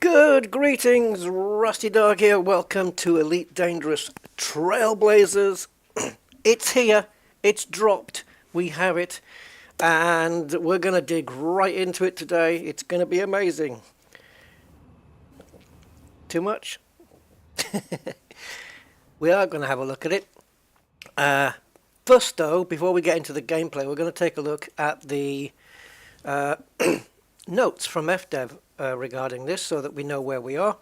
Good greetings, Rusty Dog here. Welcome to Elite Dangerous Trailblazers. It's here, it's dropped, we have it, and we're going to dig right into it today. It's going to be amazing. Too much? We are going to have a look at it. First though, before we get into the gameplay, we're going to take a look at the notes from FDev regarding this so that we know where we are.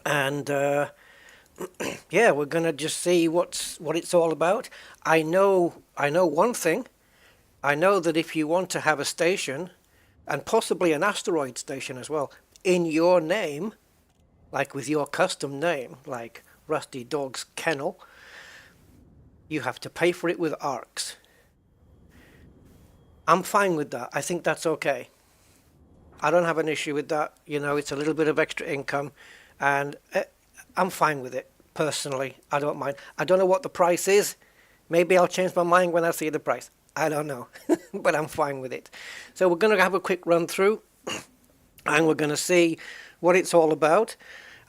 And yeah, we're going to just see what it's all about. I know one thing. I know that if you want to have a station, and possibly an asteroid station as well, in your name, like with your custom name, like Rusty Dog's Kennel, you have to pay for it with ARX. I'm fine with that. I think that's okay. I don't have an issue with that. You know, it's a little bit of extra income, and I'm fine with it, personally. I don't mind. I don't know what the price is. Maybe I'll change my mind when I see the price. I don't know, but I'm fine with it. So we're going to have a quick run through, and we're going to see what it's all about,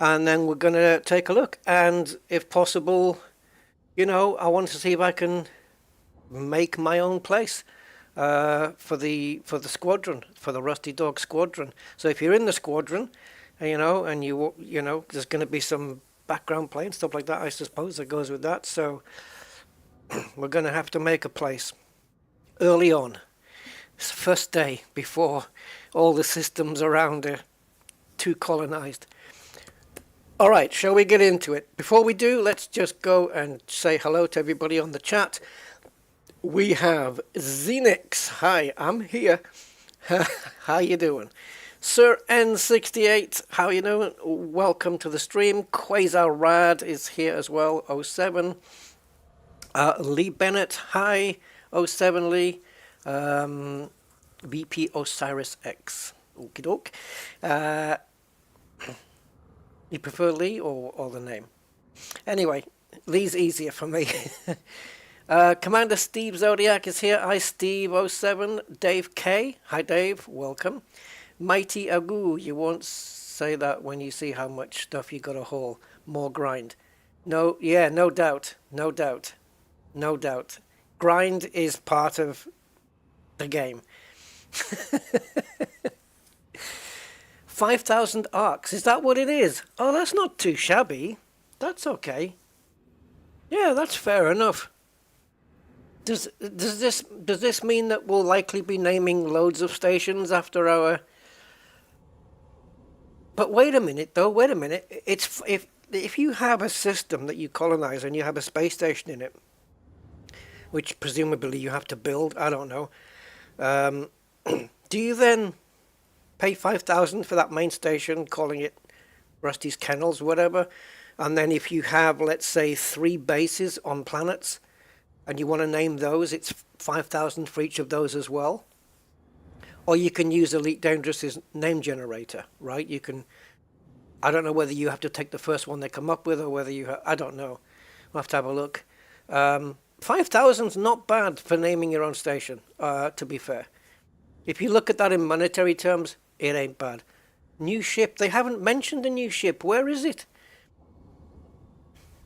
and then we're going to take a look. And if possible, you know, I want to see if I can make my own place for the squadron, for the Rusty Dog squadron. So if you're in the squadron, you know, and you know, there's going to be some background play and stuff like that, I suppose, that goes with that. So we're going to have to make a place early on. It's the first day before all the systems around are too colonized. All right, shall we get into it? Before we do, let's just go and say hello to everybody on the chat. We have Xenix. Hi, I'm here. How you doing? Sir N68, how you doing? Welcome to the stream. Quasar Rad is here as well. 07. Lee Bennett. Hi. 07 Lee. BP Osiris X. Okie doke. You prefer Lee or the name? Anyway, Lee's easier for me. Commander Steve Zodiac is here. Hi Steve 07. Dave K. Hi Dave, welcome. Mighty Agu, you won't say that when you see how much stuff you got to haul. More grind. No, yeah, no doubt. No doubt. No doubt. Grind is part of the game. 5,000 arcs, is that what it is? Oh, that's not too shabby. That's okay. Yeah, that's fair enough. Does this mean that we'll likely be naming loads of stations after our... But wait a minute though, wait a minute. It's if you have a system that you colonize and you have a space station in it, which presumably you have to build, I don't know, do you then pay 5,000 for that main station, calling it Rusty's Kennels, whatever, and then if you have, let's say, 3 bases on planets, and you want to name those, it's 5,000 for each of those as well? Or you can use Elite Dangerous's name generator, right? You can, I don't know whether you have to take the first one they come up with, or whether you have, I don't know. We'll have to have a look. 5,000's not bad for naming your own station, to be fair. If you look at that in monetary terms, it ain't bad. New ship, they haven't mentioned a new ship. Where is it?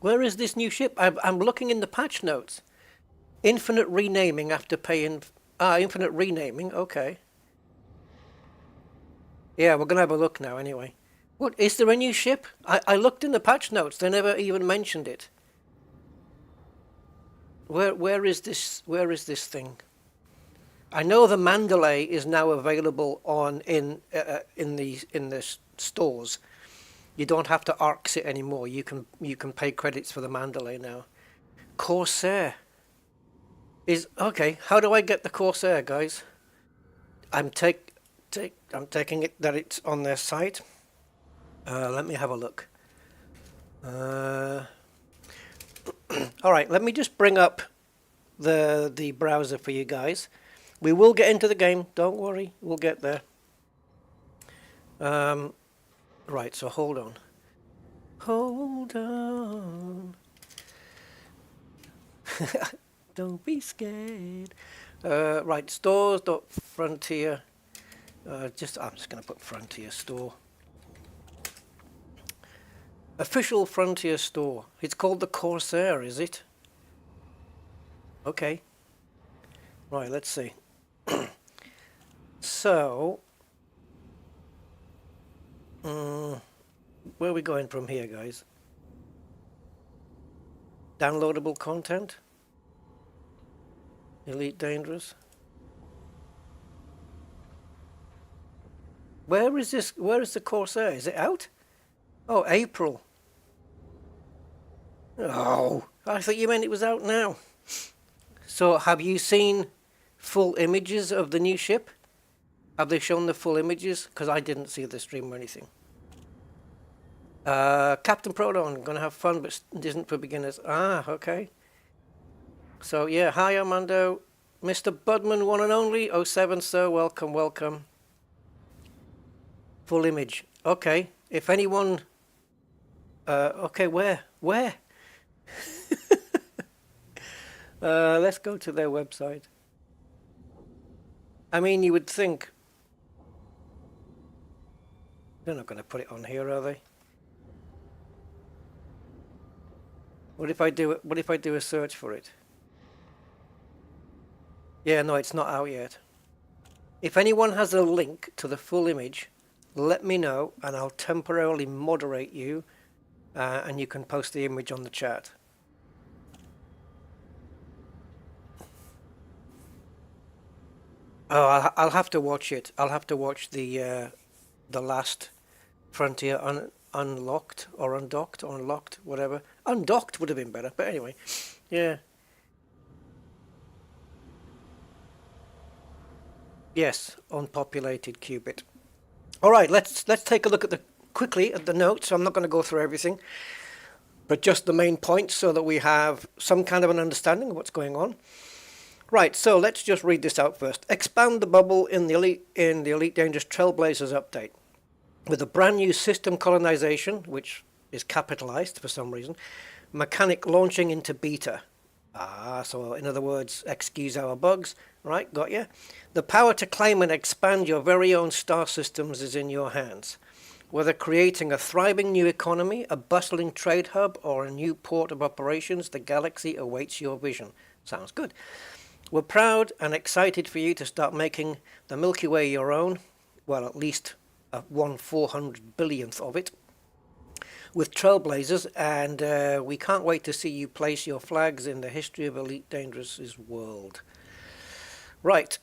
Where is this new ship? I'm looking in the patch notes. Infinite renaming after paying... infinite renaming, okay. Yeah, we're going to have a look now anyway. What, is there a new ship? I looked in the patch notes, they never even mentioned it. Where is this thing? I know the Mandalay is now available in the stores. You don't have to ARX it anymore. You can pay credits for the Mandalay now. Corsair is okay. How do I get the Corsair, guys? I'm taking it that it's on their site. Let me have a look. All right, let me just bring up the browser for you guys. We will get into the game. Don't worry, we'll get there. Right, so hold on. Hold on. Don't be scared. Right, stores.frontier. I'm just going to put Frontier Store. Official Frontier store. It's called the Corsair, is it? Okay. Right, let's see. So, where are we going from here, guys? Downloadable content? Elite Dangerous? Where is this? Where is the Corsair? Is it out? Oh, April. Oh, I thought you meant it was out now. So, have you seen full images of the new ship? Have they shown the full images? Because I didn't see the stream or anything. Captain Proton, gonna have fun, but it isn't for beginners. Ah, okay. So, yeah, hi Armando. Mr. Budman, one and only. 07, sir, welcome, welcome. Full image. Okay, if anyone... okay, where? Where? Let's go to their website. I mean, you would think... They're not going to put it on here, are they? What if I do it? What if I do a search for it? Yeah, no, it's not out yet. If anyone has a link to the full image, let me know and I'll temporarily moderate you and you can post the image on the chat. Oh, I'll have to watch it. I'll have to watch the last Frontier unlocked or undocked or unlocked, whatever. Undocked would have been better, but anyway, yeah. Yes, unpopulated qubit. All right, let's take a look at quickly at the notes. I'm not going to go through everything, but just the main points so that we have some kind of an understanding of what's going on. Right, so let's just read this out first. Expand the bubble in the Elite Dangerous Trailblazers update with a brand new system colonization, which is capitalized for some reason, mechanic launching into beta. Ah, so in other words, excuse our bugs. Right, got you. The power to claim and expand your very own star systems is in your hands. Whether creating a thriving new economy, a bustling trade hub, or a new port of operations, the galaxy awaits your vision. Sounds good. We're proud and excited for you to start making the Milky Way your own. Well, at least 1/400 billionth of it. With Trailblazers, and we can't wait to see you place your flags in the history of Elite Dangerous's world. Right,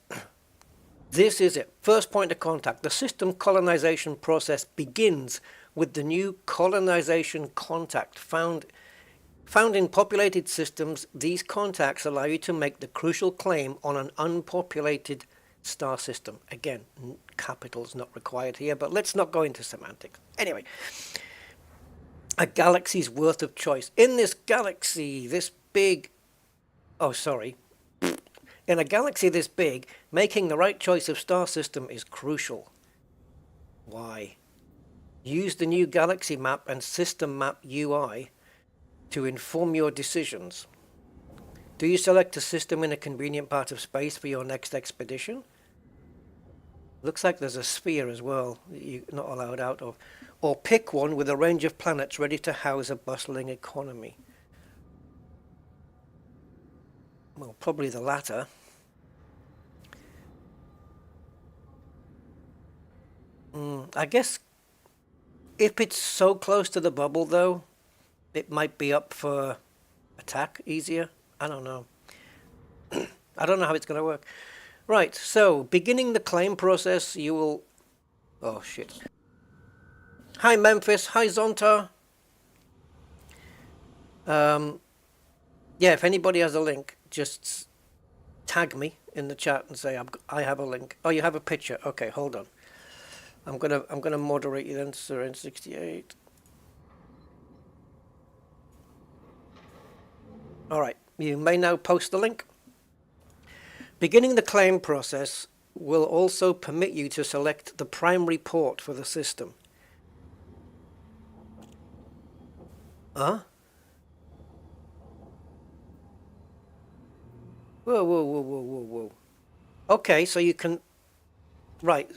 this is it. First point of contact. The system colonization process begins with the new colonization contact. Found in populated systems, these contacts allow you to make the crucial claim on an unpopulated star system. Again, capitals not required here, but let's not go into semantics. Anyway, a galaxy's worth of choice. In this galaxy, this big... Oh, sorry. In a galaxy this big, making the right choice of star system is crucial. Why? Use the new galaxy map and system map UI to inform your decisions. Do you select a system in a convenient part of space for your next expedition? Looks like there's a sphere as well that you're not allowed out of. Or pick one with a range of planets ready to house a bustling economy. Well, probably the latter. I guess if it's so close to the bubble, though, it might be up for attack easier. I don't know. I don't know how it's going to work. Right, so beginning the claim process, you will... Oh, shit. Hi, Memphis. Hi, Zonta. Yeah, if anybody has a link, just tag me in the chat and say I have a link. Oh, you have a picture. Okay, hold on. I'm gonna moderate you then, Sir N68. All right, you may now post the link. Beginning the claim process will also permit you to select the primary port for the system. Huh? Whoa, whoa, whoa, whoa, whoa, whoa. Okay, so you can... Right,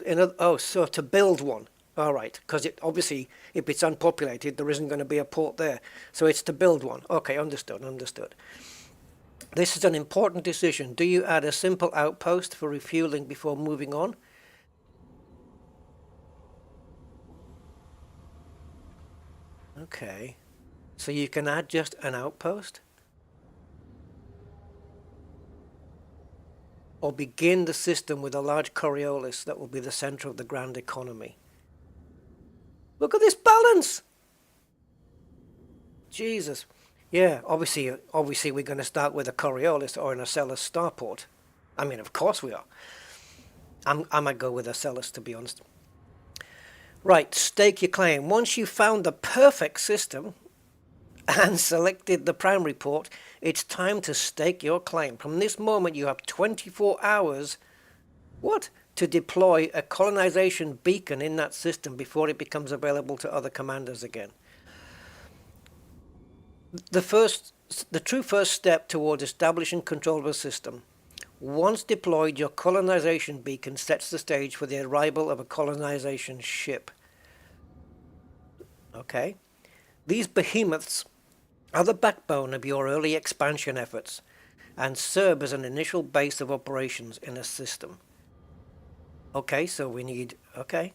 so to build one. All right, because it obviously, if it's unpopulated, there isn't going to be a port there. So it's to build one. Okay, understood, understood. This is an important decision. Do you add a simple outpost for refueling before moving on? Okay, so you can add just an outpost? Or begin the system with a large Coriolis that will be the center of the grand economy. Look at this balance! Jesus. Yeah, obviously we're going to start with a Coriolis or an Acellus starport. I mean, of course we are. I might go with Acellus, to be honest. Right, stake your claim. Once you've found the perfect system and selected the primary port, it's time to stake your claim. From this moment, you have 24 hours, to deploy a colonization beacon in that system before it becomes available to other commanders again. The true first step towards establishing control of a system. Once deployed, your colonization beacon sets the stage for the arrival of a colonization ship. Okay. These behemoths are the backbone of your early expansion efforts and serve as an initial base of operations in a system. Okay, so we need, okay.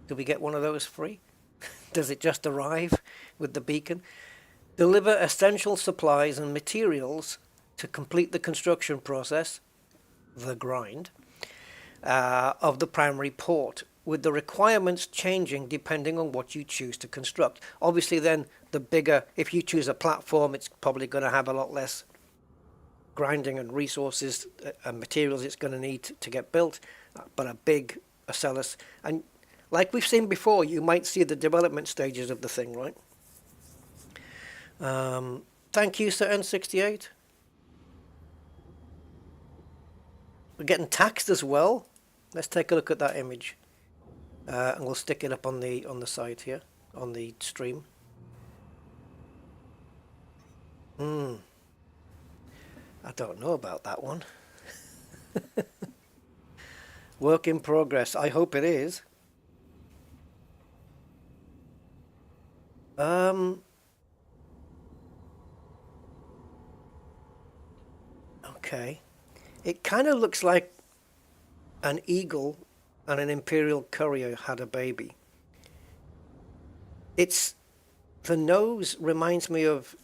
Do we get one of those free? Does it just arrive with the beacon? Deliver essential supplies and materials to complete the construction process, the grind, of the primary port, with the requirements changing depending on what you choose to construct. Obviously then, the bigger, if you choose a platform, it's probably going to have a lot less grinding and resources and materials it's going to need to get built, but a big Acellus. And like we've seen before, you might see the development stages of the thing, right? Thank you, Sir N68. We're getting taxed as well. Let's take a look at that image, and we'll stick it up on the site here, on the stream. I don't know about that one. Work in progress. I hope it is. Okay. It kind of looks like an eagle and an imperial courier had a baby. The nose reminds me of,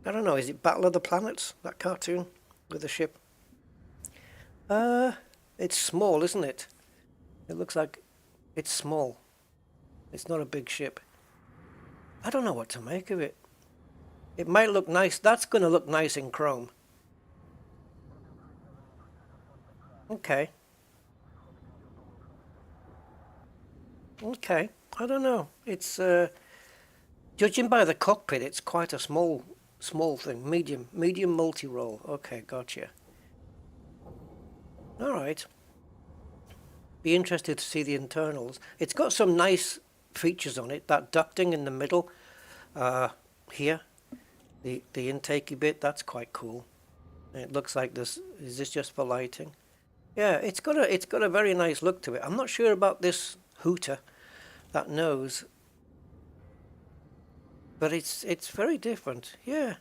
I don't know, is it Battle of the Planets, that cartoon with the ship? It's small, isn't it? It looks like it's small. It's not a big ship. I don't know what to make of it. It might look nice. That's going to look nice in chrome. Okay. Okay. I don't know. It's judging by the cockpit, it's quite a small thing. Medium multi-role. Okay, gotcha. All right. Be interested to see the internals. It's got some nice features on it. That ducting in the middle, here, the intakey bit. That's quite cool. It looks like this. Is this just for lighting? Yeah, it's got a very nice look to it. I'm not sure about this hooter, that nose, but it's very different. Yeah.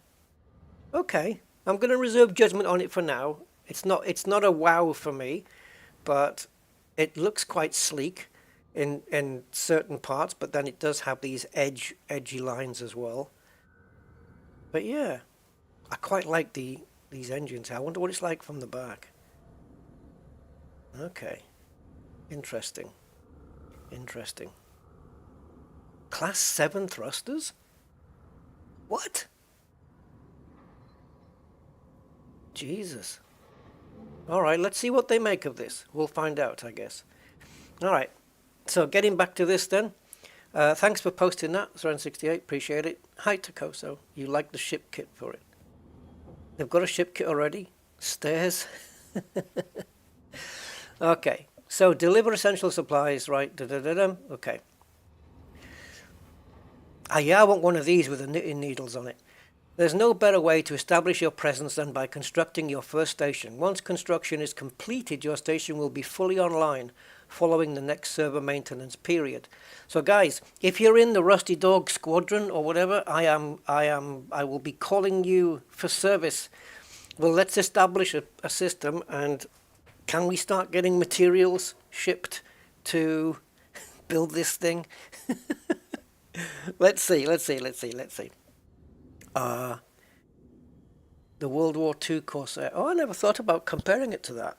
Okay. I'm going to reserve judgment on it for now. It's not a wow for me, but it looks quite sleek in certain parts, but then it does have these edgy lines as well. But yeah, I quite like these engines. I wonder what it's like from the back. Okay. Interesting. Class 7 thrusters? What? Jesus. Alright, let's see what they make of this. We'll find out, I guess. Alright, so getting back to this then. Thanks for posting that, Sren68, appreciate it. Hi Takoso, you like the ship kit for it. They've got a ship kit already? Stairs? Okay, so deliver essential supplies, right? Okay. Yeah, I want one of these with the knitting needles on it. There's no better way to establish your presence than by constructing your first station. Once construction is completed, your station will be fully online. following the next server maintenance period. So guys, if you're in the Rusty Dog Squadron or whatever, I will be calling you for service. Well, let's establish a system, and can we start getting materials shipped to build this thing? Let's see. The World War II Corsair. Oh, I never thought about comparing it to that.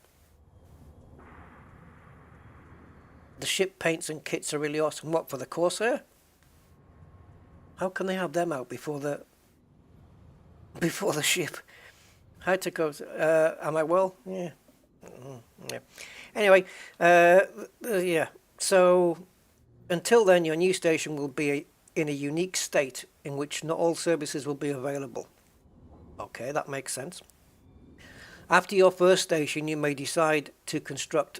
The ship paints and kits are really awesome. What, for the Corsair? How can they have them out before the ship? How to go? Am I well? Yeah. Yeah. Anyway, yeah. So until then, your new station will be in a unique state in which not all services will be available. Okay, that makes sense. After your first station, you may decide to construct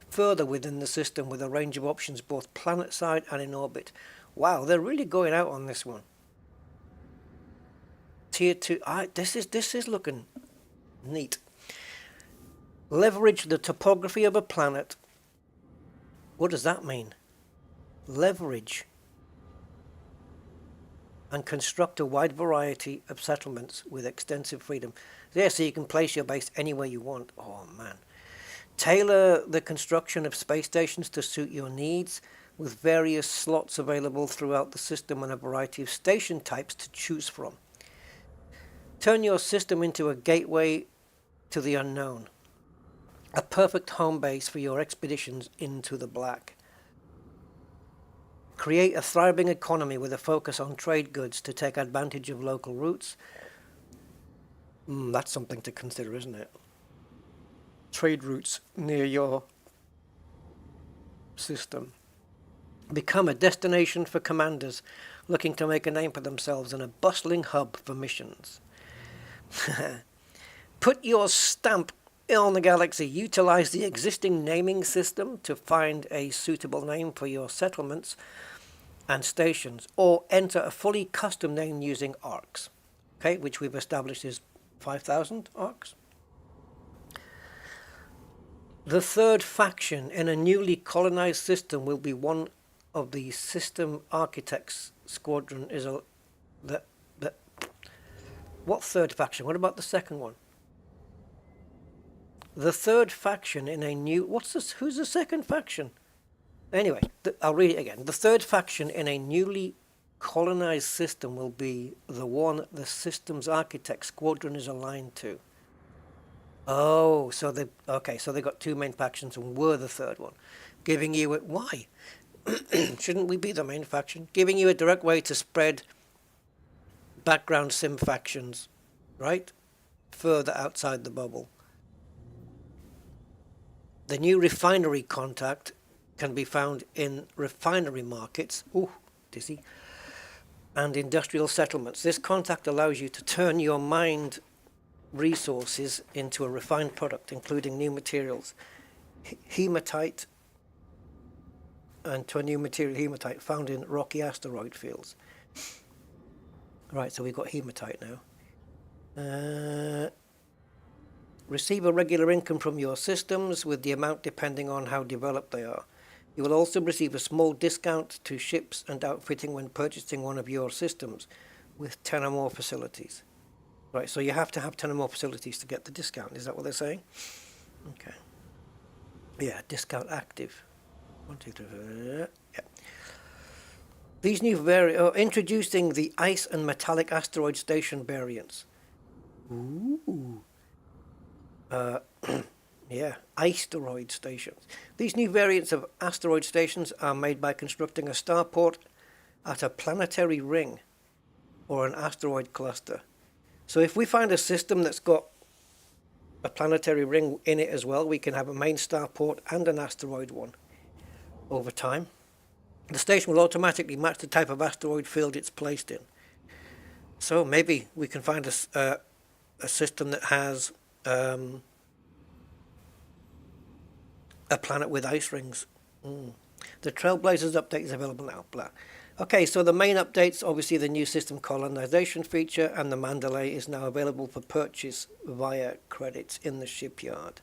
further within the system with a range of options both planet-side and in orbit. Wow, they're really going out on this one. Tier 2, this is looking neat. Leverage the topography of a planet. What does that mean? Leverage and construct a wide variety of settlements with extensive freedom. Yeah, so you can place your base anywhere you want. Oh man. Tailor the construction of space stations to suit your needs, with various slots available throughout the system and a variety of station types to choose from. Turn your system into a gateway to the unknown, a perfect home base for your expeditions into the black. Create a thriving economy with a focus on trade goods to take advantage of local routes. That's something to consider, isn't it? Trade routes near your system. Become a destination for commanders looking to make a name for themselves and a bustling hub for missions. Put your stamp on the galaxy. Utilize the existing naming system to find a suitable name for your settlements and stations, or enter a fully custom name using arcs, okay, which we've established is 5,000 arcs. The third faction in a newly colonized system will be one of the system architects squadron. What third faction? What about the second one? The third faction in a new... Who's the second faction? Anyway, I'll read it again. The third faction in a newly colonized system will be the one the system's architect squadron is aligned to. Oh, so they got two main factions and we're the third one. Giving you why? Shouldn't we be the main faction? Giving you a direct way to spread background sim factions, right? Further outside the bubble. The new refinery contact can be found in refinery markets, dizzy, and industrial settlements. This contact allows you to turn your mind resources into a refined product, including new materials, hematite, and to a new material, hematite, found in rocky asteroid fields. Right, so we've got hematite now. Receive a regular income from your systems, with the amount depending on how developed they are. You will also receive a small discount to ships and outfitting when purchasing one of your systems with 10 or more facilities. Right, so you have to have 10 or more facilities to get the discount. Is that what they're saying? Okay. Yeah, discount active. 1, 2, 3, 4, yeah. These new introducing the ice and metallic asteroid station variants. Ooh. Yeah, asteroid stations. These new variants of asteroid stations are made by constructing a starport at a planetary ring or an asteroid cluster. So if we find a system that's got a planetary ring in it as well, we can have a main starport and an asteroid one over time. The station will automatically match the type of asteroid field it's placed in. So maybe we can find a system that has a planet with ice rings. The Trailblazers update is available now. Blah. Okay, so the main updates, obviously the new system colonization feature, and the Mandalay is now available for purchase via credits in the shipyard.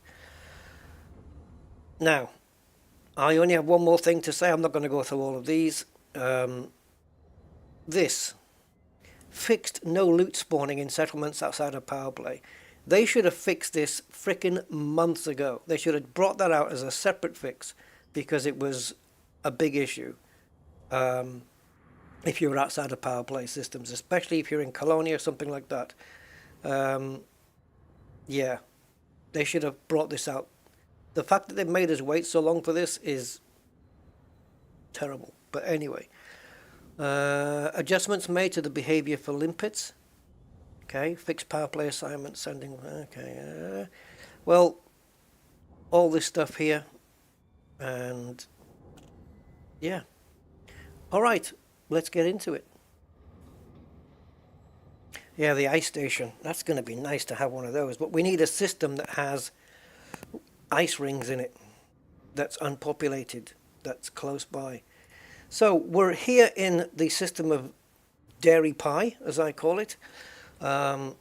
Now, I only have one more thing to say. I'm not going to go through all of these. This fixed no loot spawning in settlements outside of power play. They should have fixed this frickin' months ago. They should have brought that out as a separate fix because it was a big issue. If you're outside of power play systems, especially if you're in Colonia or something like that. Yeah, they should have brought this out. The fact that they've made us wait so long for this is terrible. But anyway, adjustments made to the behavior for limpets. Okay, fixed power play assignment, sending. Okay, well, all this stuff here, and yeah. All right, let's get into it. Yeah, the ice station. That's going to be nice to have one of those, but we need a system that has ice rings in it, that's unpopulated, that's close by. So we're here in the system of Dairy Pie, as I call it. That,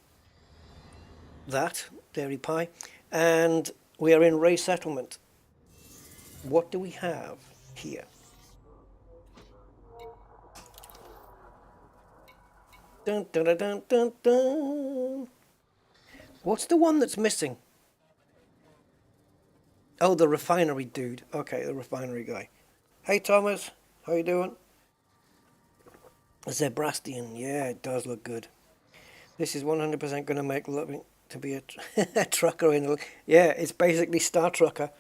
Dairy Pie. And we are in Ray Settlement. What do we have here? Dun, dun, dun, dun, dun, dun. What's the one that's missing? Oh, the refinery dude. Okay, the refinery guy. Hey, Thomas. How you doing? Zebrastian. Yeah, it does look good. This is 100% going to make loving to be a trucker in. Yeah, it's basically Star Trucker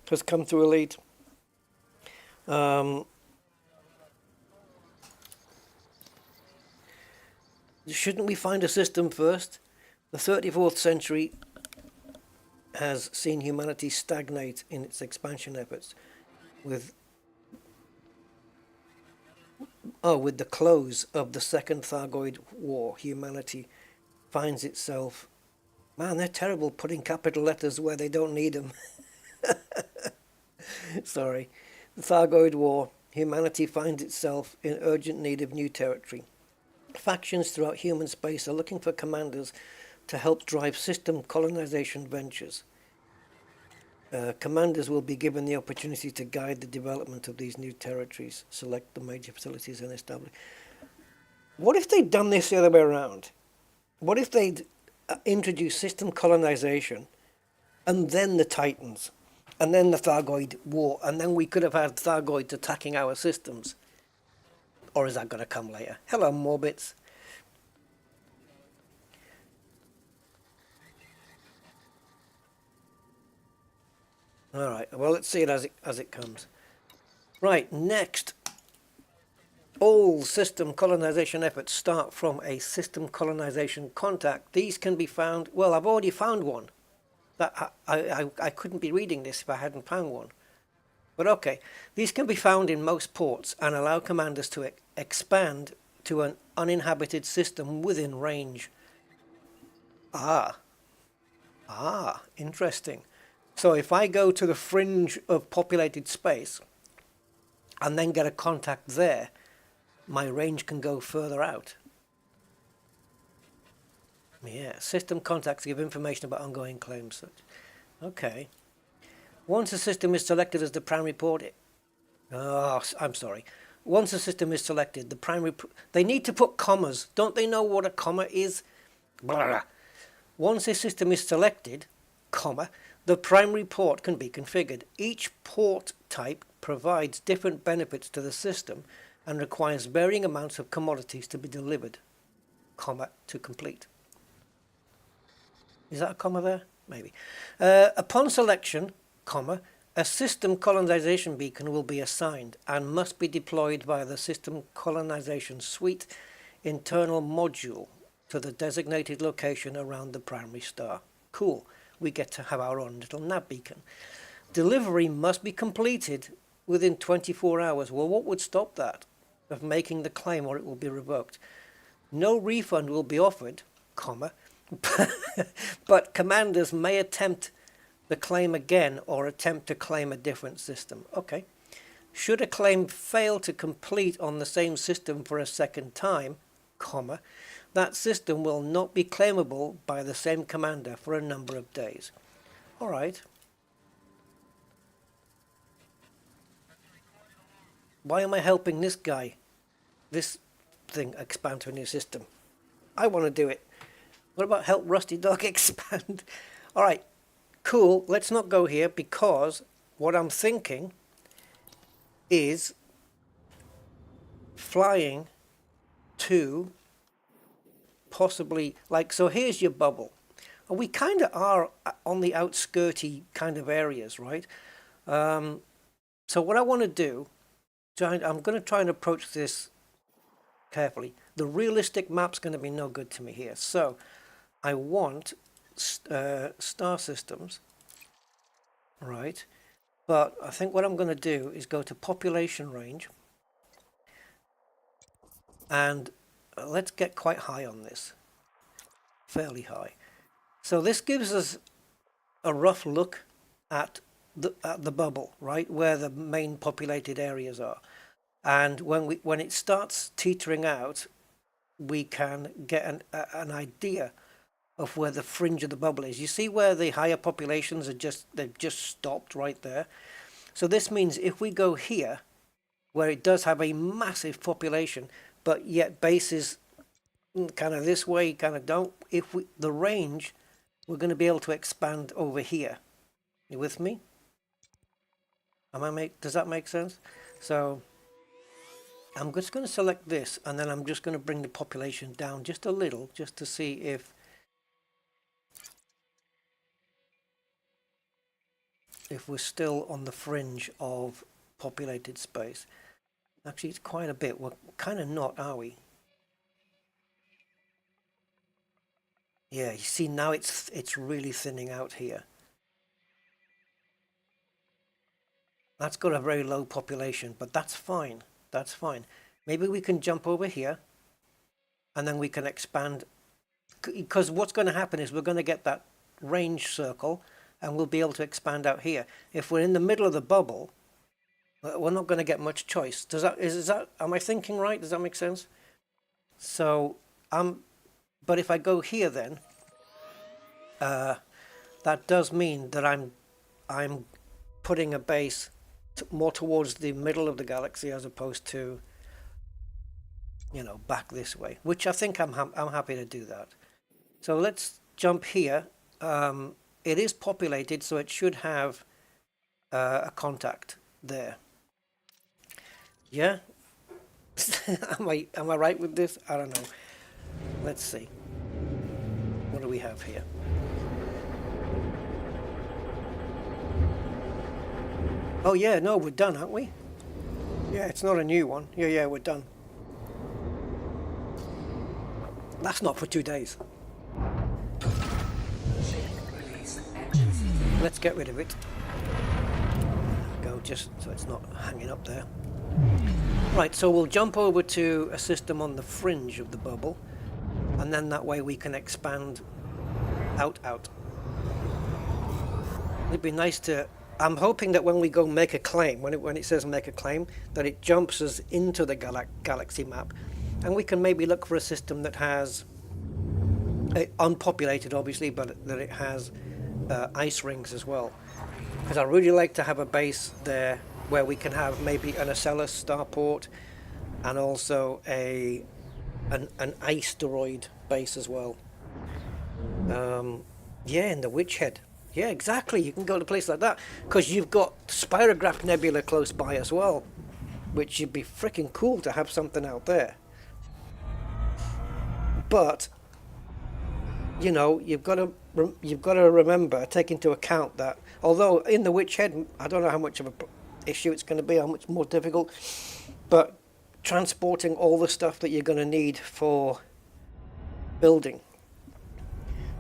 has come to Elite. Shouldn't we find a system first? The 34th century has seen humanity stagnate in its expansion efforts. With the close of the Second Thargoid War, humanity finds itself... Man, they're terrible putting capital letters where they don't need them. Sorry. The Thargoid War, humanity finds itself in urgent need of new territory. Factions throughout human space are looking for commanders to help drive system colonization ventures. Commanders will be given the opportunity to guide the development of these new territories, select the major facilities and establish. What if they'd done this the other way around? What if they'd introduced system colonization and then the Titans and then the Thargoid War, and then we could have had Thargoids attacking our systems? Or is that going to come later? Hello, Morbits. All right, well, let's see it as it comes. Right, next. All system colonization efforts start from a system colonization contact. These can be found... Well, I've already found one. That I couldn't be reading this if I hadn't found one. But okay, these can be found in most ports and allow commanders to expand to an uninhabited system within range. Interesting. So if I go to the fringe of populated space and then get a contact there, my range can go further out. Yeah, system contacts give information about ongoing claims. Okay. Once a system is selected as the primary port... I'm sorry. Once a system is selected, the primary... They need to put commas. Don't they know what a comma is? Blah, blah. Once a system is selected, comma, the primary port can be configured. Each port type provides different benefits to the system and requires varying amounts of commodities to be delivered, comma, to complete. Is that a comma there? Maybe. Upon selection, comma, a system colonization beacon will be assigned and must be deployed via the system colonization suite internal module to the designated location around the primary star. Cool. We get to have our own little nav beacon. Delivery must be completed within 24 hours. Well, what would stop that of making the claim, or it will be revoked? No refund will be offered, comma, but commanders may attempt the claim again or attempt to claim a different system. Okay. Should a claim fail to complete on the same system for a second time, comma, that system will not be claimable by the same commander for a number of days. All right. Why am I helping this guy, this thing, expand to a new system? I want to do it. What about help Rusty Dog expand? All right, cool. Let's not go here, because what I'm thinking is flying to possibly, like, so here's your bubble. And we kind of are on the outskirty kind of areas, right? So what I want to do, I'm going to try and approach this carefully. The realistic map's going to be no good to me here. So I want star systems, right? But I think what I'm going to do is go to population range. And let's get quite high on this. Fairly high. So this gives us a rough look at the bubble, right, where the main populated areas are. And when it starts teetering out, we can get an idea of where the fringe of the bubble is. You see where the higher populations are they've just stopped right there. So this means if we go here, where it does have a massive population, but yet bases kind of this way, kind of don't, the range, we're going to be able to expand over here. You with me? Does that make sense? So I'm just going to select this, and then I'm just going to bring the population down just a little, just to see if we're still on the fringe of populated space. Actually, it's quite a bit. We're kind of not, are we? Yeah, you see now it's really thinning out here. That's got a very low population, but that's fine. That's fine. Maybe we can jump over here, and then we can expand. Because what's going to happen is we're going to get that range circle, and we'll be able to expand out here. If we're in the middle of the bubble, we're not going to get much choice. Am I thinking right? Does that make sense? So, but if I go here, then that does mean that I'm putting a base more towards the middle of the galaxy as opposed to, you know, back this way, which I think I'm happy to do that. So let's jump here. It is populated, so it should have a contact there. Yeah. am I right with this? I don't know. Let's see. What do we have here? Oh yeah, no, we're done, aren't we? Yeah, it's not a new one. Yeah, we're done. That's not for 2 days. Let's get rid of it. Go, just so it's not hanging up there. Right, so we'll jump over to a system on the fringe of the bubble, and then that way we can expand out. It'd be nice to... I'm hoping that when we go make a claim, when it says make a claim, that it jumps us into the galaxy map, and we can maybe look for a system that has, unpopulated obviously, but that it has ice rings as well. Because I really like to have a base there where we can have maybe an Ocellus starport and also an ice-steroid base as well. Yeah, in the Witch Head. Yeah, exactly. You can go to a place like that because you've got Spirograph Nebula close by as well, which would be freaking cool to have something out there. But you know, you've got to remember, take into account that although in the Witch Head, I don't know how much of a issue it's going to be, how much more difficult, but transporting all the stuff that you're going to need for building.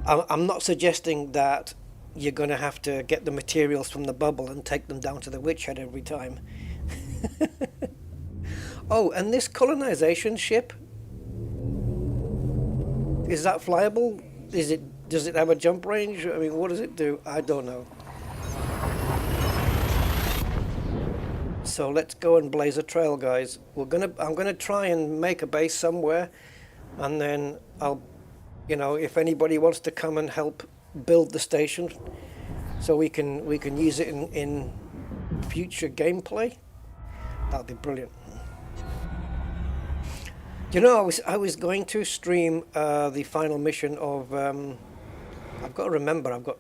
I'm not suggesting that you're going to have to get the materials from the bubble and take them down to the Witch Head every time. Oh, and this colonization ship, is that flyable? Does it have a jump range? I mean, what does it do? I don't know. So let's go and blaze a trail, guys. I'm gonna try and make a base somewhere, and then I'll, you know, if anybody wants to come and help build the station, so we can use it in future gameplay, That'll be brilliant. You know, I was going to stream the final mission of. I've got to remember, I've got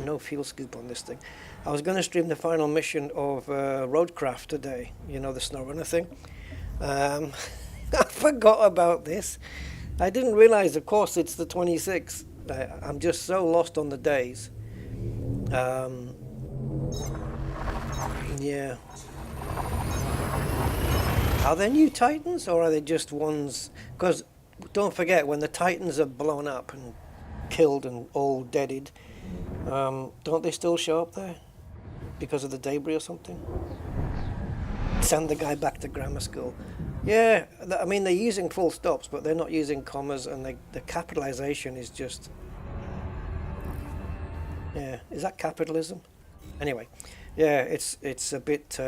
no fuel scoop on this thing. I was going to stream the final mission of Roadcraft today. You know, the SnowRunner thing. I forgot about this. I didn't realize, of course, it's the 26th. I'm just so lost on the days. Yeah. Are they new Titans or are they just ones? Because don't forget, when the Titans are blown up and killed and all deaded, don't they still show up there because of the debris or something? Send the guy back to grammar school. Yeah, I mean, they're using full stops, but they're not using commas, and the capitalization is just... Yeah, is that capitalism? Anyway, yeah, it's a bit...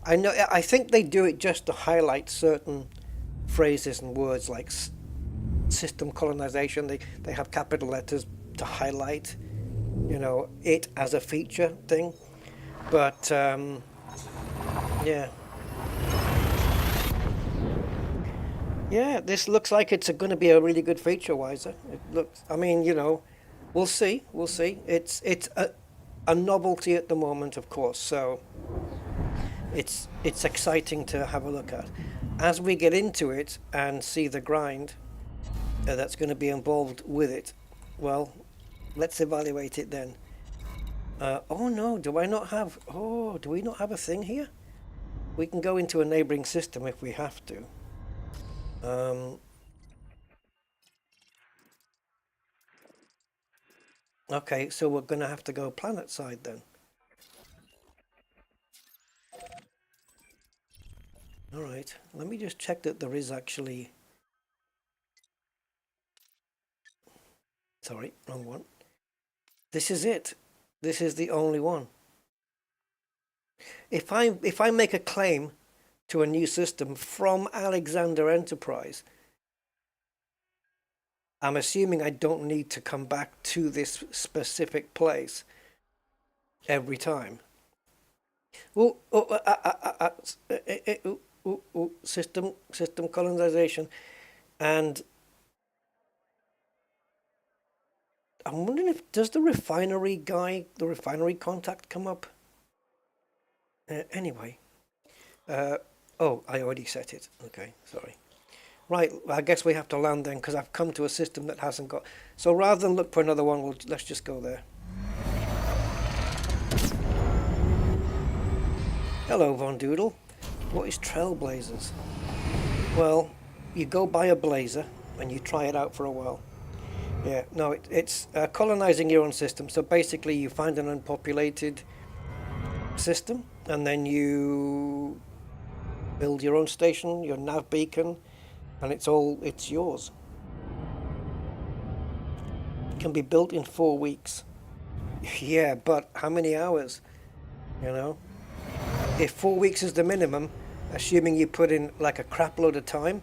I think they do it just to highlight certain phrases and words, like system colonization. They have capital letters to highlight, you know, it as a feature thing. But, yeah. Yeah, this looks like it's going to be a really good feature, Wiser. It looks, I mean, you know, we'll see. It's a novelty at the moment, of course, so it's exciting to have a look at. As we get into it and see the grind that's going to be involved with it, well, let's evaluate it then. Oh no, do we not have a thing here? We can go into a neighboring system if we have to. Okay, so we're going to have to go planet side then. All right, let me just check that there is actually... Sorry, wrong one. This is it. This is the only one. If I make a claim to a new system from Alexander Enterprise, I'm assuming I don't need to come back to this specific place every time. System colonization, and I'm wondering if does the refinery contact come up? Anyway, oh, I already set it. Okay, sorry. Right, I guess we have to land then because I've come to a system that hasn't got... So rather than look for another one, let's just go there. Hello, Von Doodle. What is Trailblazers? Well, you go buy a blazer and you try it out for a while. Yeah, no, it's colonizing your own system. So basically you find an unpopulated system and then you build your own station, your nav beacon, and it's yours. It can be built in 4 weeks. Yeah, but how many hours? You know? If 4 weeks is the minimum, assuming you put in like a crap load of time,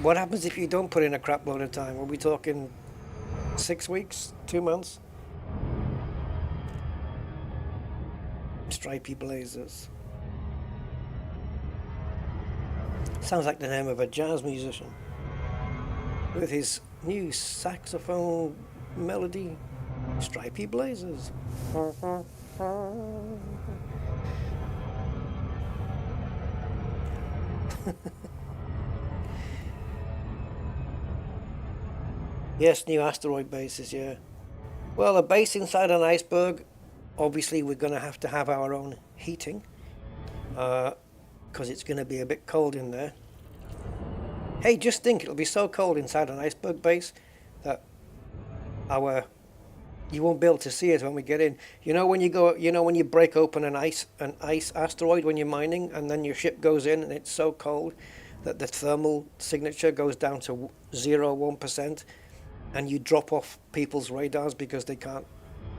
what happens if you don't put in a crap load of time? Are we talking 6 weeks, 2 months? Stripey Blazers. Sounds like the name of a jazz musician with his new saxophone melody. Stripey Blazers. Yes, new asteroid bases, yeah. Well, a base inside an iceberg, obviously we're going to have our own heating, because it's going to be a bit cold in there. Hey, just think, it'll be so cold inside an iceberg base that you won't be able to see it when we get in. You know when you break open an ice asteroid when you're mining, and then your ship goes in and it's so cold that the thermal signature goes down to 1%, and you drop off people's radars because they can't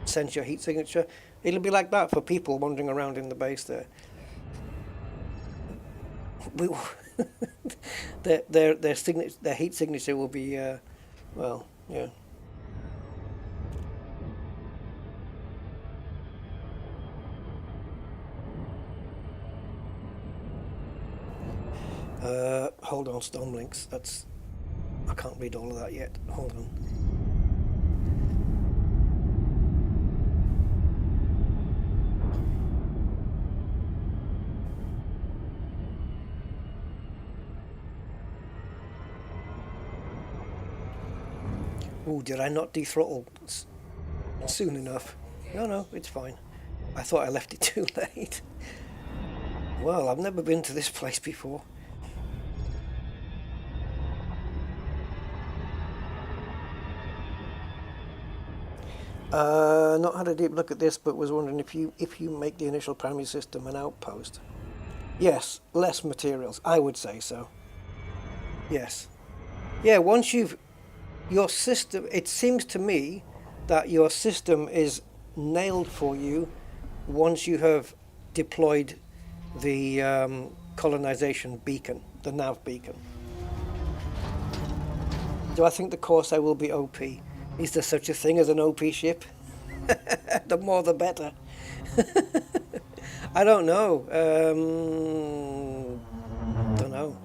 sense your heat signature. It'll be like that for people wandering around in the base there. Their heat signature will be well, yeah. Hold on, Stormlinks. I can't read all of that yet. Hold on. Oh, did I not dethrottle soon enough? No, it's fine. I thought I left it too late. Well, I've never been to this place before. Not had a deep look at this, but was wondering if you make the initial primary system an outpost. Yes, less materials. I would say so. Yes. Yeah, once your system, it seems to me that your system is nailed for you once you have deployed the colonization beacon, the nav beacon. Do I think the Corsair will be OP? Is there such a thing as an OP ship? The more the better. I don't know. Don't know.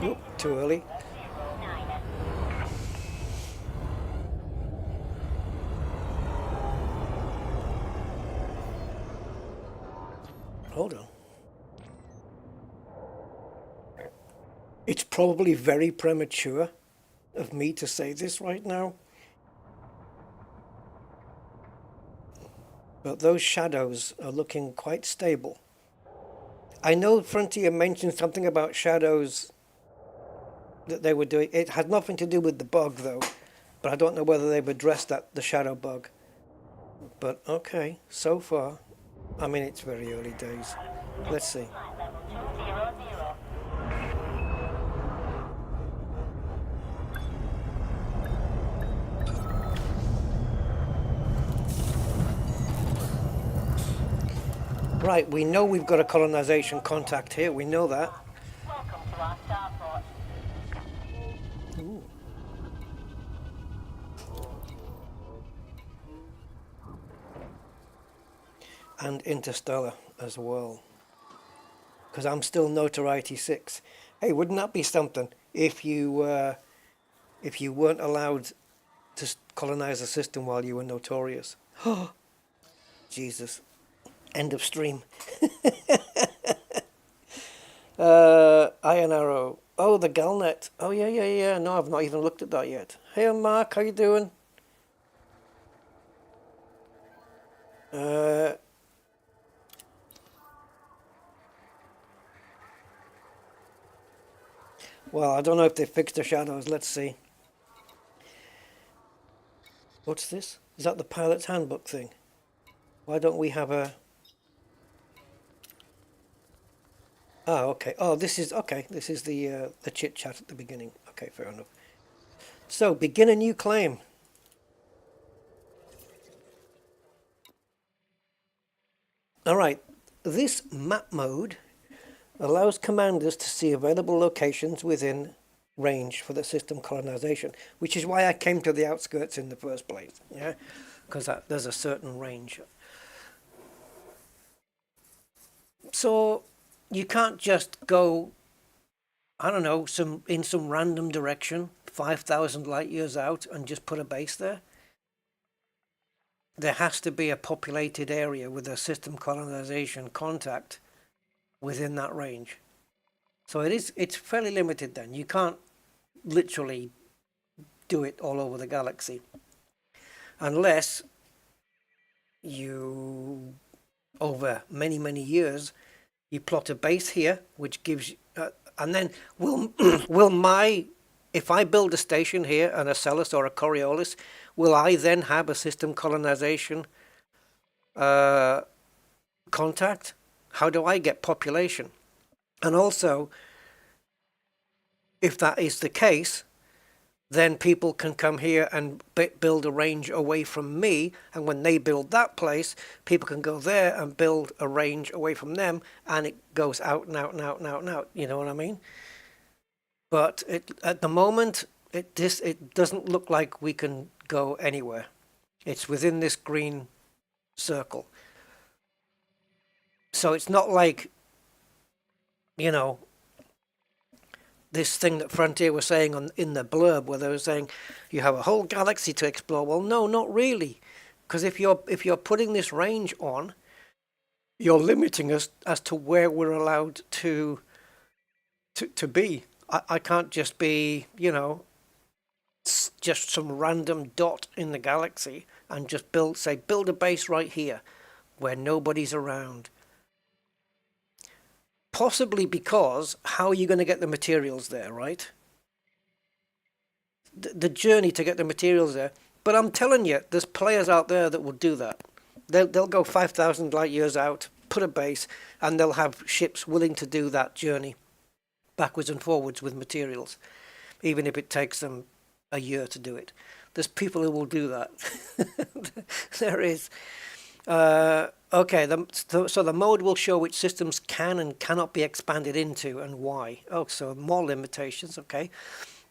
Oop, too early. Hold on. It's probably very premature of me to say this right now, but those shadows are looking quite stable. I know Frontier mentioned something about shadows that they were doing. It had nothing to do with the bug though, but I don't know whether they've addressed the shadow bug. But okay, so far, I mean, it's very early days. Let's see. Right, we know we've got a colonization contact here. We know that. Welcome to our starport. Ooh. And Interstellar as well. Because I'm still Notoriety 6. Hey, wouldn't that be something if you weren't allowed to colonize a system while you were notorious? Oh, Jesus. End of stream. Iron Arrow. Oh, the Galnet. Oh, yeah. No, I've not even looked at that yet. Hey, Mark, how you doing? Well, I don't know if they fixed the shadows. Let's see. What's this? Is that the pilot's handbook thing? Why don't we have a... Ah, okay. Oh, this is... Okay, this is the chit-chat at the beginning. Okay, fair enough. So, begin a new claim. Alright, this map mode allows commanders to see available locations within range for the system colonization, which is why I came to the outskirts in the first place, yeah, because there's a certain range. So you can't just go, I don't know, in some random direction 5,000 light years out and just put a base there. There has to be a populated area with a system colonization contact within that range. So it's fairly limited then. You can't literally do it all over the galaxy unless you, over many years, you plot a base here, which gives and then if I build a station here, an Ocellus or a Coriolis, will I then have a system colonization contact? How do I get population? And also, if that is the case, then people can come here and build a range away from me, and when they build that place, people can go there and build a range away from them, and it goes out and out and out and out and out. You know what I mean? But at the moment, it doesn't look like we can go anywhere. It's within this green circle. So it's not like, you know, this thing that Frontier was saying in the blurb, where they were saying you have a whole galaxy to explore. Well, no, not really, because if you're putting this range on, you're limiting us as to where we're allowed to be. I can't just be, you know, just some random dot in the galaxy and just build a base right here where nobody's around. Possibly because how are you going to get the materials there, right? The journey to get the materials there. But I'm telling you, there's players out there that will do that. They'll go 5,000 light years out, put a base, and they'll have ships willing to do that journey backwards and forwards with materials, even if it takes them a year to do it. There's people who will do that. There is. Okay, so the mode will show which systems can and cannot be expanded into and why. Oh, so more limitations, okay.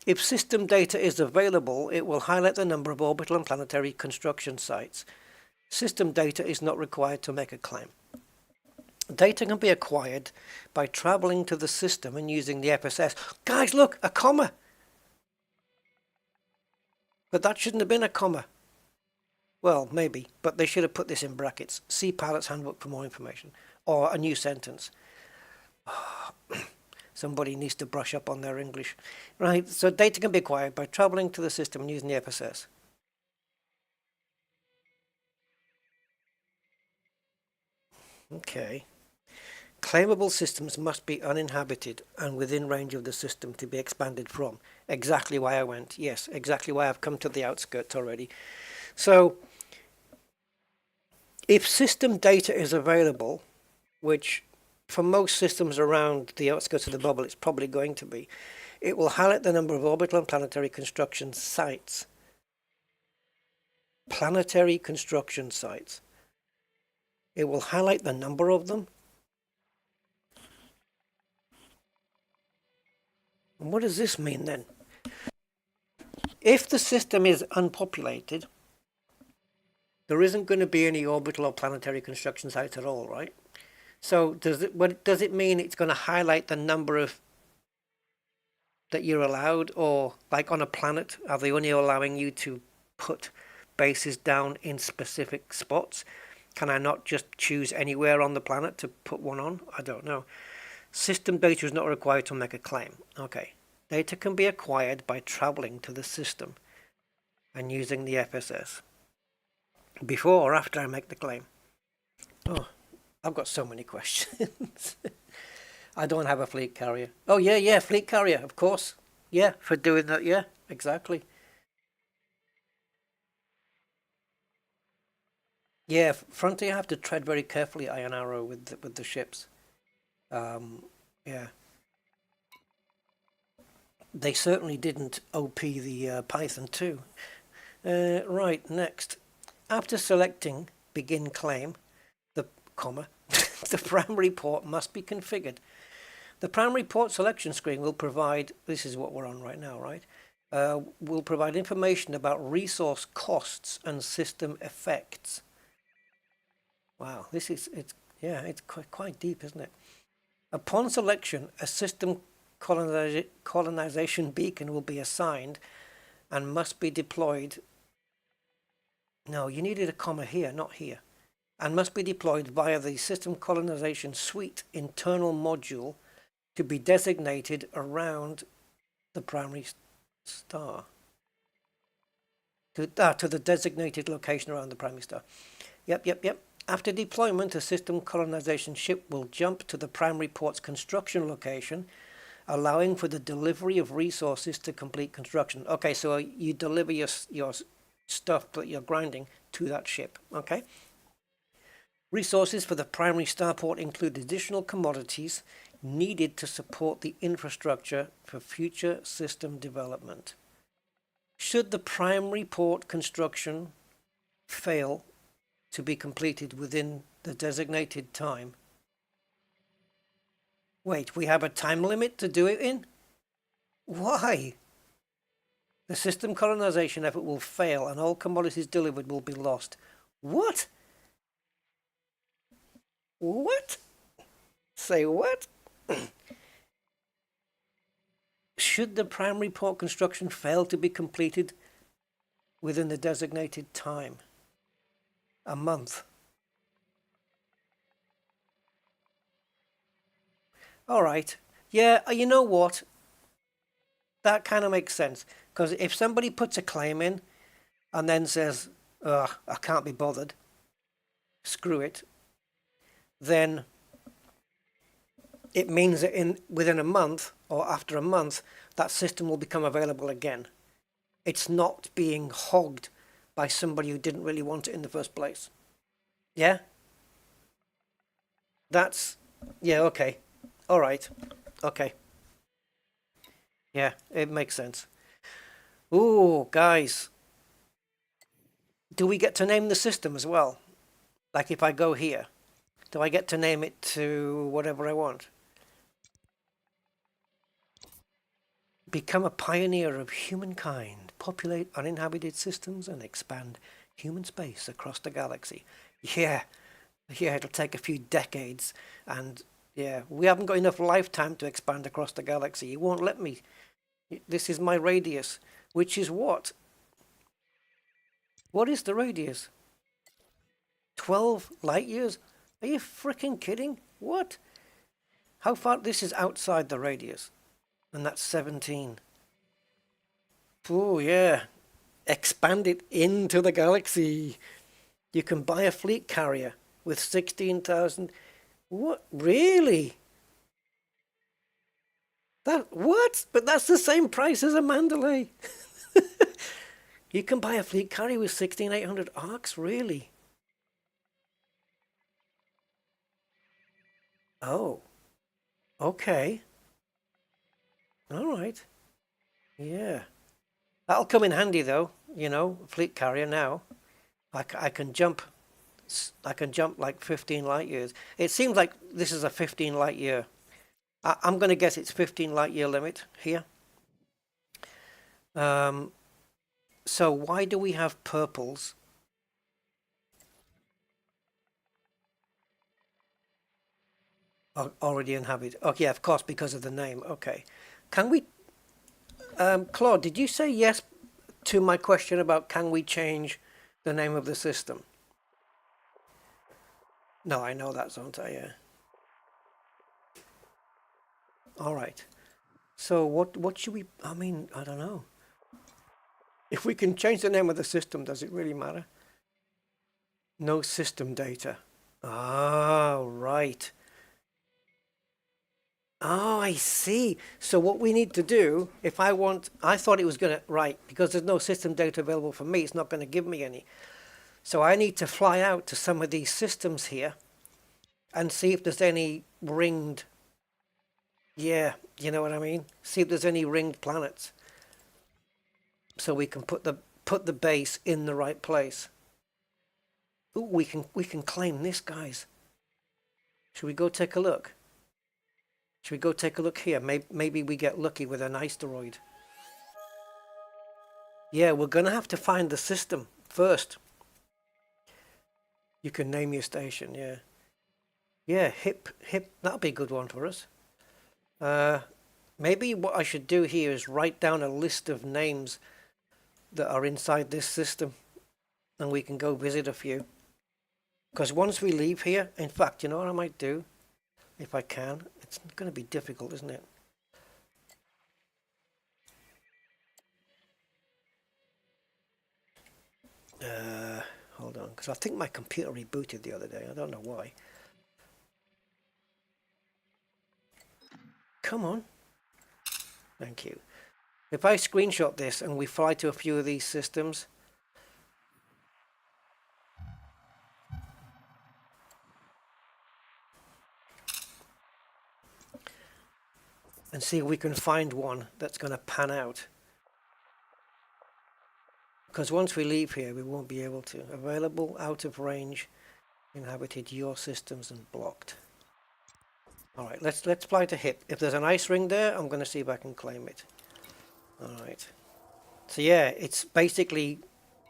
If system data is available, it will highlight the number of orbital and planetary construction sites. System data is not required to make a claim. Data can be acquired by traveling to the system and using the FSS. Guys, look, a comma! But that shouldn't have been a comma. Well, maybe, but they should have put this in brackets. See Pilot's Handbook for more information. Or a new sentence. Somebody needs to brush up on their English. Right, so data can be acquired by traveling to the system and using the FSS. Okay. Claimable systems must be uninhabited and within range of the system to be expanded from. Exactly why I went. Yes, exactly why I've come to the outskirts already. So, if system data is available, which for most systems around the outskirts of the bubble it's probably going to be, it will highlight the number of orbital and planetary construction sites. Planetary construction sites. It will highlight the number of them. And what does this mean then? If the system is unpopulated, there isn't going to be any orbital or planetary construction sites at all, right? So does it mean it's going to highlight the number of that you're allowed, or like on a planet, are they only allowing you to put bases down in specific spots? Can I not just choose anywhere on the planet to put one on? I don't know. System data is not required to make a claim. Okay. Data can be acquired by traveling to the system and using the FSS. Before or after I make the claim? Oh, I've got so many questions. I don't have a fleet carrier. Oh, yeah, fleet carrier, of course. Yeah, for doing that, yeah, exactly. Yeah, Frontier have to tread very carefully, Iron Arrow, with the ships. Yeah. They certainly didn't OP the Python 2. Right, next. After selecting begin claim, the primary port must be configured. The primary port selection screen will provide, this is what we're on right now, right? Will provide information about resource costs and system effects. Wow, it's quite deep, isn't it? Upon selection, a system colonization beacon will be assigned and must be deployed. No, you needed a comma here, not here. And must be deployed via the System Colonization Suite internal module to be designated around the primary star. To the designated location around the primary star. Yep. After deployment, a System Colonization ship will jump to the primary port's construction location, allowing for the delivery of resources to complete construction. Okay, so you deliver your stuff that you're grinding to that ship, okay? Resources for the primary starport include additional commodities needed to support the infrastructure for future system development. Should the primary port construction fail to be completed within the designated time? Wait, we have a time limit to do it in? Why? The system colonization effort will fail and all commodities delivered will be lost. What? What? Say what? Should the primary port construction fail to be completed within the designated time? A month. All right. Yeah, you know what? That kind of makes sense. Because if somebody puts a claim in and then says, ugh, I can't be bothered, screw it, then it means that within a month or after a month, that system will become available again. It's not being hogged by somebody who didn't really want it in the first place. Yeah? Yeah, okay. All right. Okay. Yeah, it makes sense. Ooh, guys. Do we get to name the system as well? Like if I go here, do I get to name it to whatever I want? Become a pioneer of humankind, populate uninhabited systems and expand human space across the galaxy. Yeah, it'll take a few decades and yeah, we haven't got enough lifetime to expand across the galaxy. You won't let me. This is my radius, which is what? What is the radius? 12 light years? Are you freaking kidding? What? How far? This is outside the radius. And that's 17. Oh, yeah. Expand it into the galaxy. You can buy a fleet carrier with 16,000. What? Really? What? But that's the same price as a Mandalay. You can buy a fleet carrier with 16,800 arcs? Really? Oh. Okay. All right. Yeah. That'll come in handy though, fleet carrier now. I can jump like 15 light years. It seems like this is a 15 light year. I'm going to guess it's 15 light year limit here. So why do we have purples? Already inhabited. Oh yeah, of course, because of the name. Okay. Can we, Claude, did you say yes to my question about can we change the name of the system? No, I know that, don't I? Yeah. All right. So what should we, I mean, I don't know. If we can change the name of the system, does it really matter? No system data. Ah, right. Oh, I see. So what we need to do, I thought it was going to, right, because there's no system data available for me, it's not going to give me any. So I need to fly out to some of these systems here and see if there's any ringed, yeah, you know what I mean? See if there's any ringed planets. So we can put the base in the right place. Ooh, we can claim this, guys. Should we go take a look? Should we go take a look here? Maybe we get lucky with an asteroid. Yeah, we're gonna have to find the system first. You can name your station, yeah. Yeah, hip, that'll be a good one for us. Maybe what I should do here is write down a list of names that are inside this system, and we can go visit a few. Because once we leave here, in fact, you know what I might do? If I can. It's going to be difficult, isn't it? Hold on, because I think my computer rebooted the other day. I don't know why. Come on. Thank you. If I screenshot this and we fly to a few of these systems, and see if we can find one that's going to pan out. Because once we leave here, we won't be able to. Available, out of range, inhabited, your systems, and blocked. All right, let's fly to hip. If there's an ice ring there, I'm going to see if I can claim it. All right. So yeah, it's basically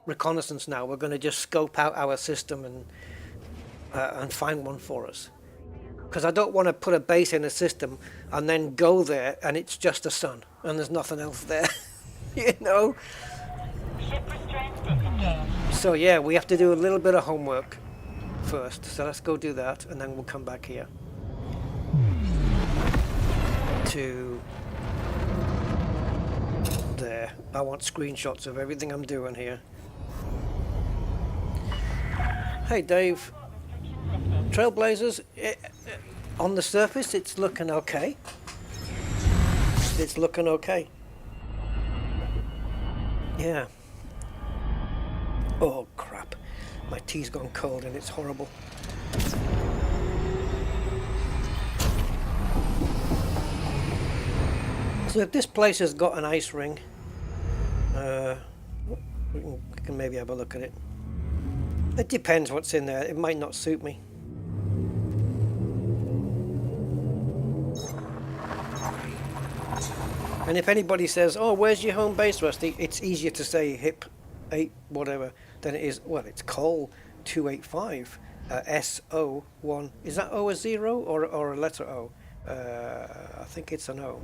reconnaissance now. We're going to just scope out our system and find one for us. Because I don't want to put a base in a system and then go there and it's just the sun and there's nothing else there. You know? Ship restraints disengaged. So yeah, we have to do a little bit of homework first. So let's go do that and then we'll come back here to there. I want screenshots of everything I'm doing here. Hey Dave, Trailblazers, on the surface it's looking okay. It's looking okay. Yeah. Oh crap, my tea's gone cold and it's horrible. So if this place has got an ice ring, we can maybe have a look at it. It depends what's in there. It might not suit me. And if anybody says, oh, where's your home base, Rusty? It's easier to say hip 8 whatever than it is, well, it's Col 285 SO1. Is that O a 0 or a letter O? I think it's an O.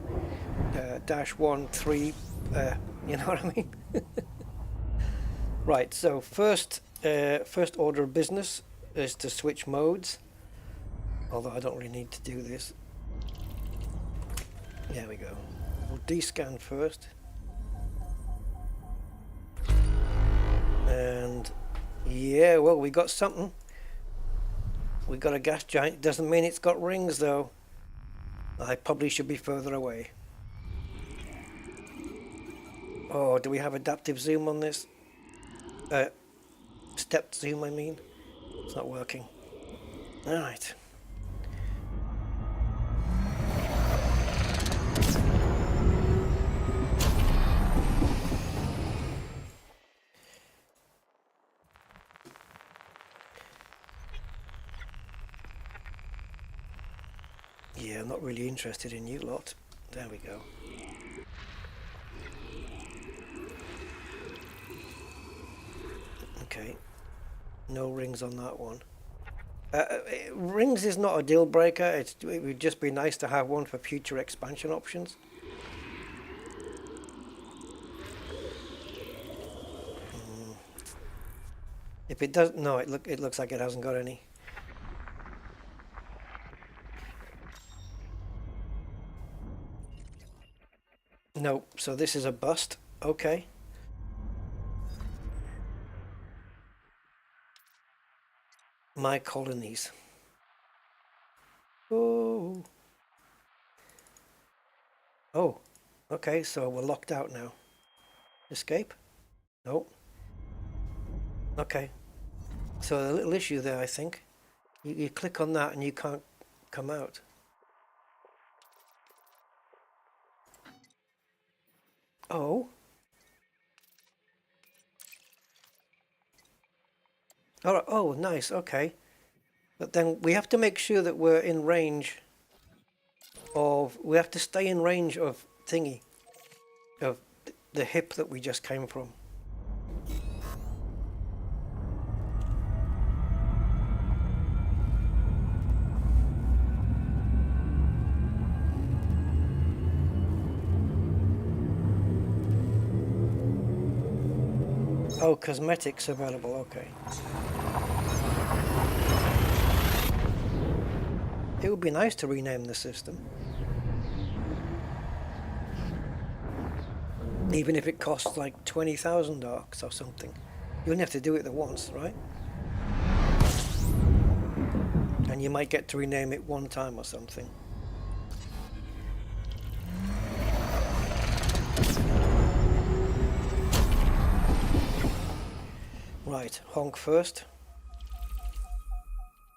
-1 3, you know what I mean? Right, so first order of business is to switch modes, although I don't really need to do this. There we go. We'll descan first. And yeah, well, we got something. We got a gas giant. Doesn't mean it's got rings though. I probably should be further away. Oh, do we have adaptive zoom on this? Stepped zoom, I mean. It's not working. Alright. Yeah, I'm not really interested in you lot. There we go. Okay. No rings on that one. Rings is not a deal breaker. It would just be nice to have one for future expansion options. If it does, no, it looks like it hasn't got any. Nope. So this is a bust. Okay. My colonies. Oh. Oh. Okay, so we're locked out now. Escape? Nope. Okay. So a little issue there, I think. You click on that and you can't come out. Oh. All right. Oh, nice. Okay. But then we have to make sure that we're in range of... We have to stay in range of thingy. Of the hip that we just came from. Oh, cosmetics available, okay. It would be nice to rename the system. Even if it costs like 20,000 arcs or something. You only have to do it the once, right? And you might get to rename it one time or something. Right, honk first.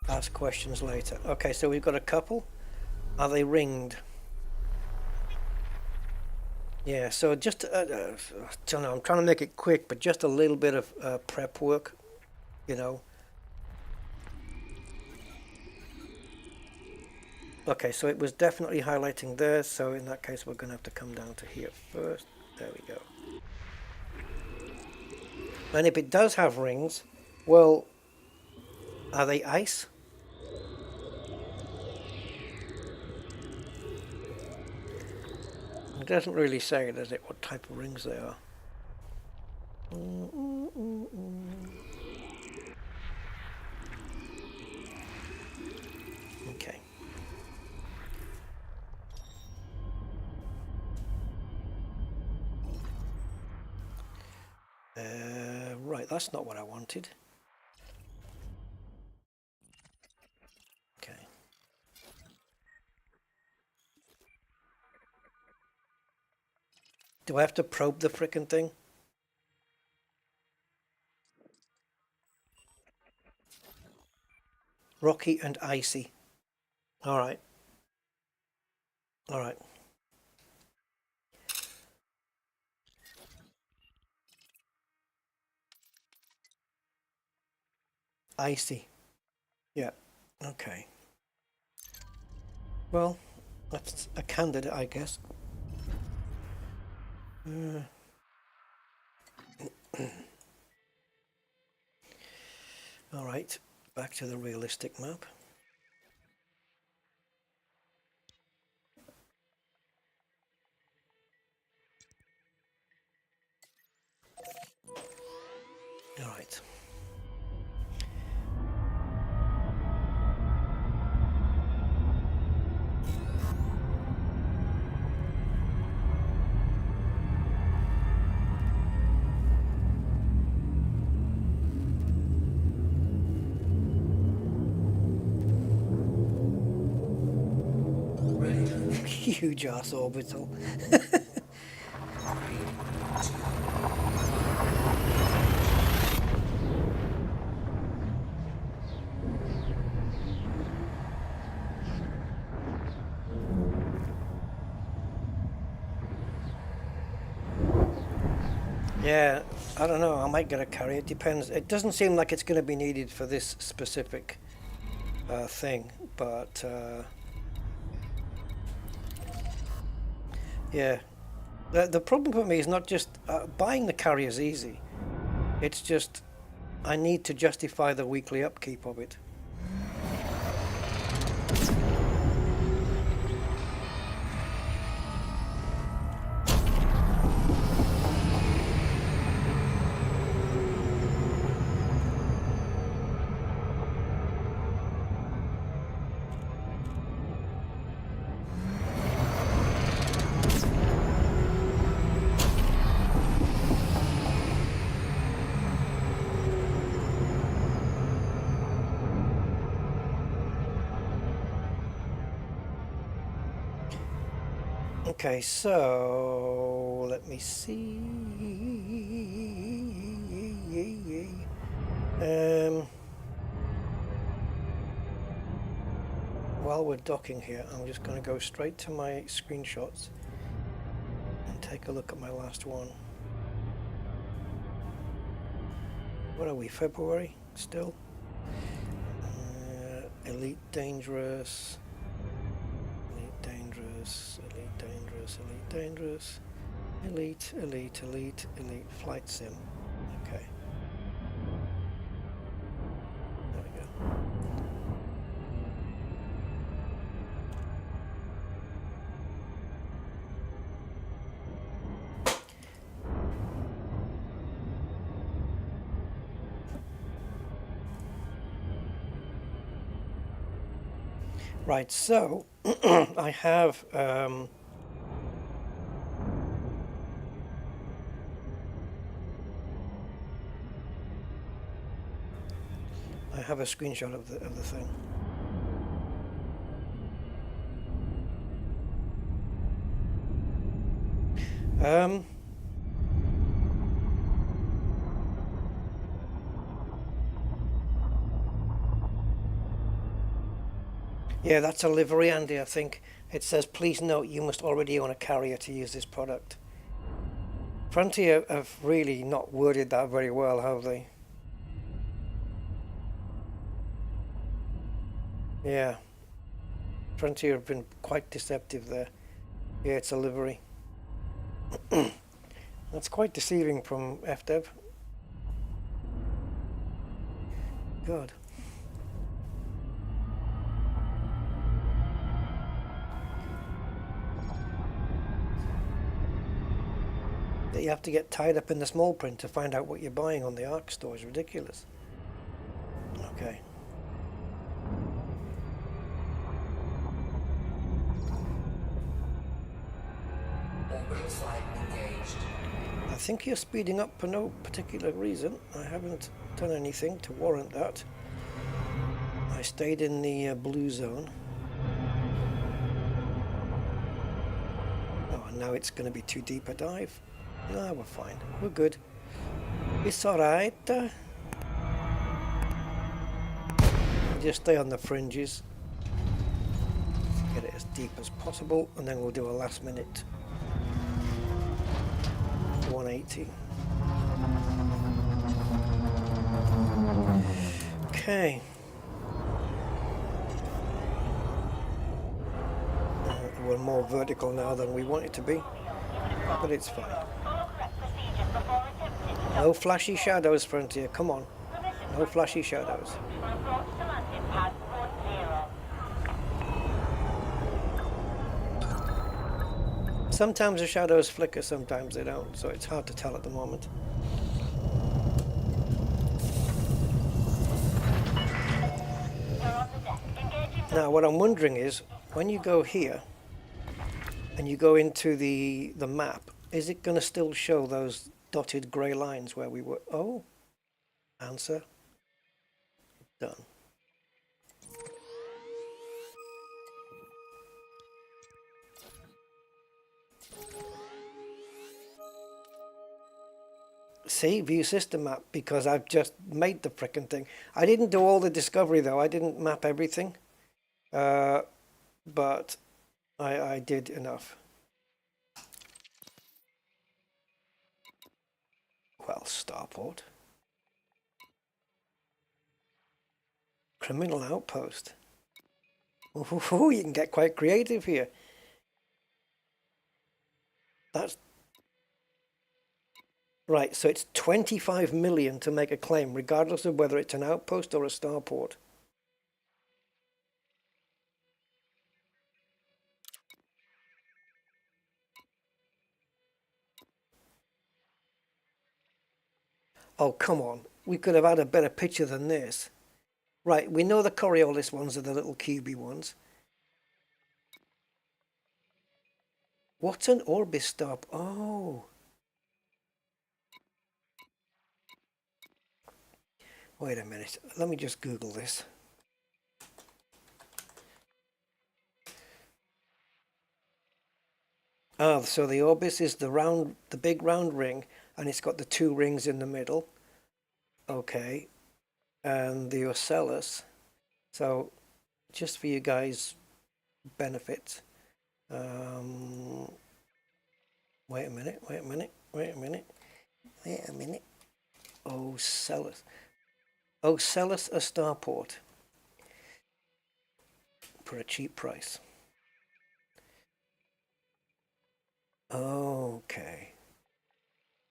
Ask questions later. Okay, so we've got a couple. Are they ringed? Yeah, so just, I don't know, I'm trying to make it quick, but just a little bit of prep work, you know. Okay, so it was definitely highlighting there, so in that case we're going to have to come down to here first. There we go. And if it does have rings, well, are they ice? It doesn't really say, does it, what type of rings they are. Okay. Right, that's not what I wanted. Okay. Do I have to probe the frickin' thing? Rocky and icy. All right. All right. Icy. Yeah. Okay. Well, that's a candidate, I guess. All right. Back to the realistic map. All right. Huge ass orbital. Yeah, I don't know. I might get a carry. It depends. It doesn't seem like it's going to be needed for this specific thing, but yeah. The problem for me is not just buying the carry is easy. It's just I need to justify the weekly upkeep of it. Okay, so let me see. While we're docking here, I'm just going to go straight to my screenshots and take a look at my last one. What are we, February still? Elite Dangerous. Elite Dangerous, Elite Dangerous, Elite Dangerous, Elite, Elite, Elite, Elite Flight Sim. Okay. There we go. Right, so I have a screenshot of the thing. Yeah, that's a livery, Andy, I think. It says, please note you must already own a carrier to use this product. Frontier have really not worded that very well, have they? Yeah. Frontier have been quite deceptive there. Yeah, it's a livery. That's quite deceiving from FDev. God. That you have to get tied up in the small print to find out what you're buying on the ARC store is ridiculous. Okay. I think you're speeding up for no particular reason. I haven't done anything to warrant that. I stayed in the blue zone. Oh, and now it's going to be too deep a dive. No, we're fine. We're good. It's alright. Just stay on the fringes. Get it as deep as possible, and then we'll do a last minute 180. Okay. We're more vertical now than we want it to be, but it's fine. No flashy shadows, Frontier. Come on. No flashy shadows. Sometimes the shadows flicker, sometimes they don't, so it's hard to tell at the moment. Now, what I'm wondering is, when you go here and you go into the map, is it going to still show those dotted grey lines where we were? Oh, answer done. See, view system map, because I've just made the frickin' thing. I didn't do all the discovery though. I didn't map everything, but I did enough. Well, starport. Criminal outpost. Ooh, you can get quite creative here. That's right, so it's 25 million to make a claim, regardless of whether it's an outpost or a starport. Oh, come on. We could have had a better picture than this. Right, we know the Coriolis ones are the little cubey ones. What's an Orbis stop? Oh. Wait a minute. Let me just Google this. Ah, so the Orbis is the big round ring, and it's got the two rings in the middle. Okay. And the Ocellus. So, just for you guys' benefit. Wait a minute. Ocellus. Ocellus a starport. For a cheap price. Okay.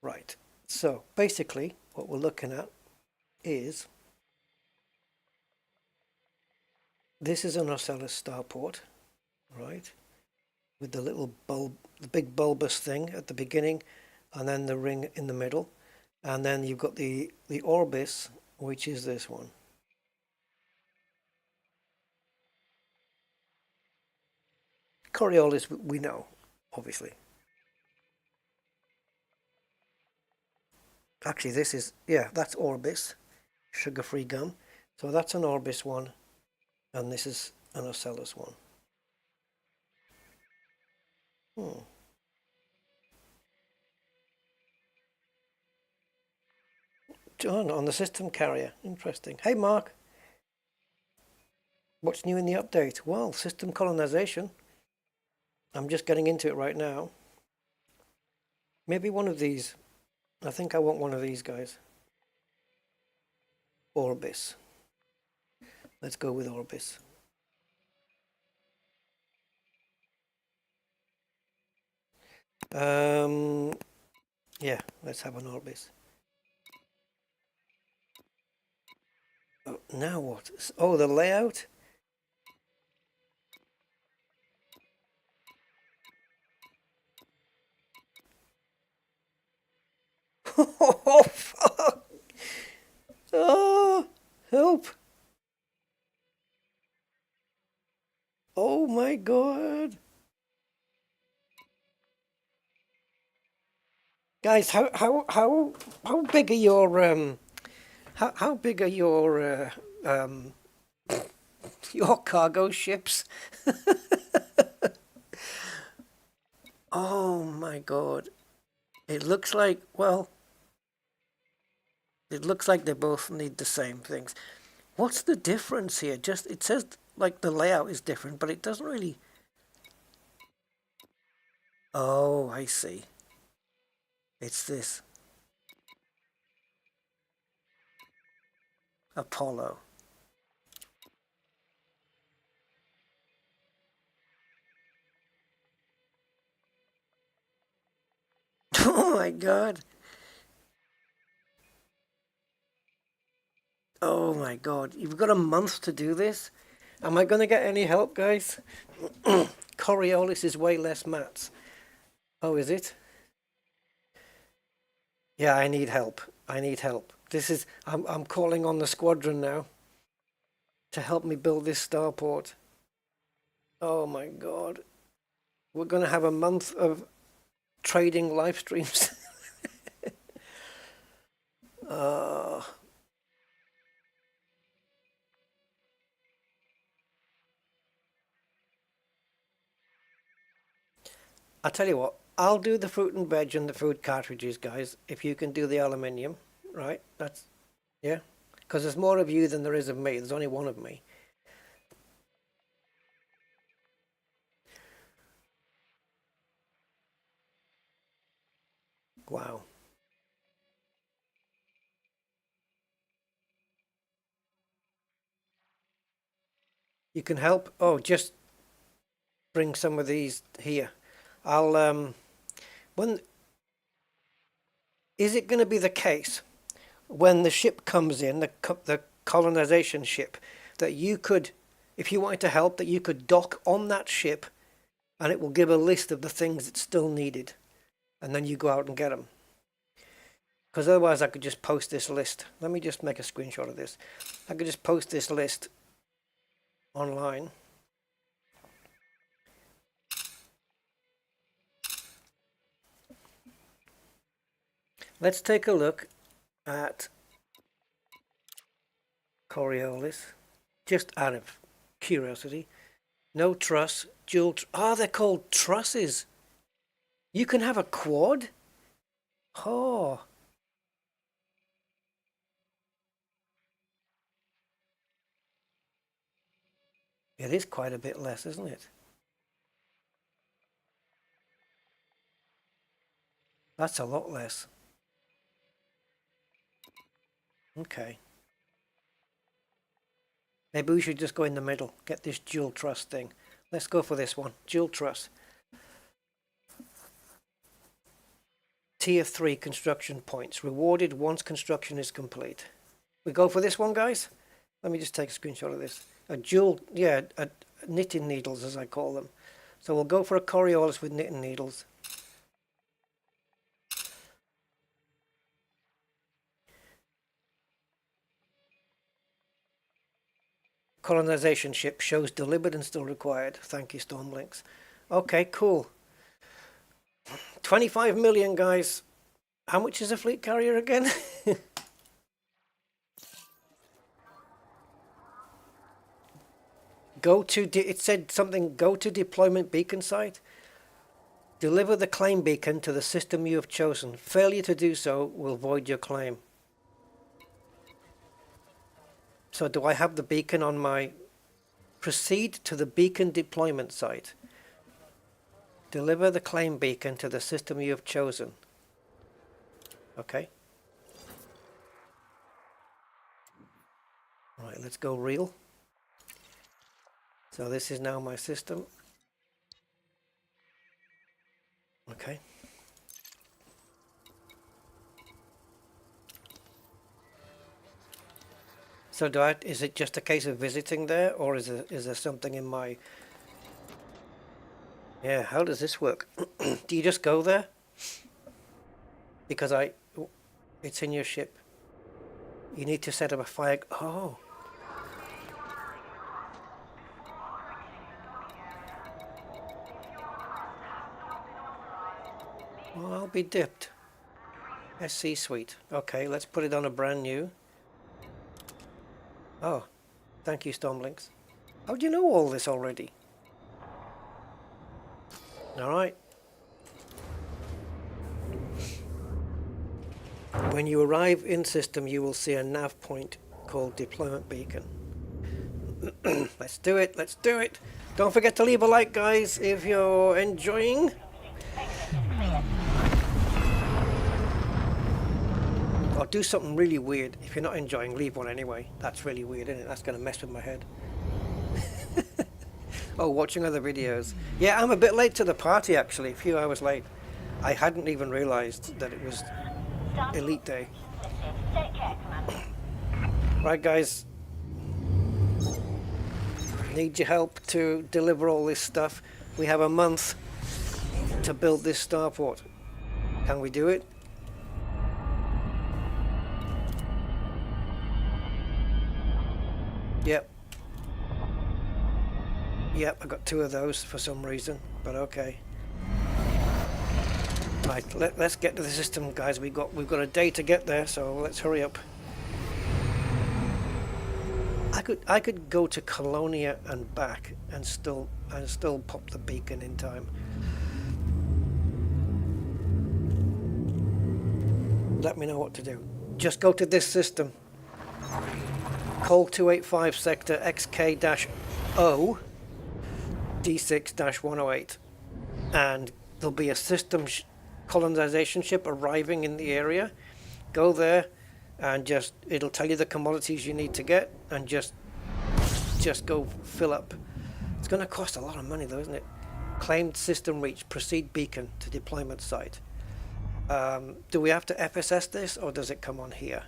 Right. So, basically, what we're looking at is this is an Ocellus starport, right? With the little bulb, the big bulbous thing at the beginning, and then the ring in the middle, and then you've got the Orbis, which is this one. Coriolis we know, obviously. Actually, this is, yeah, that's Orbis, sugar-free gum. So that's an Orbis one, and this is an Ocellus one. John, on the system carrier. Interesting. Hey, Mark. What's new in the update? Well, system colonization. I'm just getting into it right now. Maybe one of these. I think I want one of these guys. Orbis. Let's go with Orbis. Yeah, let's have an Orbis. Oh, now what? Oh, the layout? Oh, fuck! Oh, help! Oh my god! Guys, how big are your how big are your cargo ships? Oh my god. It looks like, well, it looks like they both need the same things. What's the difference here? Just, it says like the layout is different, but it doesn't really. Oh, I see. It's this. Apollo. Oh my god. Oh my god. You've got a month to do this? Am I going to get any help, guys? Coriolis is way less mats. Oh, is it? Yeah, I need help. I need help. This is, I'm calling on the squadron now to help me build this starport. Oh my god. We're going to have a month of trading live streams. uh, I'll tell you what, I'll do the fruit and veg and the food cartridges, guys, if you can do the aluminium, right? That's, yeah, because there's more of you than there is of me. There's only one of me. Wow. You can help? Oh, just bring some of these here. I'll, when, is it going to be the case when the ship comes in, the colonization ship, that you could, if you wanted to help, that you could dock on that ship and it will give a list of the things that's still needed, and then you go out and get them? Because otherwise I could just post this list. Let me just make a screenshot of this. I could just post this list online. Let's take a look at Coriolis, just out of curiosity. No truss, dual. They're called trusses. You can have a quad? Oh. It is quite a bit less, isn't it? That's a lot less. Okay. Maybe we should just go in the middle, get this dual truss thing. Let's go for this one, dual truss. Tier 3 construction points, rewarded once construction is complete. We go for this one, guys? Let me just take a screenshot of this. A dual, yeah, knitting needles, as I call them. So we'll go for a Coriolis with knitting needles. Colonization ship shows delivered and still required. Thank you, Stormlinks. Okay, cool. 25 million, guys. How much is a fleet carrier again? It said something, go to deployment beacon site. Deliver the claim beacon to the system you have chosen. Failure to do so will void your claim. So do I have the beacon on my... Proceed to the beacon deployment site. Deliver the claim beacon to the system you have chosen. Okay. Right, let's go real. So this is now my system. Okay. So is it just a case of visiting there, or is there something in my... Yeah, how does this work? Do you just go there? Because it's in your ship. You need to set up a fire... Oh. Well, I'll be dipped. SC Suite. Okay, let's put it on a brand new. Oh, thank you, Stormlinks. How do you know all this already? Alright. When you arrive in system, you will see a nav point called Deployment Beacon. Let's do it, let's do it! Don't forget to leave a like, guys, if you're enjoying. Or do something really weird. If you're not enjoying, leave one anyway. That's really weird, isn't it? That's going to mess with my head. Oh, watching other videos. Yeah, I'm a bit late to the party, actually. A few hours late. I hadn't even realized that it was Elite Day. Take care, Commander. Right, guys. Need your help to deliver all this stuff. We have a month to build this starport. Can we do it? Yep. Yep, I got 2 of those for some reason, but okay. Right, let's get to the system, guys. We've got a day to get there, so let's hurry up. I could go to Colonia and back and still pop the beacon in time. Let me know what to do. Just go to this system. Call 285 sector XK-O D6-108, and there'll be a system colonization ship arriving in the area. Go there and it'll tell you the commodities you need to get, and just go fill up. It's going to cost a lot of money though, isn't it? Claimed system reach, proceed beacon to deployment site. Do we have to FSS this, or does it come on here?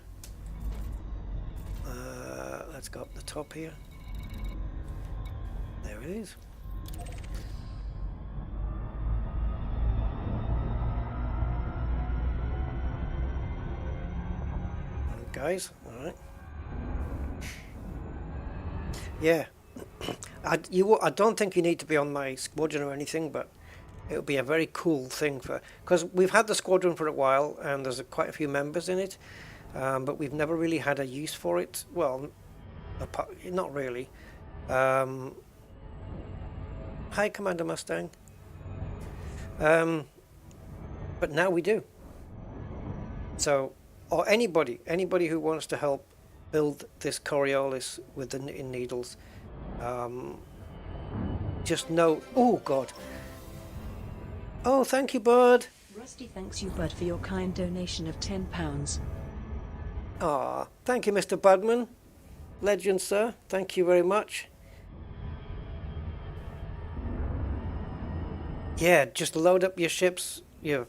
Let's go up the top here. There it is. Guys, all right. Yeah, I don't think you need to be on my squadron or anything, but it would be a very cool thing because we've had the squadron for a while and there's quite a few members in it, but we've never really had a use for it. Well, not really. Hi, Commander Mustang. But now we do. So. Or anybody who wants to help build this Coriolis with the knitting needles, just know. Oh God! Oh, thank you, Bud. Rusty thanks you, Bud, for your kind donation of £10. Ah, thank you, Mr. Budman, legend, sir. Thank you very much. Yeah, just load up your ships, your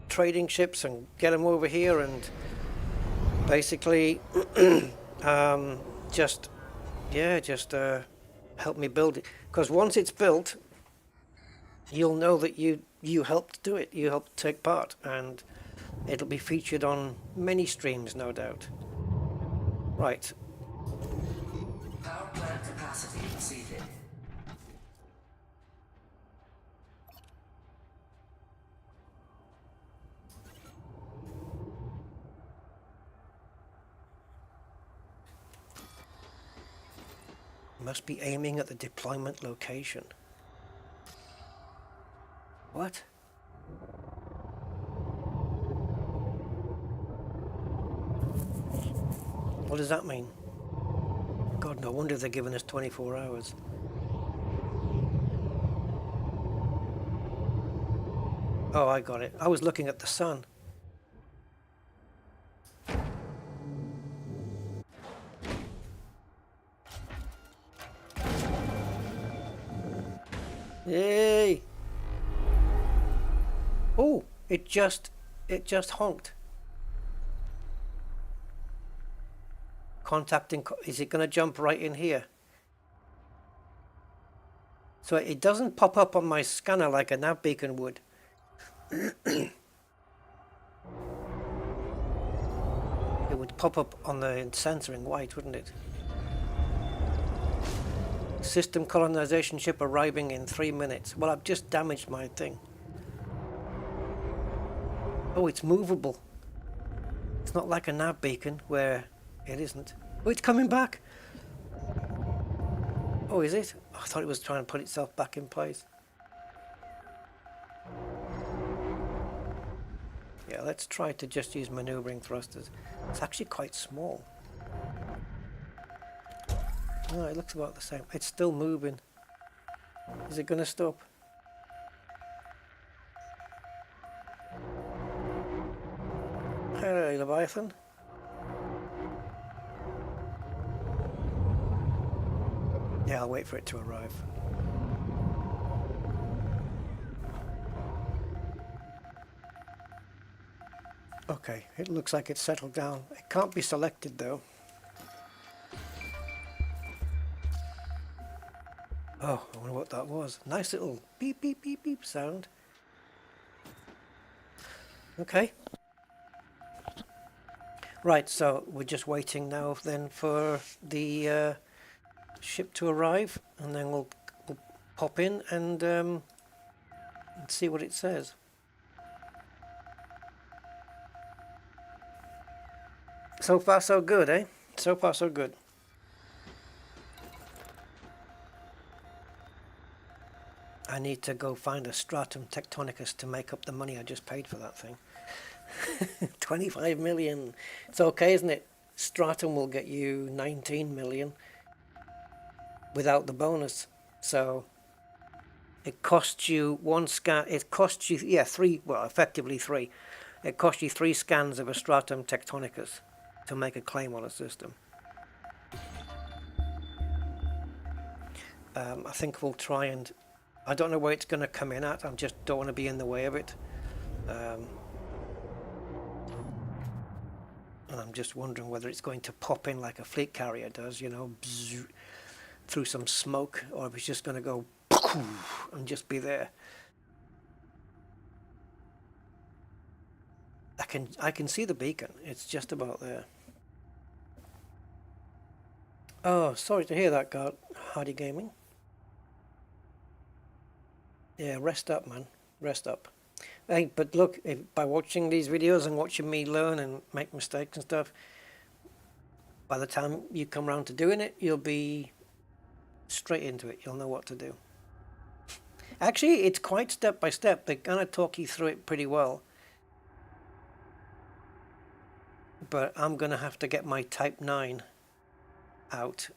trading ships, and get them over here and. Basically, just help me build it. Because once it's built, you'll know that you helped do it. You helped take part, and it'll be featured on many streams, no doubt. Right. Power plant capacity exceeded. Must be aiming at the deployment location. What? What does that mean? God, no wonder they're giving us 24 hours. Oh, I got it. I was looking at the sun. Yay! Oh, it just honked. Contacting, is it going to jump right in here? So it doesn't pop up on my scanner like a nav beacon would. It would pop up on the sensor in white, wouldn't it? System colonization ship arriving in 3 minutes. Well, I've just damaged my thing. Oh, it's movable. It's not like a nav beacon where it isn't. Oh, it's coming back. Oh, is it? I thought it was trying to put itself back in place. Yeah, let's try to just use maneuvering thrusters. It's actually quite small. No, it looks about the same. It's still moving. Is it going to stop? Hey, Leviathan. Yeah, I'll wait for it to arrive. Okay, it looks like it's settled down. It can't be selected though. Oh, I wonder what that was. Nice little beep beep beep beep sound. Okay. Right, so we're just waiting now then for the ship to arrive, and then we'll pop in and see what it says. So far so good, eh? So far so good. I need to go find a stratum tectonicus to make up the money I just paid for that thing. 25 million. It's okay, isn't it? Stratum will get you 19 million without the bonus. So it costs you one scan. It costs you, yeah, three, well, effectively three. It costs you 3 scans of a stratum tectonicus to make a claim on a system. I think we'll try and, I don't know where it's going to come in at. I just don't want to be in the way of it. And I'm just wondering whether it's going to pop in like a fleet carrier does, you know, bzz, through some smoke, or if it's just going to go and just be there. I can see the beacon. It's just about there. Oh, sorry to hear that, God. Hardy Gaming. Yeah, rest up, man. Rest up. Hey, but look, by watching these videos and watching me learn and make mistakes and stuff, by the time you come around to doing it, you'll be straight into it. You'll know what to do. Actually, it's quite step by step. They're going to talk you through it pretty well. But I'm going to have to get my Type 9 out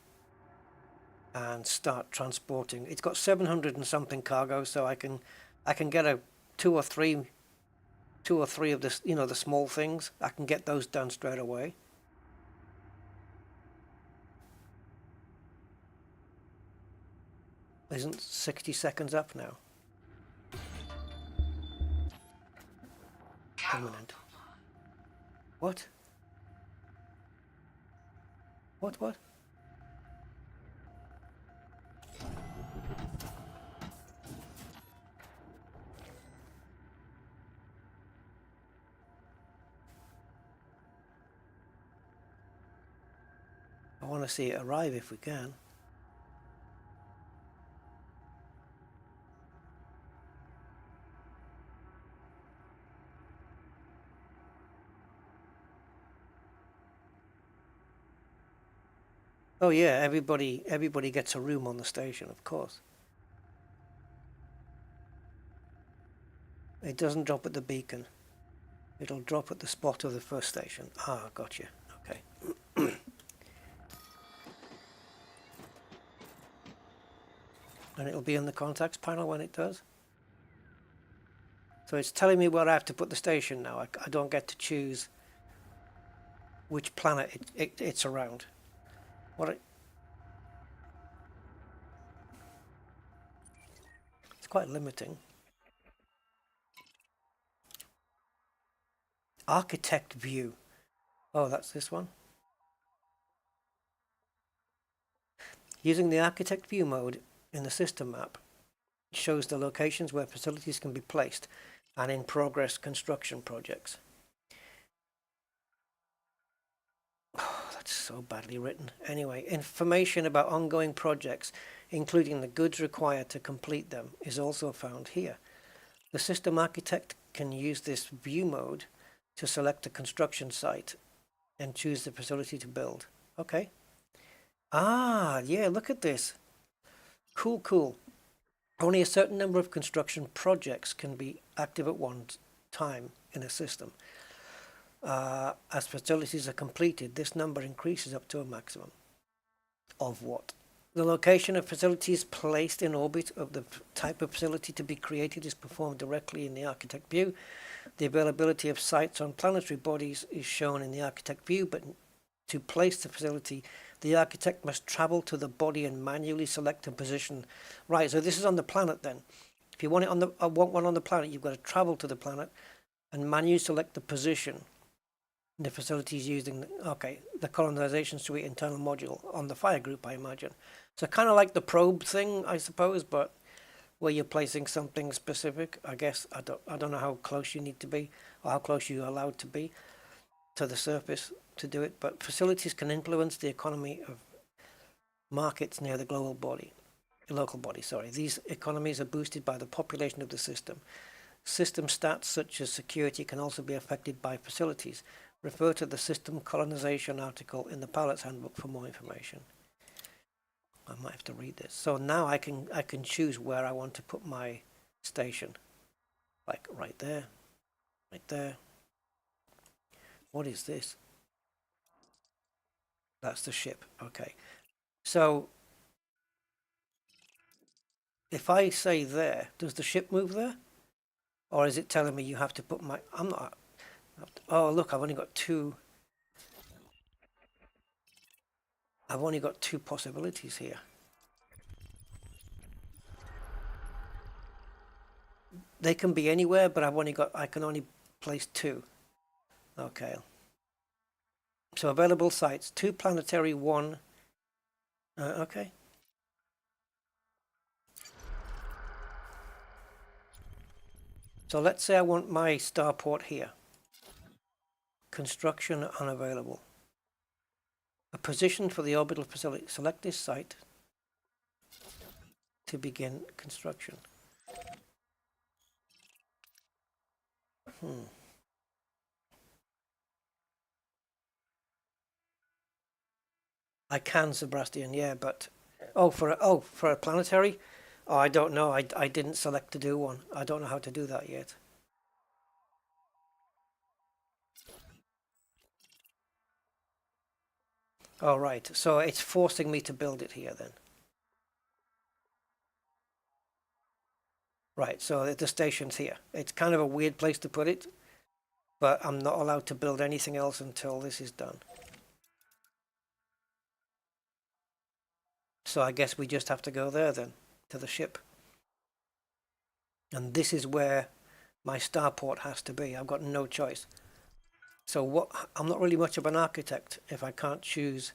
and start transporting. It's got 700 and something cargo, so I can get a two or three of this, you know, the small things. I can get those done straight away. Isn't 60 seconds up now? Imminent. What? What? I want to see it arrive if we can. Oh yeah, everybody gets a room on the station, of course. It doesn't drop at the beacon. It'll drop at the spot of the first station. Ah, gotcha. Okay. And it'll be in the contacts panel when it does. So it's telling me where I have to put the station now. I don't get to choose which planet it's around. quite limiting. Architect view. Oh, that's this one. Using the architect view mode in the system map, it shows the locations where facilities can be placed and in progress construction projects. Oh, that's so badly written. Anyway, information about ongoing projects, including the goods required to complete them, is also found here. The system architect can use this view mode to select a construction site and choose the facility to build. Okay. Ah, yeah, look at this. Cool, cool. Only a certain number of construction projects can be active at one time in a system. As facilities are completed, this number increases up to a maximum of what? The location of facilities placed in orbit of the type of facility to be created is performed directly in the architect view. The availability of sites on planetary bodies is shown in the architect view, but to place the facility, the architect must travel to the body and manually select a position. Right, so this is on the planet then. If you want it on the, want one on the planet, you've got to travel to the planet and manually select the position. The facility is using, okay, the colonization suite internal module on the fire group, I imagine. So kind of like the probe thing, I suppose, but where you're placing something specific. I guess I don't know how close you need to be or how close you're allowed to be to the surface to do it. But facilities can influence the economy of markets near the global body, local body. Sorry, these economies are boosted by the population of the system. System stats such as security can also be affected by facilities. Refer to the system colonization article in the pilot's handbook for more information. I might have to read this. So now I can choose where I want to put my station. Like right there. Right there. What is this? That's the ship. Okay. So if I say there, does the ship move there? Or is it telling me you have to put my... I'm not... Oh, look, I've only got two... I've only got two possibilities here. They can be anywhere, but I can only place two. Okay. So available sites, 2 planetary, 1. Okay. So let's say I want my starport here. Construction unavailable. A position for the orbital facility. Select this site to begin construction. I can, Sebastian, yeah, but for a planetary? Oh, I don't know. I didn't select to do one. I don't know how to do that yet. All right, so it's forcing me to build it here then. Right, so the station's here. It's kind of a weird place to put it, but I'm not allowed to build anything else until this is done. So I guess we just have to go there then, to the ship. And this is where my starport has to be. I've got no choice. So what? I'm not really much of an architect if I can't choose.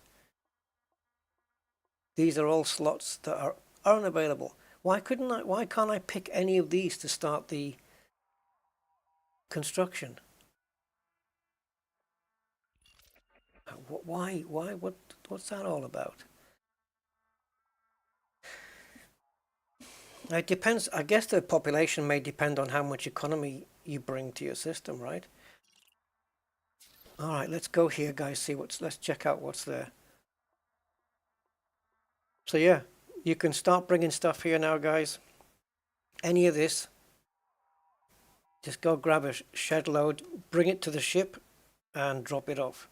These are all slots that are unavailable. Why can't I pick any of these to start the construction? What's that all about? It depends. I guess the population may depend on how much economy you bring to your system, right? All right, let's go here, guys. Let's check out what's there. So yeah, you can start bringing stuff here now, guys. Any of this, just go grab a shed load, bring it to the ship, and drop it off.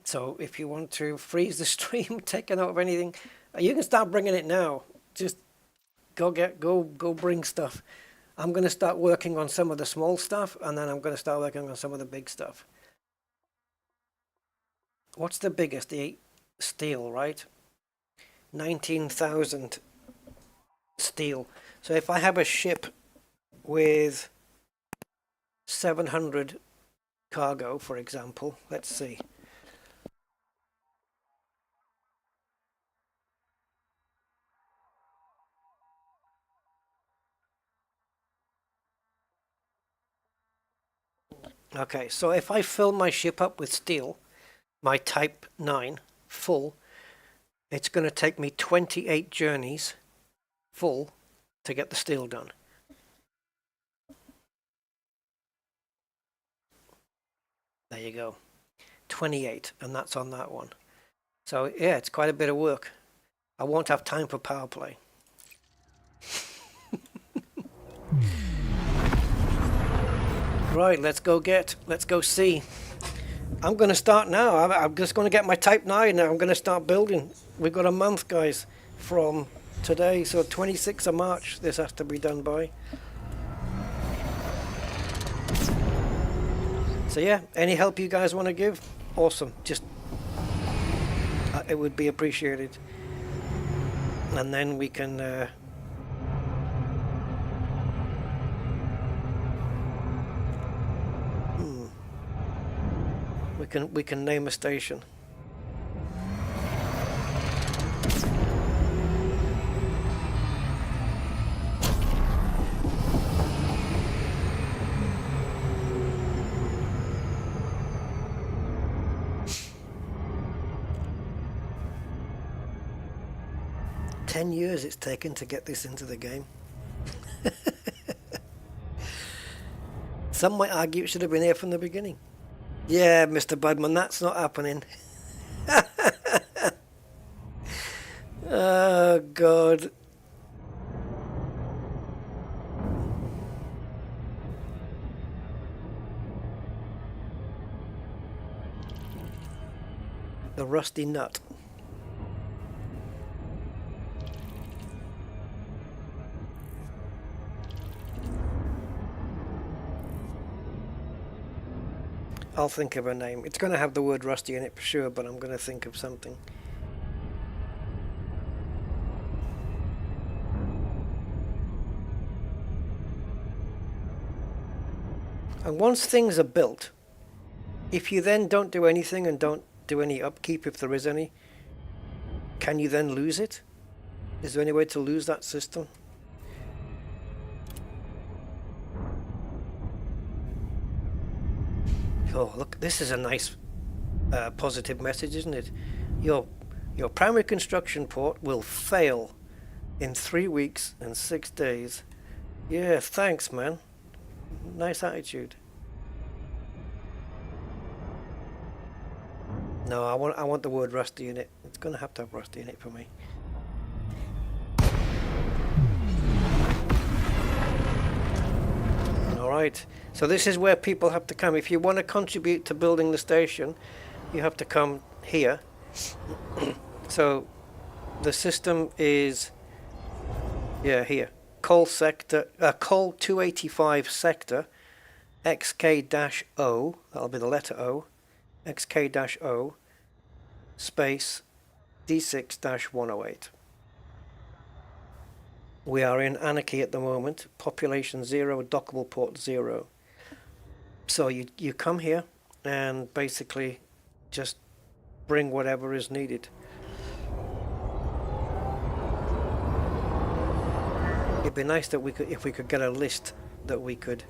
So if you want to freeze the stream, take it out of anything, you can start bringing it now. Just go bring stuff. I'm going to start working on some of the small stuff, and then I'm going to start working on some of the big stuff. What's the biggest? The steel, right? 19,000 steel. So if I have a ship with 700 cargo, for example, let's see. Okay, so if I fill my ship up with steel, my Type 9 full, it's going to take me 28 journeys full to get the steel done. There you go. 28, and that's on that one. So yeah, it's quite a bit of work. I won't have time for power play. Right, let's go see. I'm going to start now. I'm just going to get my Type 9 now. I'm going to start building. We've got a month, guys, from today. So 26th of March, this has to be done by. So yeah, any help you guys want to give? Awesome. Just, it would be appreciated. And then we can... We can name a station. Ten years it's taken to get this into the game. Some might argue it should have been here from the beginning. Yeah, Mr. Budman, that's not happening. Oh, God. The rusty nut. I'll think of a name. It's going to have the word rusty in it for sure, but I'm going to think of something. And once things are built, if you then don't do anything and don't do any upkeep, if there is any, can you then lose it? Is there any way to lose that system? Oh, look, this is a nice positive message, isn't it? Your primary construction port will fail in 3 weeks and 6 days. Yeah, thanks, man. Nice attitude. No, I want the word rusty in it. It's going to have rusty in it for me. Alright, so this is where people have to come. If you want to contribute to building the station, you have to come here. So the system is, yeah, here. Coal sector, coal 285 sector, XK-O, that'll be the letter O, XK-O, space D6-108. We are in anarchy at the moment, population 0, dockable port 0. So you come here and basically just bring whatever is needed. It'd be nice that if we could get a list that we could.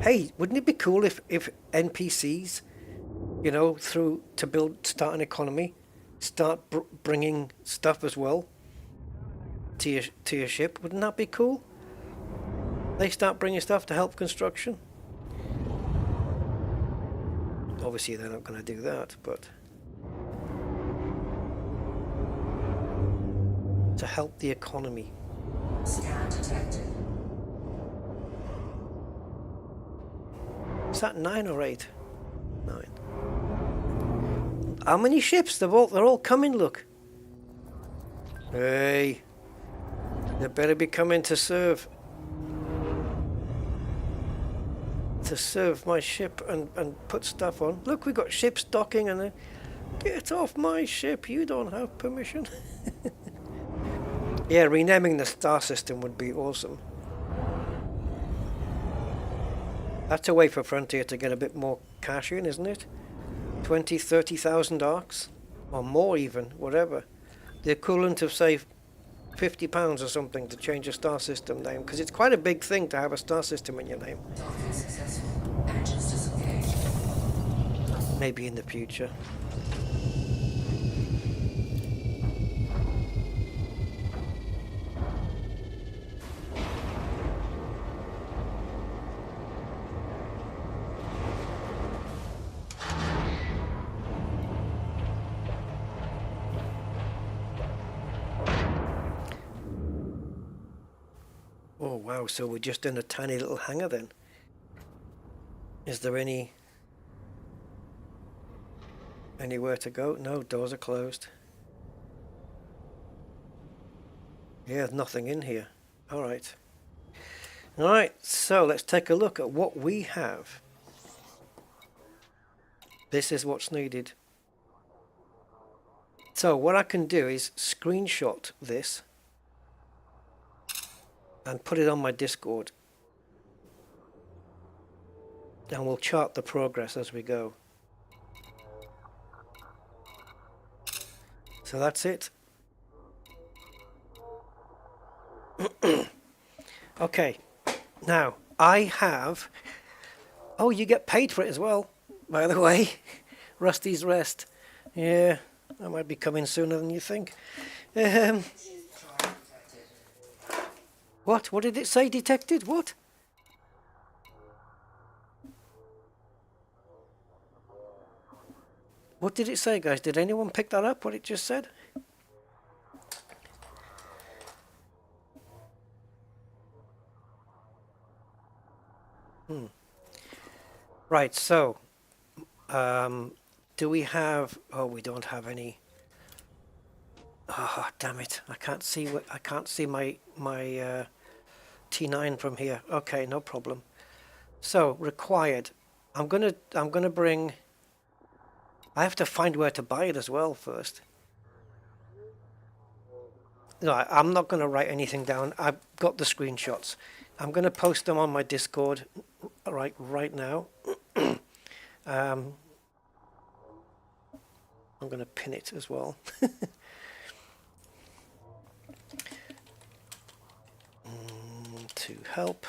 Hey, wouldn't it be cool if NPCs, you know, start an economy, start bringing stuff as well to your ship? Wouldn't that be cool? They start bringing stuff to help construction. Obviously, they're not going to do that, but to help the economy. Scan detected. Is that 9 or 8? 9. How many ships? They're all coming, look. Hey. They better be coming to serve. to serve my ship and put stuff on. Look, we got ships docking and get off my ship, you don't have permission. Yeah, renaming the star system would be awesome. That's a way for Frontier to get a bit more cash in, isn't it? 20, 30,000 arcs, or more even, whatever. The equivalent of, say, £50 or something to change a star system name, because it's quite a big thing to have a star system in your name. Docking successful. Engines disengaged. Maybe in the future. Oh wow, so we're just in a tiny little hangar then. Is there anywhere to go? No, doors are closed. Yeah, there's nothing in here. Alright. Alright, so let's take a look at what we have. This is what's needed. So what I can do is screenshot this and put it on my Discord, and we'll chart the progress as we go. So that's it. Okay, now I have, oh, you get paid for it as well, by the way. Rusty's Rest. Yeah, that might be coming sooner than you think. What did it say? Detected? What? What did it say, guys? Did anyone pick that up, what it just said? Right, so do we have, oh, we don't have any. Oh, damn it. I can't see my T9 from here. Okay, no problem. So, required. I'm gonna bring, I have to find where to buy it as well first. No, I'm not going to write anything down. I've got the screenshots. I'm going to post them on my Discord right now. I'm going to pin it as well. To help.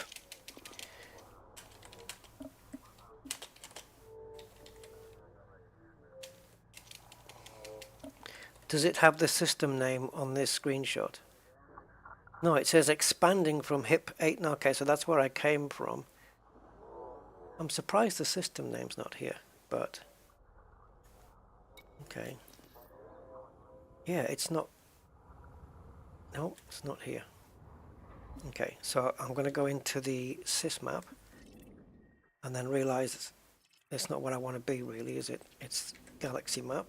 Does it have the system name on this screenshot? No, it says expanding from HIP 8. Okay, so that's where I came from. I'm surprised the system name's not here, but okay. Yeah, it's not. No, it's not here. Okay, so I'm going to go into the sys map and then realize it's not what I want to be really, is it? It's galaxy map.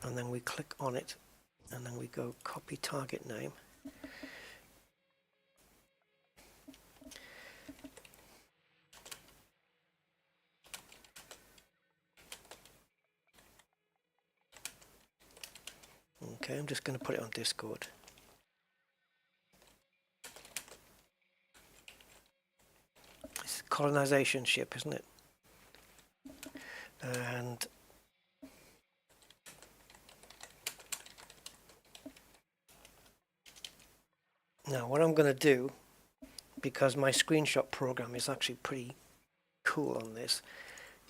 And then we click on it and then we go copy target name. Okay, I'm just going to put it on Discord. It's a colonization ship, isn't it? And now what I'm going to do, because my screenshot program is actually pretty cool on this,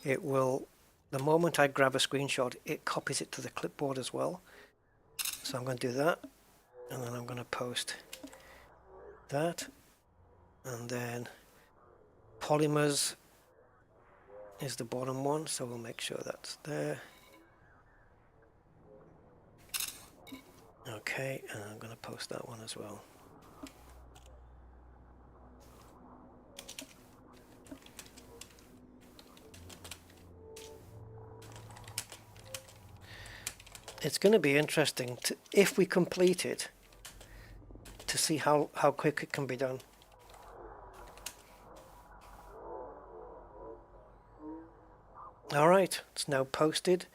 it will, the moment I grab a screenshot, it copies it to the clipboard as well. So I'm going to do that, and then I'm going to post that, and then polymers is the bottom one, so we'll make sure that's there. Okay, and I'm going to post that one as well. It's going to be interesting to, if we complete it, to see how quick it can be done. Alright, it's now posted,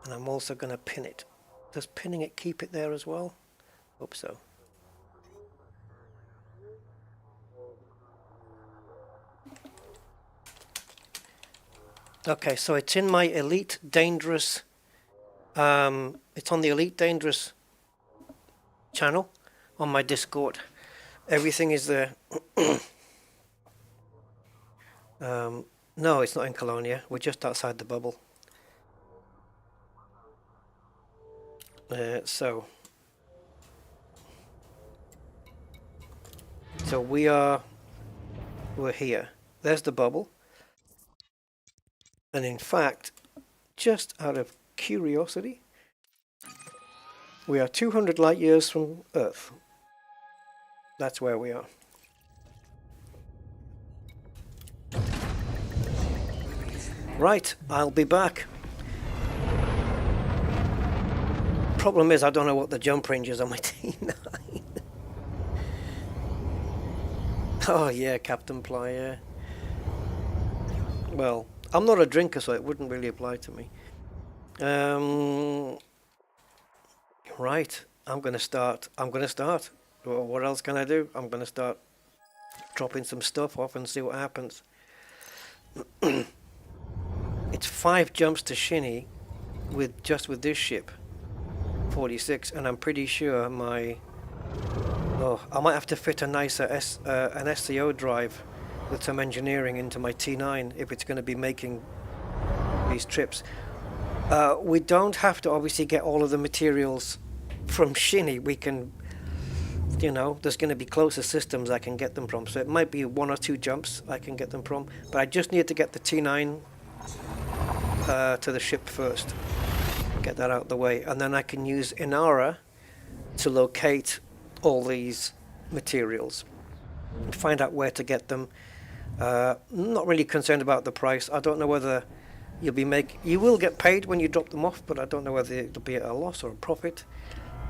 and I'm also going to pin it. Does pinning it keep it there as well? Hope so. Okay, so it's in my Elite Dangerous, it's on the Elite Dangerous channel on my Discord. Everything is there. No, it's not in Colonia. We're just outside the bubble. So we're here. There's the bubble. And in fact, just out of curiosity, we are 200 light years from Earth. That's where we are. Right, I'll be back. Problem is, I don't know what the jump range is on my T9. Oh yeah, Captain Ply, yeah. Well, I'm not a drinker, so it wouldn't really apply to me. Right, I'm gonna start. Well, what else can I do? I'm gonna start dropping some stuff off and see what happens. It's 5 jumps to shinny with this ship, 46, and I'm pretty sure my I might have to fit a nicer an SCO drive with some engineering into my T9 if it's going to be making these trips. We don't have to obviously get all of the materials from shinny. We can, you know, there's going to be closer systems I can get them from, so it might be 1 or 2 jumps I can get them from, but I just need to get the T9 to the ship first, get that out of the way, and then I can use Inara to locate all these materials and find out where to get them. Not really concerned about the price. I don't know whether you will get paid when you drop them off, but I don't know whether it'll be at a loss or a profit.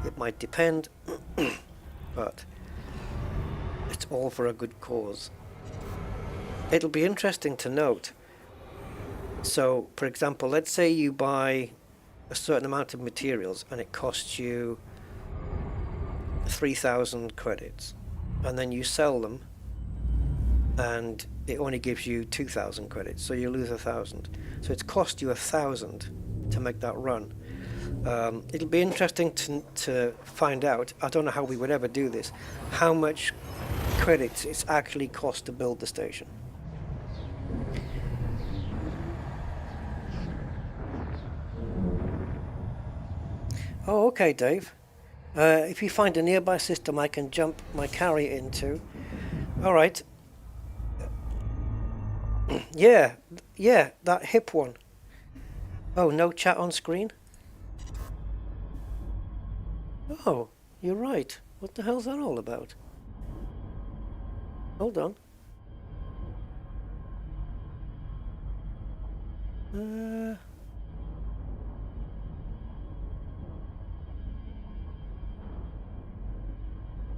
It might depend. But it's all for a good cause. It'll be interesting to note. So, for example, let's say you buy a certain amount of materials and it costs you 3,000 credits, and then you sell them and it only gives you 2,000 credits, so you lose 1,000. So it's cost you 1,000 to make that run. It'll be interesting to find out, I don't know how we would ever do this, how much credits it's actually cost to build the station. Oh, okay, Dave. If you find a nearby system I can jump my carrier into. Alright. Yeah, that hip one. Oh, no chat on screen? Oh, you're right. What the hell's that all about? Hold on.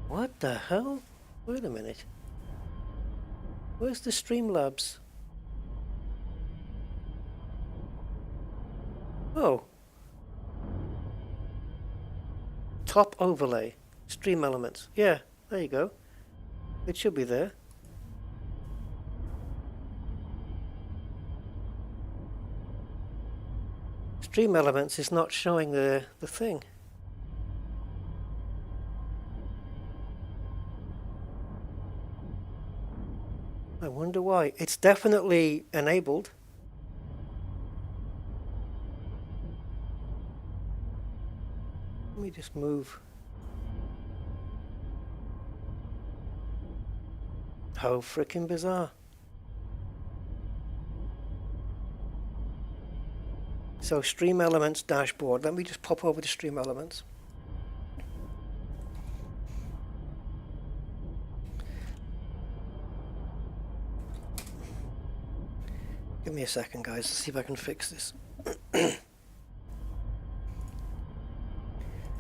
What the hell? Wait a minute. Where's the Streamlabs? Oh. Top overlay. Stream elements. Yeah, there you go. It should be there. Stream elements is not showing the thing. I wonder why. It's definitely enabled. Let me just move. How freaking bizarre. So Stream Elements dashboard. Let me just pop over to Stream Elements. Give me a second, guys. Let's see if I can fix this.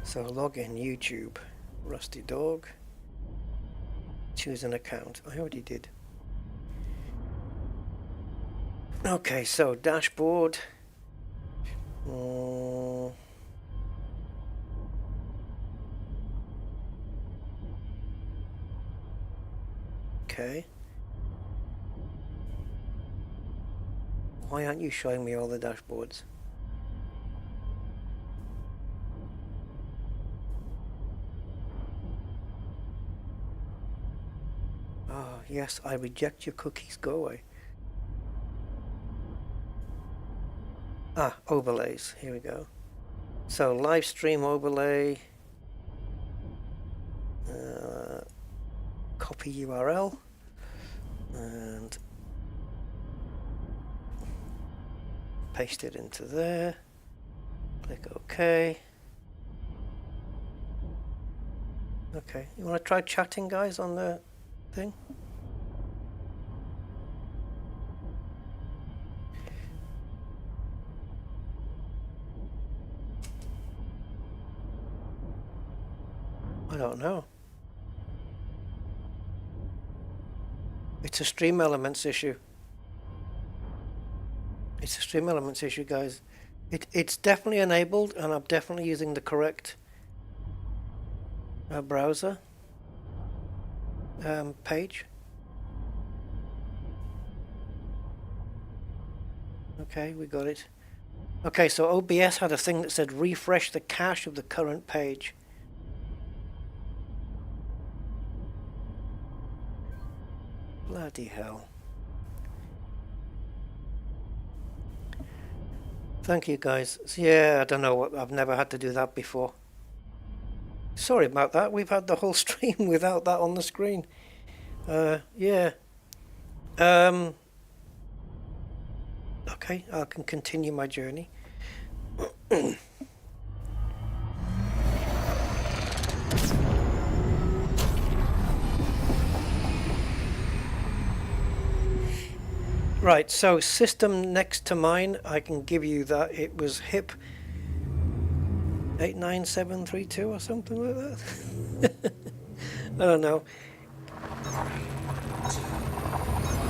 So log in YouTube, Rusty Dog, choose an account. I already did. Okay, so dashboard. Mm. Okay. Why aren't you showing me all the dashboards? Oh, yes, I reject your cookies. Go away. Ah, overlays. Here we go. So, live stream overlay. Copy URL. And paste it into there. Click OK. Okay, you want to try chatting, guys, on the thing? I don't know. It's a Stream Elements issue. It's a Stream Elements issue, guys. It's definitely enabled, and I'm definitely using the correct browser page. Okay, we got it. Okay, so OBS had a thing that said refresh the cache of the current page. Bloody hell. Thank you, guys. Yeah, I don't know what, I've never had to do that before. Sorry about that. We've had the whole stream without that on the screen. Yeah. Okay, I can continue my journey. Right, so system next to mine, I can give you that it was HIP 89732 or something like that. I don't know.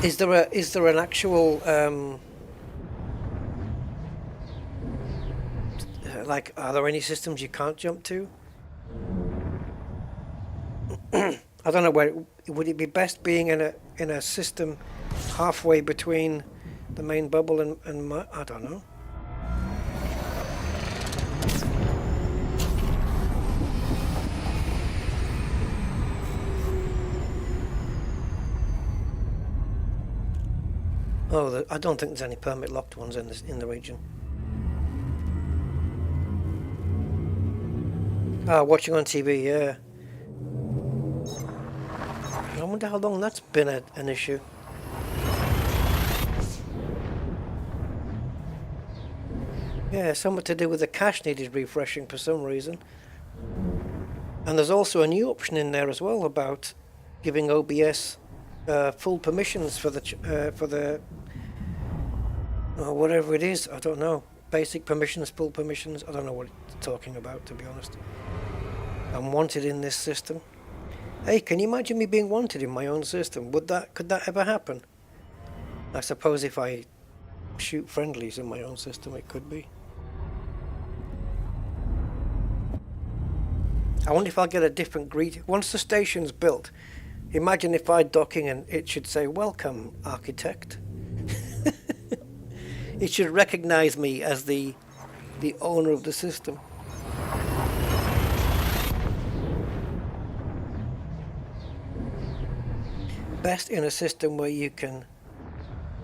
Is there an actual like, are there any systems you can't jump to? I don't know where would it be best being in a system halfway between the main bubble and my, I don't know. Oh, I don't think there's any permit locked ones in the region. Ah, watching on TV, yeah. I wonder how long that's been an issue. Yeah, something to do with the cache needed refreshing for some reason. And there's also a new option in there as well about giving OBS full permissions for the whatever it is. I don't know. Basic permissions, full permissions. I don't know what it's talking about, to be honest. I'm wanted in this system. Hey, can you imagine me being wanted in my own system? Could that ever happen? I suppose if I shoot friendlies in my own system, it could be. I wonder if I'll get a different greeting. Once the station's built, imagine if I docking and it should say, "Welcome, architect." It should recognize me as the owner of the system. Best in a system where you can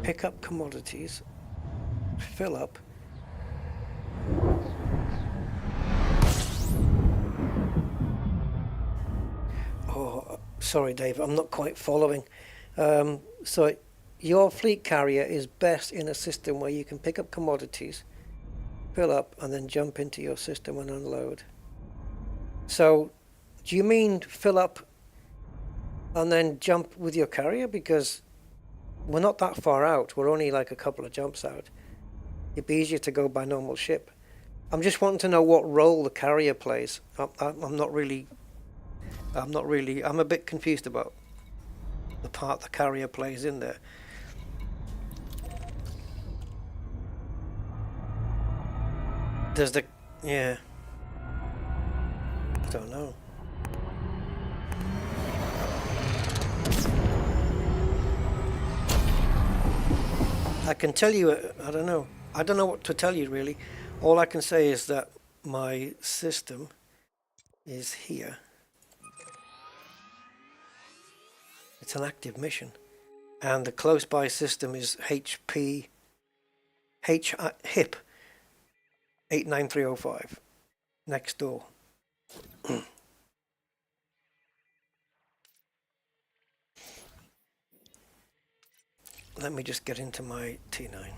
pick up commodities, fill up, sorry, Dave, I'm not quite following. So your fleet carrier is best in a system where you can pick up commodities, fill up, and then jump into your system and unload. So do you mean fill up and then jump with your carrier? Because we're not that far out. We're only like a couple of jumps out. It'd be easier to go by normal ship. I'm just wanting to know what role the carrier plays. I'm a bit confused about the part the carrier plays in there. There's the, yeah. I don't know. I can tell you, I don't know. I don't know what to tell you really. All I can say is that my system is here. It's an active mission. And the close by system is HIP 89305 next door. Let me just get into my T9.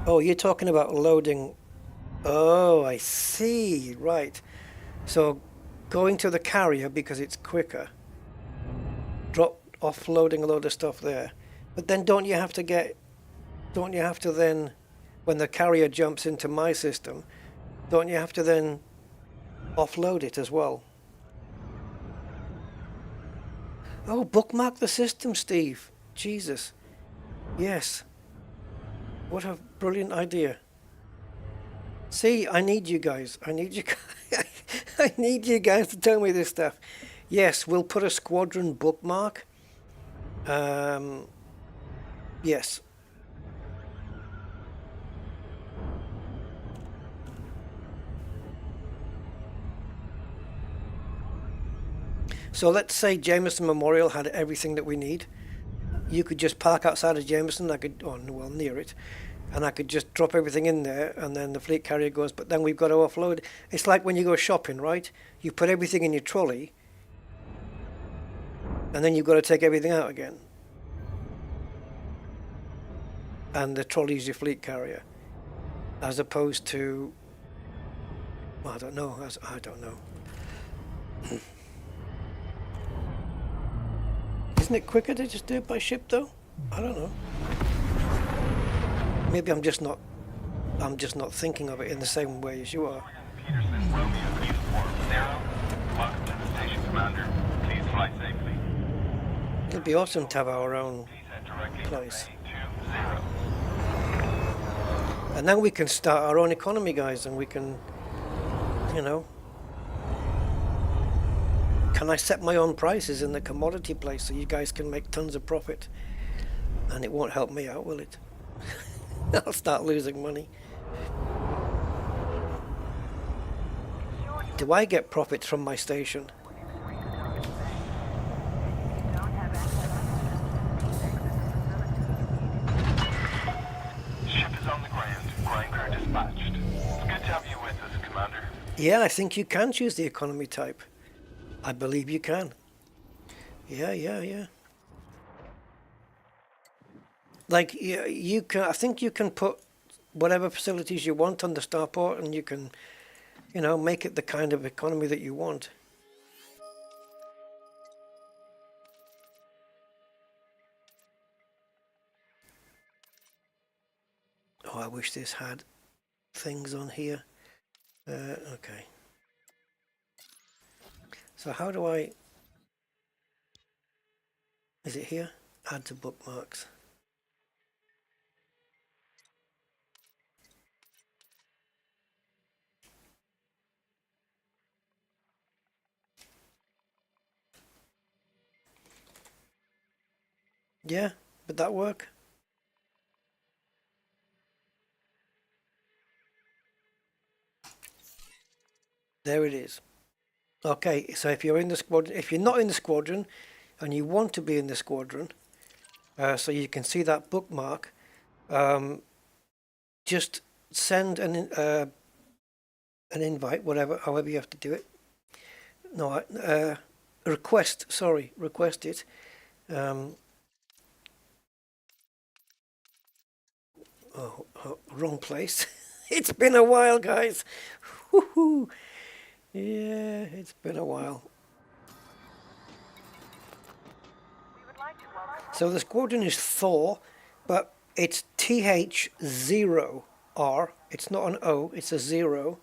Oh, you're talking about loading. Oh, I see. Right. So going to the carrier because it's quicker. Offloading a load of stuff there. But then don't you have to then, when the carrier jumps into my system, don't you have to then offload it as well? Oh, bookmark the system, Steve. Jesus. Yes. What a brilliant idea. See, I need you guys. I need you guys. I need you guys to tell me this stuff. Yes, we'll put a squadron bookmark. Yes. So let's say Jameson Memorial had everything that we need. You could just park outside of Jameson. I could, oh, well, near it, and I could just drop everything in there, and then the fleet carrier goes. But then we've got to offload. It's like when you go shopping, right? You put everything in your trolley, and then you've got to take everything out again. And the trolley is your fleet carrier, as opposed to, well, I don't know. I don't know. Isn't it quicker to just do it by ship though? I don't know. Maybe I'm just not thinking of it in the same way as you are. Peterson, Romeo, uniform 0. Welcome to the station, Commander. Please fly safely. It'll be awesome to have our own Please head directly place. to 20. And then we can start our own economy, guys, and we can, you know. Can I set my own prices in the commodity place so you guys can make tons of profit? And it won't help me out, will it? I'll start losing money. Do I get profits from my station? Ship is on the ground. Ground crew dispatched. It's good to have you with us, Commander. Yeah, I think you can choose the economy type. I believe you can. Yeah. Like you can. I think you can put whatever facilities you want on the starport, and you can, you know, make it the kind of economy that you want. Oh, I wish this had things on here. Okay. So how do I... Is it here? Add to bookmarks. Yeah, would that work? There it is. Okay, so if you're in the squadron, if you're not in the squadron, and you want to be in the squadron, so you can see that bookmark, just send an invite, however you have to do it. No, request it. Wrong place. It's been a while, guys. Woohoo! Yeah, it's been a while. So the squadron is Thor, but it's TH0R. It's not an O, it's a 0.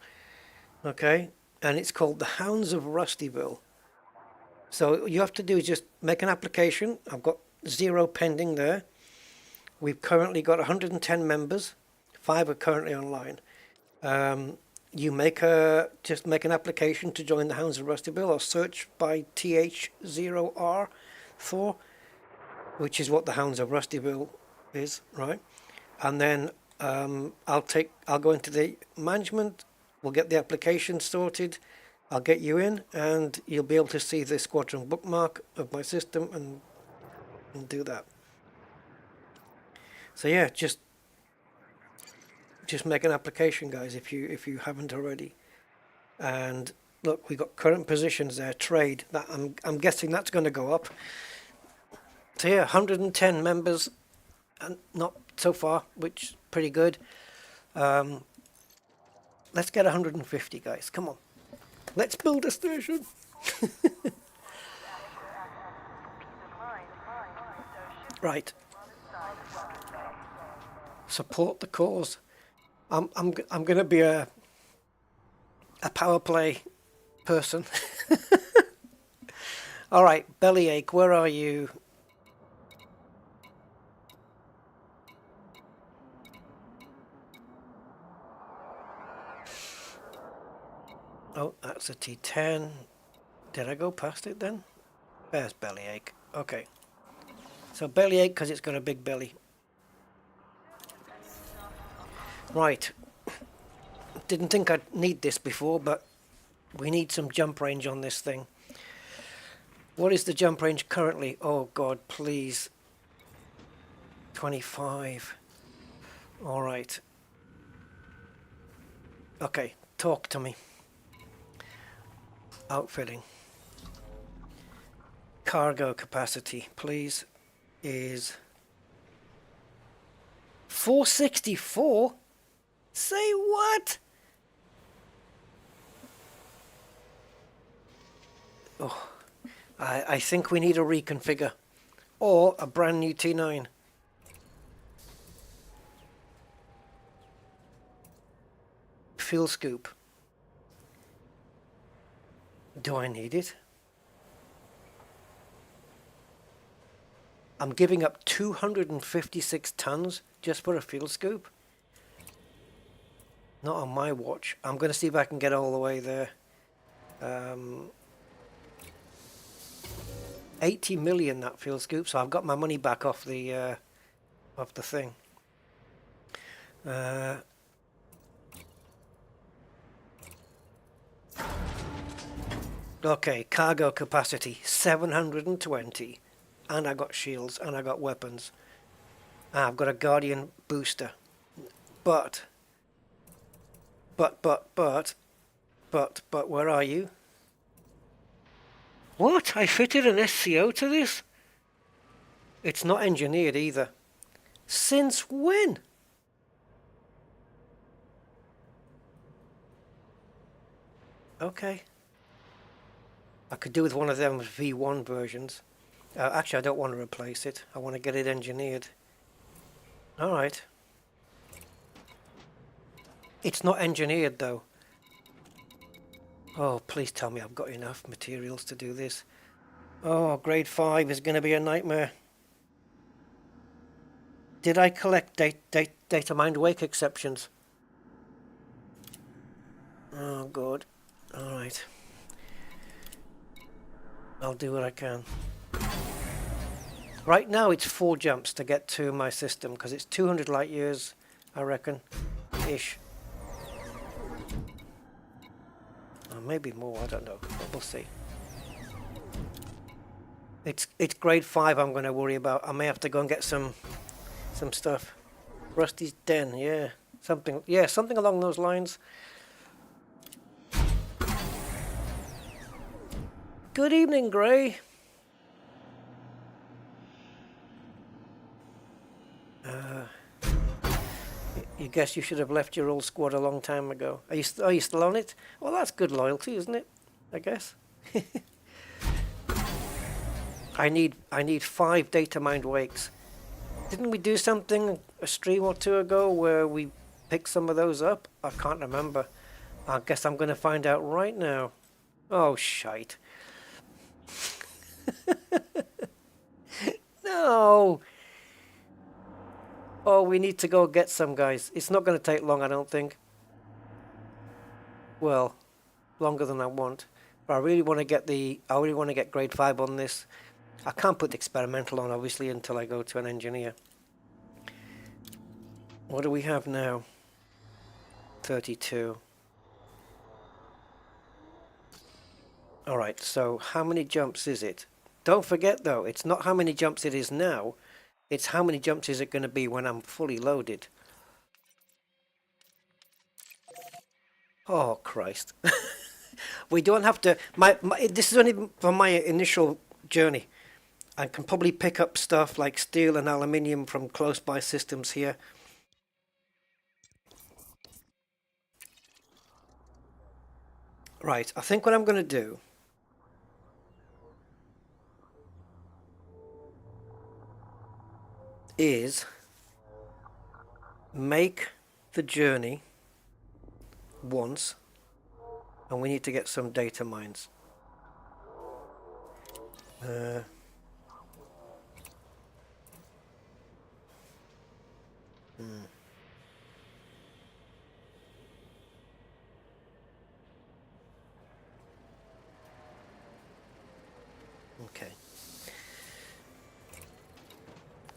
Okay? And it's called the Hounds of Rustyville. So all you have to do is just make an application. I've got 0 pending there. We've currently got 110 members. 5 are currently online. You just make an application to join the Hounds of Rusty Bill, or search by TH0R Thor, which is what the Hounds of Rusty Bill is, right? And then I'll go into the management. We'll get the application sorted. I'll get you in, and you'll be able to see the squadron bookmark of my system and do that. So yeah, just make an application, guys, if you haven't already. And look, we got current positions there, trade. That I'm guessing that's going to go up. So yeah, 110 members, and not so far, which is pretty good. Let's get 150, guys. Come on, let's build a station. Right. Support the cause. I'm going to be a power play person. All right, Bellyache, where are you? Oh, that's a T10. Did I go past it then? There's Bellyache. Okay. So Bellyache, because it's got a big belly. Right. Didn't think I'd need this before, but we need some jump range on this thing. What is the jump range currently? Oh God, please. 25. All right. Okay, talk to me. Outfitting. Cargo capacity, please, is 464. Say what? Oh, I think we need a reconfigure or a brand new T9. Fuel scoop. Do I need it? I'm giving up 256 tons just for a fuel scoop. Not on my watch. I'm going to see if I can get all the way there. 80 million that fuel scoop, so I've got my money back off the thing. Okay, cargo capacity 720, and I got shields and I got weapons. I've got a Guardian booster, but where are you? What? I fitted an SCO to this? It's not engineered either. Since when? Okay. I could do with one of them V1 versions. Actually, I don't want to replace it. I want to get it engineered. Alright. It's not engineered though. Oh, please tell me I've got enough materials to do this. Oh, grade 5 is going to be a nightmare. Did I collect data mined wake exceptions? Oh, good. Alright. I'll do what I can. Right now it's 4 jumps to get to my system, because it's 200 light years, I reckon, ish. Or maybe more, I don't know, but we'll see. It's grade 5 I'm going to worry about. I may have to go and get some stuff. Rusty's Den, yeah. Something along those lines. Good evening, Gray. You guess you should have left your old squad a long time ago. Are you still on it? Well, that's good loyalty, isn't it? I guess. I need 5 data mined wakes. Didn't we do something a stream or 2 ago where we picked some of those up? I can't remember. I guess I'm going to find out right now. Oh, shite. No. Oh, we need to go get some, guys. It's not going to take long, I don't think. Well, longer than I want. But I really want to get grade 5 on this. I can't put the experimental on, obviously, until I go to an engineer. What do we have now? 32. Alright, so how many jumps is it? Don't forget, though, it's not how many jumps it is now. It's how many jumps is it going to be when I'm fully loaded. Oh, Christ. We don't have to... this is only for my initial journey. I can probably pick up stuff like steel and aluminium from close by systems here. Right, I think what I'm going to do is make the journey once, and we need to get some data mines. Okay.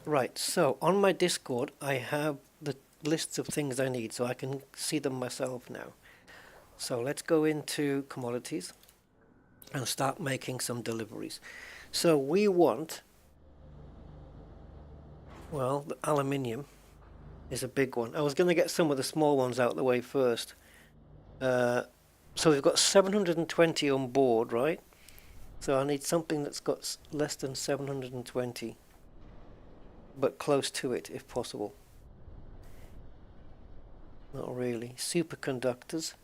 Right, so on my Discord I have the lists of things I need, so I can see them myself now. So let's go into commodities and start making some deliveries. So we want, well, the aluminium is a big one. I was going to get some of the small ones out of the way first. So we've got 720 on board, right? So I need something that's got less than 720, but close to it if possible. Not really. Superconductors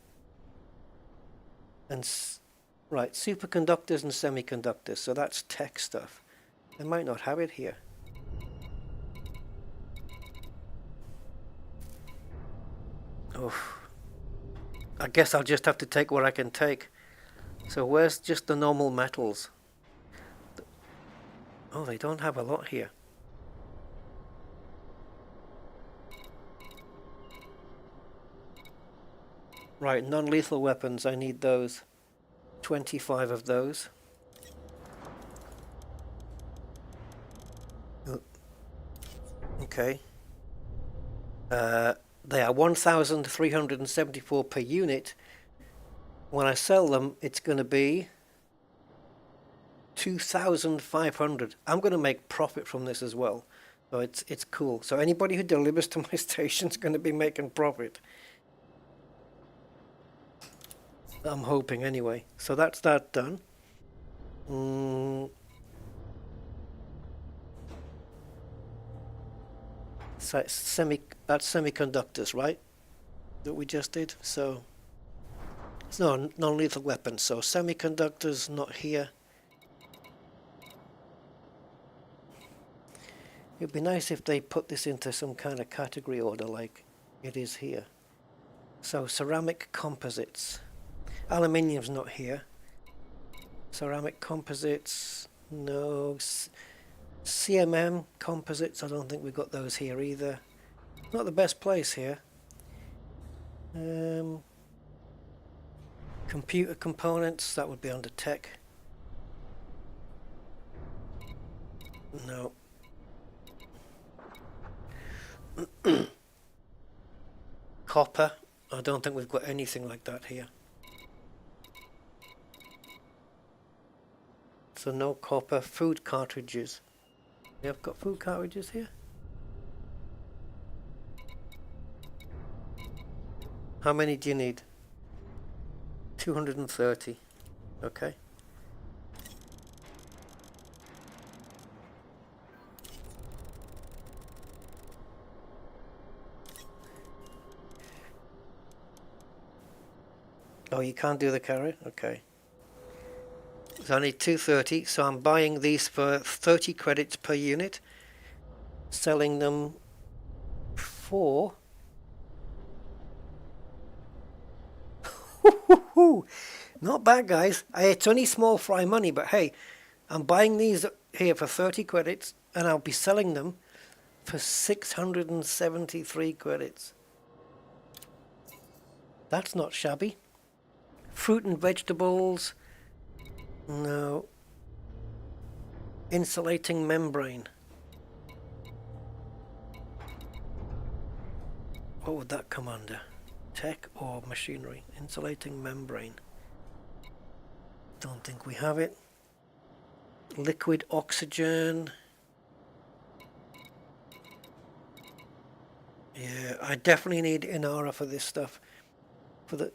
and right, superconductors and semiconductors. So that's tech stuff. I might not have it here. Oh, I guess I'll just have to take what I can take. So where's just the normal metals? Oh, they don't have a lot here. Right, non-lethal weapons, I need those. 25 of those. Okay. They are 1,374 per unit. When I sell them, it's going to be 2,500. I'm going to make profit from this as well. So it's cool. So anybody who delivers to my station is going to be making profit. I'm hoping anyway. So that's that done. So that's semiconductors, right? That we just did. So it's no non-lethal weapons. So semiconductors not here. It'd be nice if they put this into some kind of category order like it is here. So ceramic composites. Aluminium's not here. Ceramic composites, no. CMM composites, I don't think we've got those here either. Not the best place here. Computer components, that would be under tech. No. Copper, I don't think we've got anything like that here. So no copper. Food cartridges. We have got food cartridges here. How many do you need? 230. Okay. Oh, you can't do the carry? Okay. So I need 230, so I'm buying these for 30 credits per unit, selling them for not bad, guys. It's only small fry money, but hey, I'm buying these here for 30 credits and I'll be selling them for 673 credits. That's not shabby. Fruit and vegetables. No. Insulating membrane. What would that come under? Tech or machinery? Insulating membrane. Don't think we have it. Liquid oxygen. Yeah, I definitely need Inara for this stuff. For the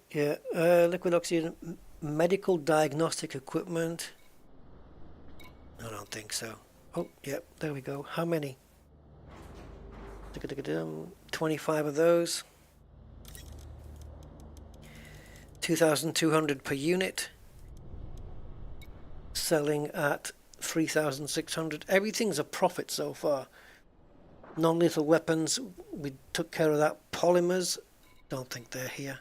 liquid oxygen, medical diagnostic equipment. I don't think so. Oh, yep, there we go. How many? 25 of those. 2,200 per unit. Selling at 3,600. Everything's a profit so far. Non-lethal weapons, we took care of that. Polymers, don't think they're here.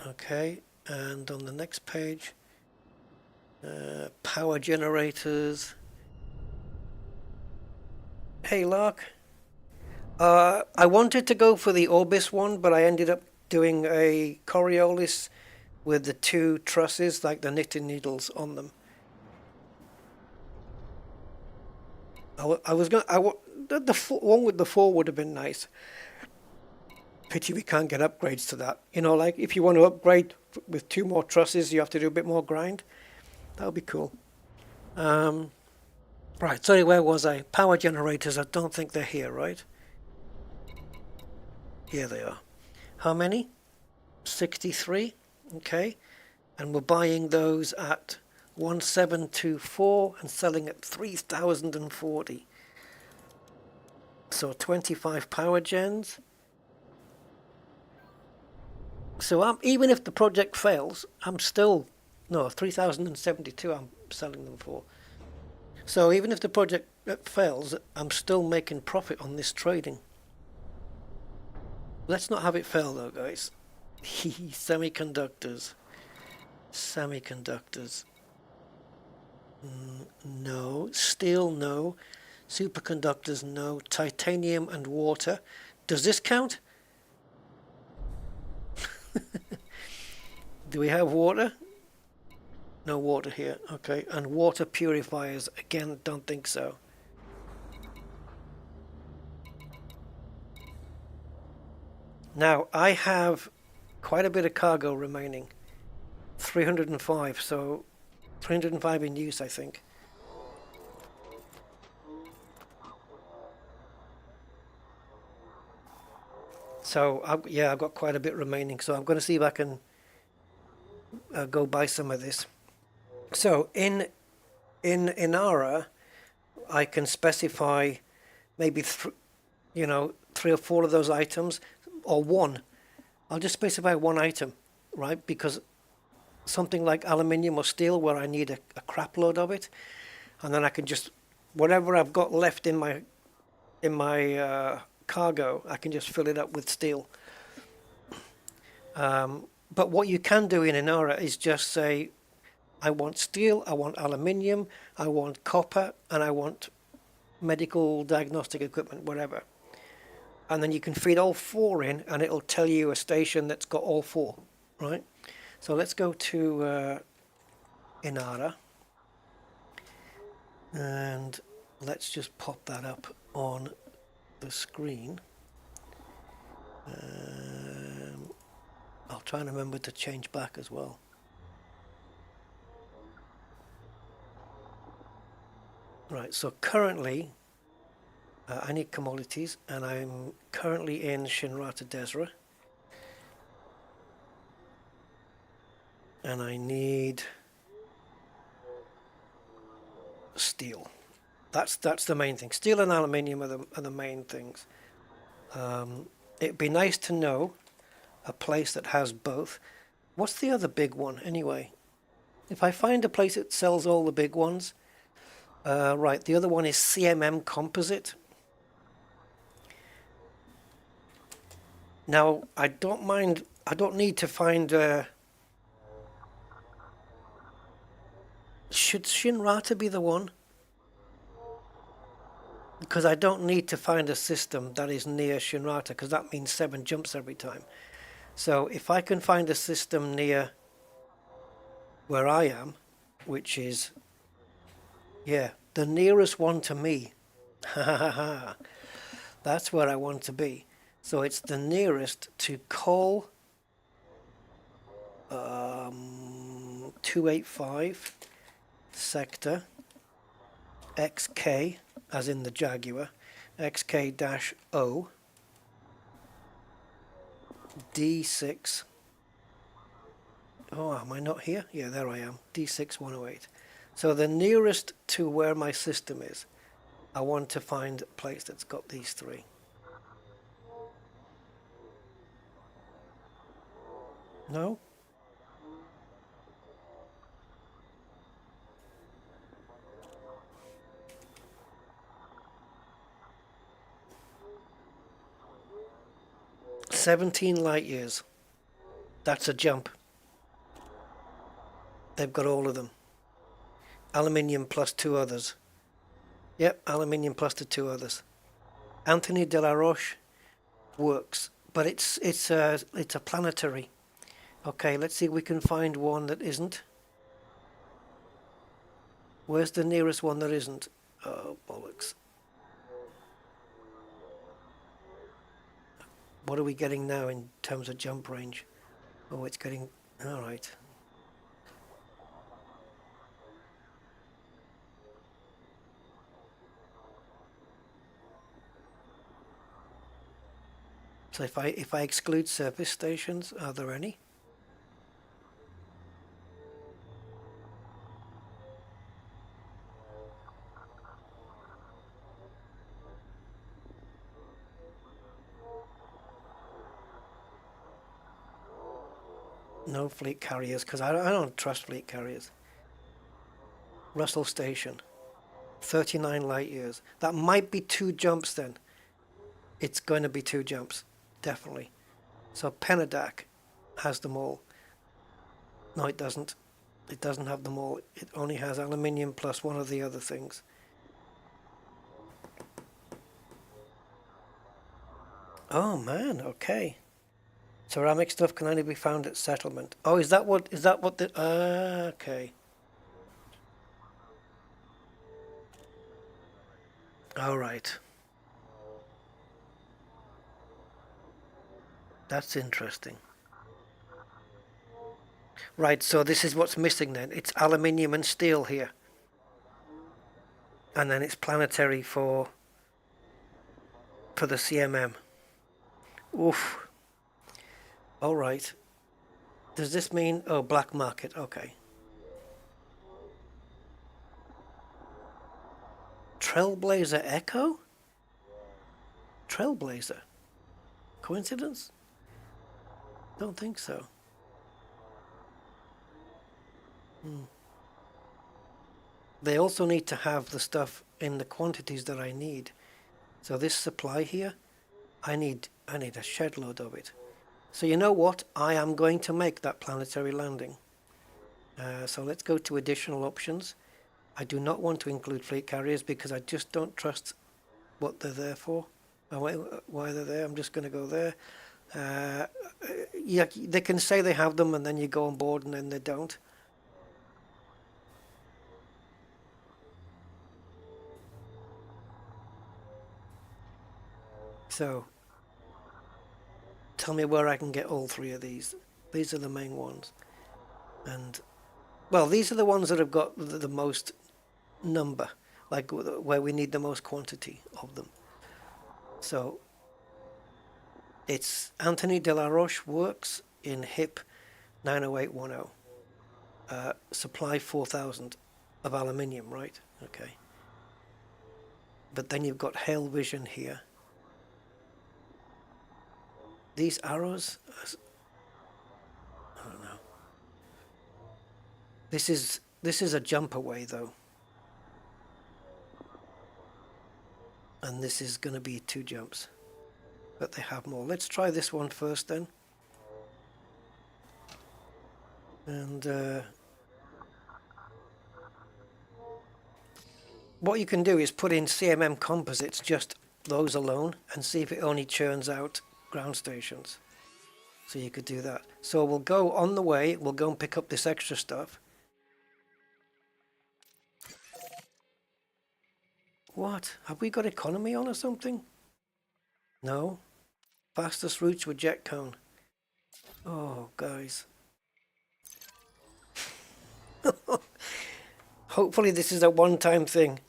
Okay, and on the next page, power generators. Hey Lark, I wanted to go for the Orbis one, but I ended up doing a Coriolis with the two trusses, like the knitting needles on them. I was going. The one with the four would have been nice. Pity we can't get upgrades to that. You know, like if you want to upgrade with two more trusses, you have to do a bit more grind. That would be cool. Right. Sorry, where was I? Power generators. I don't think they're here, right? Here they are. How many? 63. Okay. And we're buying those at 1,724 and selling at 3,040. So 25 power gens. So even if the project fails, I'm still, no, 3,072 I'm selling them for. So even if the project fails, I'm still making profit on this trading. Let's not have it fail though, guys. Semiconductors. Semiconductors. No. Steel, no. Superconductors, no. Titanium and water. Does this count? Do we have water? No water here. Okay. And water purifiers. Again, don't think so. Now, I have quite a bit of cargo remaining. 305. So 305 in use, I think. So, I've got quite a bit remaining. So I'm going to see if I can go buy some of this. So in Inara, I can specify maybe 3 or 4 of those items, or one. I'll just specify one item, right? Because something like aluminium or steel, where I need a crap load of it, and then I can just, whatever I've got left in my cargo, I can just fill it up with steel. But what you can do in Inara is just say, I want steel, I want aluminium, I want copper, and I want medical diagnostic equipment, whatever. And then you can feed all 4 in, and it'll tell you a station that's got all 4, right? So let's go to Inara, and let's just pop that up on the screen. I'll try and remember to change back as well. Right, so currently I need commodities, and I'm currently in Shinrata Desra, and I need steel. That's the main thing. Steel and aluminium are the main things. It'd be nice to know a place that has both. What's the other big one anyway? If I find a place that sells all the big ones, right, the other one is CMM Composite. Now, I don't need to find, should Shinrata be the one? because I don't need to find a system that is near Shinrata, because that means 7 jumps every time. So if I can find a system near where I am, which is, yeah, the nearest one to me, that's where I want to be. So it's the nearest to call 285 sector XK, as in the Jaguar, XK-O D6. Oh, am I not here? Yeah, there I am. D6108. So the nearest to where my system is, I want to find a place that's got these 3. No? "17 light years." That's a jump. They've got all of them. Aluminium plus 2 others. Yep, aluminium plus the 2 others. Anthony de la Roche works, but it's a planetary. Okay, let's see if we can find one that isn't. Where's the nearest one that isn't? Oh, bollocks. What are we getting now in terms of jump range? Oh, it's getting... Alright. So if I exclude service stations, are there any? No fleet carriers, because I don't trust fleet carriers. Russell Station, 39 light years. That might be 2 jumps then. It's going to be 2 jumps, definitely. So Penadak has them all. No, it doesn't. It doesn't have them all. It only has aluminium plus one of the other things. Oh man, okay. Ceramic stuff can only be found at settlement. Oh, is that what the... okay. Alright. That's interesting. Right, so this is what's missing then. It's aluminium and steel here. And then it's planetary for the CMM. Oof. Alright. Does this mean... Oh, black market. Okay. Trailblazer Echo? Trailblazer. Coincidence? Don't think so. They also need to have the stuff in the quantities that I need. So this supply here, I need a shed load of it. So you know what? I am going to make that planetary landing. So let's go to additional options. I do not want to include fleet carriers because I just don't trust what they're there for. Why they're there. I'm just going to go there. Yeah, they can say they have them and then you go on board and then they don't. So, tell me where I can get all 3 of these. These are the main ones. And, well, these are the ones that have got the most number, like where we need the most quantity of them. So, it's Anthony de la Roche works in HIP 90810. Supply 4,000 of aluminium, right? Okay. But then you've got Hail Vision here. These arrows, I don't know. This is a jump away though, and this is going to be 2 jumps, but they have more. Let's try this one first then, and What you can do is put in CMM composites, just those alone, and see if it only churns out ground stations. So you could do that. So we'll go on the way, we'll go and pick up this extra stuff. What? Have we got economy on or something? No. Fastest routes with jet cone. Oh, guys. Hopefully this is a one-time thing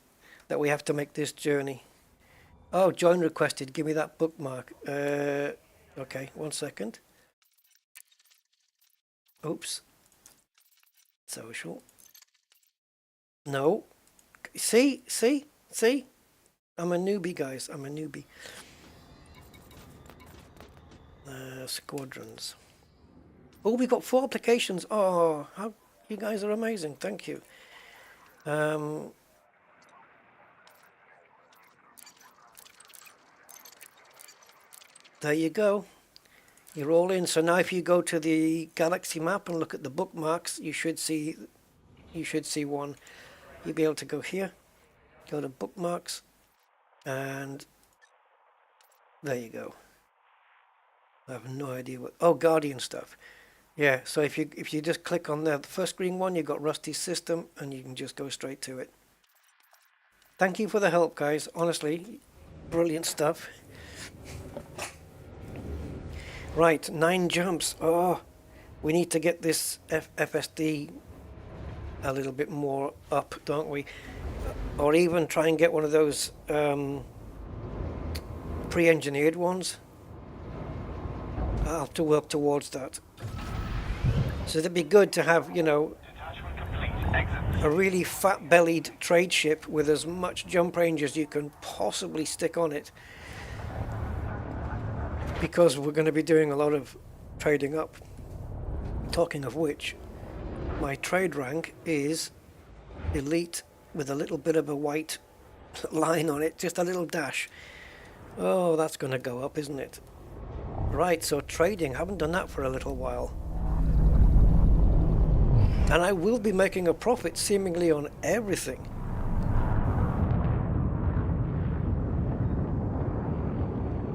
that we have to make this journey. Oh, join requested. Give me that bookmark. Okay, 1 second. Oops. Social. No. See? I'm a newbie, guys. I'm a newbie. Squadrons. Oh, we got 4 applications. Oh, how you guys are amazing. Thank you. There you go. You're all in. So now if you go to the galaxy map and look at the bookmarks, you should see one. You'll be able to go here, go to bookmarks, and there you go. I have no idea what. Oh, Guardian stuff. Yeah. So if you just click on the first green one, you've got Rusty's system, and you can just go straight to it. Thank you for the help, guys. Honestly, brilliant stuff. Right, 9 jumps. Oh, we need to get this FSD a little bit more up, don't we? Or even try and get one of those pre-engineered ones. I'll have to work towards that. So it'd be good to have, you know, Detachment complete. Exit. a really fat-bellied trade ship with as much jump range as you can possibly stick on it. Because we're going to be doing a lot of trading up. Talking of which, my trade rank is elite with a little bit of a white line on it, just a little dash. Oh, that's going to go up, isn't it? Right, so trading, haven't done that for a little while. And I will be making a profit seemingly on everything.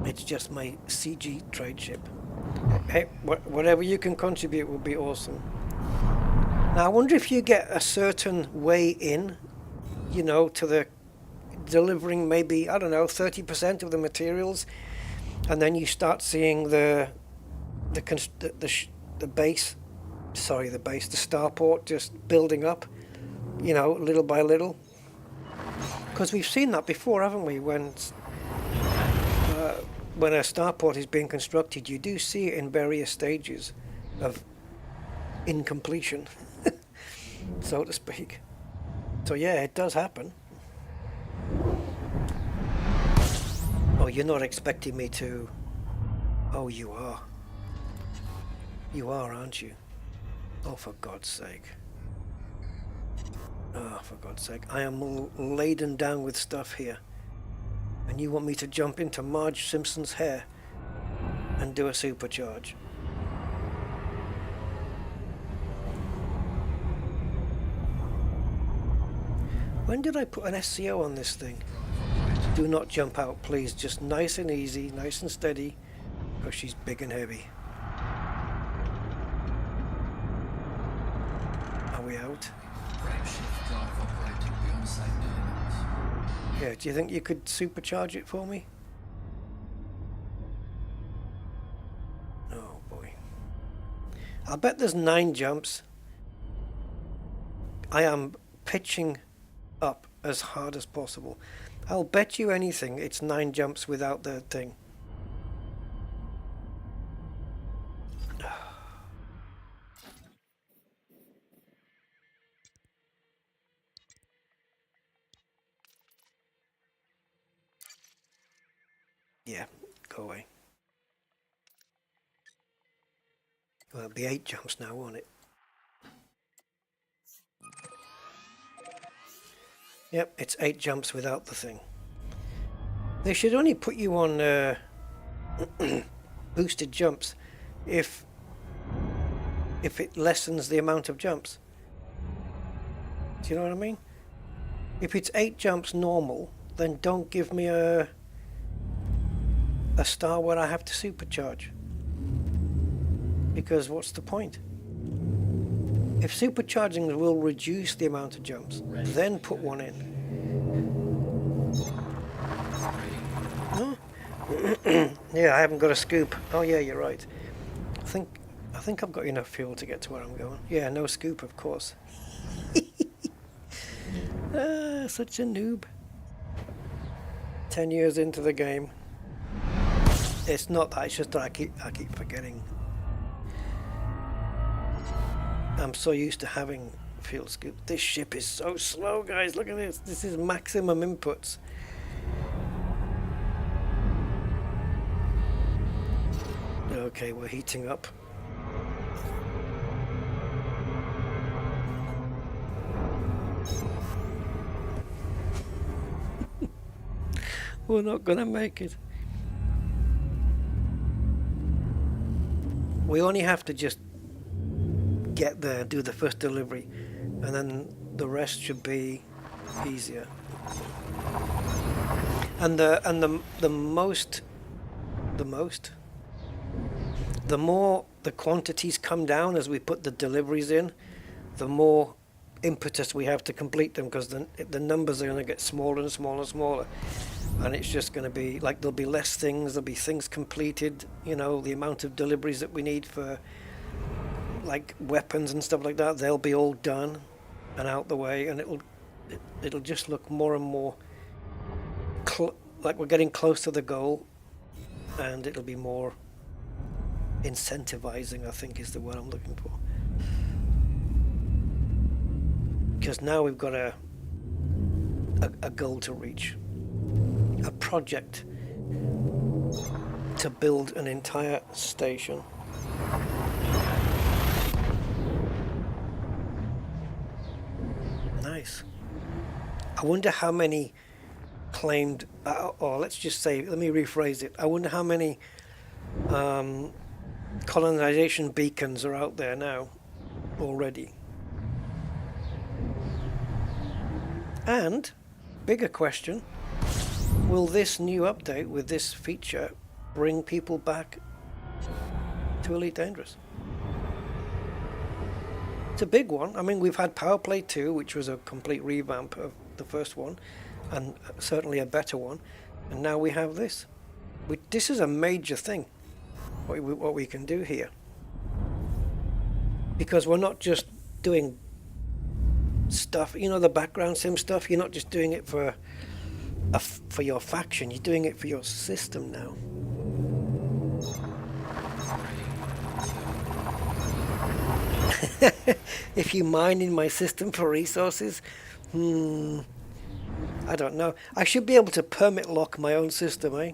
It's just my CG trade ship. Hey, whatever you can contribute will be awesome. Now I wonder if you get a certain way in, you know, to the delivering maybe, I don't know, 30% of the materials, and then you start seeing the base, the starport just building up, you know, little by little. Because we've seen that before, haven't we? When a starport is being constructed, you do see it in various stages of incompletion, so to speak. So yeah, it does happen. Oh, you're not expecting me to... Oh, you are. You are, aren't you? Oh, for God's sake. Oh, for God's sake. I am laden down with stuff here. And you want me to jump into Marge Simpson's hair and do a supercharge. When did I put an SCO on this thing? Do not jump out, please. Just nice and easy, nice and steady, because she's big and heavy. Are we out? Frameshift drive operating beyond safe dynamics. Yeah, do you think you could supercharge it for me? Oh boy. I'll bet there's 9 jumps. I am pitching up as hard as possible. I'll bet you anything it's 9 jumps without the thing. Yeah, go away. Well, it'll be 8 jumps now, won't it? Yep, it's 8 jumps without the thing. They should only put you on boosted jumps if it lessens the amount of jumps. Do you know what I mean? If it's 8 jumps normal, then don't give me a star where I have to supercharge. Because what's the point? If supercharging will reduce the amount of jumps, then put one in. No? Yeah, I haven't got a scoop. Oh yeah, you're right. I think I've got enough fuel to get to where I'm going. Yeah, no scoop, of course. Such a noob. 10 years into the game. It's not that, it's just that I keep forgetting. I'm so used to having fuel scoop. This ship is so slow, guys. Look at this. This is maximum inputs. Okay, we're heating up. We're not gonna make it. We only have to just get there, do the first delivery, and then the rest should be easier. And the more the quantities come down as we put the deliveries in, the more impetus we have to complete them, because the numbers are going to get smaller and smaller and smaller, and it's just going to be like there'll be less things, there'll be things completed, you know, the amount of deliveries that we need for like weapons and stuff like that, they'll be all done and out the way, and it'll just look more and more like we're getting close to the goal, and it'll be more incentivizing, I think is the word I'm looking for. Because now we've got a goal to reach, a project to build an entire station. Nice. I wonder how many claimed, or let's just say, let me rephrase it. I wonder how many colonization beacons are out there now already. And, bigger question, will this new update with this feature bring people back to Elite Dangerous? It's a big one. I mean, we've had Power Play 2, which was a complete revamp of the first one, and certainly a better one. And now we have this. This is a major thing, what we can do here. Because we're not just doing stuff, you know, the background sim stuff. You're not just doing it for your faction. You're doing it for your system now. If you mine in my system for resources, I don't know. I should be able to permit lock my own system, eh?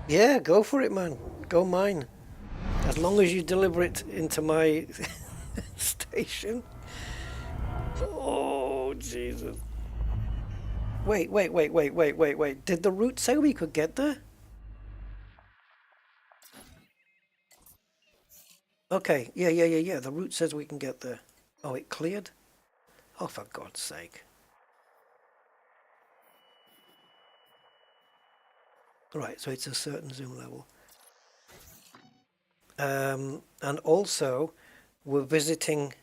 Yeah, go for it, man. Go mine. As long as you deliver it into my station. Oh, Jesus. Wait. Did the route say we could get there? Okay, yeah. The route says we can get there. Oh, it cleared? Oh, for God's sake. Right, so it's a certain zoom level. And also, we're visiting,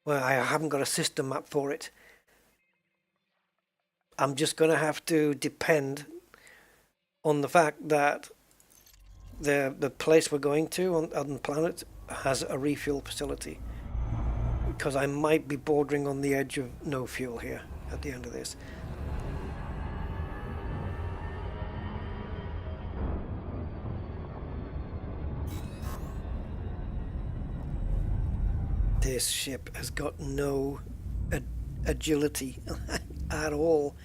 well, I haven't got a system map for it. I'm just going to have to depend on the fact that the place we're going to on the planet has a refuel facility, because I might be bordering on the edge of no fuel here at the end of this. This ship has got no agility at all.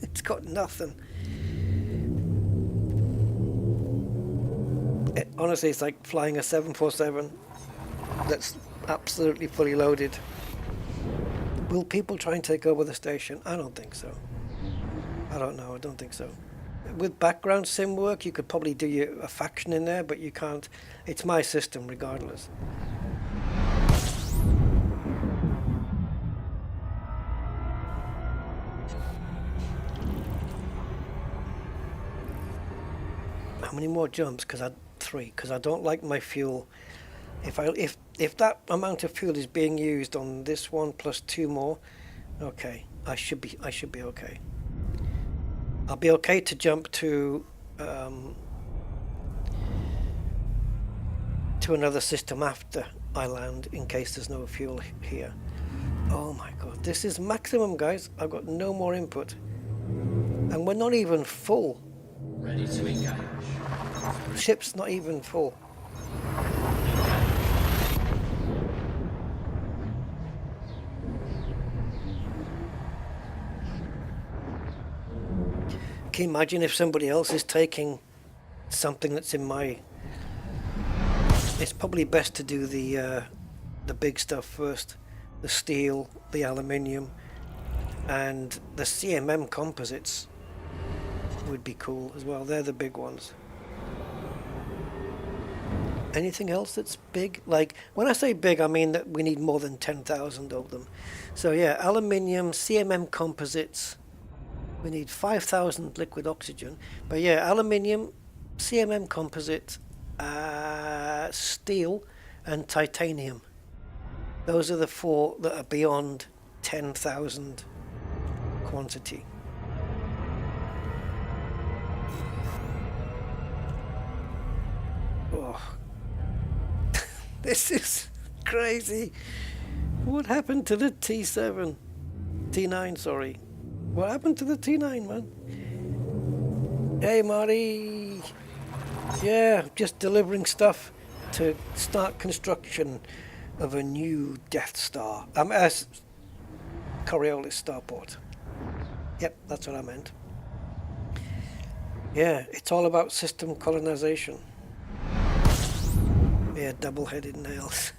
It's got nothing. Honestly, it's like flying a 747 that's absolutely fully loaded. Will people try and take over the station? I don't think so. I don't know. I don't think so. With background sim work, you could probably do a faction in there, but you can't. It's my system regardless. how many more jumps? Because I 3. Because I don't like my fuel. If that amount of fuel is being used on this one plus 2 more, okay, I should be okay. I'll be okay to jump to another system after I land in case there's no fuel here. Oh my god, this is maximum, guys. I've got no more input. And we're not even full. Ready to engage. Ship's not even full. Can you imagine if somebody else is taking something that's in my... It's probably best to do the big stuff first. The steel, the aluminium, and the CMM composites would be cool as well. They're the big ones. Anything else that's big? Like, when I say big, I mean that we need more than 10,000 of them. So yeah, aluminium, CMM composites. We need 5,000 liquid oxygen. But yeah, aluminium, CMM composite, steel, and titanium. Those are the 4 that are beyond 10,000 quantity. Oh, this is crazy. What happened to the T7? T9, sorry. What happened to the T9, man? Hey, Marty. Yeah, just delivering stuff to start construction of a new Death Star. Coriolis starport. Yep, that's what I meant. Yeah, it's all about system colonization. Yeah, double-headed nails.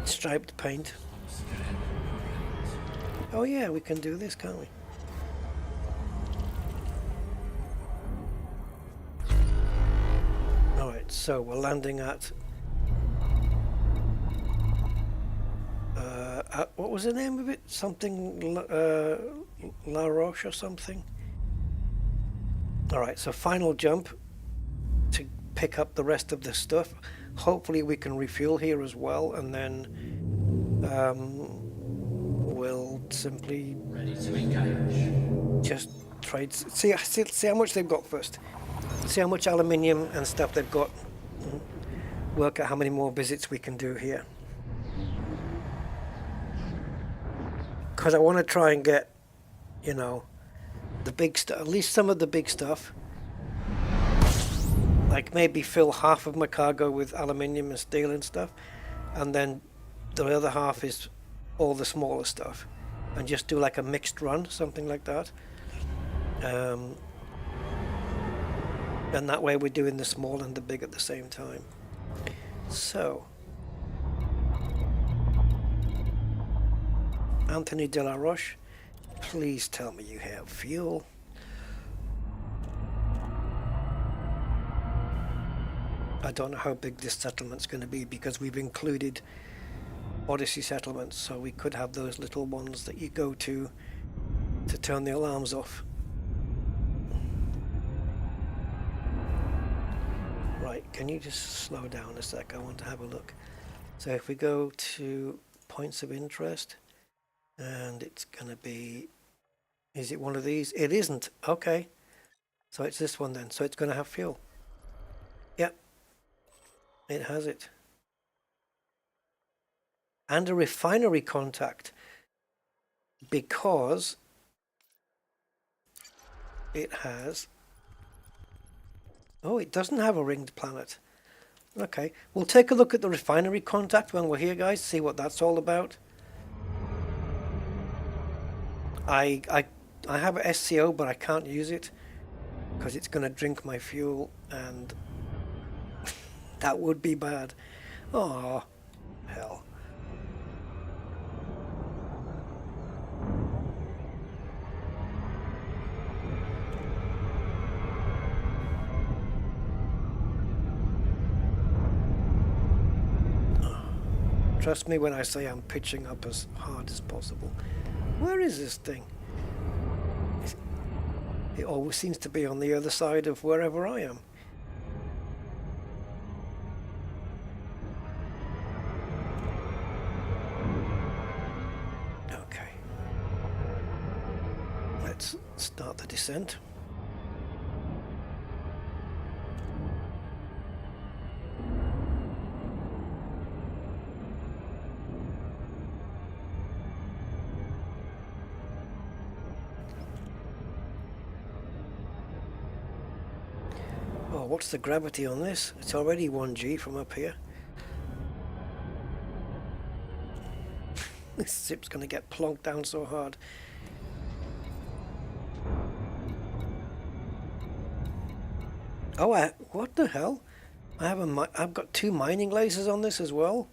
Striped paint. Oh yeah, we can do this, can't we? Alright, so we're landing at... what was the name of it? Something... La Roche or something? Alright, so final jump to pick up the rest of the stuff. Hopefully we can refuel here as well, and then we'll simply Ready to engage. just trade. See how much they've got first. See how much aluminium and stuff they've got. Work out how many more visits we can do here. Because I want to try and get, you know, the big stuff, at least some of the big stuff. Like maybe fill half of my cargo with aluminium and steel and stuff, and then the other half is all the smaller stuff, and just do like a mixed run, something like that. And that way we're doing the small and the big at the same time. So, Anthony De La Roche, please tell me you have fuel. I don't know how big this settlement's going to be because we've included Odyssey settlements, so we could have those little ones that you go to turn the alarms off. Right, can you just slow down a sec? I want to have a look. So if we go to points of interest, and it's going to be, is it one of these? It isn't. Okay. So it's this one then. So it's going to have fuel. Yep. It has it. And a refinery contact, because it has... Oh, it doesn't have a ringed planet. Okay, we'll take a look at the refinery contact when we're here, guys, see what that's all about. I have a SCO, but I can't use it because it's going to drink my fuel, and that would be bad. Oh, hell. Trust me when I say I'm pitching up as hard as possible. Where is this thing? It always seems to be on the other side of wherever I am. Okay. Let's start the descent. Oh, what's the gravity on this? It's already 1G from up here. This zip's going to get plonked down so hard. Oh, what the hell? I've got 2 mining lasers on this as well.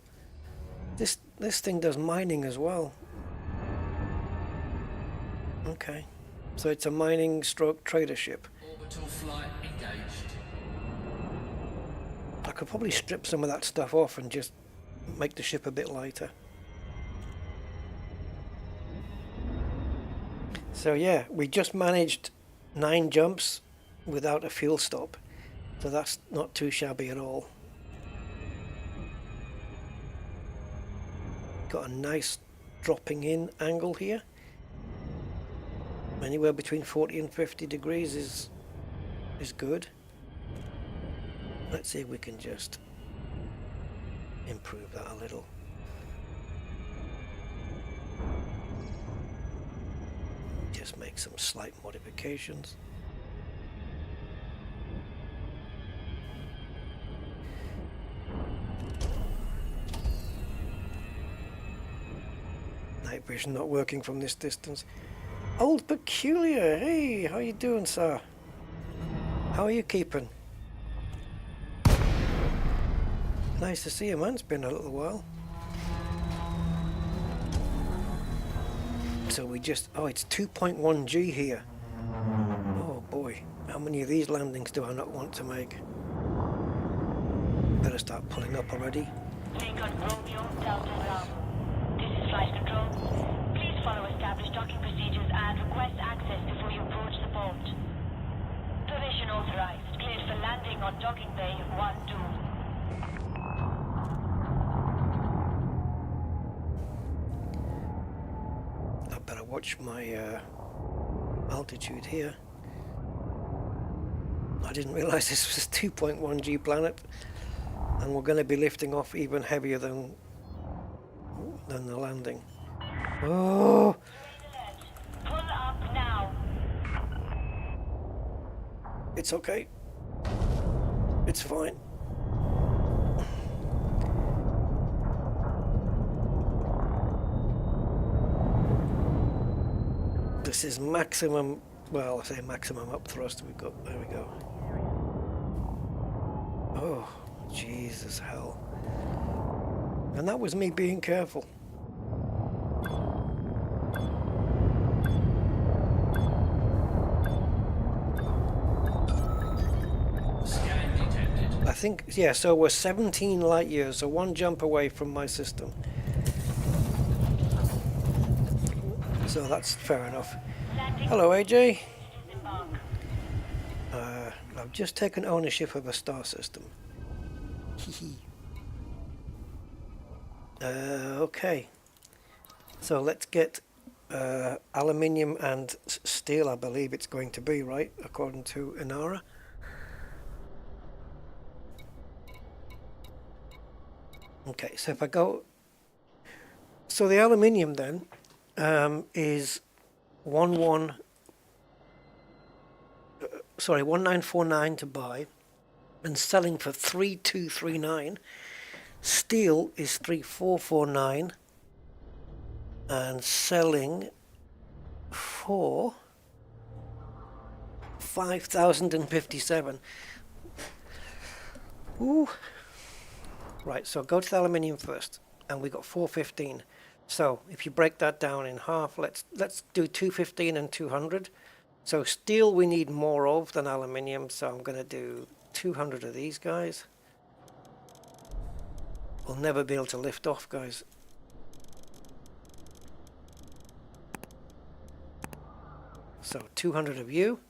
This thing does mining as well. Okay, so it's a mining stroke trader ship. Orbital flight engaged. I could probably strip some of that stuff off and just make the ship a bit lighter. So yeah, we just managed 9 jumps without a fuel stop. So that's not too shabby at all. Got a nice dropping in angle here. Anywhere between 40 and 50 degrees is good. Let's see if we can just improve that a little. Just make some slight modifications. Night vision not working from this distance. Old Peculiar, hey, how you doing, sir? How are you keeping? Nice to see you, man. It's been a little while. So we just, oh, it's 2.1G here. Oh boy, how many of these landings do I not want to make? Better start pulling up already. Lincoln Romeo Delta Bravo. This is flight control. Please follow established docking procedures and request access before you approach the boat. Permission authorized. Cleared for landing on docking bay 1-2. I better watch my altitude here. I didn't realize this was a 2.1G planet, and we're going to be lifting off even heavier than the landing. Oh! Pull up now. It's okay. It's fine. This is maximum, well, I say maximum up thrust. We've got, there we go. Oh, Jesus hell. And that was me being careful. Scan detected. I think, yeah, so we're 17 light years, so 1 jump away from my system. So that's fair enough. Hello, AJ. I've just taken ownership of a star system. Okay. So let's get aluminium and steel, I believe it's going to be, right? According to Inara. Okay, so if I go... So the aluminium then is 1949 to buy and selling for 3239. Steel is 3449 and selling for 5057. Ooh. Right, so go to the aluminium first, and we got 415. So if you break that down in half, let's do 215 and 200. So steel we need more of than aluminium, so I'm going to do 200 of these guys. We'll never be able to lift off, guys. So 200 of you.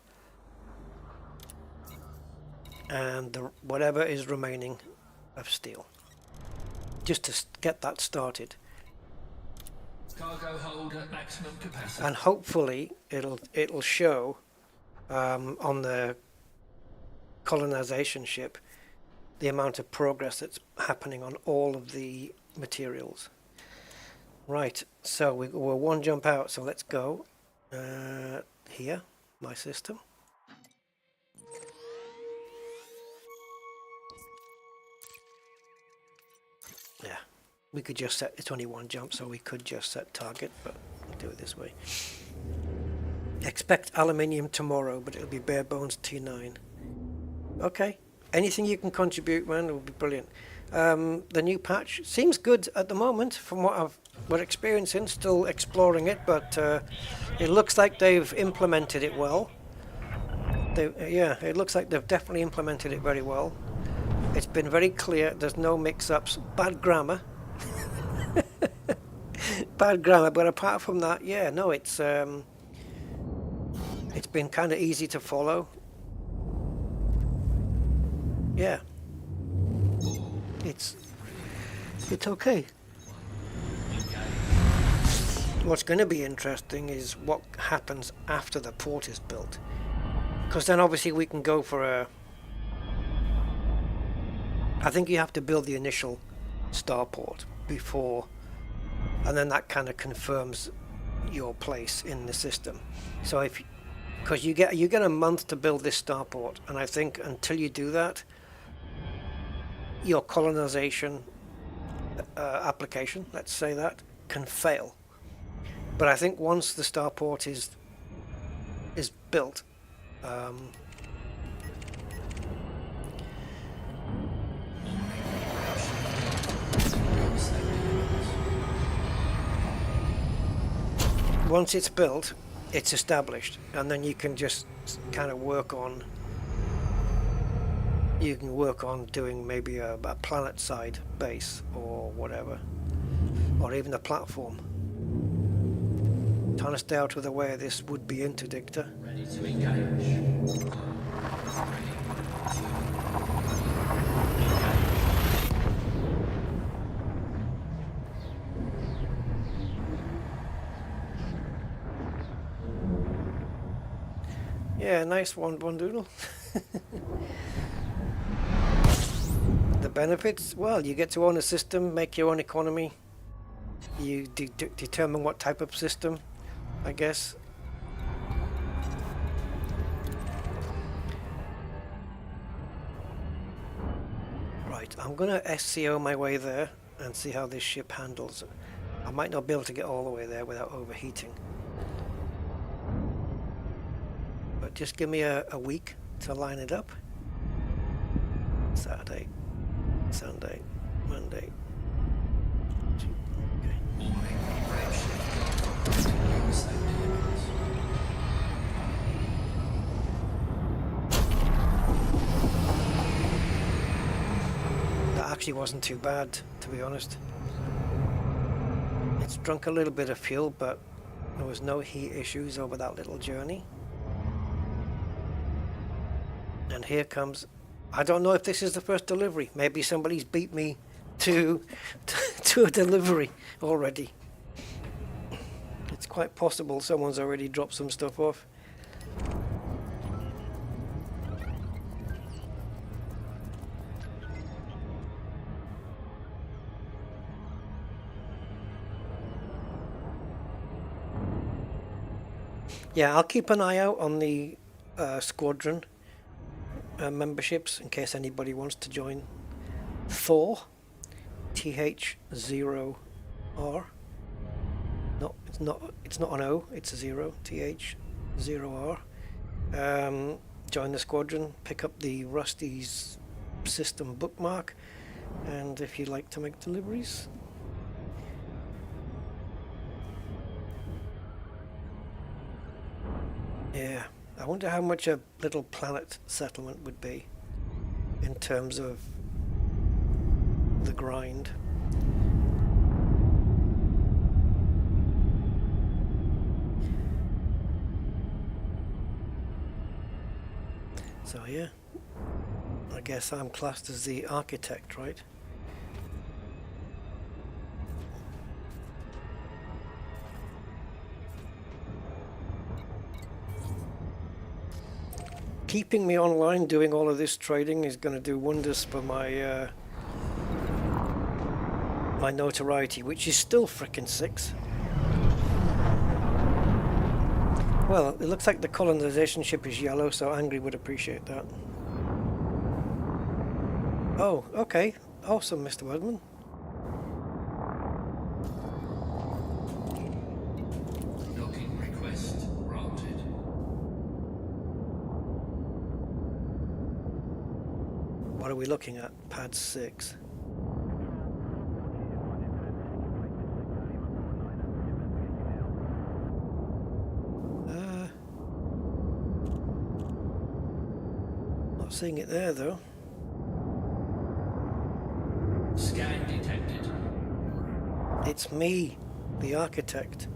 and whatever is remaining of steel, just to get that started. Cargo hold at maximum capacity. And hopefully it'll show on the colonization ship the amount of progress that's happening on all of the materials. Right, so we're one jump out, so let's go here, my system. Yeah, we could just set, it's only one jump, so we could just set target, but we'll do it this way. Expect aluminium tomorrow, but it'll be bare bones T9. Okay, anything you can contribute, man, will be brilliant. The new patch seems good at the moment from what we're experiencing, still exploring it, but it looks like they've implemented it well. Yeah, it looks like they've definitely implemented it very well. It's been very clear, there's no mix-ups, bad grammar. Bad grammar, but apart from that, yeah, no, it's been kind of easy to follow. Yeah. It's okay. What's going to be interesting is what happens after the port is built, because then obviously we can go for a, I think you have to build the initial starport before, and then that kind of confirms your place in the system. So if, because you get a month to build this starport, and I think until you do that, your colonization application, let's say that, can fail. But I think once the starport is built, once it's built, it's established, and then you can just kind of work on. You can work on doing maybe a planet side base or whatever, or even a platform. Trying to stay out of the way of this would-be interdictor. Ready to engage. Yeah, nice one, Bondoodle. The benefits? Well, you get to own a system, make your own economy. You determine what type of system, I guess. Right, I'm gonna SCO my way there and see how this ship handles. I might not be able to get all the way there without overheating. But just give me a week to line it up. Saturday, Sunday, Monday. That actually wasn't too bad, to be honest. It's drunk a little bit of fuel, but there was no heat issues over that little journey. And here comes, I don't know if this is the first delivery. Maybe somebody's beat me to a delivery already. It's quite possible someone's already dropped some stuff off. Yeah, I'll keep an eye out on the squadron memberships in case anybody wants to join. Thor, TH0R. No, it's not an O, it's a 0, TH0R. Join the squadron, pick up the Rusty's system bookmark, and if you'd like to make deliveries. Yeah, I wonder how much a little planet settlement would be in terms of the grind. So yeah, I guess I'm classed as the architect, right? Keeping me online doing all of this trading is going to do wonders for my my notoriety, which is still frickin' 6. Well, it looks like the colonization ship is yellow, so Angry would appreciate that. Oh, okay. Awesome, Mr. Wedman. Docking request granted. What are we looking at? Pad 6. Not seeing it there though. Scan detected. It's me, the architect.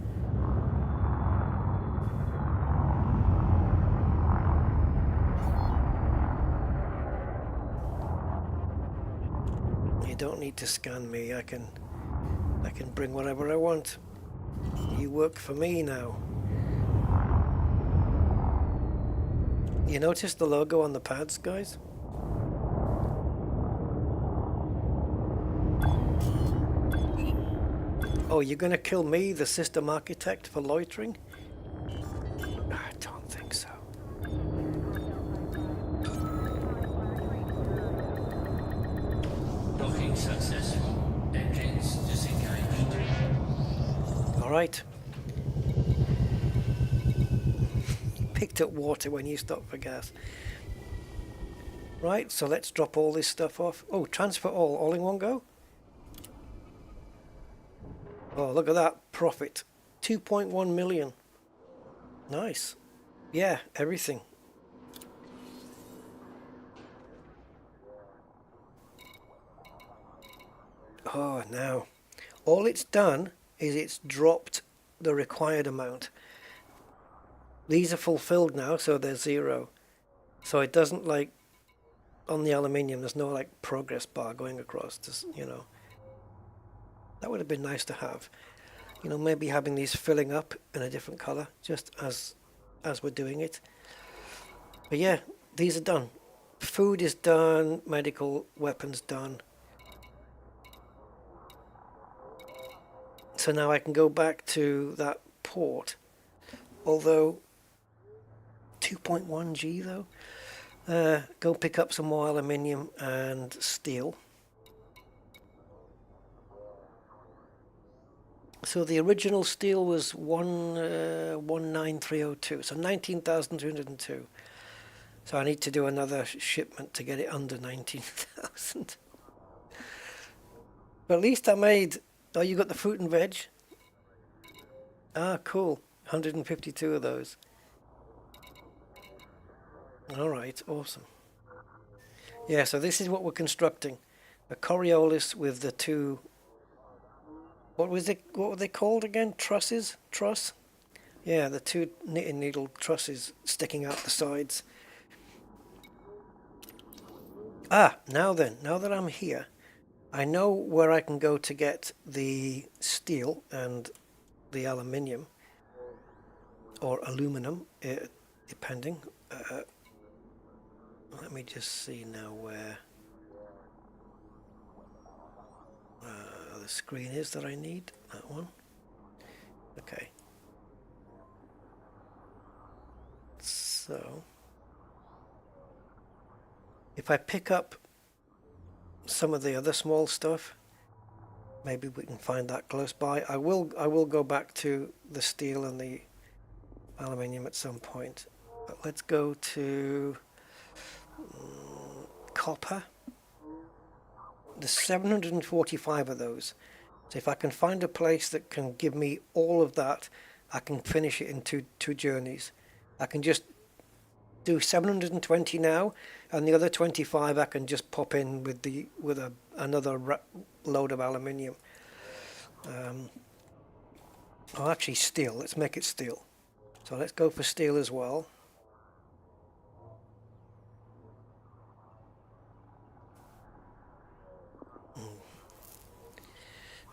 You don't need to scan me. I can bring whatever I want. You work for me now. You notice the logo on the pads, guys? Oh, you're gonna kill me, the system architect, for loitering? I don't think so. Docking successful. Engines disengaged. All right. Picked up water when you stopped for gas. Right, so let's drop all this stuff off. Oh, transfer all in one go? Oh, look at that profit. 2.1 million. Nice. Yeah, everything. Oh, now. All it's done is it's dropped the required amount. These are fulfilled now, so they're 0. So it doesn't, like, on the aluminium, there's no, like, progress bar going across, this, you know. That would have been nice to have. You know, maybe having these filling up in a different color, just as we're doing it. But yeah, these are done. Food is done, medical weapons done. So now I can go back to that port. Although 2.1G though. Go pick up some more aluminium and steel. So the original steel was 19302, so 19,202. So I need to do another shipment to get it under 19,000. But at least I made. Oh, you got the fruit and veg? Ah, cool. 152 of those. Alright, awesome. Yeah, so this is what we're constructing. A Coriolis with the two... What were they called again? Trusses? Truss? Yeah, the two knitting needle trusses sticking out the sides. Ah, now then, now that I'm here, I know where I can go to get the steel and the aluminium. Or aluminum, depending. Let me just see now where the screen is that I need. That one. Okay. So if I pick up some of the other small stuff, maybe we can find that close by. I will go back to the steel and the aluminium at some point. But let's go to copper. There's 745 of those. So if I can find a place that can give me all of that, I can finish it in two journeys. I can just do 720 now, and the other 25 I can just pop in with another load of aluminium. Oh, actually steel. Let's make it steel. So let's go for steel as well.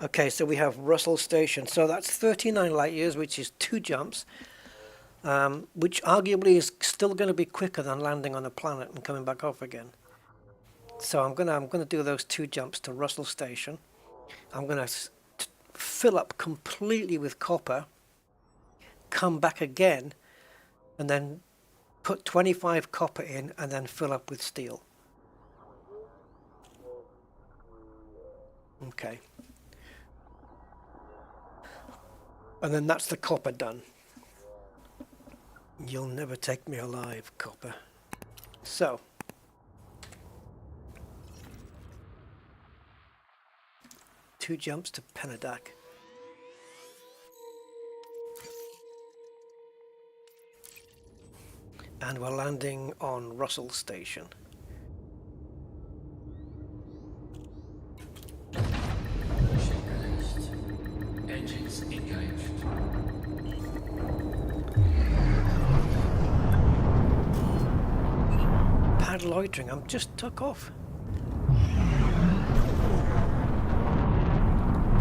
Okay, so we have Russell Station. So that's 39 light years, which is 2 jumps, which arguably is still going to be quicker than landing on a planet and coming back off again. So I'm gonna do those 2 jumps to Russell Station. I'm gonna fill up completely with copper, come back again, and then put 25 copper in, and then fill up with steel. Okay. And then that's the copper done. You'll never take me alive, copper. So. Two jumps to Penadak. And we're landing on Russell Station. Ship released. Engines engaged. Pad loitering, I'm just took off.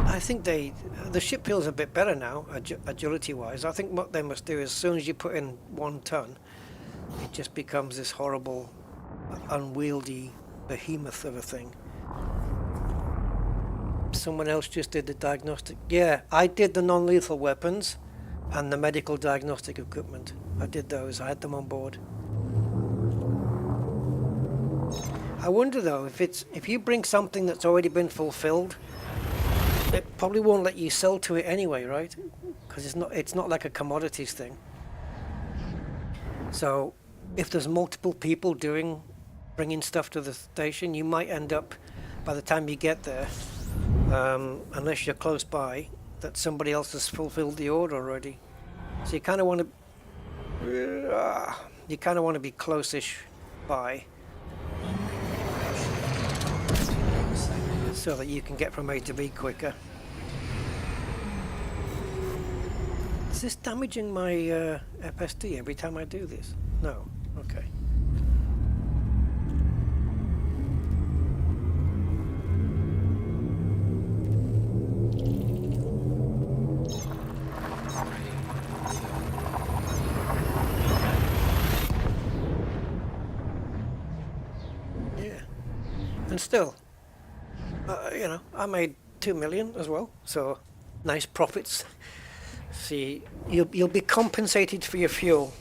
I think the ship feels a bit better now, agility wise. I think what they must do is as soon as you put in 1 ton, it just becomes this horrible, unwieldy behemoth of a thing. Someone else just did the diagnostic. Yeah, I did the non-lethal weapons and the medical diagnostic equipment. I did those. I had them on board. I wonder though if you bring something that's already been fulfilled, it probably won't let you sell to it anyway, right? Because it's not like a commodities thing. So if there's multiple people bringing stuff to the station, you might end up, by the time you get there, unless you're close by, that somebody else has fulfilled the order already. So you kind of want to be close-ish by, so that you can get from A to B quicker. Is this damaging my FSD every time I do this? No. Okay. Yeah. And still, you know, I made 2 million as well, so nice profits. See, you'll be compensated for your fuel.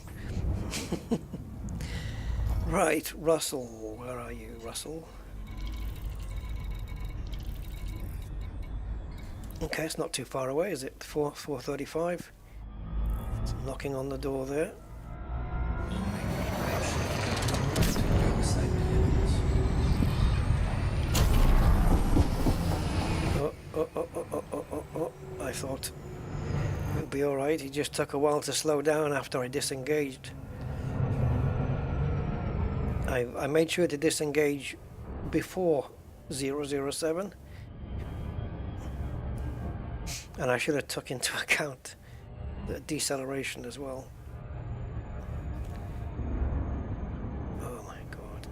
Right, Russell, where are you, Russell? Okay, it's not too far away, is it? 4:35. It's knocking on the door there. Oh, I thought it'll be alright. He just took a while to slow down after I disengaged. I made sure to disengage before 007, and I should have took into account the deceleration as well. Oh my god.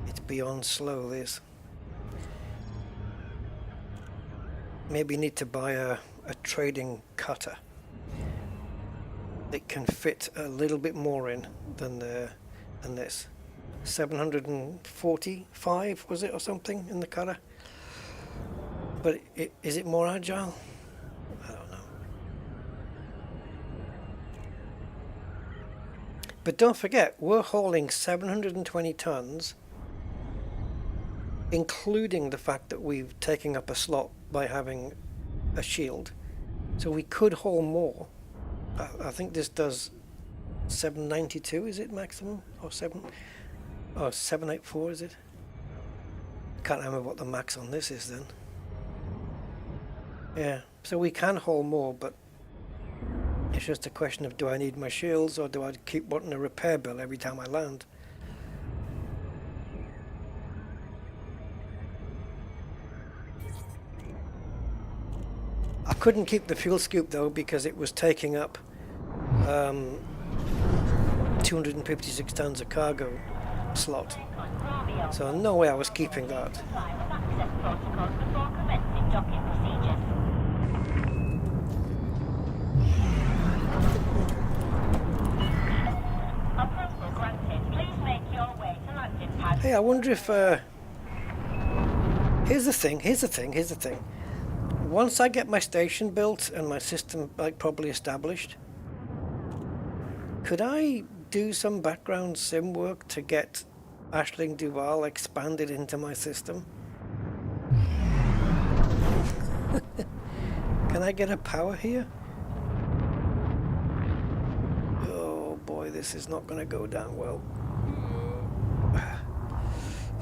It's beyond slow, this. Maybe need to buy a trading cutter that can fit a little bit more in than this. 745 was it or something in the cutter? But is it more agile? I don't know. But don't forget, we're hauling 720 tons, including the fact that we've taken up a slot by having a shield. So we could haul more. I think this does 792, is it maximum? Or 784 is it? I can't remember what the max on this is then. Yeah, so we can haul more, but it's just a question of, do I need my shields or do I keep wanting a repair bill every time I land? I couldn't keep the fuel scoop though because it was taking up 256 tons of cargo slot. So no way I was keeping that. access protocols before commencing docking procedures. Approval granted. Please make your way to landing pad. Hey, I wonder if here's the thing. Once I get my station built and my system like properly established, could I do some background sim work to get Ashling Duval expanded into my system? Can I get a power here? Oh boy, this is not going to go down well.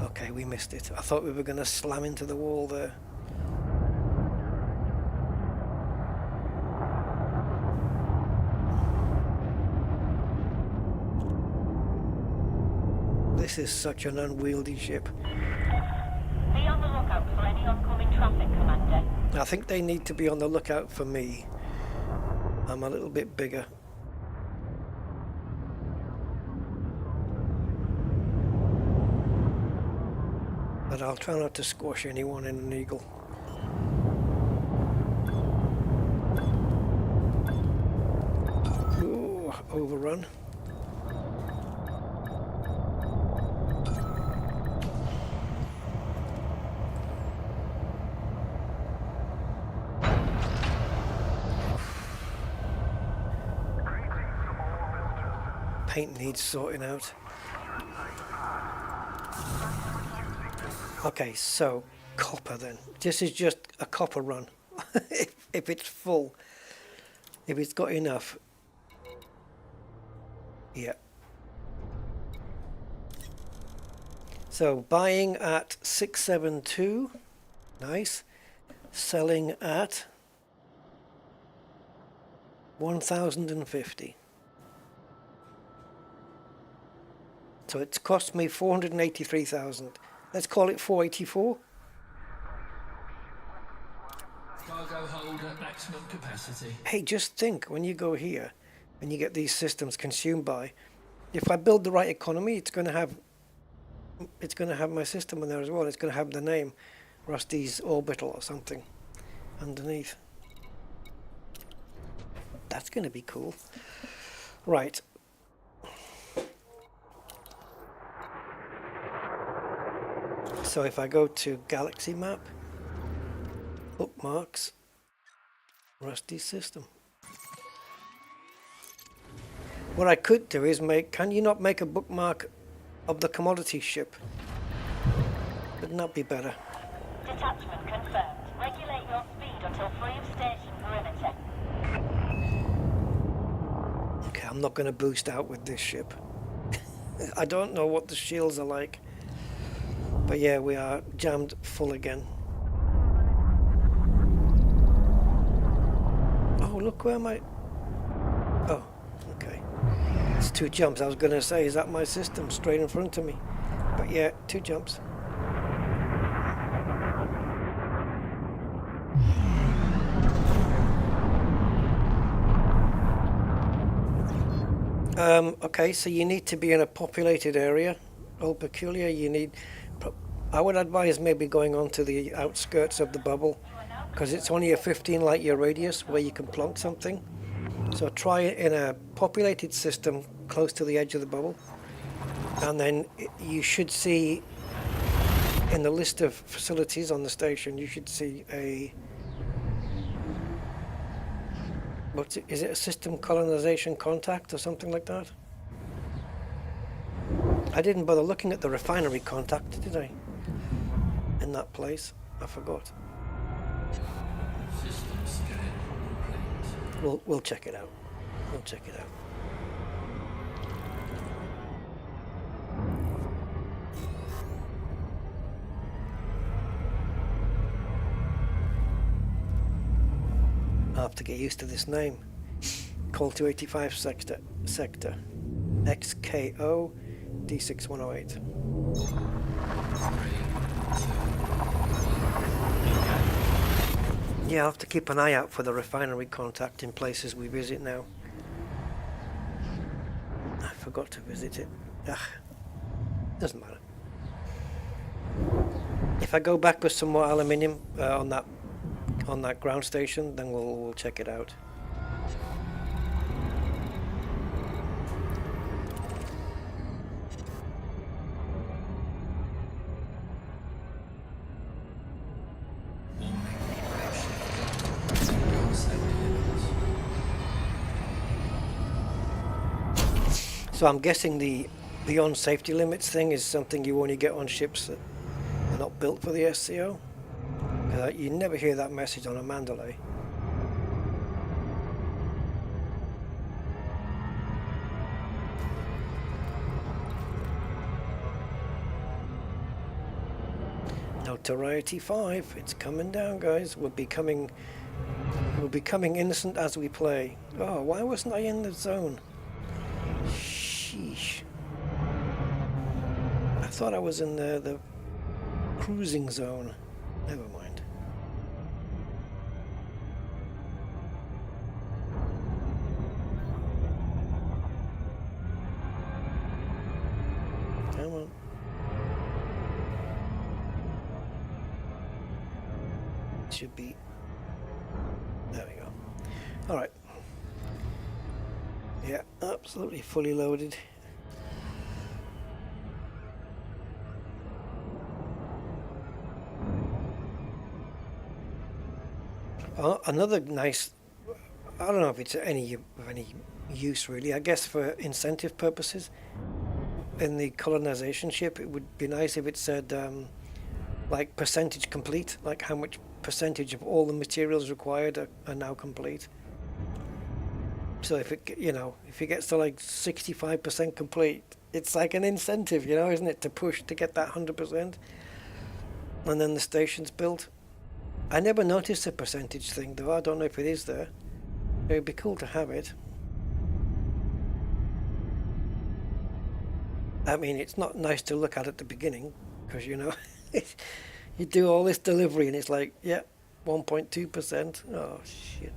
Okay, we missed it. I thought we were going to slam into the wall there. This is such an unwieldy ship. Be on the lookout for any oncoming traffic, Commander. I think they need to be on the lookout for me. I'm a little bit bigger. But I'll try not to squash anyone in an eagle. Ooh, overrun. Paint needs sorting out. Okay, so copper then. This is just a copper run. if it's full, if it's got enough. Yeah. So buying at 672, nice. Selling at 1050. So it's cost me 483,000. Let's call it 484. Cargo hold at maximum capacity. Hey, just think, when you go here and you get these systems consumed by, if I build the right economy, it's going to have my system in there as well. It's going to have the name Rusty's Orbital or something underneath. That's going to be cool. Right. So if I go to Galaxy Map, bookmarks, Rusty system. What I could do is can you not make a bookmark of the commodity ship? Wouldn't that be better? Detachment confirmed. Regulate your speed until free of station perimeter. Okay, I'm not going to boost out with this ship. I don't know what the shields are like. But yeah, we are jammed full again. Oh, look where my... Oh, okay. It's 2 jumps. I was going to say, is that my system straight in front of me? But yeah, 2 jumps. Okay, so you need to be in a populated area. All peculiar, you need... I would advise maybe going on to the outskirts of the bubble, because it's only a 15 light year radius where you can plonk something. So try it in a populated system close to the edge of the bubble, and then you should see in the list of facilities on the station, you should see a... is it a system colonization contact or something like that? I didn't bother looking at the refinery contact, did I? In that place, I forgot. System scan complete. We'll check it out. We'll check it out. I'll have to get used to this name. Call 285 sector XKO D6108. Yeah, I'll have to keep an eye out for the refinery contact in places we visit now. I forgot to visit it. Ugh, doesn't matter. If I go back with some more aluminium on that ground station, then we'll check it out. So I'm guessing the beyond safety limits thing is something you only get on ships that are not built for the SCO. You never hear that message on a Mandalay. Notoriety 5, it's coming down, guys. We'll be becoming innocent as we play. Oh, why wasn't I in the zone? Sheesh. I thought I was in the cruising zone. Never mind. Come on. Should be. There we go. All right. Yeah, absolutely fully loaded. Another nice, I don't know if it's any use really, I guess for incentive purposes. In the colonization ship, it would be nice if it said like percentage complete, like how much percentage of all the materials required are now complete. So if it, if it gets to like 65% complete, it's like an incentive, isn't it, to push to get that 100%. And then the station's built. I never noticed the percentage thing though. I don't know if it is there. It would be cool to have it. I mean, it's not nice to look at the beginning because you do all this delivery and it's like, yeah, 1.2%. Oh shit.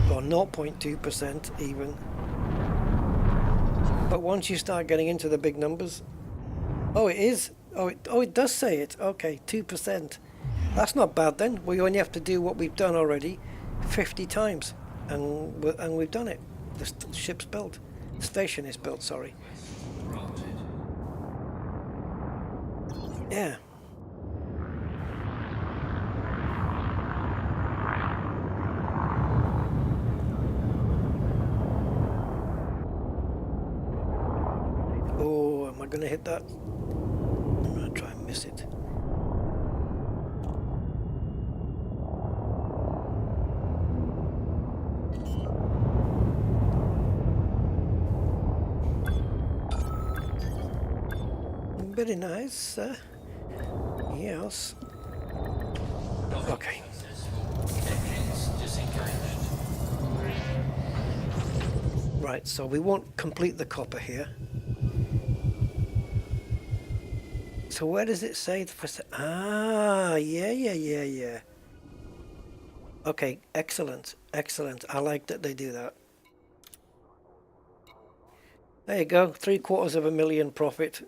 Or 0.2% even. But once you start getting into the big numbers, oh, it is. Oh, it does say it. Okay, 2%. That's not bad then. We only have to do what we've done already 50 times, and we've done it. The ship's built. The station is built, sorry. Yeah. Oh, am I going to hit that? I'm going to try and miss it. Very nice. Yes. Okay. Right, so we won't complete the copper here. So where does it say the first? Ah, yeah. Okay, excellent. I like that they do that. There you go, 750,000 profit.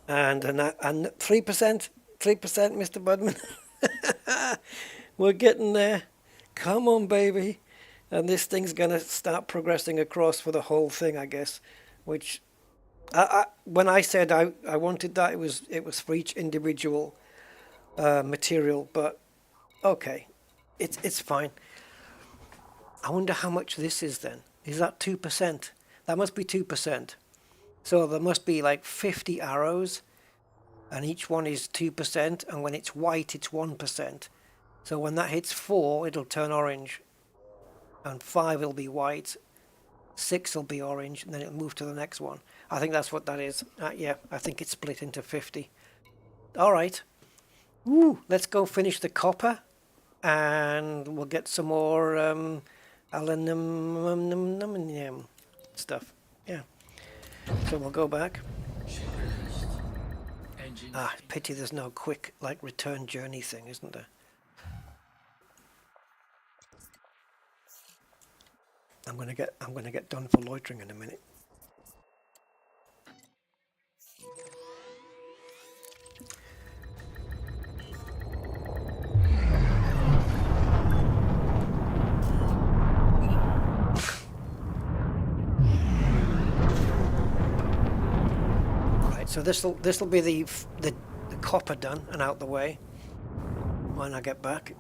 And 3%, Mr. Budman. We're getting there. Come on, baby. And this thing's going to start progressing across for the whole thing, I guess. Which, when I said I wanted that, it was for each individual material. But okay, it's fine. I wonder how much this is then. Is that 2%? That must be 2%. So there must be like 50 arrows, and each one is 2%, and when it's white, it's 1%. So when that hits 4, it'll turn orange, and 5 will be white, 6 will be orange, and then it'll move to the next one. I think that's what that is. Yeah, I think it's split into 50. All right. Woo, let's go finish the copper, and we'll get some more aluminum stuff. Yeah. So we'll go back. Pity there's no quick return journey thing, isn't there? I'm gonna get done for loitering in a minute. Right, so this'll be the copper done and out the way when I get back,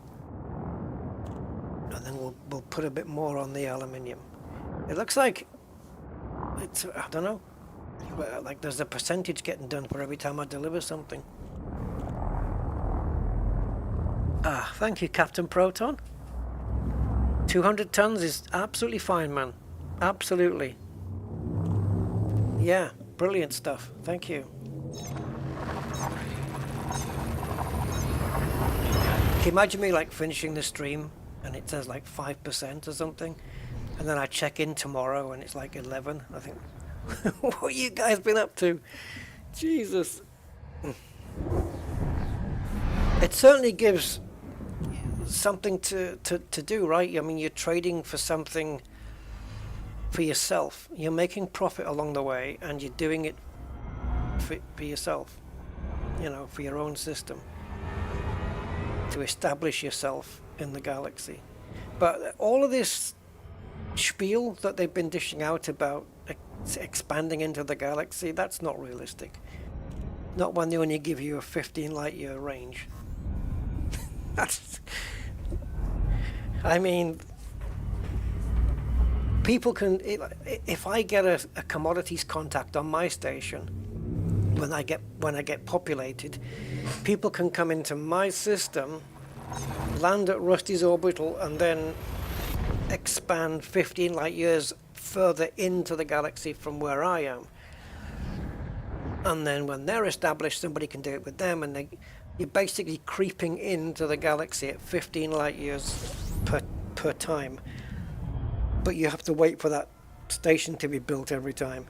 and then we'll put a bit more on the aluminium. It looks like it's, I don't know, like there's a percentage getting done for every time I deliver something. Ah, thank you, Captain Proton. 200 tons is absolutely fine, man. Absolutely. Yeah, brilliant stuff. Thank you. Can you imagine me like finishing the stream and it says like 5% or something, and then I check in tomorrow and it's like 11? I think, what you guys been up to? Jesus. It certainly gives something to do, right? I mean, you're trading for something for yourself. You're making profit along the way, and you're doing it for yourself, you know, for your own system, to establish yourself in the galaxy. But all of this spiel that they've been dishing out about expanding into the galaxy, that's not realistic. Not when they only give you a 15 light year range. That's, I mean, people can, if I get a commodities contact on my station, when I get populated, people can come into my system, land at Rusty's orbital, and then expand 15 light years further into the galaxy from where I am. And then when they're established, somebody can do it with them, and you're basically creeping into the galaxy at 15 light years per time. But you have to wait for that station to be built every time.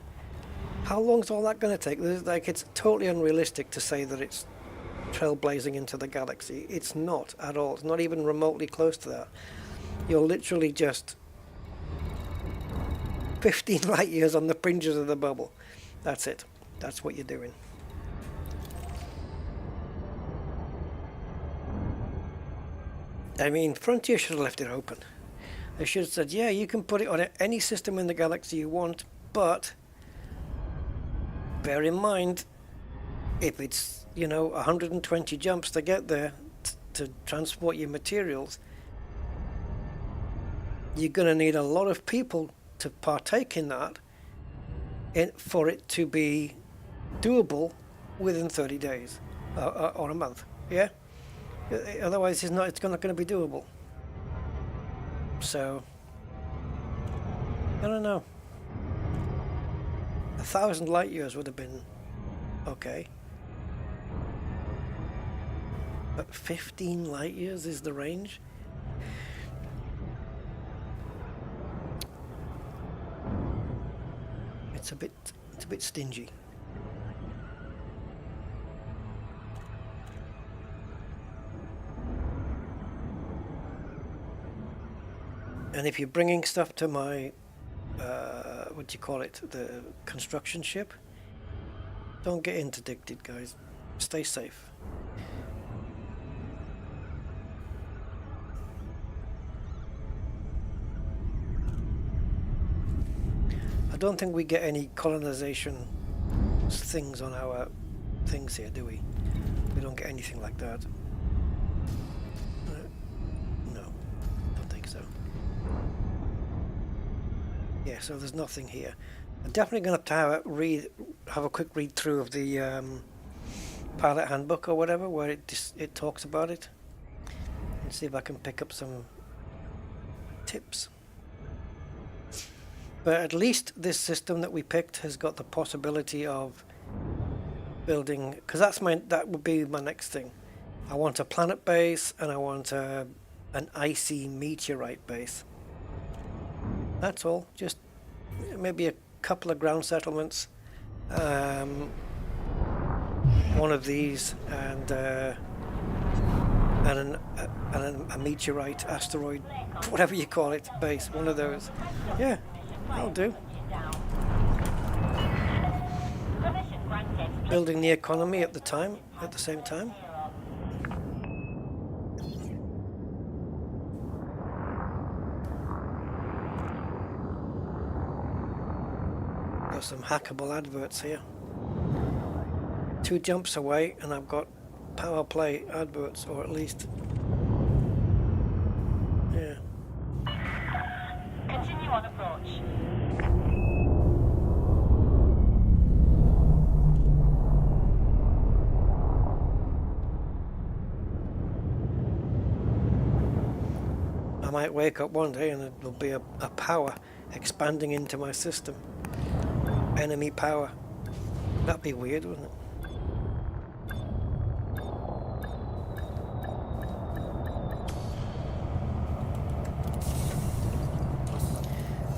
How long is all that going to take? Like, it's totally unrealistic to say that it's trailblazing into the galaxy. It's not at all. It's not even remotely close to that. You're literally just 15 light years on the fringes of the bubble. That's it. That's what you're doing. I mean, Frontier should have left it open. They should have said, yeah, you can put it on any system in the galaxy you want, but bear in mind, if it's, you know, 120 jumps to get there to transport your materials, you're going to need a lot of people to partake in that for it to be doable within 30 days or a month. Yeah? Otherwise, it's not going to be doable. So, I don't know. 1,000 light years would have been okay. But 15 light years is the range? It's a bit stingy. And if you're bringing stuff to my, what do you call it, the construction ship, don't get interdicted, guys. Stay safe. I don't think we get any colonization things on our things here, do we? We don't get anything like that. No, don't think so. Yeah, so there's nothing here. I'm definitely going to have a quick read through of the pilot handbook or whatever, where it talks about it, and see if I can pick up some tips. But at least this system that we picked has got the possibility of building, because that would be my next thing. I want a planet base, and I want an icy meteorite base. That's all. Just maybe a couple of ground settlements, one of these, and a meteorite, asteroid, whatever you call it, base. One of those. Yeah, that'll do. Building the economy at the same time. Got some hackable adverts here. 2 jumps away and I've got power play adverts, or at least, yeah. Continue on approach. I might wake up one day and there'll be a power expanding into my system. Enemy power. That'd be weird, wouldn't it?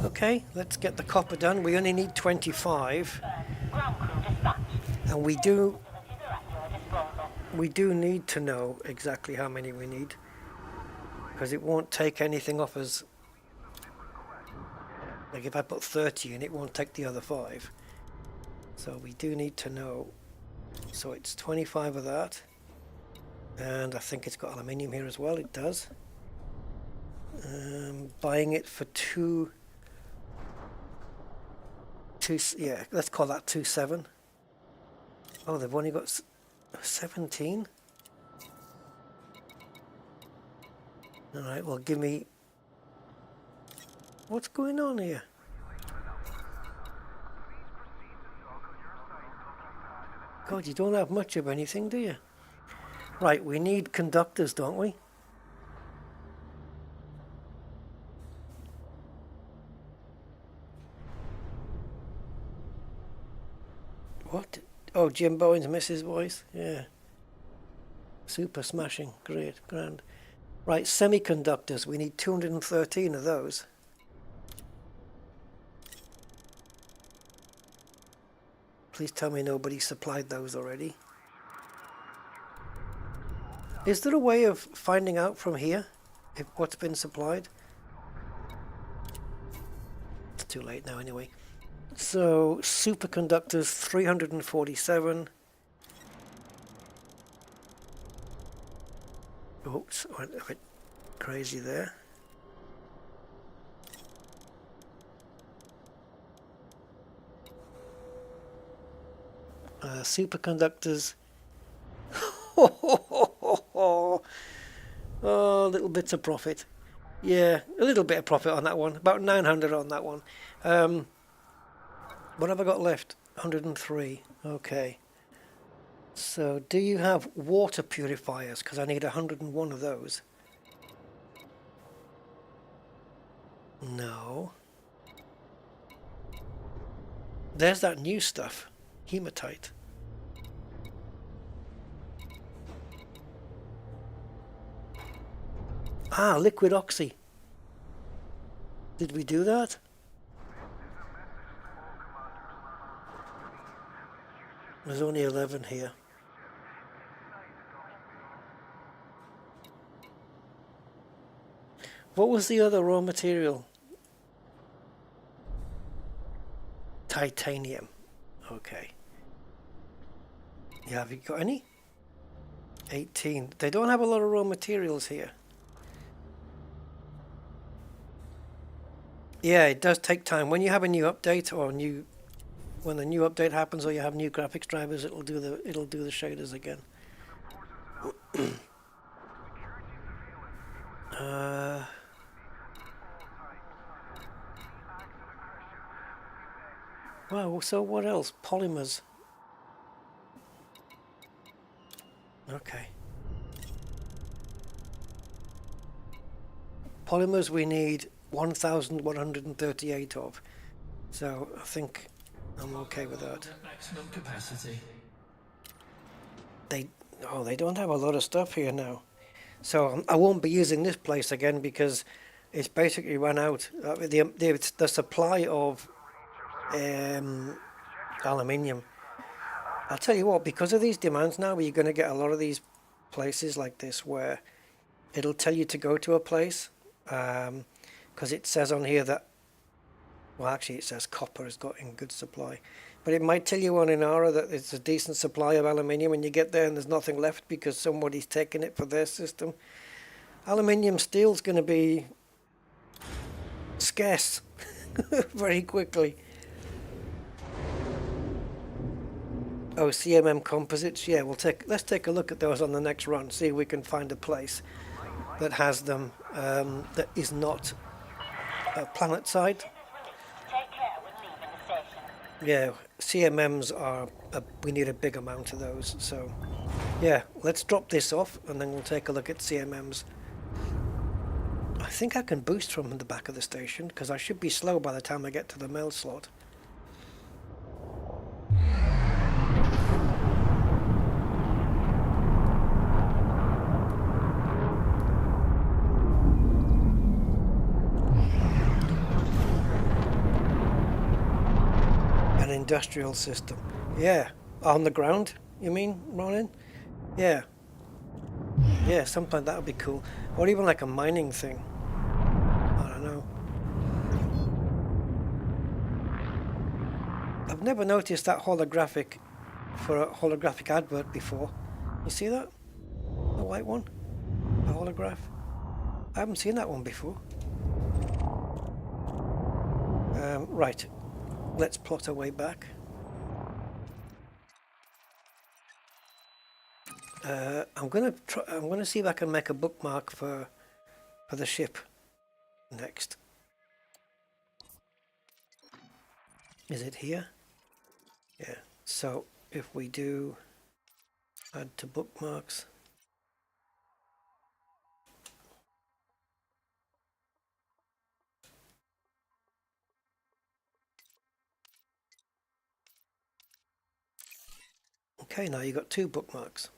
Okay, let's get the copper done. We only need 25. Ground crew dispatched. And we do Facilities are at your disposal. need to know exactly how many we need, because it won't take anything off us. Like if I put 30 in, it won't take the other 5. So we do need to know. So it's 25 of that, and I think it's got aluminium here as well. It does. Buying it for two, yeah, let's call that 27. Oh, they've only got 17. All right, well, give me. What's going on here? God, you don't have much of anything, do you? Right, we need conductors, don't we? What? Oh, Jim Bowen's Mrs. Voice? Yeah. Super smashing. Great. Grand. Right, semiconductors. We need 213 of those. Please tell me nobody supplied those already. Is there a way of finding out from here if what's been supplied? It's too late now anyway. So, superconductors 347. Oops, went a bit crazy there. Superconductors. Oh, little bits of profit. Yeah, a little bit of profit on that one. About 900 on that one. What have I got left? 103. Okay. So, do you have water purifiers? Because I need 101 of those. No. There's that new stuff. Hematite. Ah, liquid oxy. Did we do that? There's only 11 here. What was the other raw material? Titanium. Okay. Yeah, have you got any? 18. They don't have a lot of raw materials here. Yeah, it does take time. When you have a new update or when the new update happens or you have new graphics drivers, it'll do the shaders again. Wow, so what else? Polymers. Okay. Polymers we need 1,138 of. So I think I'm okay with that. Maximum capacity. They don't have a lot of stuff here now. So I won't be using this place again because it's basically run out. The supply of aluminium. I'll tell you what, because of these demands now, you're going to get a lot of these places like this where it'll tell you to go to a place because it says on here that, well, actually it says copper has got in good supply, but it might tell you on Inara that it's a decent supply of aluminium and you get there and there's nothing left because somebody's taken it for their system. Aluminium steel's going to be scarce very quickly. Oh, CMM composites. Yeah, let's take a look at those on the next run. See if we can find a place that has them that is not planet side. Take care when leaving the station. Yeah, CMMs are. We need a big amount of those. So, yeah, let's drop this off and then we'll take a look at CMMs. I think I can boost from the back of the station because I should be slow by the time I get to the mail slot. An industrial system. Yeah. On the ground, you mean, Ronin? Yeah. Yeah, something like that would be cool. Or even like a mining thing. I don't know. I've never noticed that holographic for a holographic advert before. You see that? The white one? The holograph? I haven't seen that one before. Right. Let's plot our way back. I'm gonna see if I can make a bookmark for the ship next. Is it here? Yeah. So if we do add to bookmarks. Okay, now you got 2 bookmarks.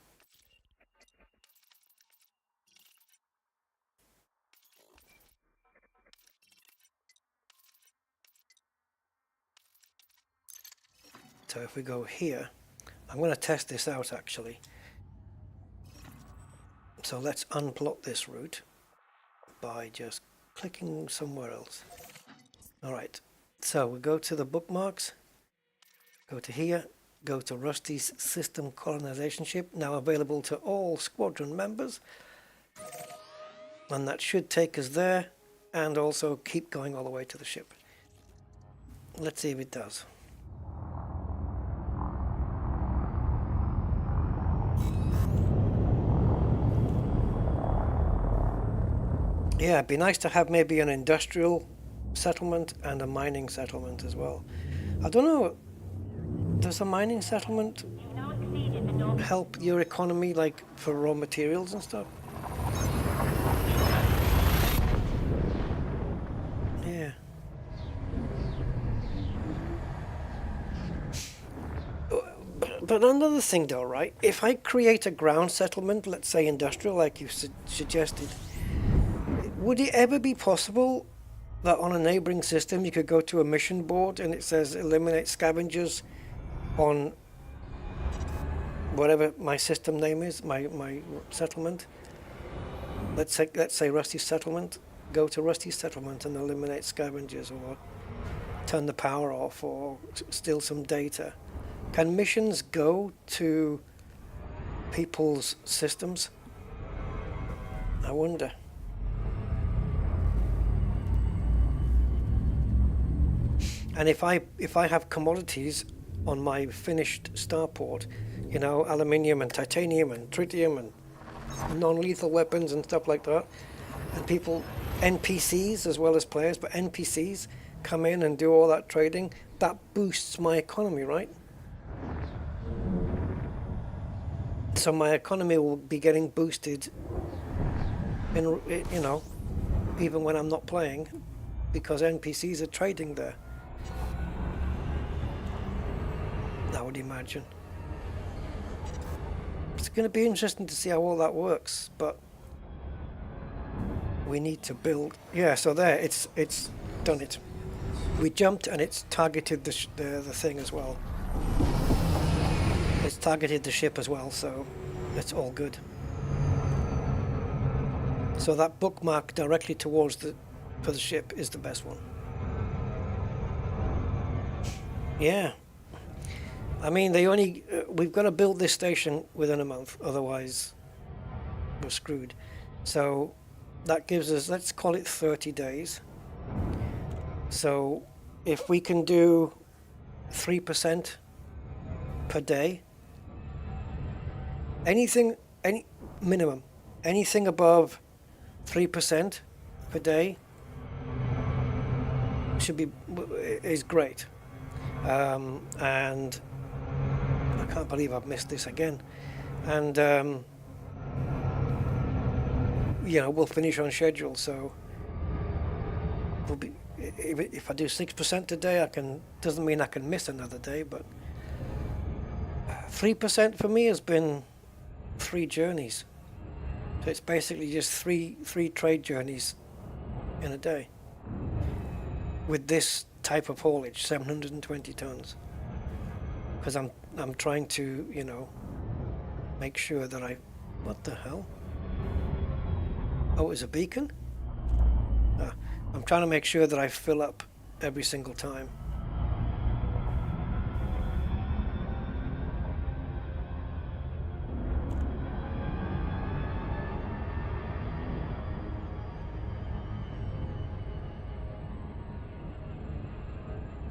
So if we go here, I'm going to test this out actually. So let's unplot this route by just clicking somewhere else. Alright, so we go to the bookmarks, go to here, go to Rusty's System Colonization Ship, now available to all squadron members. And that should take us there and also keep going all the way to the ship. Let's see if it does. Yeah, it'd be nice to have maybe an industrial settlement and a mining settlement as well. I don't know, does a mining settlement help your economy, like for raw materials and stuff? Yeah. But another thing though, right? If I create a ground settlement, let's say industrial, like you suggested, would it ever be possible that on a neighboring system you could go to a mission board and it says eliminate scavengers on whatever my system name is, my settlement? Let's say Rusty's settlement. Go to Rusty's settlement and eliminate scavengers, or turn the power off, or steal some data. Can missions go to people's systems? I wonder. And if I have commodities on my finished starport, you know, aluminium and titanium and tritium and non-lethal weapons and stuff like that, and people, NPCs as well as players, but NPCs come in and do all that trading, that boosts my economy, right? So my economy will be getting boosted, in, you know, even when I'm not playing, because NPCs are trading there. I would imagine. It's going to be interesting to see how all that works, but we need to build. Yeah, so there, it's done it. We jumped and it's targeted the thing as well. It's targeted the ship as well, so it's all good. So that bookmark directly towards for the ship is the best one. Yeah. I mean, we've got to build this station within a month, otherwise we're screwed. So that gives us, let's call it 30 days. So if we can do 3% per day. Anything, any minimum, anything above 3% per day is great. And I can't believe I've missed this again. And you know, we'll finish on schedule, so we'll be, if I do 6% today, doesn't mean I can miss another day, but 3% for me has been 3 journeys. So it's basically just three trade journeys in a day with this type of haulage, 720 tons. Because I'm trying to, you know, make sure that what the hell? Oh, it's a beacon? I'm trying to make sure that I fill up every single time.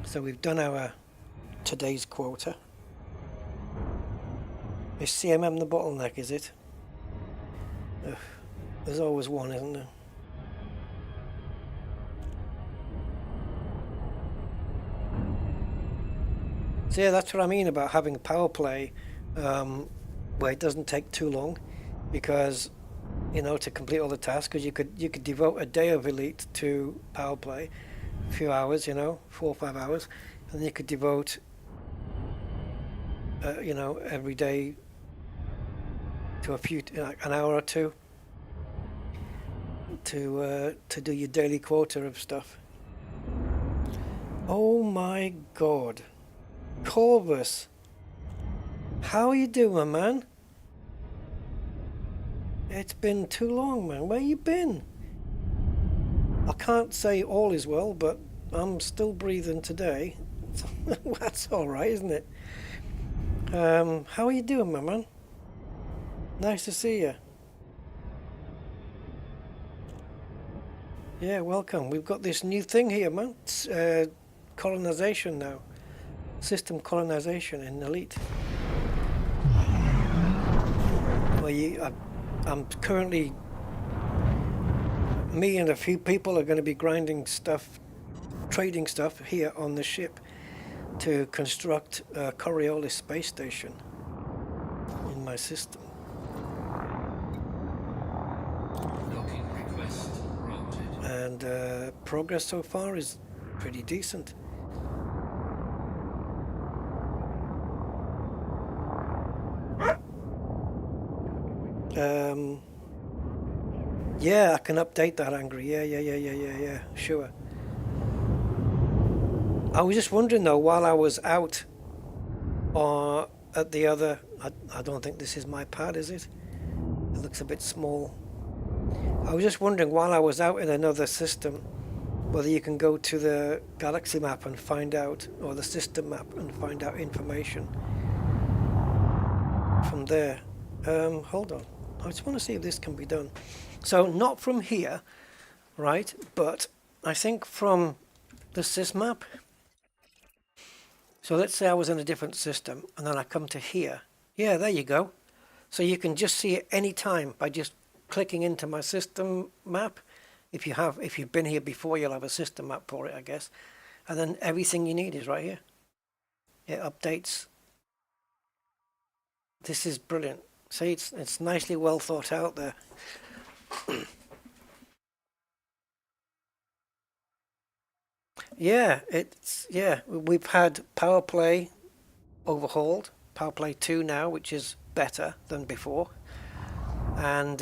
So we've done our today's quota. Is CMM the bottleneck, is it? Ugh, there's always one, isn't there? So yeah, that's what I mean about having power play where it doesn't take too long, because, you know, to complete all the tasks, because you could devote a day of Elite to power play, a few hours, you know, 4 or 5 hours, and then you could devote you know, every day to an hour or two to do your daily quota of stuff. Oh my God, Corvus, how you doing, man? It's been too long, man. Where you been? I can't say all is well, but I'm still breathing today. That's all right, isn't it? How are you doing, my man? Nice to see you. Yeah, welcome. We've got this new thing here, man. It's, colonization now. System colonization in Elite. Well, I'm currently, me and a few people are going to be grinding stuff, trading stuff here on the ship to construct a Coriolis space station in my system. Docking request routed. And progress so far is pretty decent. Yeah, I can update that, Angry. Yeah, sure. I was just wondering though, while I was out at the other, I don't think this is my pad, is it? It looks a bit small. I was just wondering, while I was out in another system, whether you can go to the galaxy map and find out, or the system map and find out information from there. Hold on. I just want to see if this can be done. So not from here, right? But I think from the sysmap. So let's say I was in a different system and then I come to here. Yeah, there you go. So you can just see it any time by just clicking into my system map. If you've been here before, you'll have a system map for it, I guess. And then everything you need is right here. It updates. This is brilliant. See, it's nicely well thought out there. Yeah, we've had Power Play overhauled, Power Play 2 now, which is better than before, and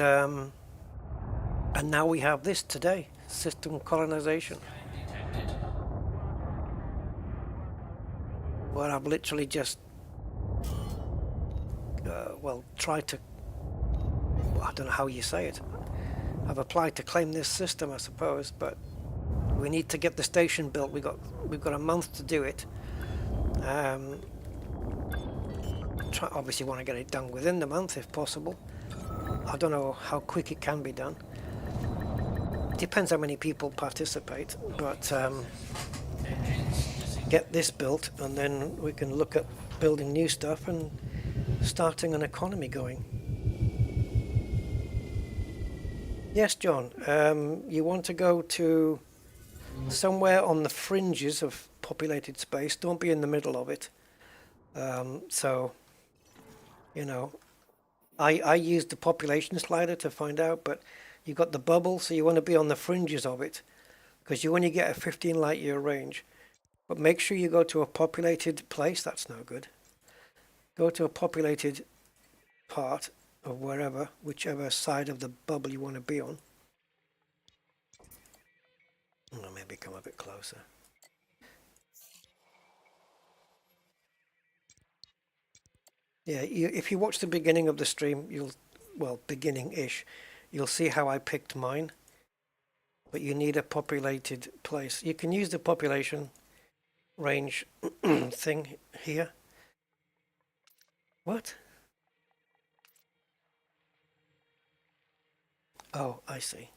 now we have this today, system colonization, where I've literally just tried to, I don't know how you say it, I've applied to claim this system, I suppose, but we need to get the station built. We've got a month to do it. Obviously want to get it done within the month if possible. I don't know how quick it can be done. Depends how many people participate, but get this built and then we can look at building new stuff and starting an economy going. Yes, John, you want to go to somewhere on the fringes of populated space. Don't be in the middle of it. So, you know, I used the population slider to find out, but you got the bubble, so you want to be on the fringes of it, because you only get a 15 light year range. But make sure you go to a populated place. That's no good. Go to a populated part of wherever, whichever side of the bubble you want to be on. Or maybe come a bit closer. Yeah, if you watch the beginning of the stream, well, beginning-ish, you'll see how I picked mine. But you need a populated place. You can use the population range thing here. What? Oh, I see.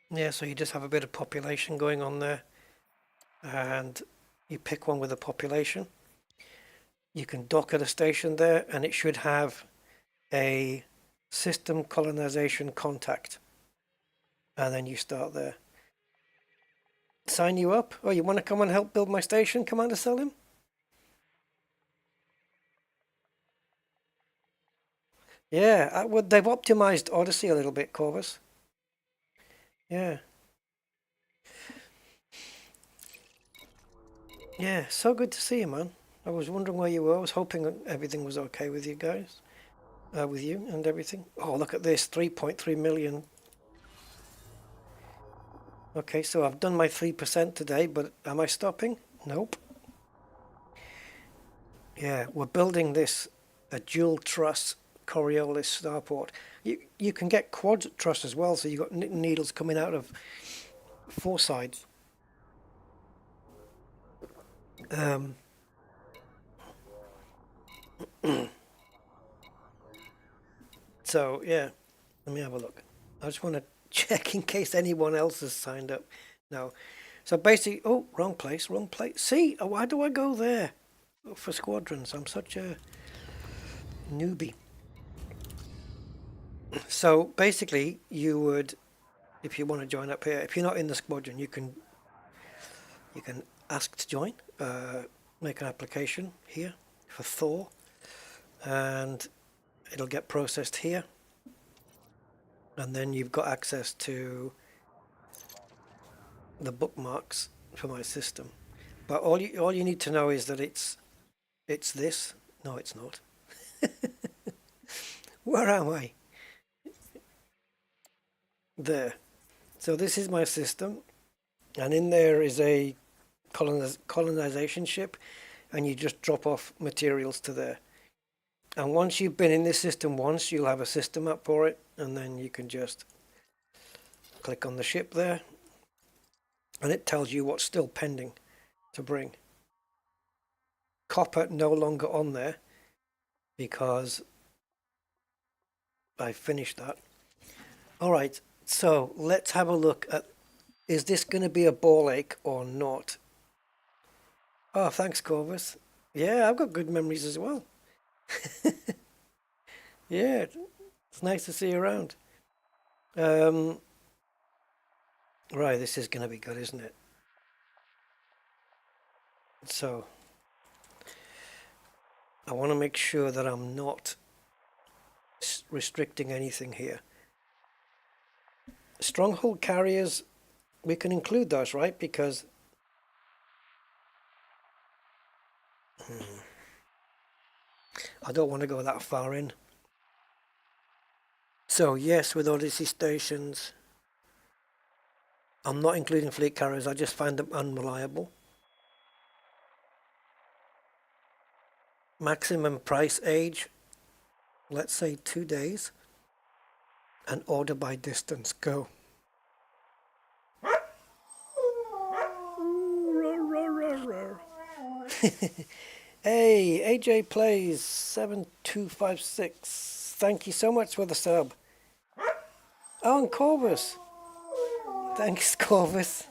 Yeah, so you just have a bit of population going on there, and you pick one with a population. You can dock at a station there, and it should have a system colonization contact, and then you start there. Sign you up? Oh, you want to come and help build my station, Commander Selim? Yeah, they've optimized Odyssey a little bit, Corvus. Yeah. Yeah, so good to see you, man. I was wondering where you were. I was hoping everything was okay with you guys. With you and everything. Oh, look at this, 3.3 million. Okay, so I've done my 3% today, but am I stopping? Nope. Yeah, we're building this, a dual truss Coriolis starport. You can get quad truss as well, so you've got needles coming out of four sides. So yeah, let me have a look. I just want to check in case anyone else has signed up. No. So basically, oh, wrong place, wrong place. See, why do I go there for squadrons? I'm such a newbie. So basically, you would, if you want to join up here, if you're not in the squadron, you can ask to join, make an application here for Thor, and it'll get processed here, and then you've got access to the bookmarks for my system. But all you need to know is that it's this. No, it's not. Where am I? There. So this is my system, and in there is a colonization ship, and you just drop off materials to there. And once you've been in this system once, you'll have a system map for it, and then you can just click on the ship there, and it tells you what's still pending to bring. Copper no longer on there because I finished that. All right, so let's have a look at, is this going to be a ball ache or not? Oh, thanks, Corvus. Yeah, I've got good memories as well. Yeah, it's nice to see you around. Right, this is going to be good, isn't it? So, I want to make sure that I'm not restricting anything here. Stronghold carriers, we can include those, right? Because I don't want to go that far in. So yes, with Odyssey stations, I'm not including fleet carriers. I just find them unreliable. Maximum price age, let's say 2 days, and order by distance. Go. Hey, AJ Plays 7256. Thank you so much for the sub. Oh, and Corvus. Thanks, Corvus.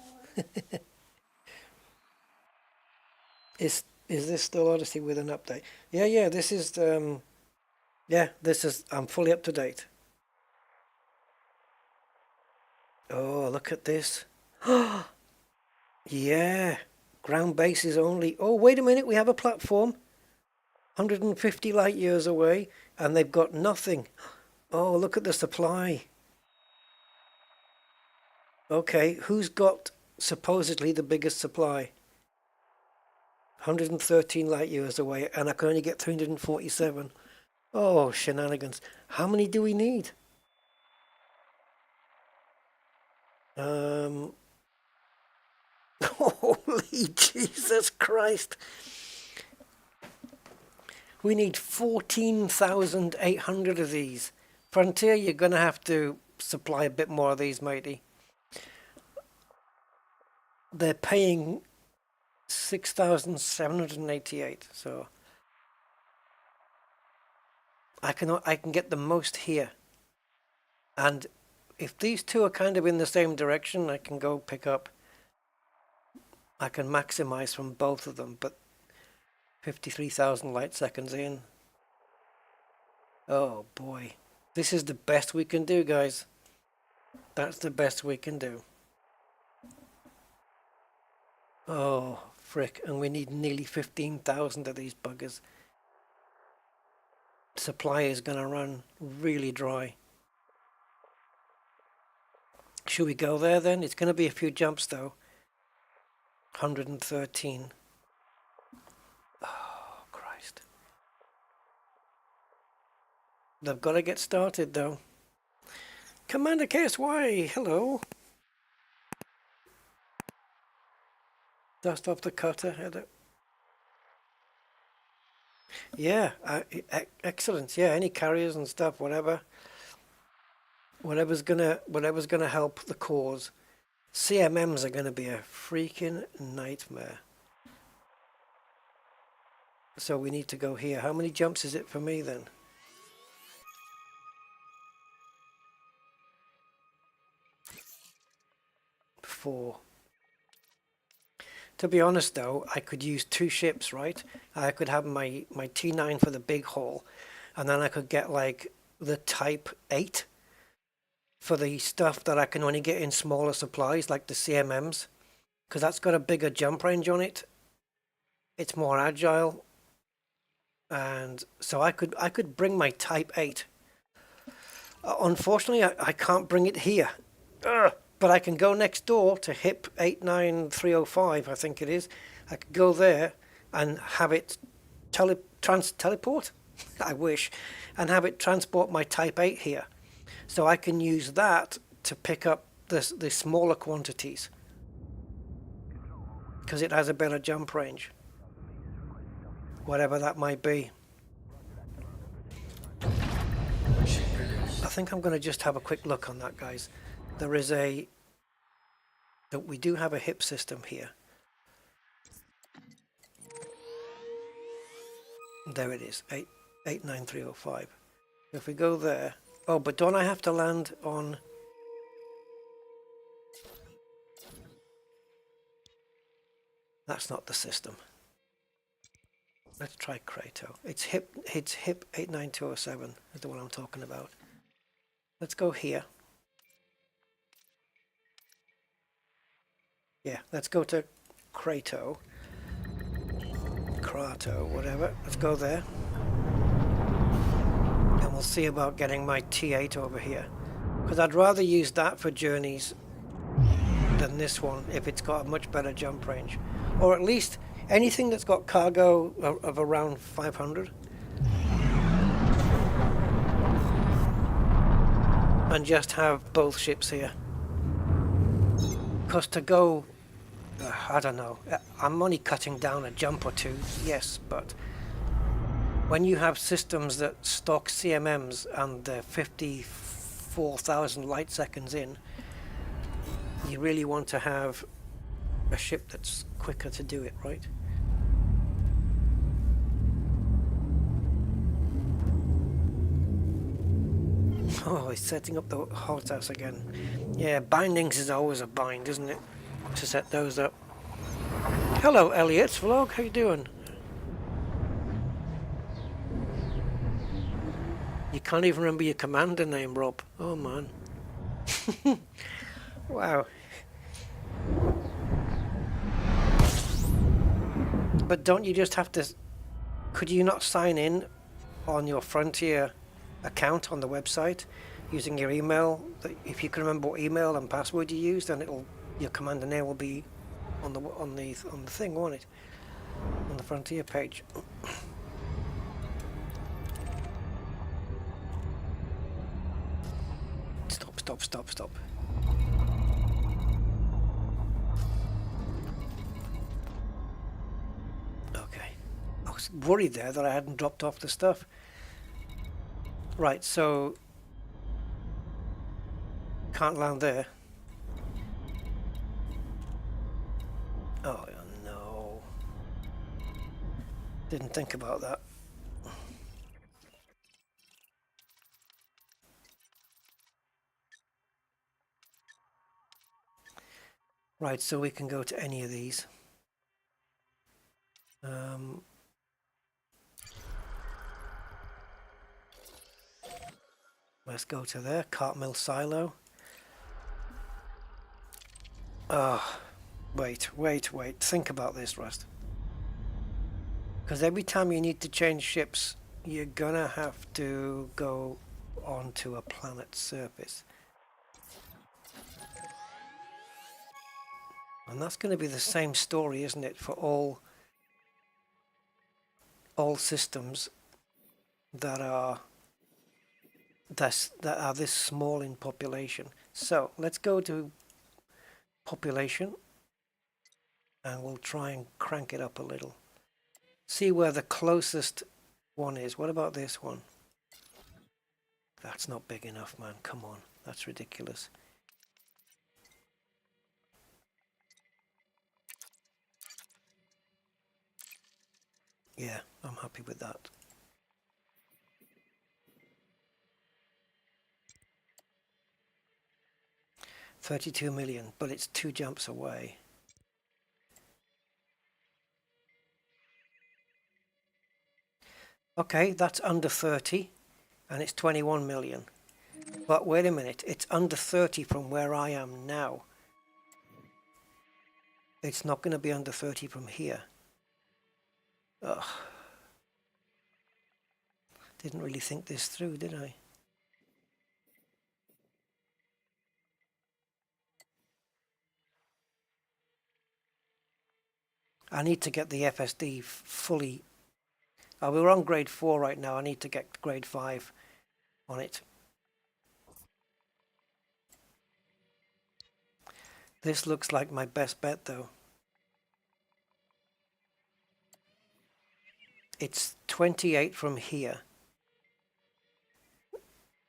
Is this still Odyssey with an update? Yeah, this is I'm fully up to date. Oh, look at this. Yeah, ground bases only. Oh, wait a minute, we have a platform 150 light years away, and they've got nothing. Oh, look at the supply. Okay, who's got supposedly the biggest supply? 113 light years away, and I can only get 347. Oh, shenanigans. How many do we need? Holy Jesus Christ. We need 14,800 of these. Frontier, you're going to have to supply a bit more of these, matey. They're paying 6,788, so I can get the most here. And if these two are kind of in the same direction, I can go pick up. I can maximize from both of them, but 53,000 light seconds in. Oh boy. This is the best we can do, guys. That's the best we can do. Oh, frick. And we need nearly 15,000 of these buggers. Supply is going to run really dry. Should we go there then? It's going to be a few jumps though. 113. Oh, Christ. They've got to get started though. Commander KSY, hello. Dust off the cutter, Heather. Yeah, excellent. Yeah, any carriers and stuff, whatever. Whatever's gonna help the cause. CMMs are gonna be a freaking nightmare. So we need to go here. How many jumps is it for me then? 4. To be honest though, I could use 2 ships, right? I could have my T9 for the big haul, and then I could get like the Type 8 for the stuff that I can only get in smaller supplies, like the CMMs, because that's got a bigger jump range on it. It's more agile, and so I could bring my Type 8. Unfortunately, I can't bring it here. But I can go next door to HIP 89305, I think it is. I could go there and have it teleport, I wish, and have it transport my Type 8 here. So I can use that to pick up the smaller quantities, because it has a better jump range, whatever that might be. I think I'm going to just have a quick look on that, guys. There is we do have a HIP system here. There it is, 89305. If we go there, oh, but don't I have to land on? That's not the system. Let's try Kratos. It's HIP 89207 is the one I'm talking about. Let's go here. Yeah, let's go to Kratos, whatever. Let's go there. And we'll see about getting my T8 over here. Because I'd rather use that for journeys than this one if it's got a much better jump range. Or at least anything that's got cargo of around 500. And just have both ships here. Because to go, I don't know, I'm only cutting down a jump or two, yes, but when you have systems that stock CMMs and they're 54,000 light seconds in, you really want to have a ship that's quicker to do it, right? Oh, he's setting up the hothouse again. Yeah, bindings is always a bind, isn't it? To set those up. Hello, Elliot Vlog. How you doing? You can't even remember your commander name, Rob. Oh, man. Wow. But don't you just have to... Could you not sign in on your Frontier account on the website using your email? If you can remember what email and password you used, then your commander name will be on the thing, won't it? On the Frontier page. Stop. Okay. I was worried there that I hadn't dropped off the stuff. Right, so can't land there. Oh no. Didn't think about that. Right, so we can go to any of these. Let's go to there, cart mill silo. Wait. Think about this, Rust. Because every time you need to change ships, you're gonna have to go onto a planet's surface. And that's going to be the same story, isn't it, for all systems that are this small in population. So let's go to population, and we'll try and crank it up a little. See where the closest one is. What about this one? That's not big enough, man. Come on, that's ridiculous. Yeah, I'm happy with that. $32 million, but it's 2 jumps away. Okay, that's under 30, and it's 21 million. But wait a minute, it's under 30 from where I am now. It's not going to be under 30 from here. Ugh. Didn't really think this through, did I? I need to get the FSD fully. We're on grade 4 right now. I need to get grade 5 on it. This looks like my best bet, though. It's 28 from here.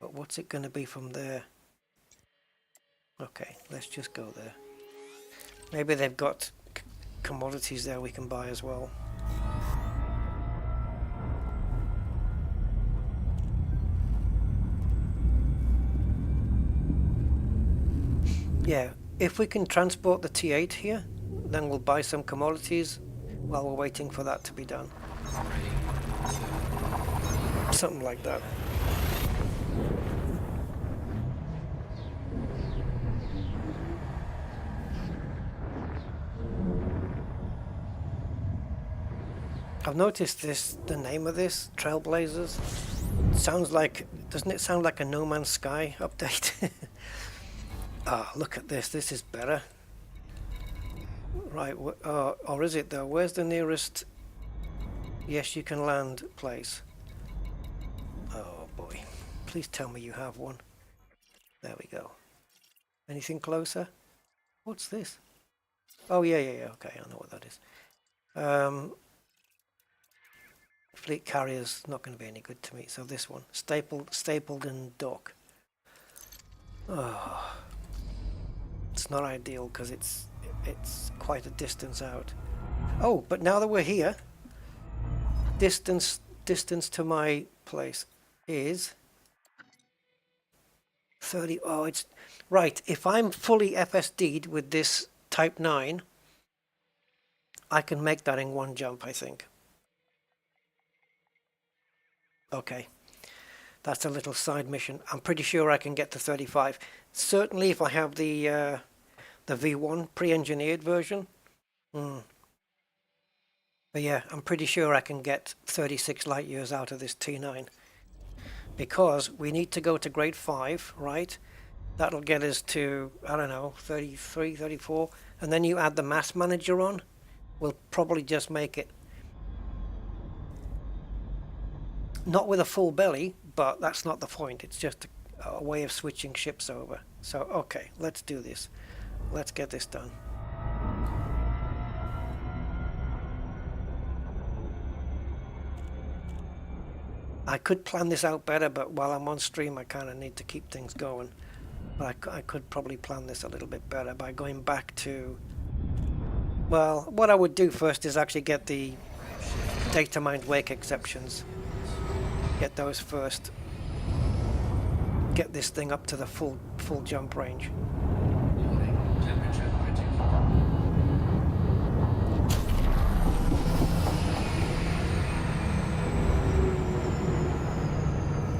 But what's it going to be from there? Okay, let's just go there. Maybe they've got commodities there we can buy as well. Yeah, if we can transport the T8 here, then we'll buy some commodities while we're waiting for that to be done. Something like that. I've noticed the name of this, Trailblazers, sounds like, doesn't it sound like a No Man's Sky update? Look at this is better. Right, or is it though? Where's the nearest yes you can land place? Oh boy, please tell me you have one. There we go. Anything closer? What's this? Oh yeah, okay, I know what that is. Fleet carrier's not going to be any good to me, so this one, stapled and dock. Oh, it's not ideal because it's quite a distance out. Oh, but now that we're here, distance to my place is 30. Oh, it's right. If I'm fully FSD'd with this Type 9, I can make that in one jump, I think. Okay. That's a little side mission. I'm pretty sure I can get to 35. Certainly if I have the V1 pre-engineered version. But yeah, I'm pretty sure I can get 36 light years out of this T9. Because we need to go to grade 5, right? That'll get us to, I don't know, 33, 34. And then you add the mass manager on. We'll probably just make it. Not with a full belly, but that's not the point. It's just a way of switching ships over. So, okay, let's do this. Let's get this done. I could plan this out better, but while I'm on stream, I kind of need to keep things going. But I could probably plan this a little bit better by going back to... Well, what I would do first is actually get the data mined wake exceptions. Get those first. Get this thing up to the full jump range. Warning, temperature critical.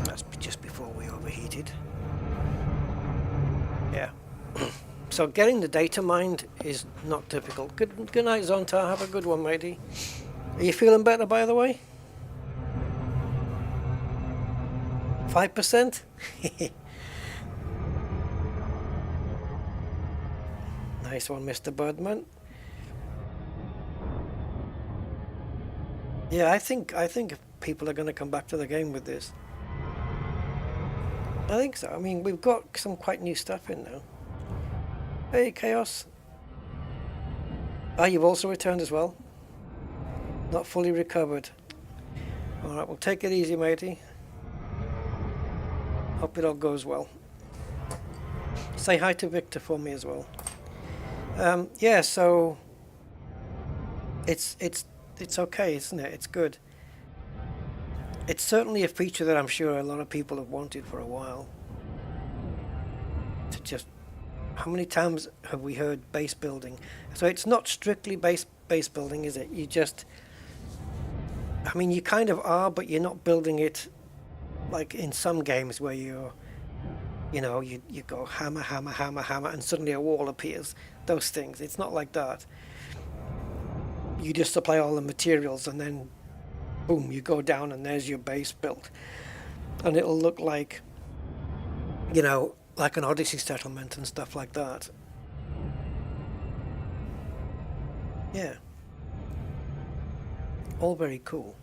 That's just before we overheated. Yeah. So getting the data mined is not difficult. Good night, Zonta. Have a good one, matey. Are you feeling better, by the way? 5%? Nice one, Mr. Birdman. Yeah, I think people are going to come back to the game with this. I think so. I mean, we've got some quite new stuff in now. Hey, Chaos. Ah, you've also returned as well. Not fully recovered. Alright, we'll take it easy, matey. Hope it all goes well. Say hi to Victor for me as well. Yeah, so it's okay, isn't it? It's good. It's certainly a feature that I'm sure a lot of people have wanted for a while. To just, how many times have we heard base building? So it's not strictly base building, is it? You just, I mean, you kind of are, but you're not building it like in some games where you go hammer, hammer, hammer, hammer, and suddenly a wall appears. Those things. It's not like that. You just supply all the materials and then boom, you go down and there's your base built. And it'll look like, you know, like an Odyssey settlement and stuff like that. Yeah. All very cool.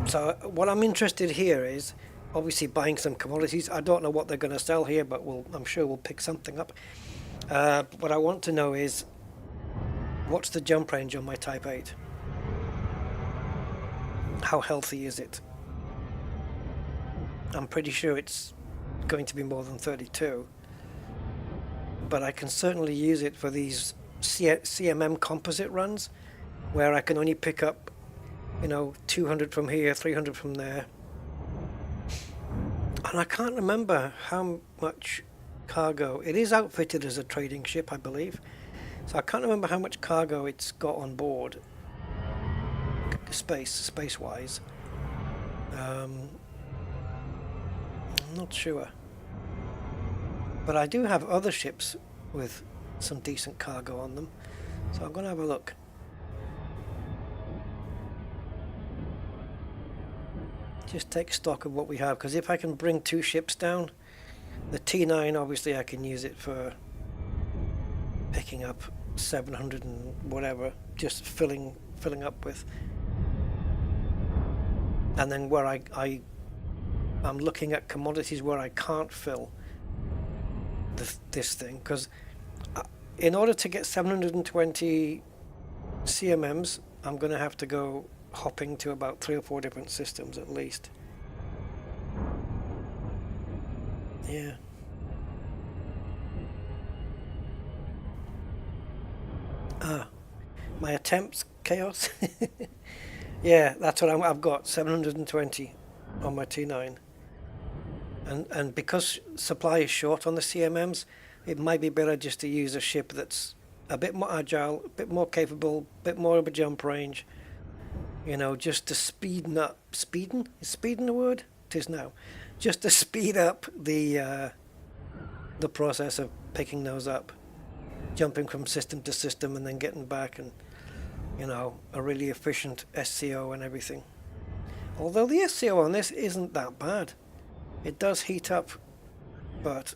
So what I'm interested here is obviously buying some commodities. I don't know what they're going to sell here, but I'm sure we'll pick something up. What I want to know is what's the jump range on my Type 8? How healthy is it? I'm pretty sure it's going to be more than 32. But I can certainly use it for these CMM composite runs where I can only pick up, you know, 200 from here, 300 from there. And I can't remember how much cargo. It is outfitted as a trading ship, I believe. So I can't remember how much cargo it's got on board. Space-wise. I'm not sure. But I do have other ships with some decent cargo on them. So I'm going to have a look. Just take stock of what we have, because if I can bring 2 ships down, the T9 obviously I can use it for picking up 700 and whatever, just filling up with. And then where I'm looking at commodities where I can't fill this thing, because in order to get 720 CMMs, I'm going to have to go hopping to about 3 or 4 different systems at least. Yeah. My attempts chaos. Yeah, that's what I've got, 720 on my T9. And because supply is short on the CMMs, it might be better just to use a ship that's a bit more agile, a bit more capable, a bit more of a jump range. You know, just to speeden up. Speeden? Is speeden a word? It is now. Just to speed up the process of picking those up. Jumping from system to system and then getting back, and, you know, a really efficient SCO and everything. Although the SCO on this isn't that bad. It does heat up, but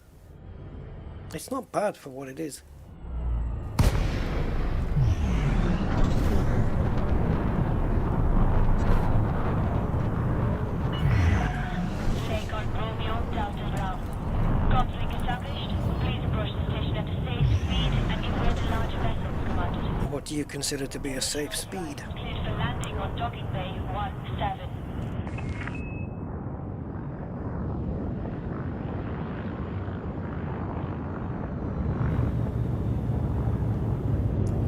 it's not bad for what it is. Take on Romeo Delta Bravo. Comlink established. Please approach the station at a safe speed and beware the large vessels commanded. What do you consider to be a safe speed? Cleared for landing on docking bay 17.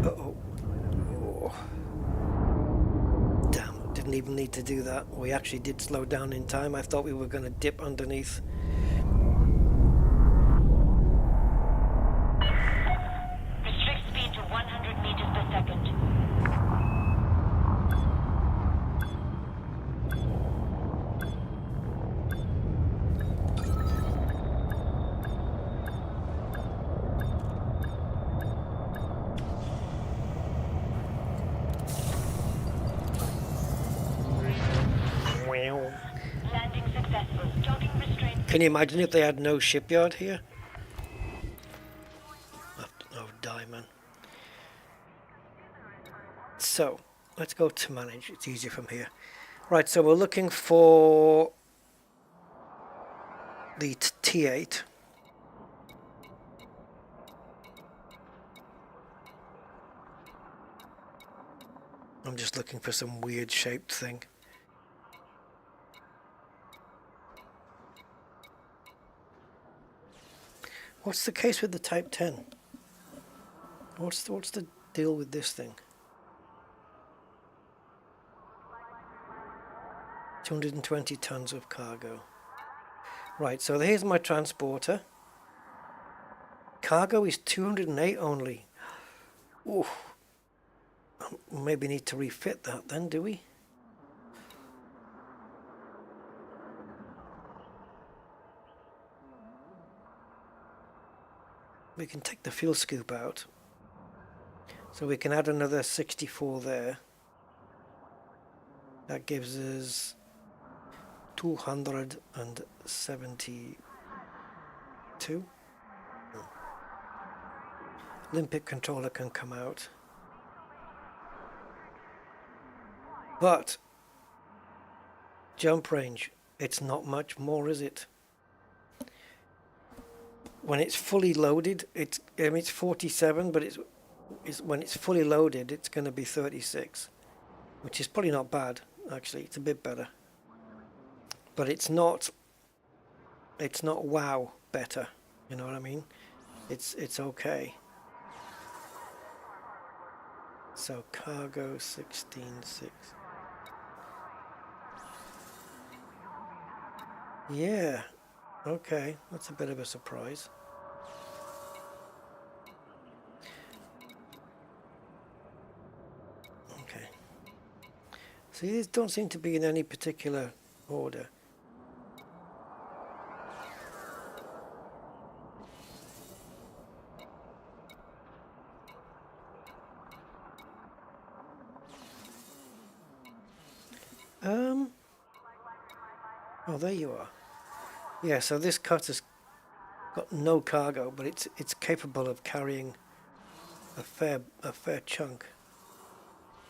Uh-oh. Oh. Damn, didn't even need to do that. We actually did slow down in time. I thought we were going to dip underneath. Restrict speed to 100 meters per second. Landing successful. Docking restraint. Can you imagine if they had no shipyard here? Oh, die, man. So, let's go to manage. It's easier from here. Right, so we're looking for the T8. I'm just looking for some weird shaped thing. What's the case with the Type 10? What's the deal with this thing? 220 tons of cargo. Right, so here's my transporter. Cargo is 208 only. Ooh. Maybe need to refit that then, do we? We can take the fuel scoop out. So we can add another 64 there. That gives us 272. Limpet controller can come out. But jump range, it's not much more, is it? When it's fully loaded, it's 47, but it's when it's fully loaded, it's going to be 36, which is probably not bad. Actually, it's a bit better, but it's not wow better. You know what I mean? It's okay. So cargo 16.6. Yeah. Okay, that's a bit of a surprise. Okay. So these don't seem to be in any particular order. Oh, there you are. Yeah, so this cutter's got no cargo, but it's capable of carrying a fair chunk.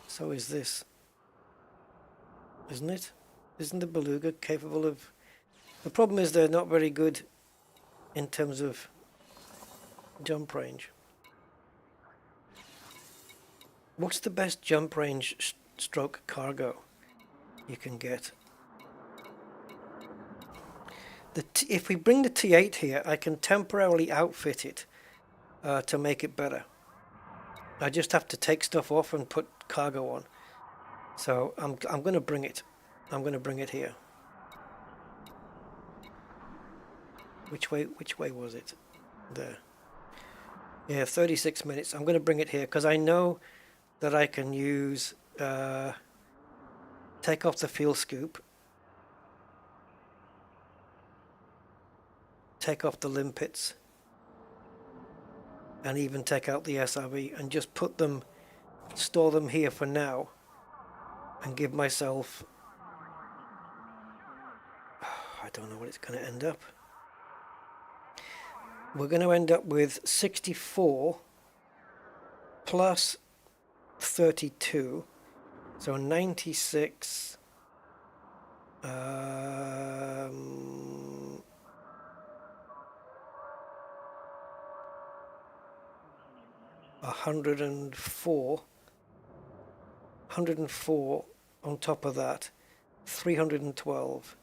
So is this, isn't it? Isn't the Beluga capable of? The problem is they're not very good in terms of jump range. What's the best jump range stroke cargo you can get? If we bring the T8 here, I can temporarily outfit it to make it better. I just have to take stuff off and put cargo on. So I'm going to bring it. I'm going to bring it here. Which way was it? There. Yeah, 36 minutes. I'm going to bring it here because I know that I can use take off the fuel scoop, take off the limpets, and even take out the SRV and just put them, store them here for now, and give myself, I don't know what it's going to end up. We're going to end up with 64 plus 32, so 96. 104 on top of that, 312.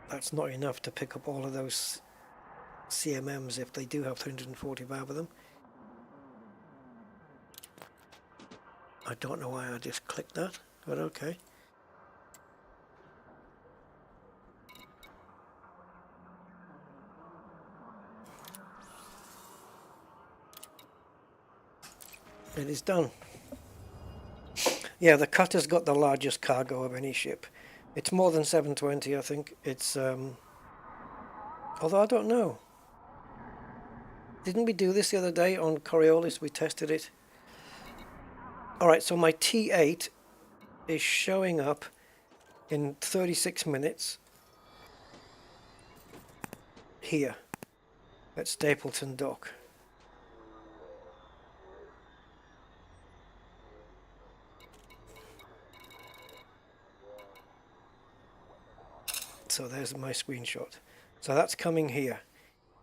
That's not enough to pick up all of those CMMs if they do have 345 of them. I don't know why I just clicked that, but okay. It is done. Yeah, the cutter's got the largest cargo of any ship. It's more than 720, I think. It's, although I don't know. Didn't we do this the other day on Coriolis? We tested it. Alright, so my T8 is showing up in 36 minutes here at Stapleton Dock. So there's my screenshot. So that's coming here.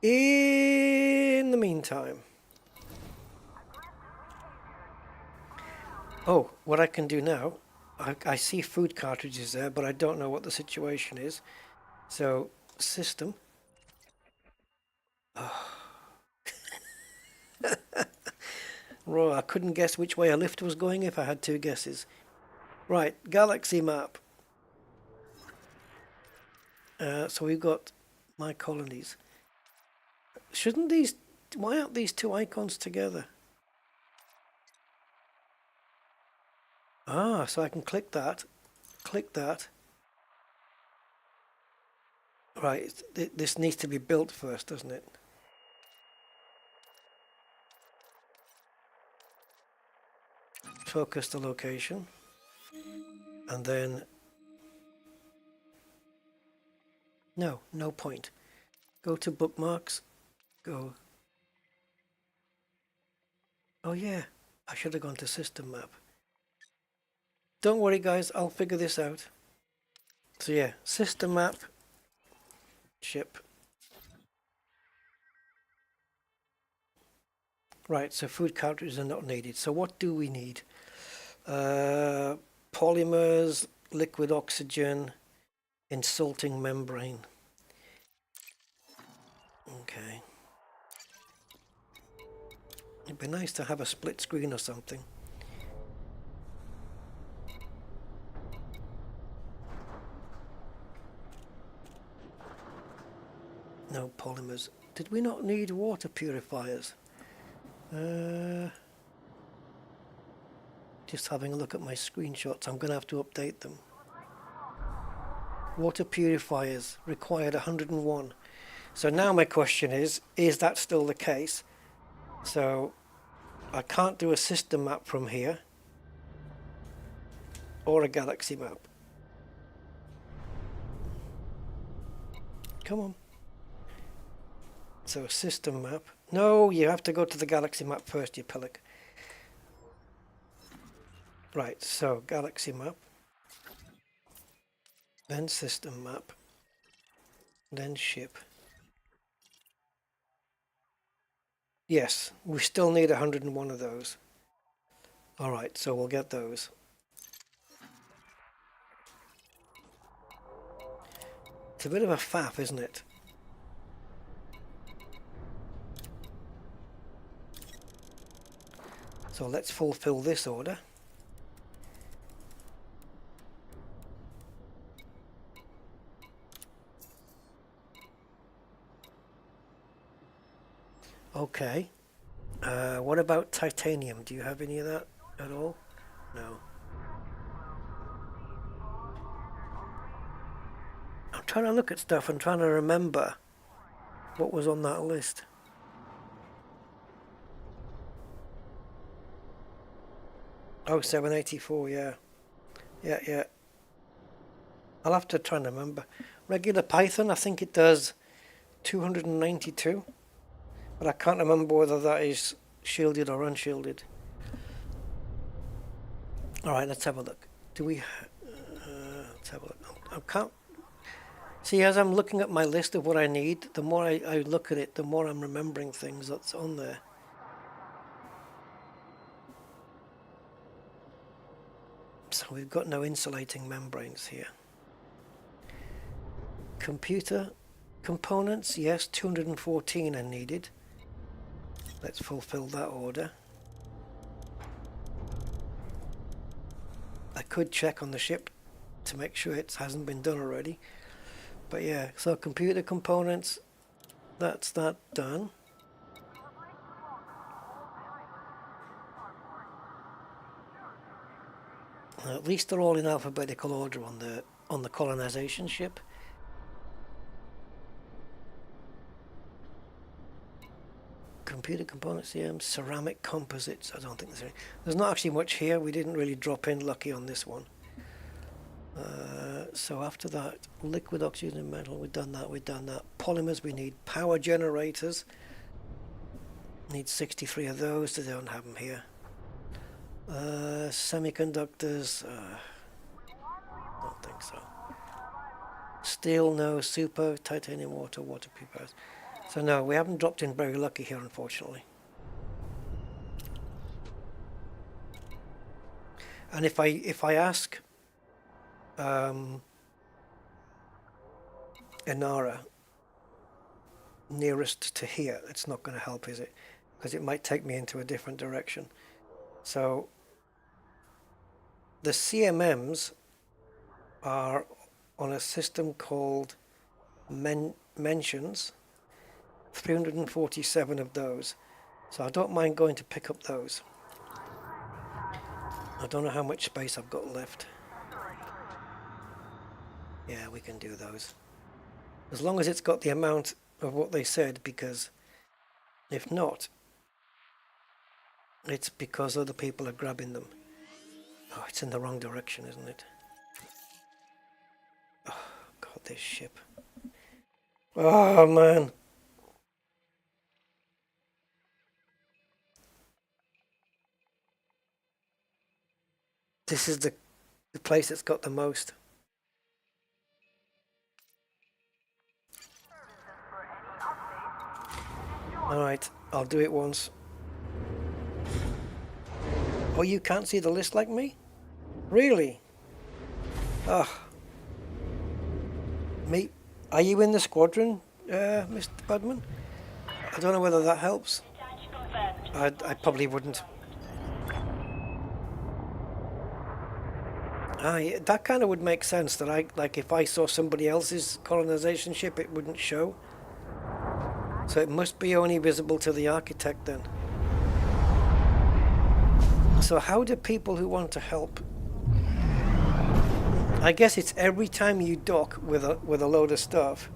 In the meantime, oh, what I can do now, I see food cartridges there, but I don't know what the situation is. So, system. Oh. Right, I couldn't guess which way a lift was going if I had two guesses. Right, galaxy map. So we've got my colonies. Shouldn't these, why aren't these two icons together? Ah, so I can click that. Right, this needs to be built first, doesn't it? Focus the location. And then... No point. Go to bookmarks. Go. Oh yeah, I should have gone to system map. Don't worry guys, I'll figure this out. So yeah, system map, ship. Right, so food cartridges are not needed. So what do we need? Polymers, liquid oxygen, insulting membrane. Okay. It'd be nice to have a split screen or something. No polymers. Did we not need water purifiers? Just having a look at my screenshots. I'm going to have to update them. Water purifiers required 101. So now my question is that still the case? So I can't do a system map from here or a galaxy map. Come on. So a system map. No, you have to go to the galaxy map first, you pillock. Right, so galaxy map. Then system map. Then ship. Yes, we still need 101 of those. Alright, so we'll get those. It's a bit of a faff, isn't it? So let's fulfill this order. Okay. What about titanium? Do you have any of that at all? No. I'm trying to look at stuff and trying to remember what was on that list. Oh, 784, yeah. Yeah. I'll have to try and remember. Regular Python, I think it does 292. But I can't remember whether that is shielded or unshielded. Alright, let's have a look. Do we... let's have a look. I can't... See, as I'm looking at my list of what I need, the more I look at it, the more I'm remembering things that's on there. So we've got no insulating membranes here. Computer components, yes, 214 are needed. Let's fulfill that order. I could check on the ship to make sure it hasn't been done already. But yeah, so computer components, that's that done. At least they're all in alphabetical order on the colonization ship. Computer components, yeah, ceramic composites. I don't think there's not actually much here. We didn't really drop in lucky on this one. So after that, liquid oxygen metal, we've done that. Polymers, we need power generators. Need 63 of those. They don't have them here. Semiconductors, don't think so. Steel, no. Super, titanium, waterproof powers. So no, we haven't dropped in very lucky here, unfortunately. And if I ask Inara nearest to here, it's not going to help, is it? Because it might take me into a different direction. So the CMMs are on a system called Mentions. 347 of those, so I don't mind going to pick up those. I don't know how much space I've got left. Yeah, we can do those as long as it's got the amount of what they said, because if not, it's because other people are grabbing them. Oh, it's in the wrong direction, isn't it? Oh god, this ship. Oh man. This is the place that's got the most. Alright, I'll do it once. Oh, you can't see the list like me? Really? Ah. Me? Are you in the squadron, Mr. Budman? I don't know whether that helps. I probably wouldn't. That kind of would make sense, that like if I saw somebody else's colonization ship, it wouldn't show. So it must be only visible to the architect then. So how do people who want to help? I guess it's every time you dock with a load of stuff.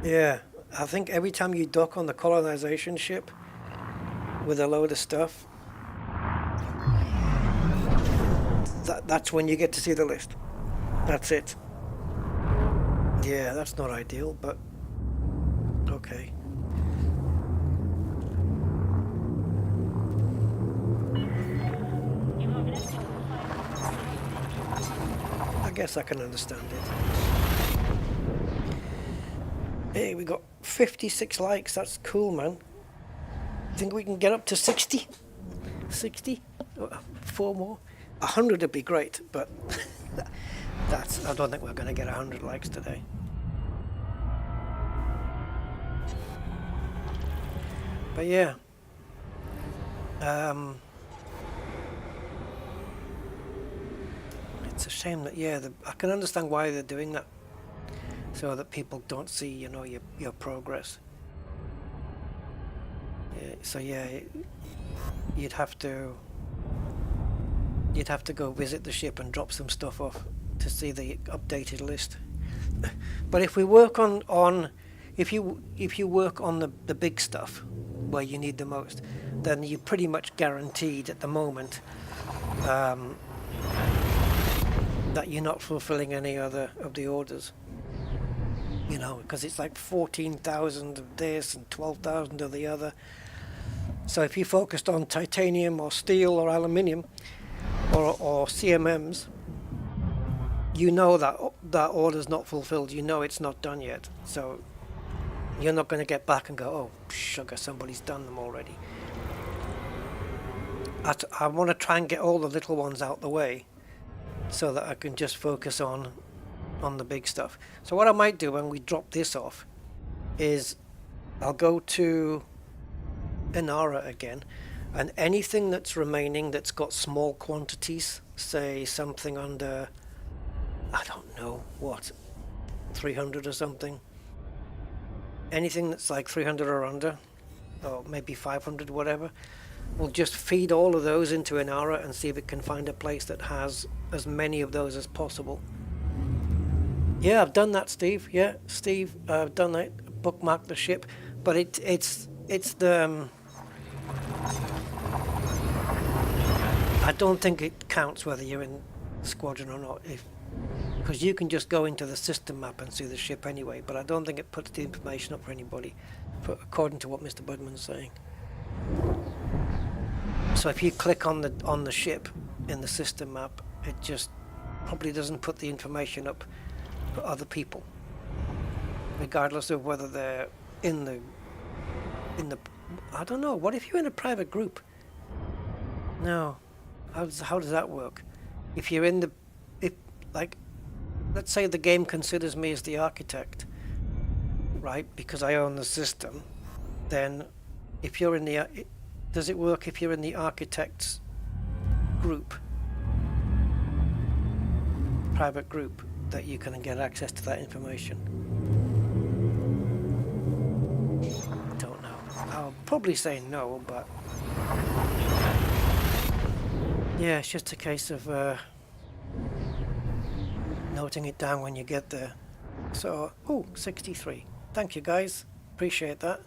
Yeah, I think every time you dock on the colonization ship with a load of stuff, that's when you get to see the list. That's it. Yeah, that's not ideal, but okay. I guess I can understand it. Hey, we got 56 likes. That's cool, man. Think we can get up to 60? 60? 4 more? 100 would be great, but I don't think we're going to get 100 likes today. But yeah, It's a shame that, yeah, I can understand why they're doing that, so that people don't see, you know, your progress. Yeah, so yeah, you'd have to go visit the ship and drop some stuff off to see the updated list. But if we work on if you work on the big stuff where you need the most, then you're pretty much guaranteed at the moment that you're not fulfilling any other of the orders. You know, because it's like 14,000 of this and 12,000 of the other. So if you focused on titanium or steel or aluminium or CMMs, you know that order's not fulfilled. You know it's not done yet. So you're not going to get back and go, oh sugar, somebody's done them already. I want to try and get all the little ones out the way so that I can just focus on the big stuff. So what I might do when we drop this off is I'll go to Inara again, and anything that's remaining that's got small quantities, say something under, I don't know what, 300 or something, anything that's like 300 or under, or maybe 500, whatever, we'll just feed all of those into Inara and see if it can find a place that has as many of those as possible. Yeah, I've done that, Steve. Yeah, Steve, I've done that. Bookmark the ship, but it's the. I don't think it counts whether you're in squadron or not, because you can just go into the system map and see the ship anyway. But I don't think it puts the information up for anybody, according to what Mr. Budman's saying. So if you click on the ship in the system map, it just probably doesn't put the information up for other people, regardless of whether they're in the I don't know, what if you're in a private group? No, how does that work? If you're in like, let's say the game considers me as the architect, right, because I own the system, then if you're in the does it work if you're in the architect's group, private group, that you can get access to that information? Don't know. I'll probably say no, but yeah, it's just a case of noting it down when you get there. So, 63. Thank you guys, appreciate that.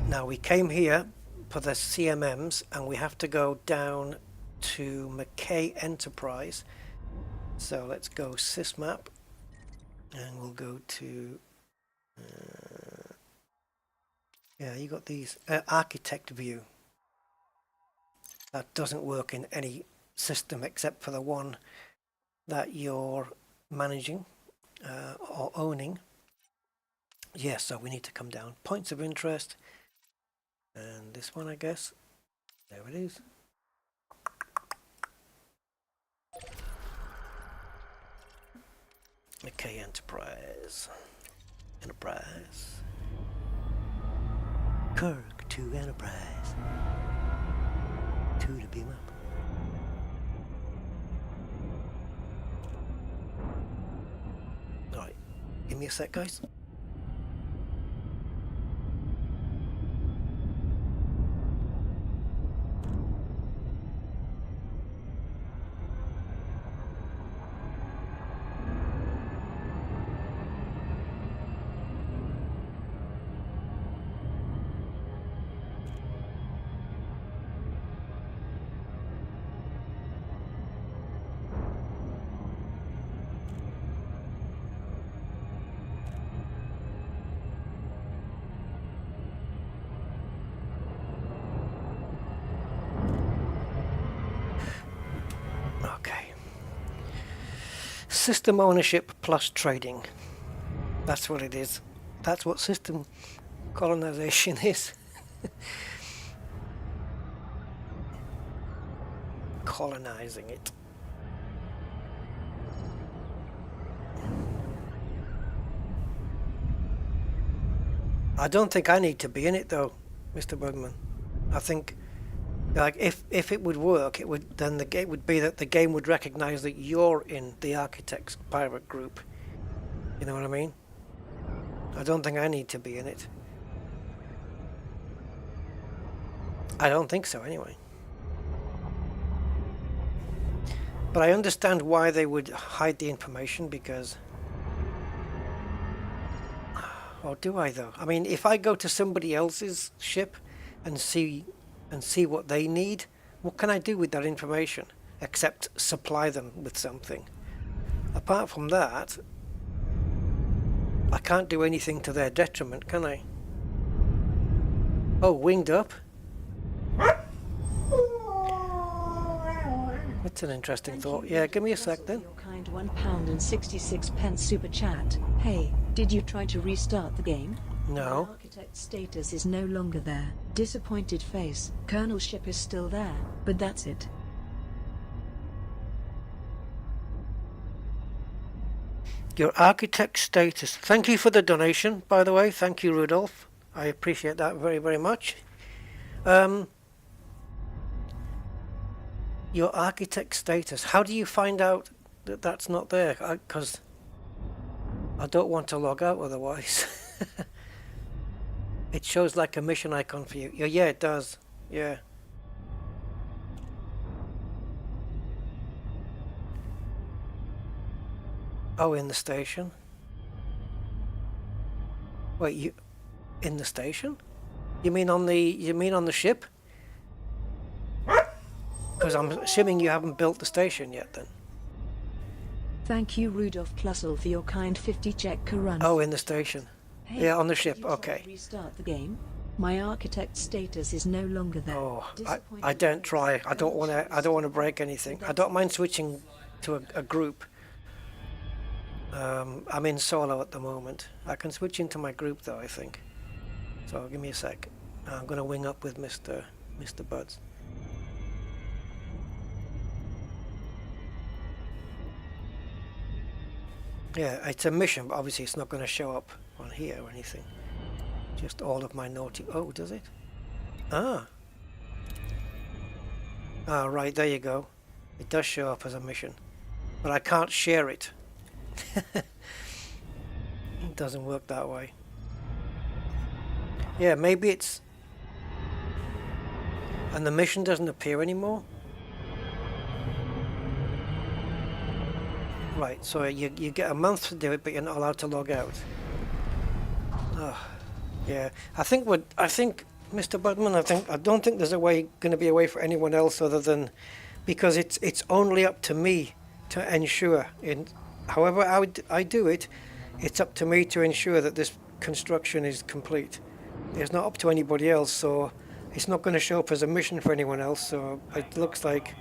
Now we came here for the CMMs and we have to go down to McKay Enterprise. So let's go sysmap and we'll go to yeah, you got these architect view. That doesn't work in any system except for the one that you're managing or owning. Yeah, so we need to come down. Points of interest. And this one, I guess. There it is. Okay, Enterprise. Kirk to Enterprise. To the beam up. Alright, give me a sec, guys. System ownership plus trading. That's what it is. That's what system colonization is. Colonizing it. I don't think I need to be in it though, Mr. Bugman. I think, like, if it would work, it would then the game would be that the game would recognize that you're in the Architects pirate group. You know what I mean? I don't think I need to be in it. I don't think so anyway. But I understand why they would hide the information, because... Or do I though? I mean, if I go to somebody else's ship and see what they need, what can I do with that information except supply them with something? Apart from that, I can't do anything to their detriment, can I? Oh, winged up? That's an interesting thought. Yeah, give me a sec then. Your kind £1.66 super chat. Hey, did you try to restart the game? No. My architect status is no longer there. Disappointed face. Colonel ship is still there, but that's it. Your architect status. Thank you for the donation, by the way. Thank you, Rudolph. I appreciate that very, very much. Your architect status. How do you find out that that's not there? Because I don't want to log out otherwise. It shows like a mission icon for you. Yeah, it does. Yeah. Oh, in the station? Wait, you in the station? You mean on the ship? Because I'm assuming you haven't built the station yet then. Thank you, Rudolph Klussel, for your kind 50 check run. Oh, in the station. Hey, Yeah, on the ship. did you try Okay. to restart the game? My architect status is no longer there. Oh, I Disappointed don't face. try. I don't want to break anything. I don't mind switching to a group. I'm in solo at the moment. I can switch into my group though, I think. So give me a sec. I'm going to wing up with Mr. Buds. Yeah, it's a mission, but obviously it's not going to show up on here or anything. Just all of my naughty... Oh, does it? Ah. Ah, right, there you go. It does show up as a mission. But I can't share it. It doesn't work that way. Yeah, maybe it's... And the mission doesn't appear anymore? Right, so you get a month to do it, but you're not allowed to log out. Oh, yeah. I think Mr. Budman, I don't think there's going to be a way for anyone else other than, because it's only up to me to ensure. However I do it, it's up to me to ensure that this construction is complete. It's not up to anybody else, so it's not going to show up as a mission for anyone else. So it looks like,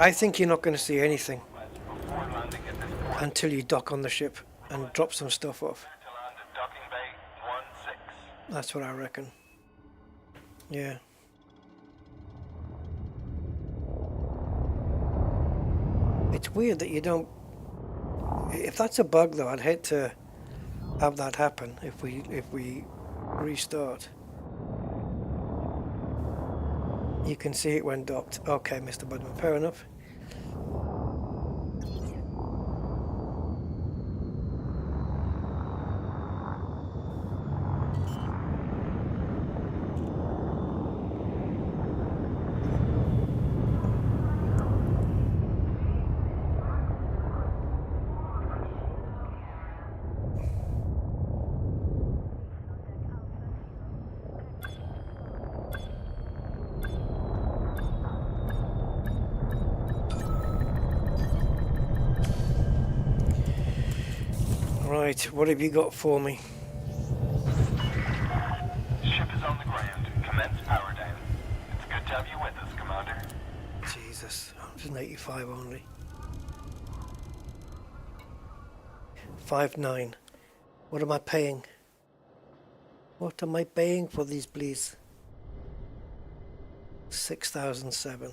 I think you're not going to see anything until you dock on the ship and drop some stuff off. That's what I reckon. Yeah. It's weird that you don't... If that's a bug though, I'd hate to have that happen if we restart. You can see it when docked. Okay, Mr. Budman, fair enough. Right, what have you got for me? Ship is on the ground. Commence power down. It's good to have you with us, Commander. Jesus, 185 only. 5.9. What am I paying? What am I paying for these, please? 6,007.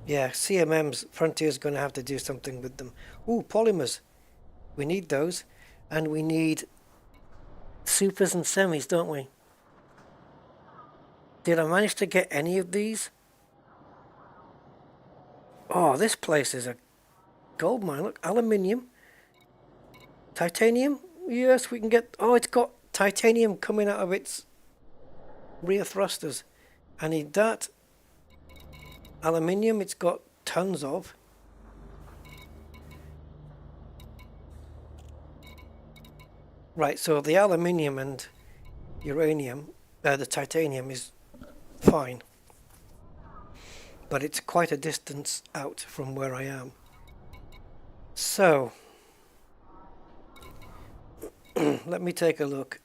Yeah, CMM's Frontier's going to have to do something with them. Ooh, polymers. We need those. And we need supers and semis, don't we? Did I manage to get any of these? Oh, this place is a gold mine. Look, aluminium. Titanium? Yes, we can get... Oh, it's got titanium coming out of its rear thrusters. I need that. Aluminium, it's got tons of. Right, so the aluminium and uranium, the titanium is fine. But it's quite a distance out from where I am. So, let me take a look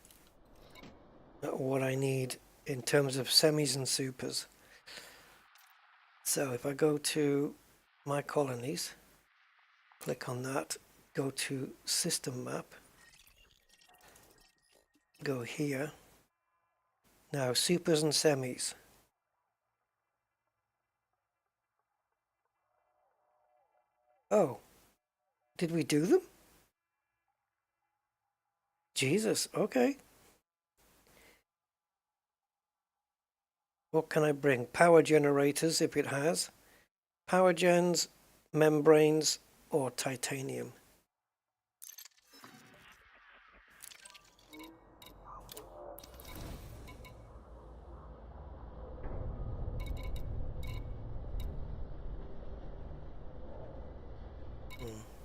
at what I need in terms of semis and supers. So if I go to my colonies, click on that, go to system map, go here. Now supers and semis. Oh, did we do them? Jesus, okay. What can I bring? Power generators, if it has. Power gens, membranes, or titanium.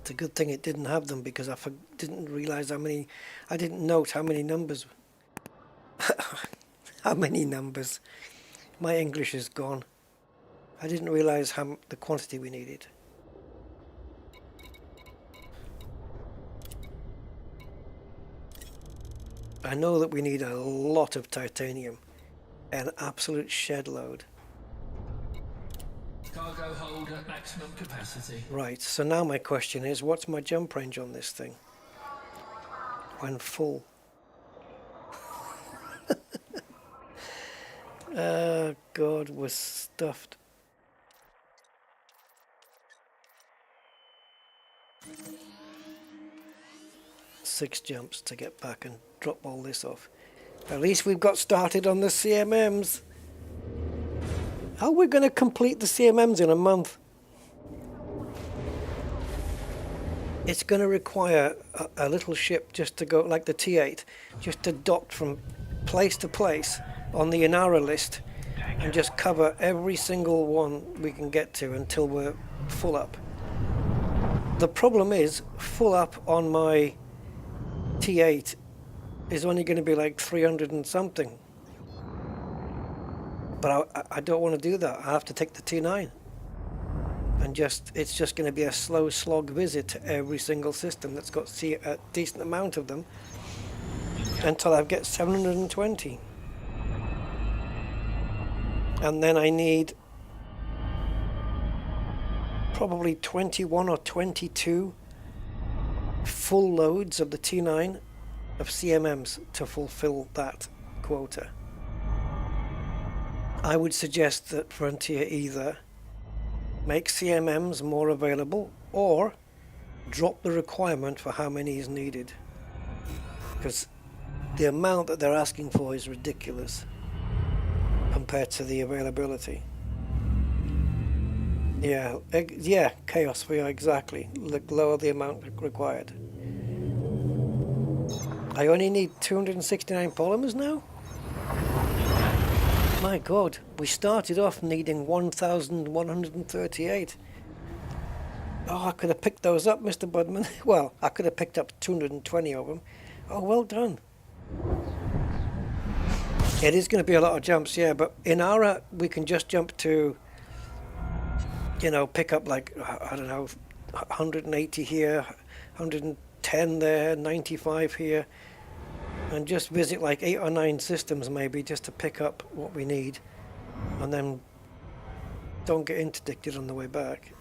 It's a good thing it didn't have them because I didn't realize how many. I didn't note how many numbers. How many numbers? My English is gone. I didn't realize how the quantity we needed. I know that we need a lot of titanium, an absolute shed load. Cargo hold at maximum capacity. Right, so now my question is, what's my jump range on this thing? When full. God, we're stuffed. Six jumps to get back and drop all this off. At least we've got started on the CMMs. How are we going to complete the CMMs in a month? It's going to require a little ship just to go, like the T8, just to dot from place to place on the Inara list and just cover every single one we can get to until we're full up. The problem is, full up on my T8 is only going to be like 300 and something. But I don't want to do that. I have to take the T9. And it's just going to be a slow slog visit to every single system that's got a decent amount of them until I get 720. And then I need probably 21 or 22 full loads of the T9 of CMMs to fulfill that quota. I would suggest that Frontier either make CMMs more available or drop the requirement for how many is needed, because the amount that they're asking for is ridiculous compared to the availability. Yeah, Chaos VR, exactly. Lower the amount required. I only need 269 polymers now? My God, we started off needing 1,138. Oh, I could have picked those up, Mr. Budman. Well, I could have picked up 220 of them. Oh, well done. It is going to be a lot of jumps, yeah, but in Ara, we can just jump to, pick up like, I don't know, 180 here, 110 there, 95 here, and just visit like 8 or 9 systems maybe just to pick up what we need, and then don't get interdicted on the way back.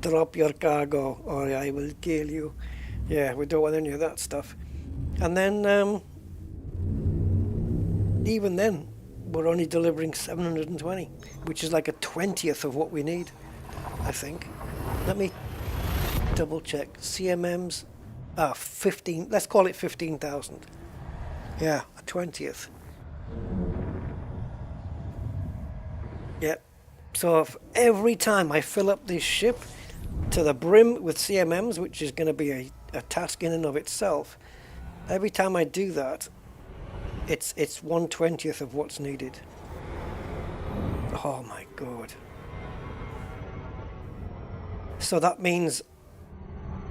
Drop your cargo or I will kill you. Yeah, we don't want any of that stuff. And then, even then, we're only delivering 720, which is like a 20th of what we need, I think. Let me double check. CMMs, 15, let's call it 15,000. Yeah, a 20th. Yep. So if every time I fill up this ship to the brim with CMMs, which is going to be a task in and of itself, every time I do that, it's 1/20th of what's needed. Oh my god. So that means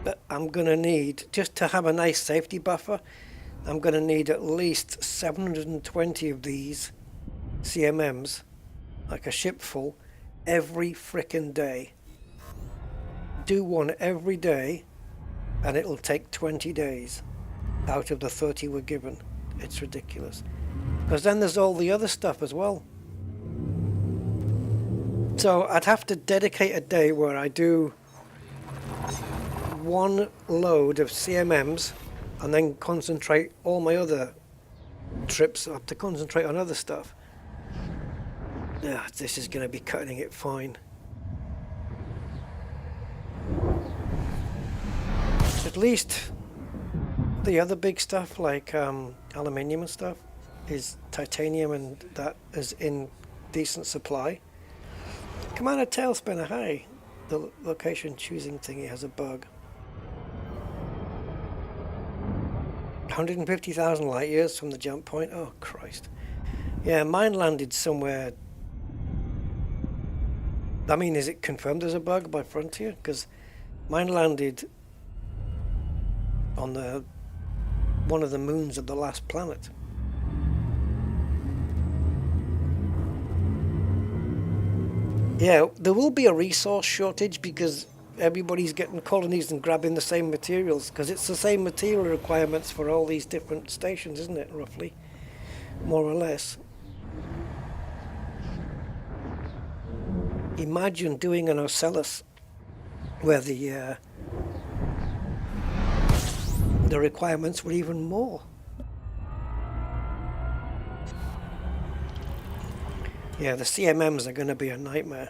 that I'm going to need, just to have a nice safety buffer, I'm going to need at least 720 of these CMMs, like a ship full, every frickin' day. Do one every day, and it'll take 20 days out of the 30 we're given. It's ridiculous. Because then there's all the other stuff as well. So I'd have to dedicate a day where I do one load of CMMs and then concentrate all my other trips. I have to concentrate on other stuff. Yeah, this is going to be cutting it fine. At least the other big stuff like aluminium and stuff is titanium, and that is in decent supply. Commander Tailspinner, hey, the location choosing thingy has a bug. 150,000 light years from the jump point. Oh Christ. Yeah, mine landed somewhere. I mean, is it confirmed there's a bug by Frontier? Because mine landed on one of the moons of the last planet. Yeah, there will be a resource shortage because everybody's getting colonies and grabbing the same materials, because it's the same material requirements for all these different stations, isn't it, roughly? More or less. Imagine doing an Ocellus where the requirements were even more. Yeah, the CMMs are going to be a nightmare.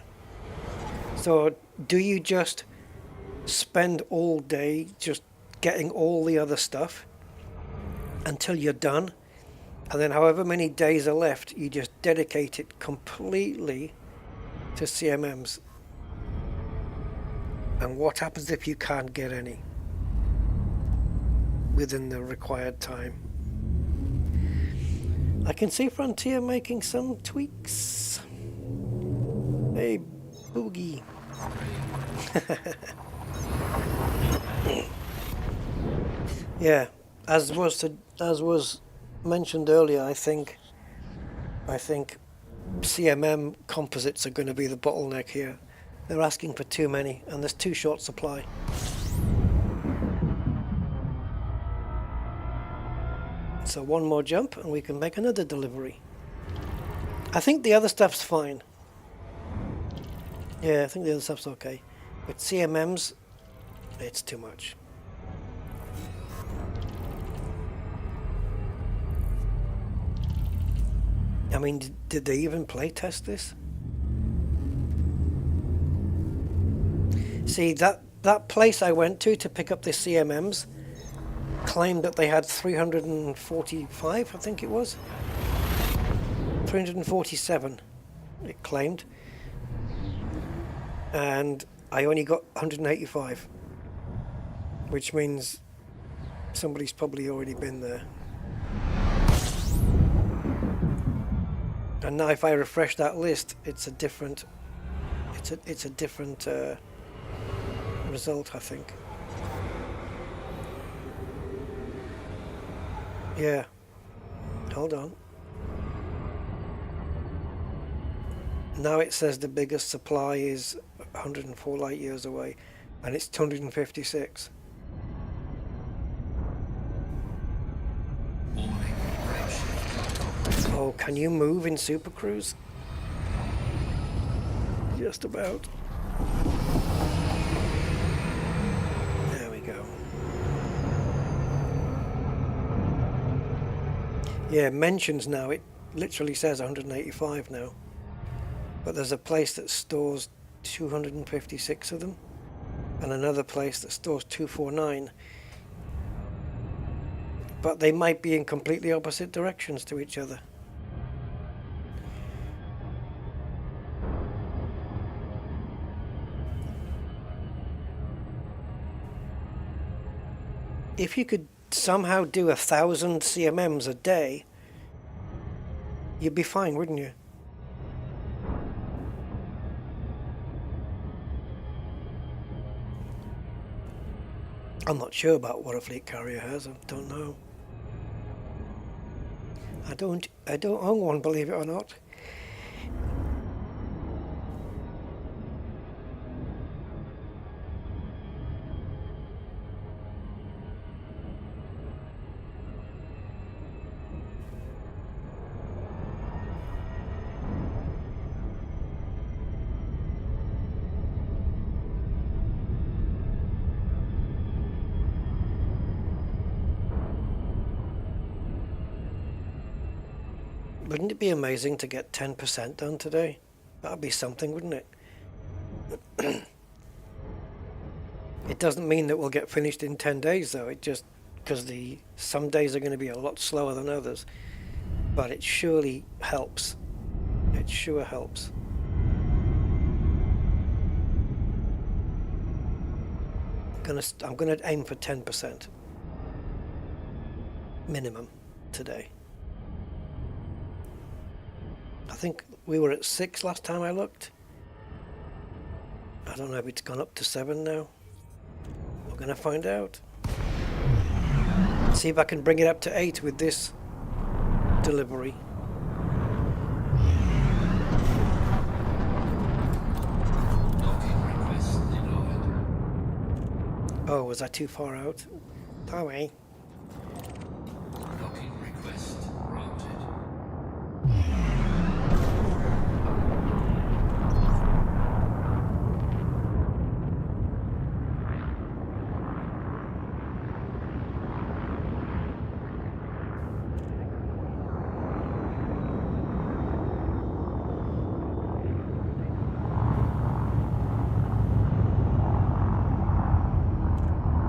So do you just spend all day just getting all the other stuff until you're done, and then however many days are left, you just dedicate it completely to CMMs? And what happens if you can't get any within the required time? I can see Frontier making some tweaks. Hey, Boogie. Yeah, as was mentioned earlier, I think CMM composites are going to be the bottleneck here. They're asking for too many, and there's too short supply. So one more jump and we can make another delivery. I think the other stuff's fine. Yeah, I think the other stuff's okay. But CMMs, it's too much. I mean, did they even play test this? See, that place I went to pick up the CMMs claimed that they had 345, I think it was. 347, it claimed. And I only got 185. Which means somebody's probably already been there. And now if I refresh that list, it's a different result, I think. Yeah. Hold on. Now it says the biggest supply is 104 light years away, and it's 256. Oh, can you move in Super Cruise? Just about. There we go. Yeah, mentions now, it literally says 185 now. But there's a place that stores 256 of them. and another place that stores 249. But they might be in completely opposite directions to each other. If you could somehow do 1,000 CMMs a day, you'd be fine, wouldn't you? I'm not sure about what a fleet carrier has. I don't know. I don't own one, believe it or not. Wouldn't it be amazing to get 10% done today? That'd be something, wouldn't it? It doesn't mean that we'll get finished in 10 days though. It just, because some days are going to be a lot slower than others. But it surely helps. It sure helps. I'm gonna aim for 10% minimum today. I think we were at 6 last time I looked. I don't know if it's gone up to 7 now. We're gonna find out. See if I can bring it up to 8 with this delivery. Oh, was I too far out? Sorry. Docking request routed.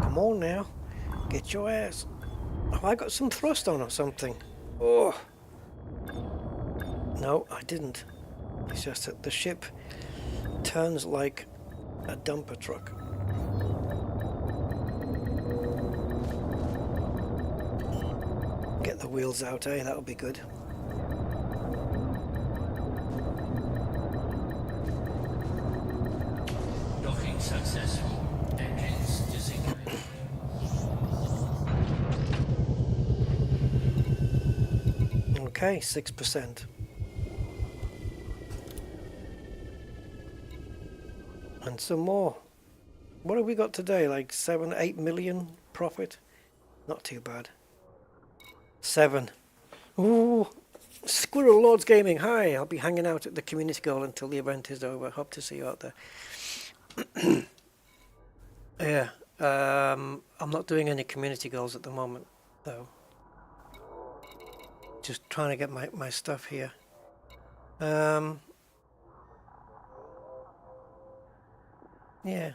Come on now. Get your ass. Have I got some thrust on or something? Oh. No, I didn't. It's just that the ship turns like a dumper truck. Get the wheels out, eh? That'll be good. Docking successful. Engines disengaged. Okay, 6%. And some more. What have we got today? Like 7, 8 million profit? Not too bad. 7. Ooh, Squirrel Lords Gaming. Hi, I'll be hanging out at the community goal until the event is over. Hope to see you out there. Yeah, I'm not doing any community goals at the moment, though. Just trying to get my stuff here. Yeah,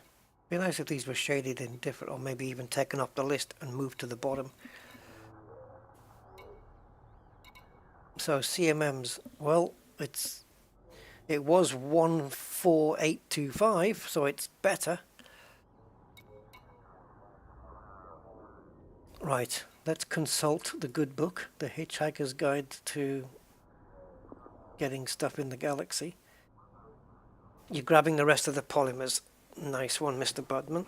be nice if these were shaded in different, or maybe even taken off the list and moved to the bottom. So CMMs, well, it was 14825, so it's better. Right, let's consult the good book, The Hitchhiker's Guide to Getting Stuff in the Galaxy. You're grabbing the rest of the polymers. Nice one, Mr. Budman.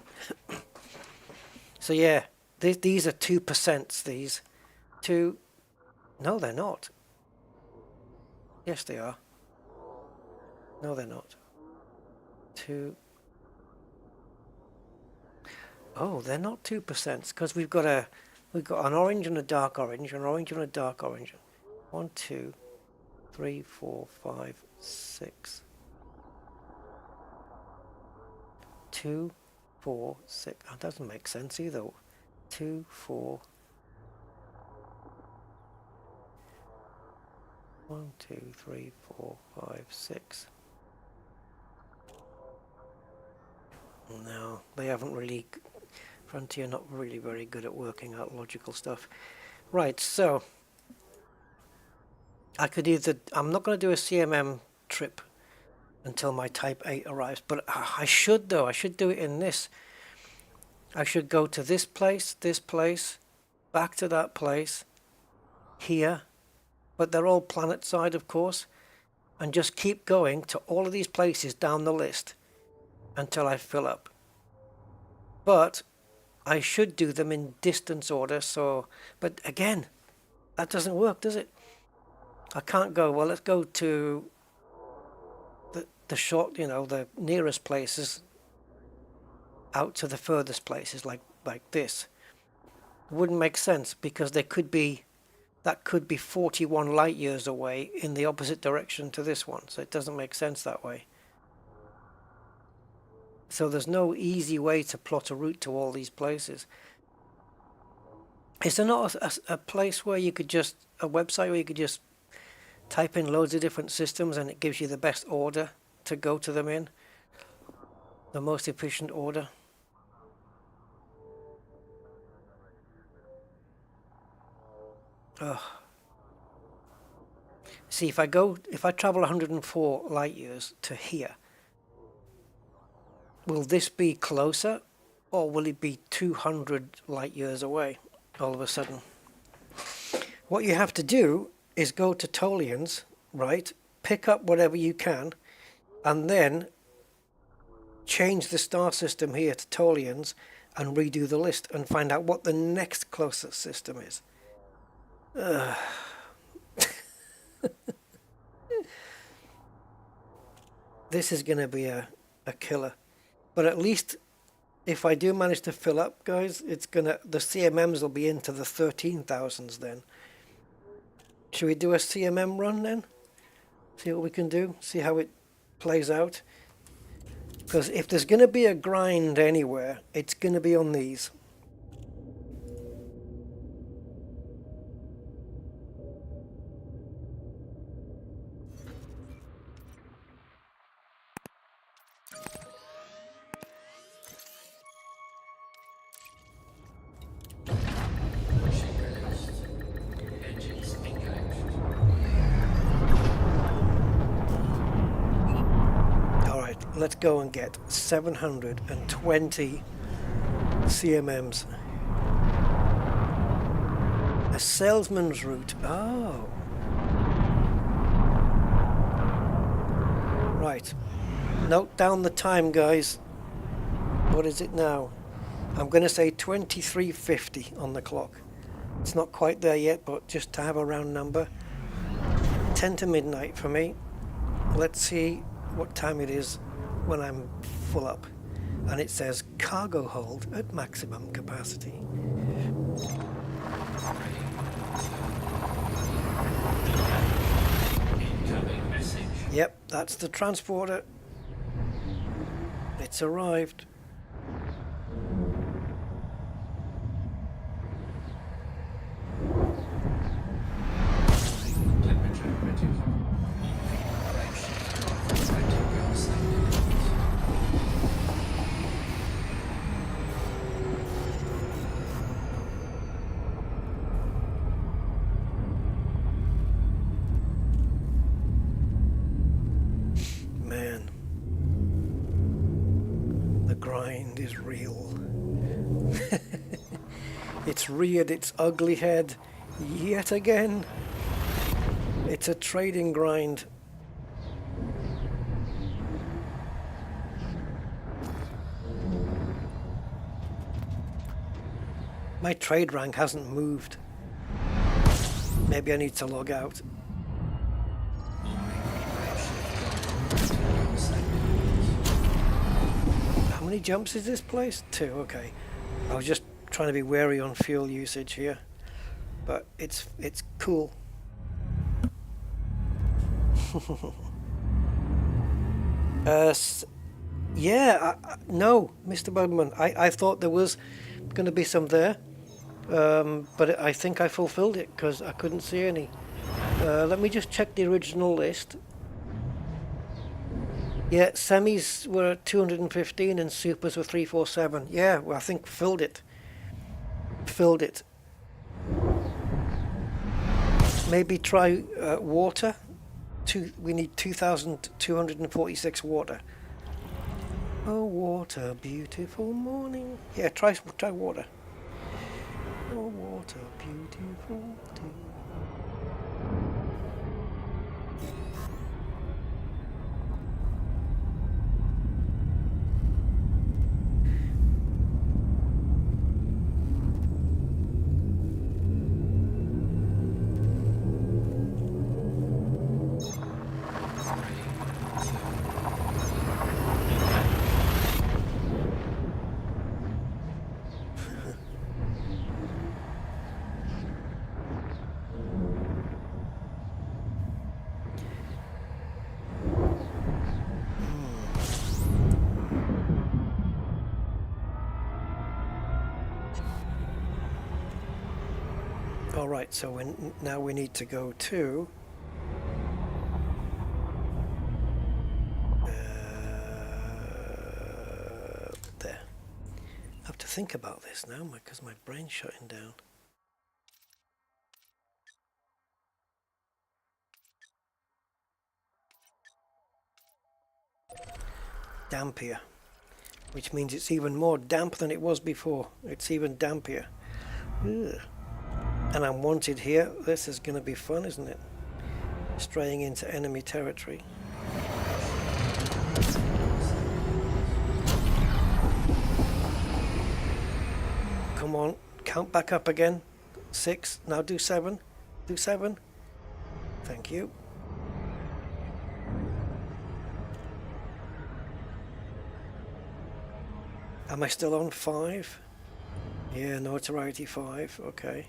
So yeah, these are 2%, these. No, they're not. Yes, they are. No, they're not. 2. Oh, they're not 2%, because we've got an orange and a dark orange, an orange and a dark orange. 1, 2, 3, 4, 5, 6. 2, 4, 6. That doesn't make sense either. 2, 4. 1, 2, 3, 4, 5, 6. No, they haven't really. Frontier not really very good at working out logical stuff. Right, so I could either. I'm not going to do a CMM trip until my Type 8 arrives, but I should though. I should do it in this. I should go to this place, back to that place, here, but they're all planet side, of course, and just keep going to all of these places down the list until I fill up. But I should do them in distance order, so, but again, that doesn't work, does it? I can't go, well, let's go to the short, you know, the nearest places out to the furthest places, like this. It wouldn't make sense because that could be 41 light years away in the opposite direction to this one, so it doesn't make sense that way. So there's no easy way to plot a route to all these places. Is there not a place where you could just, a website where you could just type in loads of different systems and it gives you the best order to go to them in? The most efficient order? Ugh. See, if I travel 104 light years to here, will this be closer, or will it be 200 light years away all of a sudden? What you have to do is go to Tolians, right? Pick up whatever you can, and then change the star system here to Tolians and redo the list and find out what the next closest system is. This is going to be a killer. But at least if I do manage to fill up, guys, it's gonna, the CMMs will be into the 13,000s then. Should we do a CMM run then? See what we can do? See how it plays out? Because if there's going to be a grind anywhere, it's going to be on these. Let's go and get 720 CMMs. A salesman's route. Oh. Right. Note down the time, guys. What is it now? I'm going to say 23:50 on the clock. It's not quite there yet, but just to have a round number. 10 to midnight for me. Let's see what time it is when I'm full up, and it says cargo hold at maximum capacity. Incoming message. Yep, that's the transporter. It's arrived. Is real. It's reared its ugly head yet again. It's a trading grind. My trade rank hasn't moved. Maybe I need to log out. How many jumps is this place? 2, okay. I was just trying to be wary on fuel usage here, but it's cool. Yeah, no, Mr. Bugman, I thought there was going to be some there, but I think I fulfilled it because I couldn't see any. Let me just check the original list. Yeah, semis were 215 and supers were 347. Yeah, well, I think filled it. Filled it. Maybe try water. We need 2,246 water. Oh, water, beautiful morning. Yeah, try water. Oh, water, beautiful day. All right, so now we need to go to there. I have to think about this now because my brain's shutting down. Dampier, which means it's even more damp than it was before. It's even dampier. Ugh. And I'm wanted here. This is going to be fun, isn't it? Straying into enemy territory. Come on, count back up again. 6, now do 7. Do 7. Thank you. Am I still on 5? Yeah, notoriety 5, okay.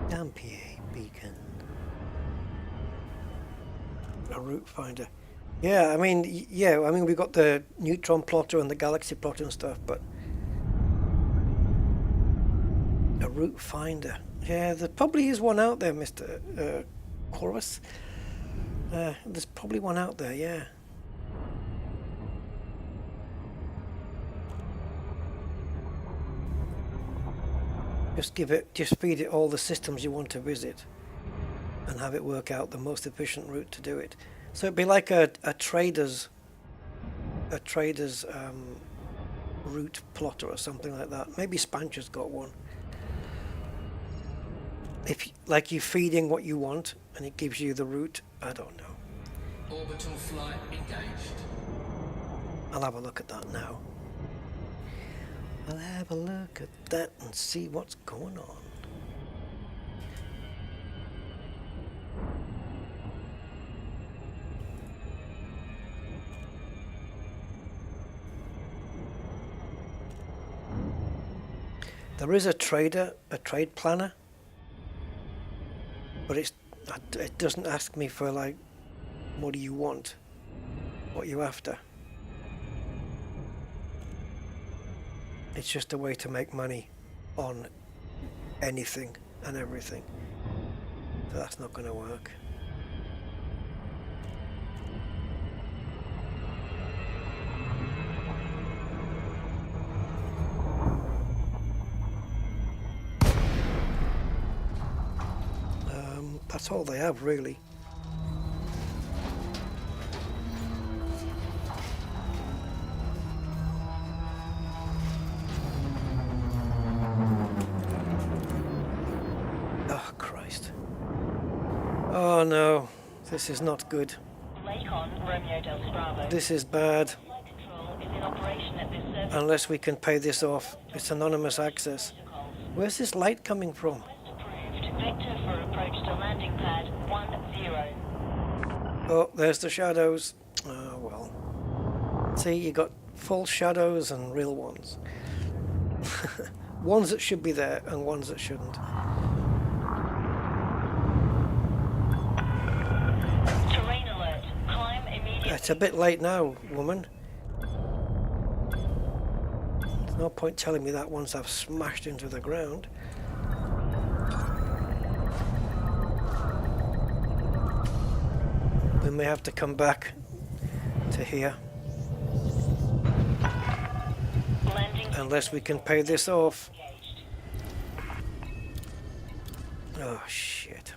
Dampier beacon. A route finder. Yeah, I mean, we've got the neutron plotter and the galaxy plotter and stuff, but a route finder. Yeah, there probably is one out there, Mr. Corvus. There's probably one out there, yeah. Just feed it all the systems you want to visit and have it work out the most efficient route to do it. So it'd be like a trader's route plotter or something like that. Maybe Spancher's got one. Like you're feeding what you want and it gives you the route. I don't know. Orbital flight engaged. I'll have a look at that now. I'll have a look at that and see what's going on. There is a trade planner, but it doesn't ask me for like, what do you want? What are you after? It's just a way to make money on anything and everything. So that's not going to work. That's all they have, really. Oh, Christ. Oh, no. This is not good. This is bad. Unless we can pay this off. It's anonymous access. Where's this light coming from? Oh, there's the shadows. Oh, well. See, you got false shadows and real ones. Ones that should be there and ones that shouldn't. Terrain alert. Climb immediately. It's a bit late now, woman. It's No point telling me that once I've smashed into the ground. We may have to come back to here. Unless we can pay this off. Oh shit.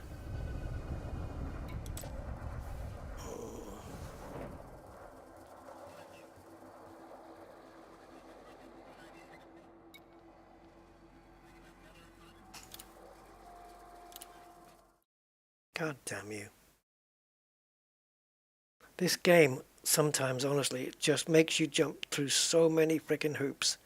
God damn you. This game, sometimes, honestly, it just makes you jump through so many freaking hoops.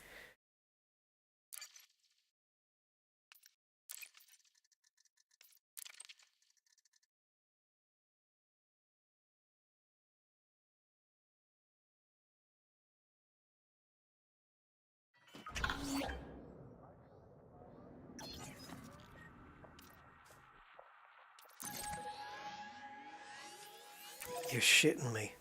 You're shitting me.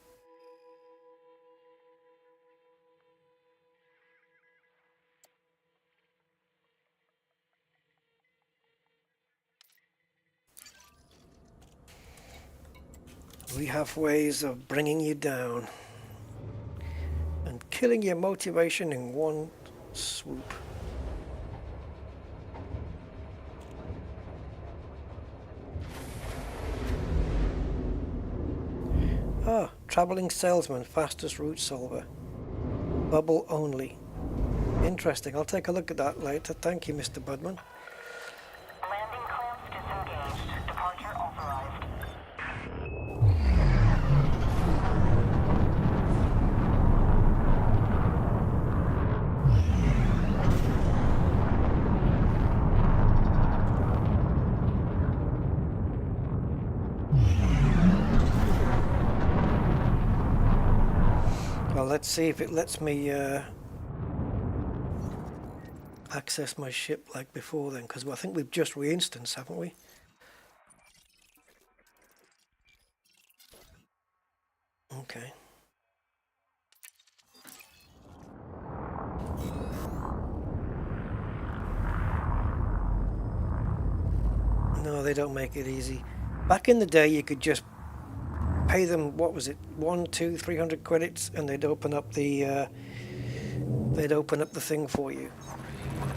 We have ways of bringing you down and killing your motivation in one swoop. Ah, traveling salesman, fastest route solver. Bubble only. Interesting. I'll take a look at that later. Thank you, Mr. Budman. Landing clamps disengaged. Departure authorized. Well, let's see if it lets me access my ship like before then, because I think we've just re-instanced, haven't we? Okay. No, they don't make it easy. Back in the day, you could just pay them, what was it, 100, 200, 300 credits, and they'd open up the thing for you,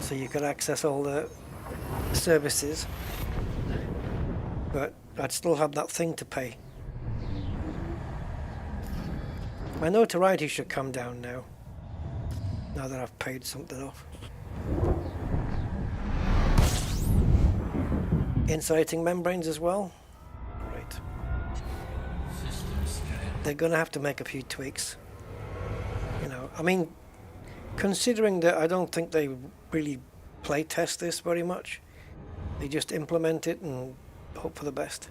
so you could access all the services. But I'd still have that thing to pay. My notoriety should come down now that I've paid something off. Inciting membranes as well. Right. They're going to have to make a few tweaks. You know, I mean, considering that I don't think they really play test this very much, they just implement it and hope for the best.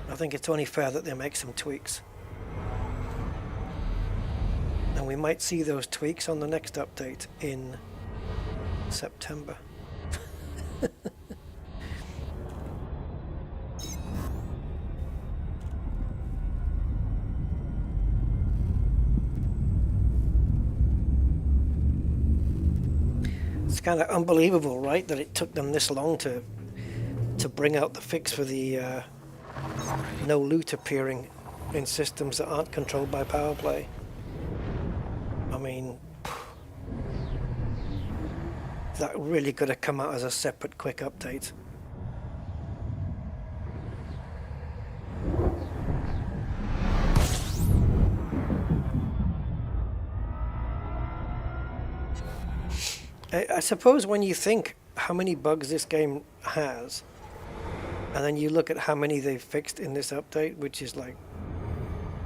I think it's only fair that they make some tweaks. And we might see those tweaks on the next update in September. It's kind of unbelievable, right, that it took them this long to bring out the fix for the no loot appearing in systems that aren't controlled by power play. I mean, that really could have come out as a separate quick update. I suppose when you think how many bugs this game has, and then you look at how many they've fixed in this update, which is like,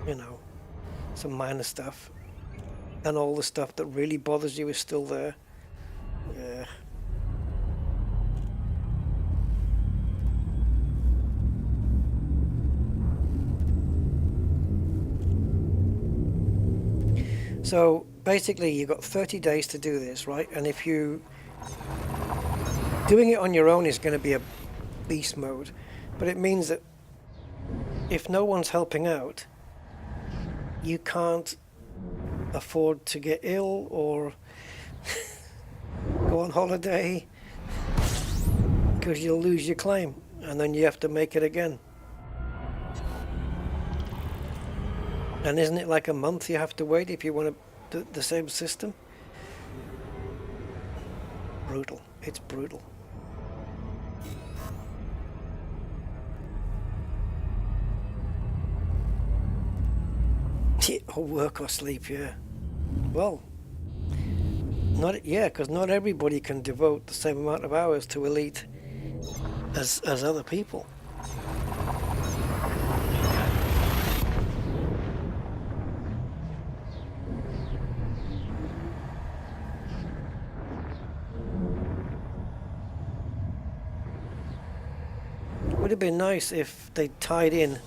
you know, some minor stuff, and all the stuff that really bothers you is still there. Yeah. So basically you've got 30 days to do this, right? And if you doing it on your own is going to be a beast mode, but it means that if no one's helping out, you can't afford to get ill or go on holiday, because you'll lose your claim and then you have to make it again. And isn't it like a month you have to wait if you want to do the same system? Brutal. It's brutal. Or work or sleep, yeah. Well, because not everybody can devote the same amount of hours to Elite as other people. Would have been nice if they tied in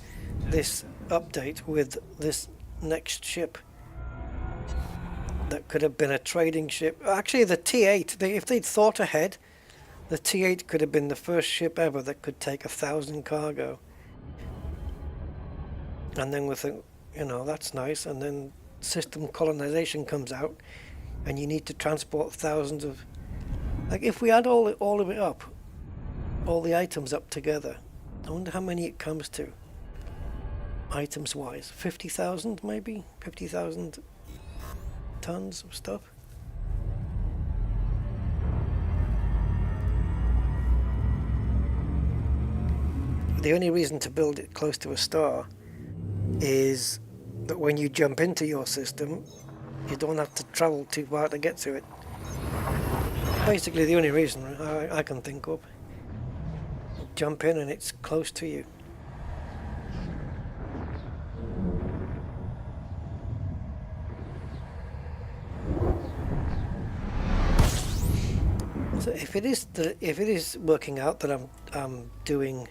this update with this next ship. That could have been a trading ship. Actually, the T8, if they'd thought ahead, the T8 could have been the first ship ever that could take 1,000 cargo. And then we think, you know, that's nice. And then system colonization comes out, and you need to transport thousands of. Like, if we add all of it up, all the items up together, I wonder how many it comes to. Items wise, 50,000 maybe? 50,000 tons of stuff? The only reason to build it close to a star is that when you jump into your system, you don't have to travel too far to get to it. Basically the only reason I can think of. Jump in and it's close to you. So if it is working out that I'm doing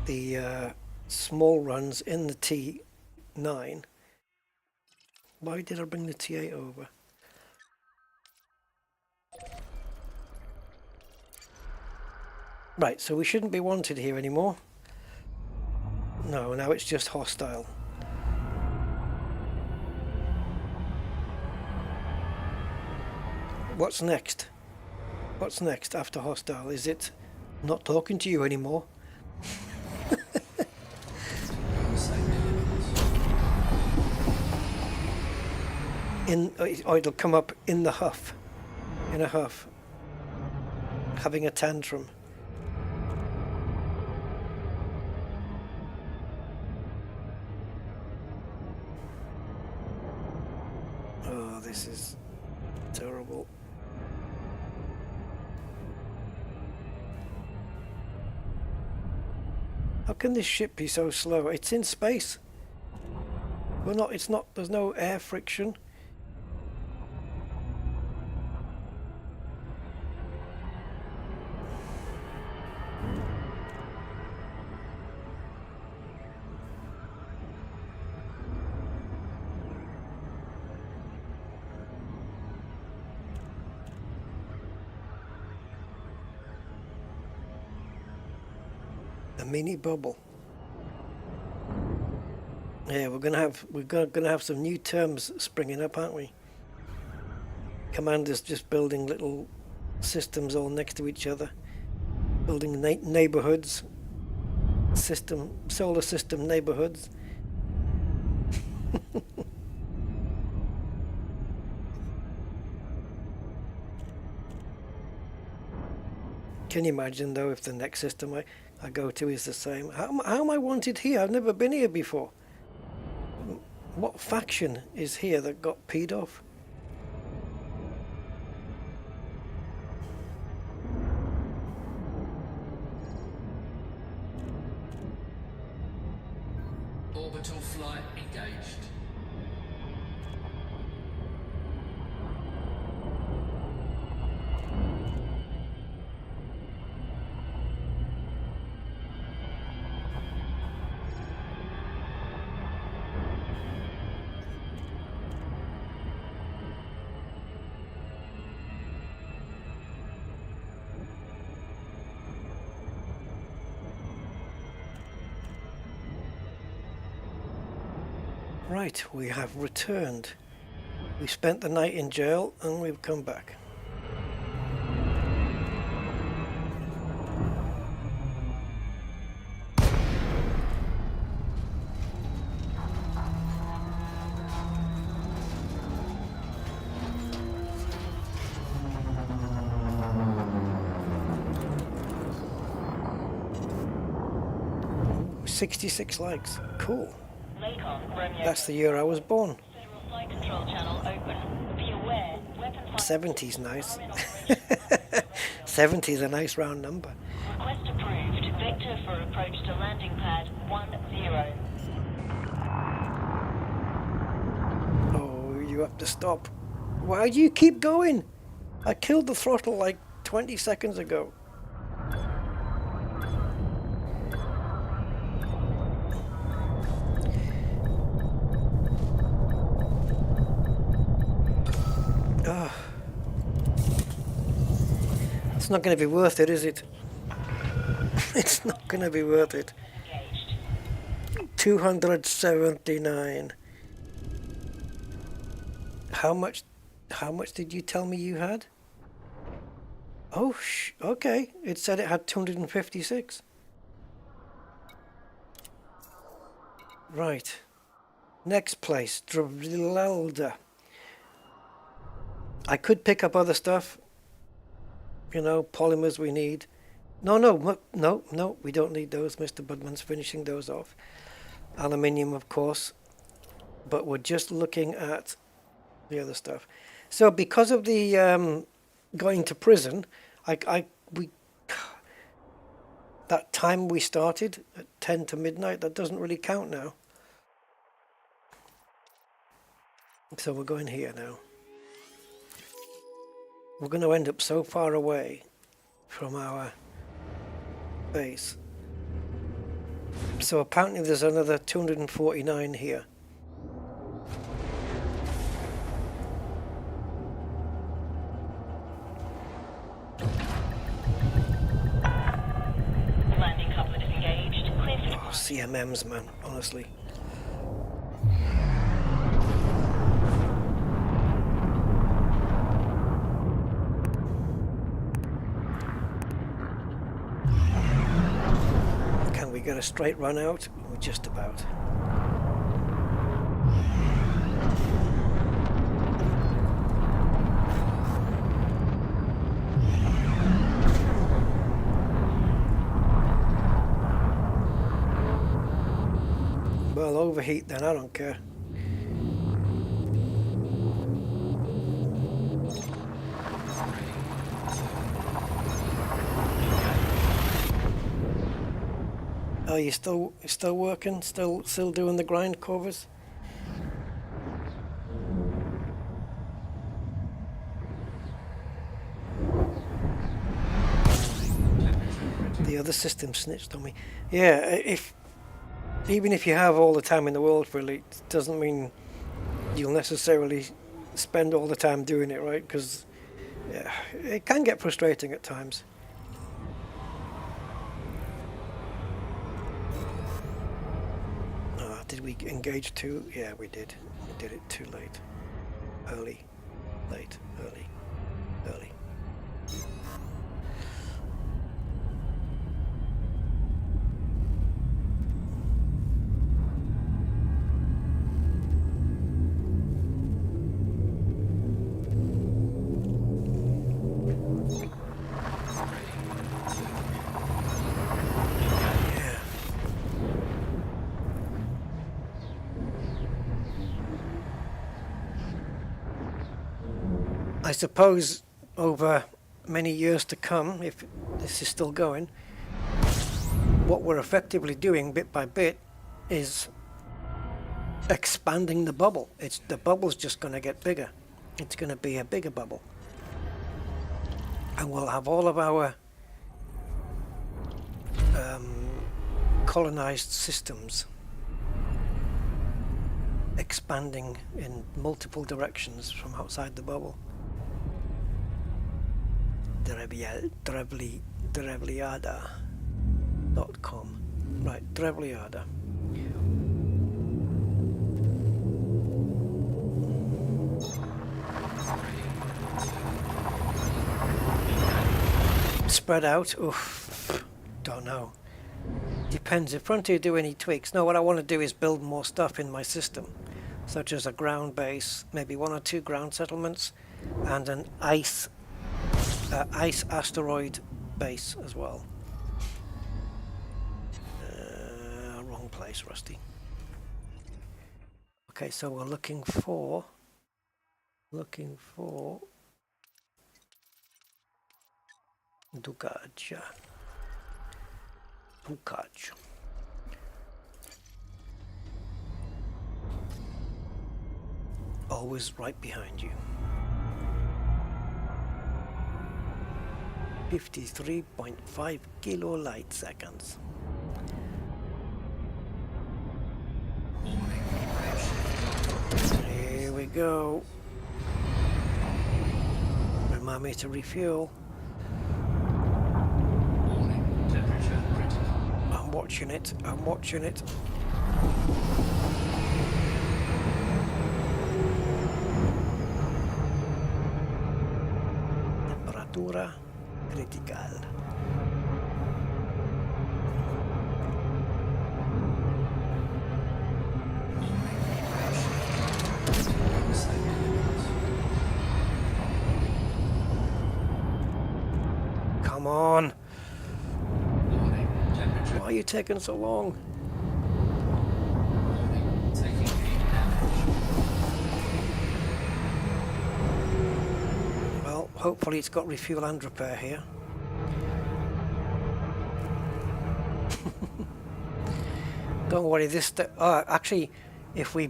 the small runs in the T9, why did I bring the T8 over? Right, so we shouldn't be wanted here anymore. No, now it's just hostile. What's next? What's next after hostile? Is it not talking to you anymore? Or it'll come up in the huff. In a huff. Having a tantrum. Oh, this is terrible. How can this ship be so slow? It's in space. There's no air friction. A mini bubble. Yeah, we're gonna have some new terms springing up, aren't we? Commanders just building little systems all next to each other, building neighborhoods, solar system neighborhoods. Can you imagine though if the next system I go to is the same? How am I wanted here? I've never been here before. What faction is here that got peed off? Orbital flight engaged. Right, we have returned. We spent the night in jail and we've come back. 66 likes. Cool. Lakon, Romeo. That's the year I was born. Federal Flight Control Channel open. Be aware, weapon fire. 70's nice. 70's a nice round number. Request approved. Vector for approach to landing pad 10. Oh, you have to stop. Why do you keep going? I killed the throttle like 20 seconds ago. Ah. It's not going to be worth it, is it? It's not going to be worth it. 279. How much did you tell me you had? Oh, okay. It said it had 256. Right. Next place, Drelda. I could pick up other stuff. You know, polymers we need. No, we don't need those. Mr. Budman's finishing those off. Aluminium, of course. But we're just looking at the other stuff. So because of the going to prison, we that time we started at 10 to midnight, that doesn't really count now. So we're going here now. We're going to end up so far away from our base. So apparently there's another 249 here. Landing coupler disengaged. Clear for Oh, CMMs, man, honestly. Can we get a straight run out? Or just about. Well, overheat then, I don't care. Oh, you still working? Still doing the grind covers? The other system snitched on me. Yeah, even if you have all the time in the world for Elite, it doesn't mean you'll necessarily spend all the time doing it, right? Because yeah, it can get frustrating at times. Did we engage too? Yeah, we did. We did it too late. Early. Late. Early. Early. I suppose over many years to come, if this is still going, what we're effectively doing bit by bit is expanding the bubble. The bubble's just going to get bigger. It's going to be a bigger bubble. And we'll have all of our colonized systems expanding in multiple directions from outside the bubble. Drevliada.com. Right, Drevliada. Spread out? Oof, don't know. Depends if Frontier do any tweaks. No, what I want to do is build more stuff in my system, such as a ground base, maybe 1 or 2 ground settlements, and an ice asteroid base as well. nice, Rusty. Okay, so we're looking for Dukaj. Always right behind you. 53.5 kilo light seconds. Here we go. Remind me to refuel. Warning, temperature critical. I'm watching it. I'm watching it. Temperatura critical. Come on. Warning, temperature. Why are you taking so long? Warning, taking heat damage. Well, hopefully it's got refuel and repair here. Don't worry, actually, if we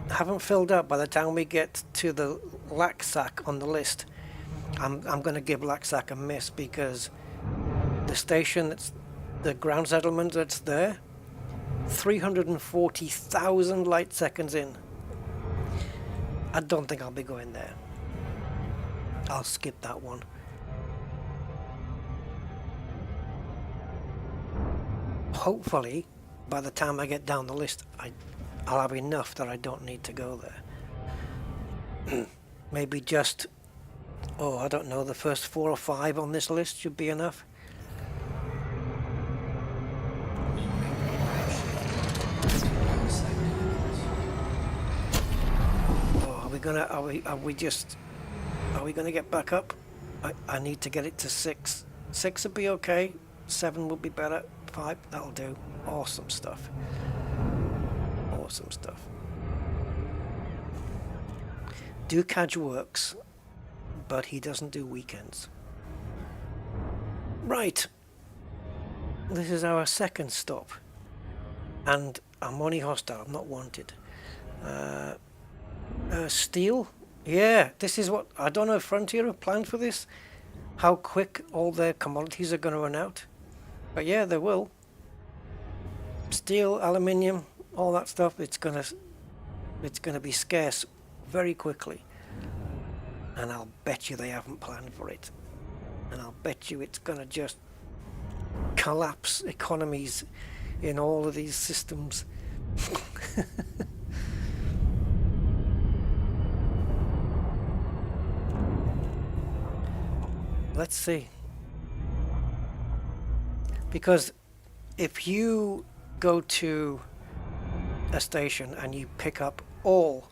haven't filled up by the time we get to the Laxac on the list, I'm going to give Laxac a miss, because the station, the ground settlement that's there, 340,000 light seconds in. I don't think I'll be going there. I'll skip that one. Hopefully, by the time I get down the list, I'll have enough that I don't need to go there. Maybe just, I don't know, the first 4 or 5 on this list should be enough. Are we gonna get back up? I need to get it to 6. 6 would be okay. 7 would be better. 5, that'll do. Awesome stuff. Awesome stuff. Dukaj works, but he doesn't do weekends. Right. This is our second stop. And I'm only hostile, I'm not wanted. Steel? Yeah, this is what... I don't know if Frontier have planned for this. How quick all their commodities are going to run out. But yeah, they will. Steel, aluminium, all that stuff, it's gonna be scarce very quickly. And I'll bet you they haven't planned for it. And I'll bet you it's gonna just collapse economies in all of these systems. Let's see. Because if you go to a station and you pick up all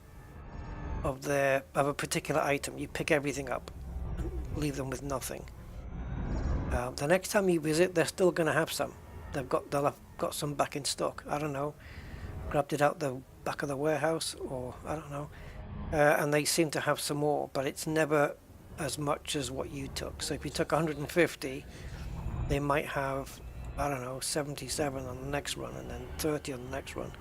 of a particular item, you pick everything up and leave them with nothing. The next time you visit, they're still going to have some. They'll have got some back in stock. I don't know. Grabbed it out the back of the warehouse, or I don't know. And they seem to have some more, but it's never as much as what you took. So if you took 150, they might have, I don't know, 77 on the next run, and then 30 on the next run.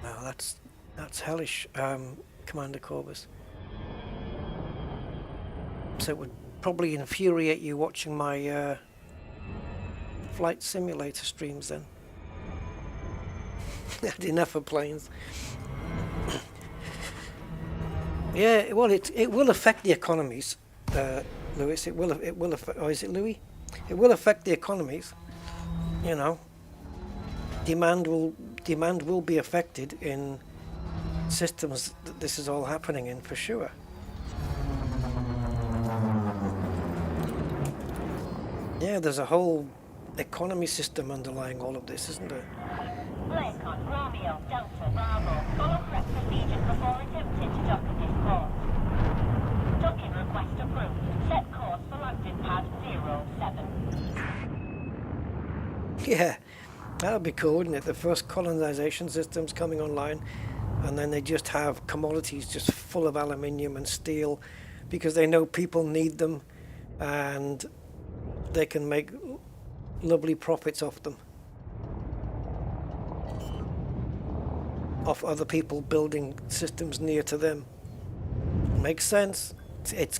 Wow, that's hellish, Commander Corbus. So it would probably infuriate you watching my flight simulator streams then. I had enough of planes. Yeah, well, it will affect the economies, Lewis. It will affect. Or is it Louis? It will affect the economies. You know, demand will be affected in systems that this is all happening in, for sure. Yeah, there's a whole economy system underlying all of this, isn't there? Lincoln, Romeo, Delta, Bravo. Follow correct procedures before attempting to dock at this port. Yeah, that would be cool, wouldn't it? The first colonization systems coming online, and then they just have commodities just full of aluminium and steel because they know people need them and they can make lovely profits off them. Off other people building systems near to them. Makes sense. It's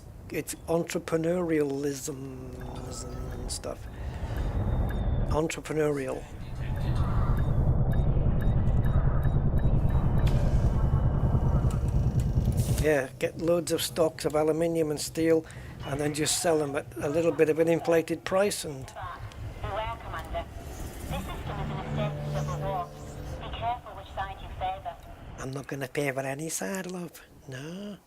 entrepreneurialism and stuff. Entrepreneurial. Yeah, get loads of stocks of aluminium and steel and then just sell them at a little bit of an inflated price. And Beware, Commander. This system is an extension of a war. Be careful which side you favour. I'm not going to favour any side, love. No.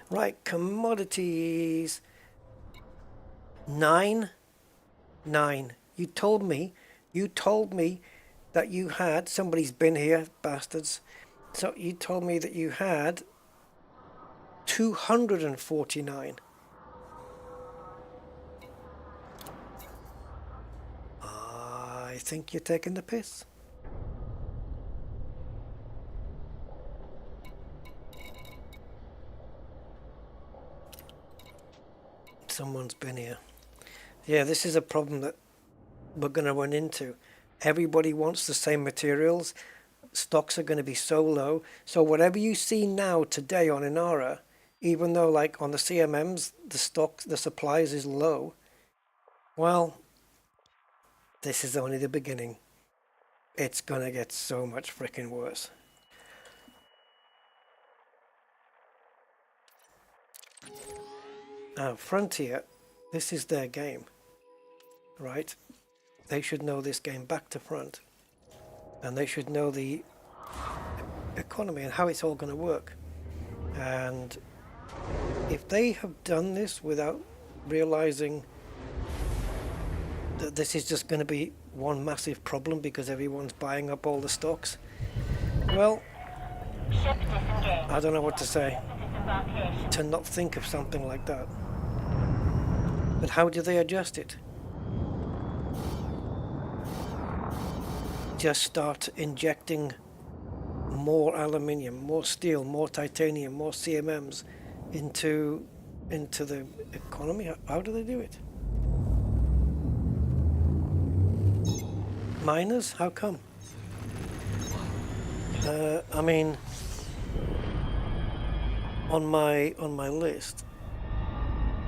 Right, commodities. 9. You told me that you had, somebody's been here, bastards. So you told me that you had 249. I think you're taking the piss. Someone's been here. Yeah, this is a problem that we're going to run into. Everybody wants the same materials. Stocks are going to be so low. So whatever you see now today on Inara, even though like on the CMMs, the supplies is low, well, this is only the beginning. It's going to get so much freaking worse. Frontier, this is their game, right? They should know this game back to front, and they should know the economy and how it's all going to work. And if they have done this without realizing that this is just going to be one massive problem because everyone's buying up all the stocks, well, I don't know what to say to not think of something like that. But how do they adjust it? Just start injecting more aluminium, more steel, more titanium, more CMMs into the economy? How do they do it? Miners? How come? I mean, on my list,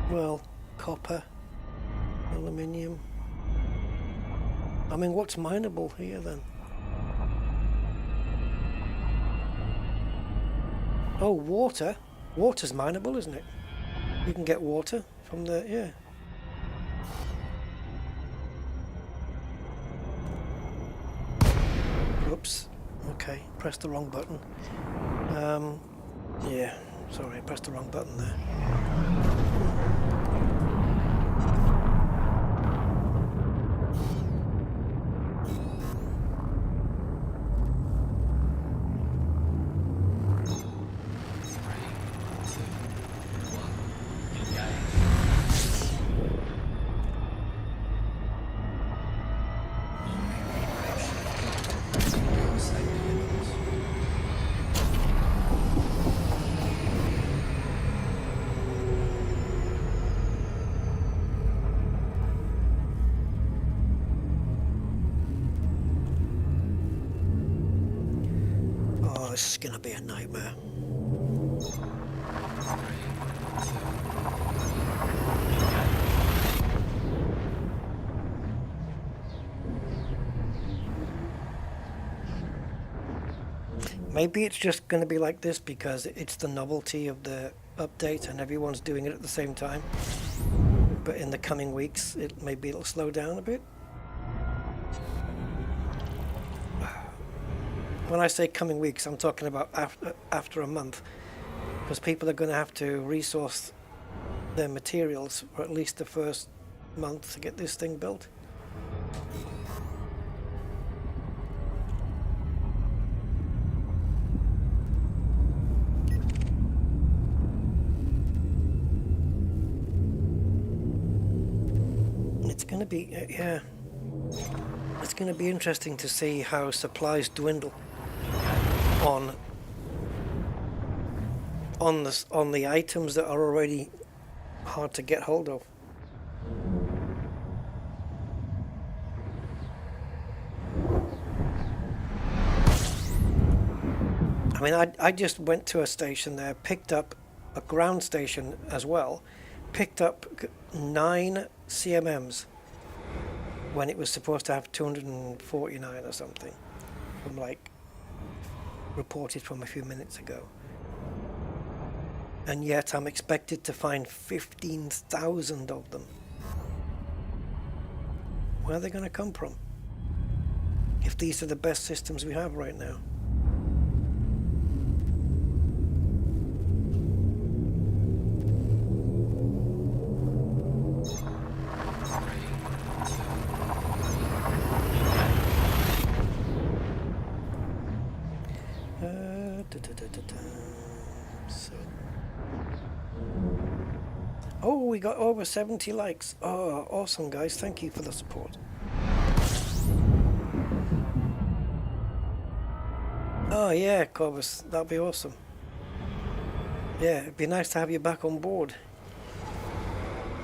well, copper, aluminium. I mean, what's mineable here then? Oh, water. Water's mineable, isn't it? You can get water from the, yeah. Oops. Okay, pressed the wrong button. Yeah, sorry, I pressed the wrong button there. This is going to be a nightmare. Maybe it's just going to be like this because it's the novelty of the update and everyone's doing it at the same time. But in the coming weeks, maybe it'll slow down a bit. When I say coming weeks, I'm talking about after a month, because people are going to have to resource their materials for at least the first month to get this thing built. It's going to be, yeah. It's going to be interesting to see how supplies dwindle on the items that are already hard to get hold of. I mean, I just went to a station there, picked up a ground station as well, picked up 9 CMMs when it was supposed to have 249 or something, from like reported from a few minutes ago. And yet I'm expected to find 15,000 of them. Where are they going to come from? If these are the best systems we have right now. Oh, we got over 70 likes. Oh, awesome, guys. Thank you for the support. Oh, yeah, Corbus. That'd be awesome. Yeah, it'd be nice to have you back on board.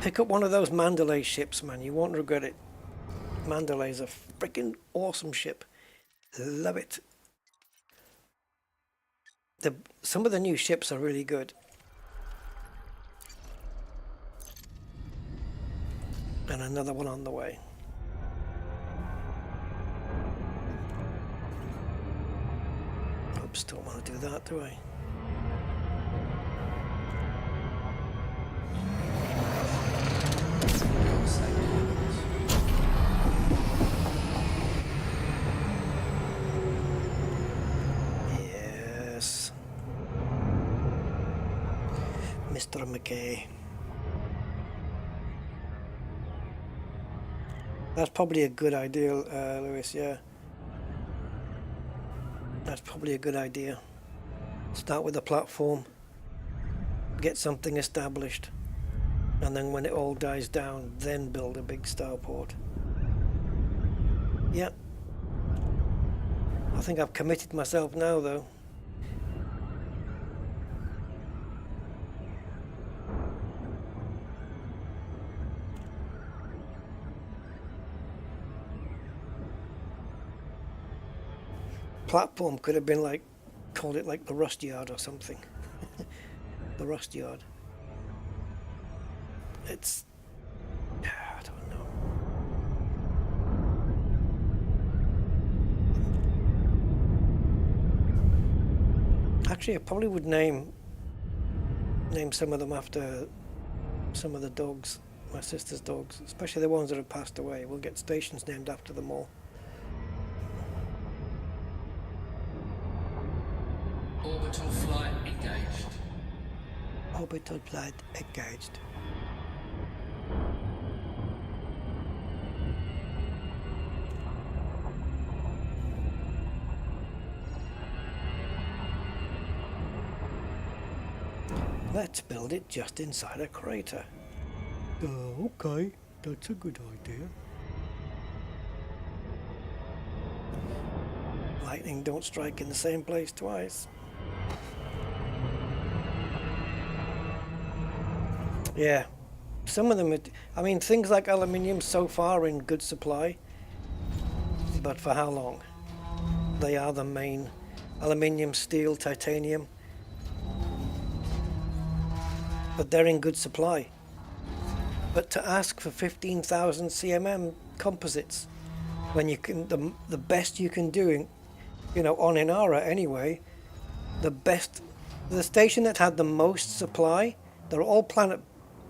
Pick up one of those Mandalay ships, man. You won't regret it. Mandalay's a freaking awesome ship. Love it. Some of the new ships are really good. And another one on the way. Oops, don't want to do that, do I? Yes. Mr. McKay. That's probably a good idea, Lewis, yeah. That's probably a good idea. Start with a platform, get something established, and then when it all dies down, then build a big starport. Yeah. I think I've committed myself now, though. Platform could have been like, called it like the Rust Yard or something. The Rust Yard. It's, I don't know. Actually, I probably would name some of them after some of the dogs, my sister's dogs, especially the ones that have passed away. We'll get stations named after them all. Orbital flight engaged. Orbital flight engaged. Let's build it just inside a crater. Okay, that's a good idea. Lightning don't strike in the same place twice. Yeah, some of them, I mean, things like aluminium so far in good supply, but for how long? They are the main aluminium, steel, titanium, but they're in good supply. But to ask for 15,000 CMM composites when you can, the best you can do, you know, on Inara anyway, the station that had the most supply, they're all planet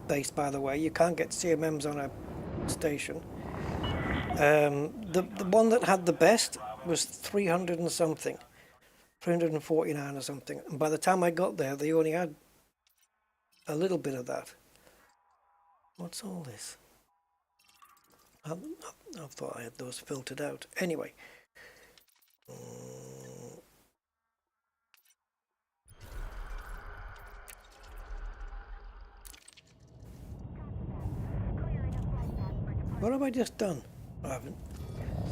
based, by the way. You can't get CMMs on a station. The one that had the best was 300 and something, 349 or something. And by the time I got there, they only had a little bit of that. What's all this? I thought I had those filtered out. Anyway. What have I just done? I haven't.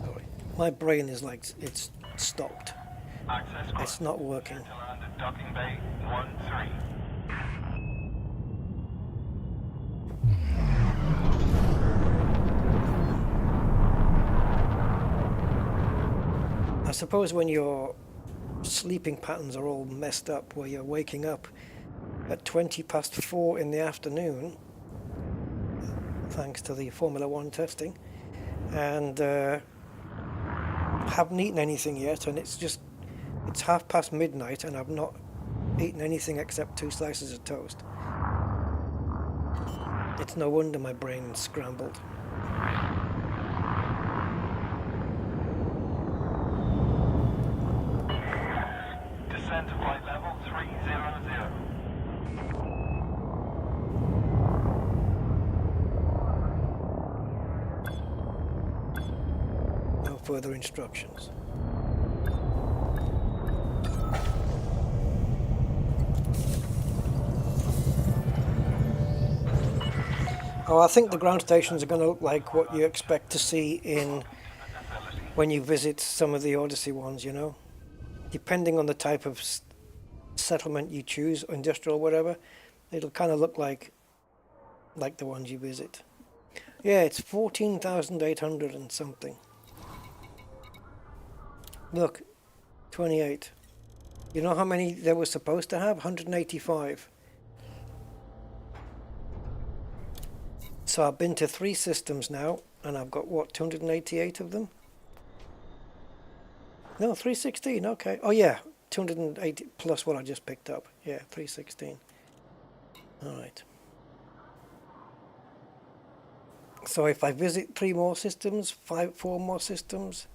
Sorry. My brain is like, it's stopped. Access It's not working. to land at docking bay 13. I suppose when your sleeping patterns are all messed up, where you're waking up at 4:20 in the afternoon, thanks to the Formula One testing, and haven't eaten anything yet, and it's midnight and I've not eaten anything except 2 slices of toast. It's no wonder my brain's scrambled. Descent to flight level 300. No further instructions. Oh, I think the ground stations are going to look like what you expect to see in when you visit some of the Odyssey ones, you know. Depending on the type of settlement you choose, industrial or whatever, it'll kind of look like the ones you visit. Yeah, it's 14,800 and something. Look, 28. You know how many they were supposed to have? 185. So I've been to 3 systems now, and I've got, what, 288 of them? No, 316, okay. Oh yeah, 280 plus what I just picked up. Yeah, 316. Alright. So if I visit 3 more systems, 4 more systems,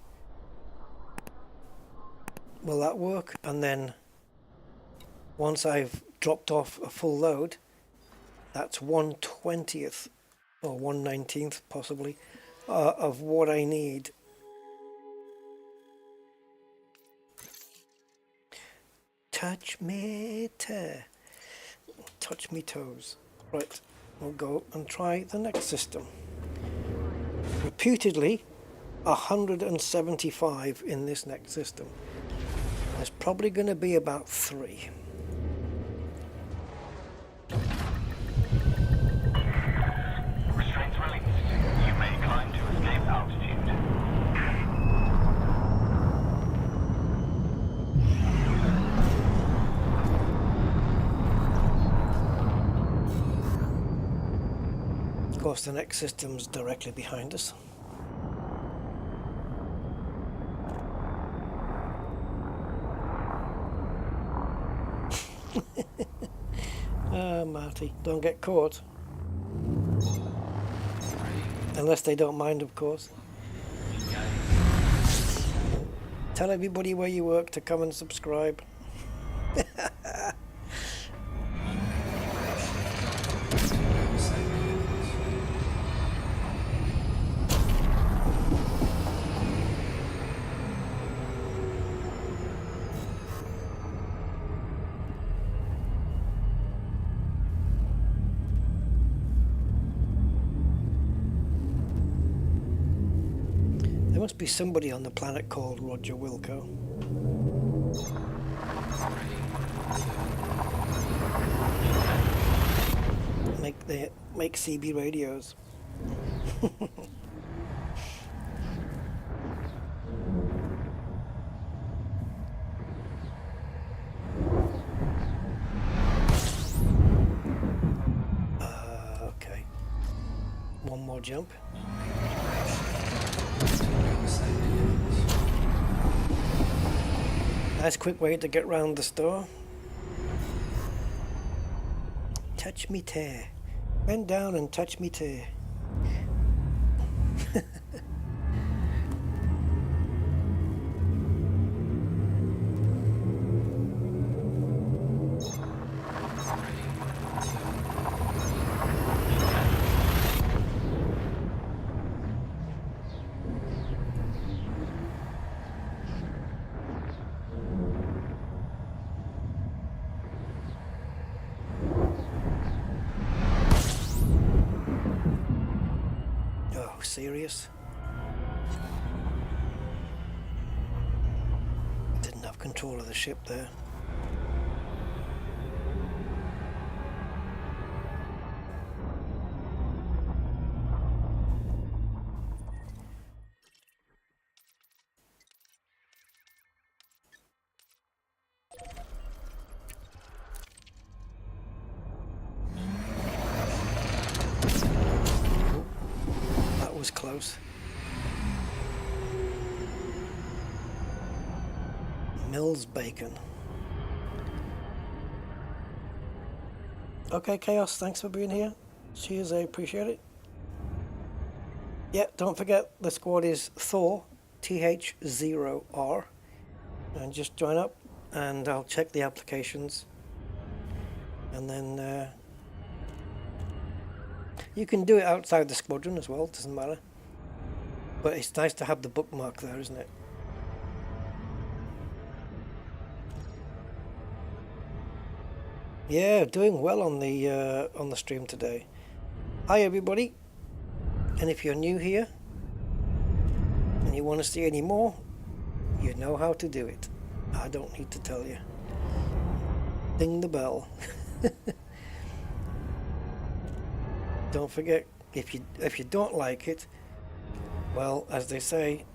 will that work? And then once I've dropped off a full load, that's 1/20th or 1/19th possibly of what I need. Touch me toes. Right, we'll go and try the next system. Reputedly 175 in this next system. There's probably going to be about 3. Restraints released. You may climb to escape altitude. Of course, the next system's directly behind us. Marty, don't get caught. Unless they don't mind, of course. Tell everybody where you work to come and subscribe. There must be somebody on the planet called Roger Wilco. Make CB radios. Okay. One more jump. Nice quick way to get round the store. Touch me tear. Bend down and touch me tear. Serious? control of the ship there. That was close. Mills bacon. Okay, Chaos, thanks for being here. Cheers, I appreciate it. Yeah, don't forget the squad is Thor, TH0R. And just join up and I'll check the applications. And then you can do it outside the squadron as well, doesn't matter. But it's nice to have the bookmark there, isn't it? Yeah, doing well on the stream today. Hi everybody, and if you're new here and you want to see any more, you know how to do it. I don't need to tell you. Ding the bell. Don't forget, if you don't like it, well, as they say,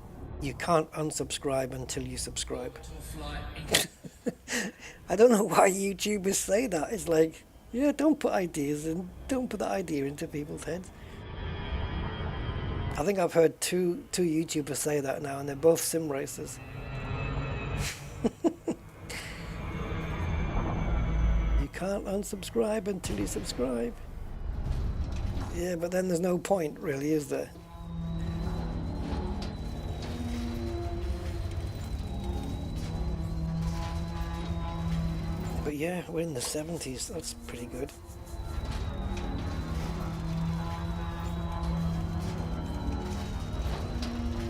you can't unsubscribe until you subscribe. I don't know why YouTubers say that. It's like, yeah, don't put ideas in, don't put that idea into people's heads. I think I've heard two YouTubers say that now, and they're both sim racers. You can't unsubscribe until you subscribe. Yeah, but then there's no point, really, is there? But yeah, we're in the 70s. That's pretty good.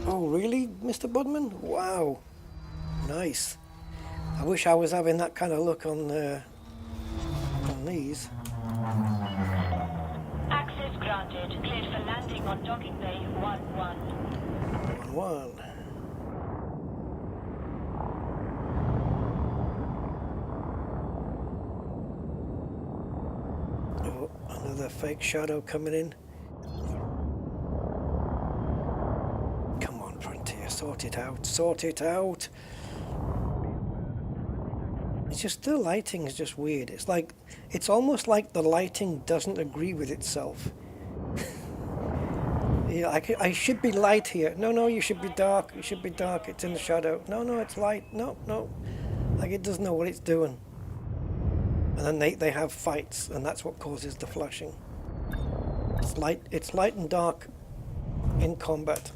Oh, really, Mr. Budman? Wow. Nice. I wish I was having that kind of luck on these. Access granted. Cleared for landing on docking bay 1-1. 1-1. Oh, another fake shadow coming in. Come on, Frontier, sort it out, sort it out. It's just the lighting is just weird. It's like, it's almost like the lighting doesn't agree with itself. Yeah, I should be light here. No, you should be dark. You should be dark. It's in the shadow. No, it's light. No. Like it doesn't know what it's doing. And then they have fights, and that's what causes the flashing. It's light and dark in combat.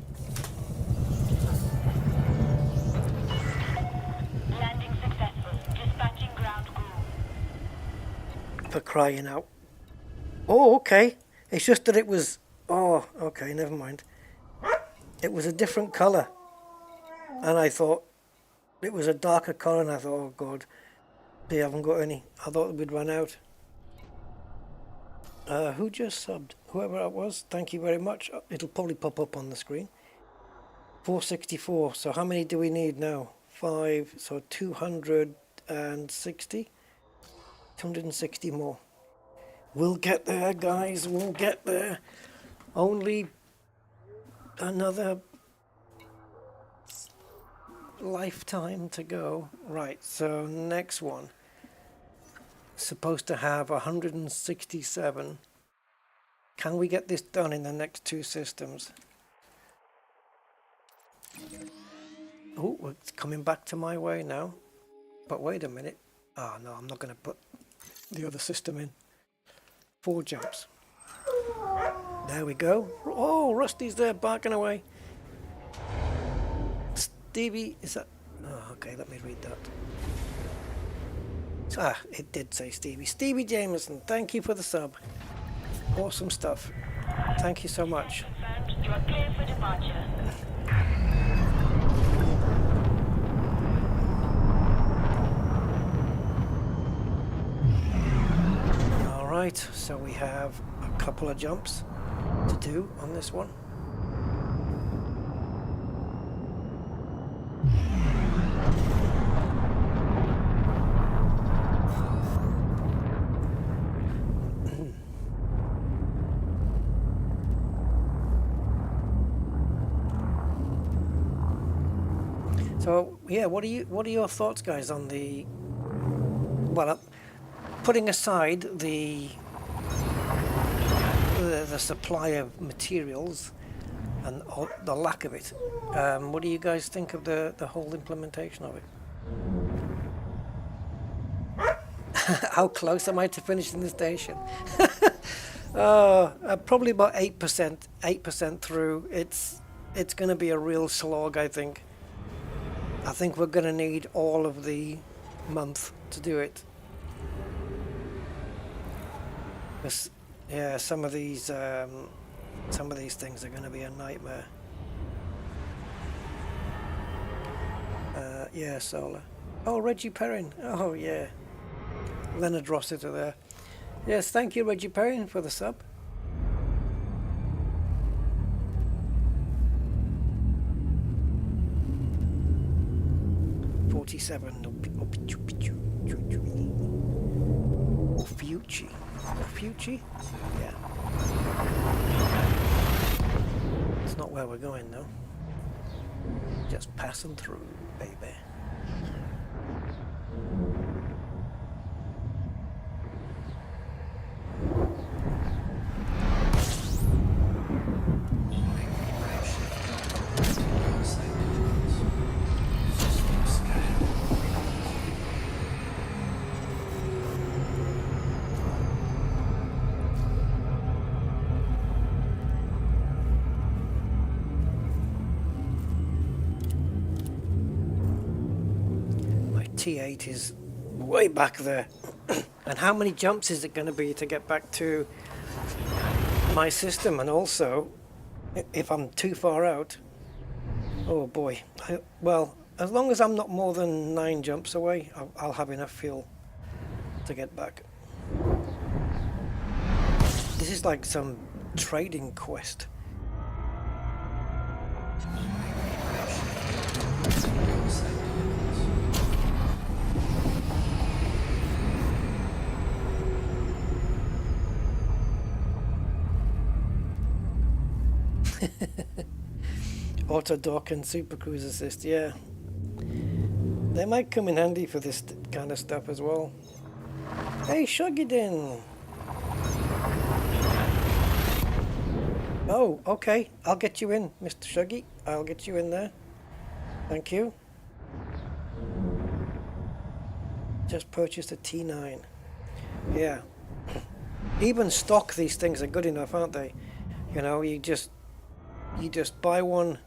Landing successful. Dispatching ground crew. For crying out. Oh, okay. It's just that it was... Oh, okay, never mind. It was a different colour. And I thought... It was a darker colour, and I thought, oh, God. They haven't got any. I thought we'd run out. Who just subbed? Whoever that was, thank you very much. It'll probably pop up on the screen. 464. So how many do we need now? 5. So 260. 260 more. We'll get there, guys. We'll get there. Only another lifetime to go. Right, so next one. Supposed to have 167. Can we get this done in the next 2 systems? Oh, it's coming back to my way now. But wait a minute. Oh no, I'm not going to put the other system in. 4 jumps. There we go. Oh, Rusty's there barking away. Stevie, is that... Oh, okay, let me read that. Ah, it did say Stevie. Stevie Jameson, thank you for the sub. Awesome stuff. Thank you so much. Confirmed. You are clear for departure. Alright, so we have a couple of jumps to do on this one. So yeah, what are your thoughts, guys, on the, well, putting aside the supply of materials and the lack of it, what do you guys think of the whole implementation of it? How close am I to finishing the station? Probably about 8% through. It's going to be a real slog, I think. I think we're going to need all of the month to do it. Yeah, some of these things are going to be a nightmare. Yeah, solar. Oh, Reggie Perrin. Oh, yeah. Leonard Rossiter there. Yes, thank you, Reggie Perrin, for the sub. Fuji? Yeah. It's not where we're going though. Just passing through, baby. T8 is way back there. And how many jumps is it going to be to get back to my system? And also, if I'm too far out, oh boy. Well, as long as I'm not more than 9 jumps away, I'll have enough fuel to get back. This is like some trading quest. Auto dock and super cruise assist, yeah. They might come in handy for this kind of stuff as well. Hey, Shugidin! Oh, okay. I'll get you in, Mr. Shuggy. I'll get you in there. Thank you. Just purchased a T9. Yeah. Even stock, these things are good enough, aren't they? You know, you just buy one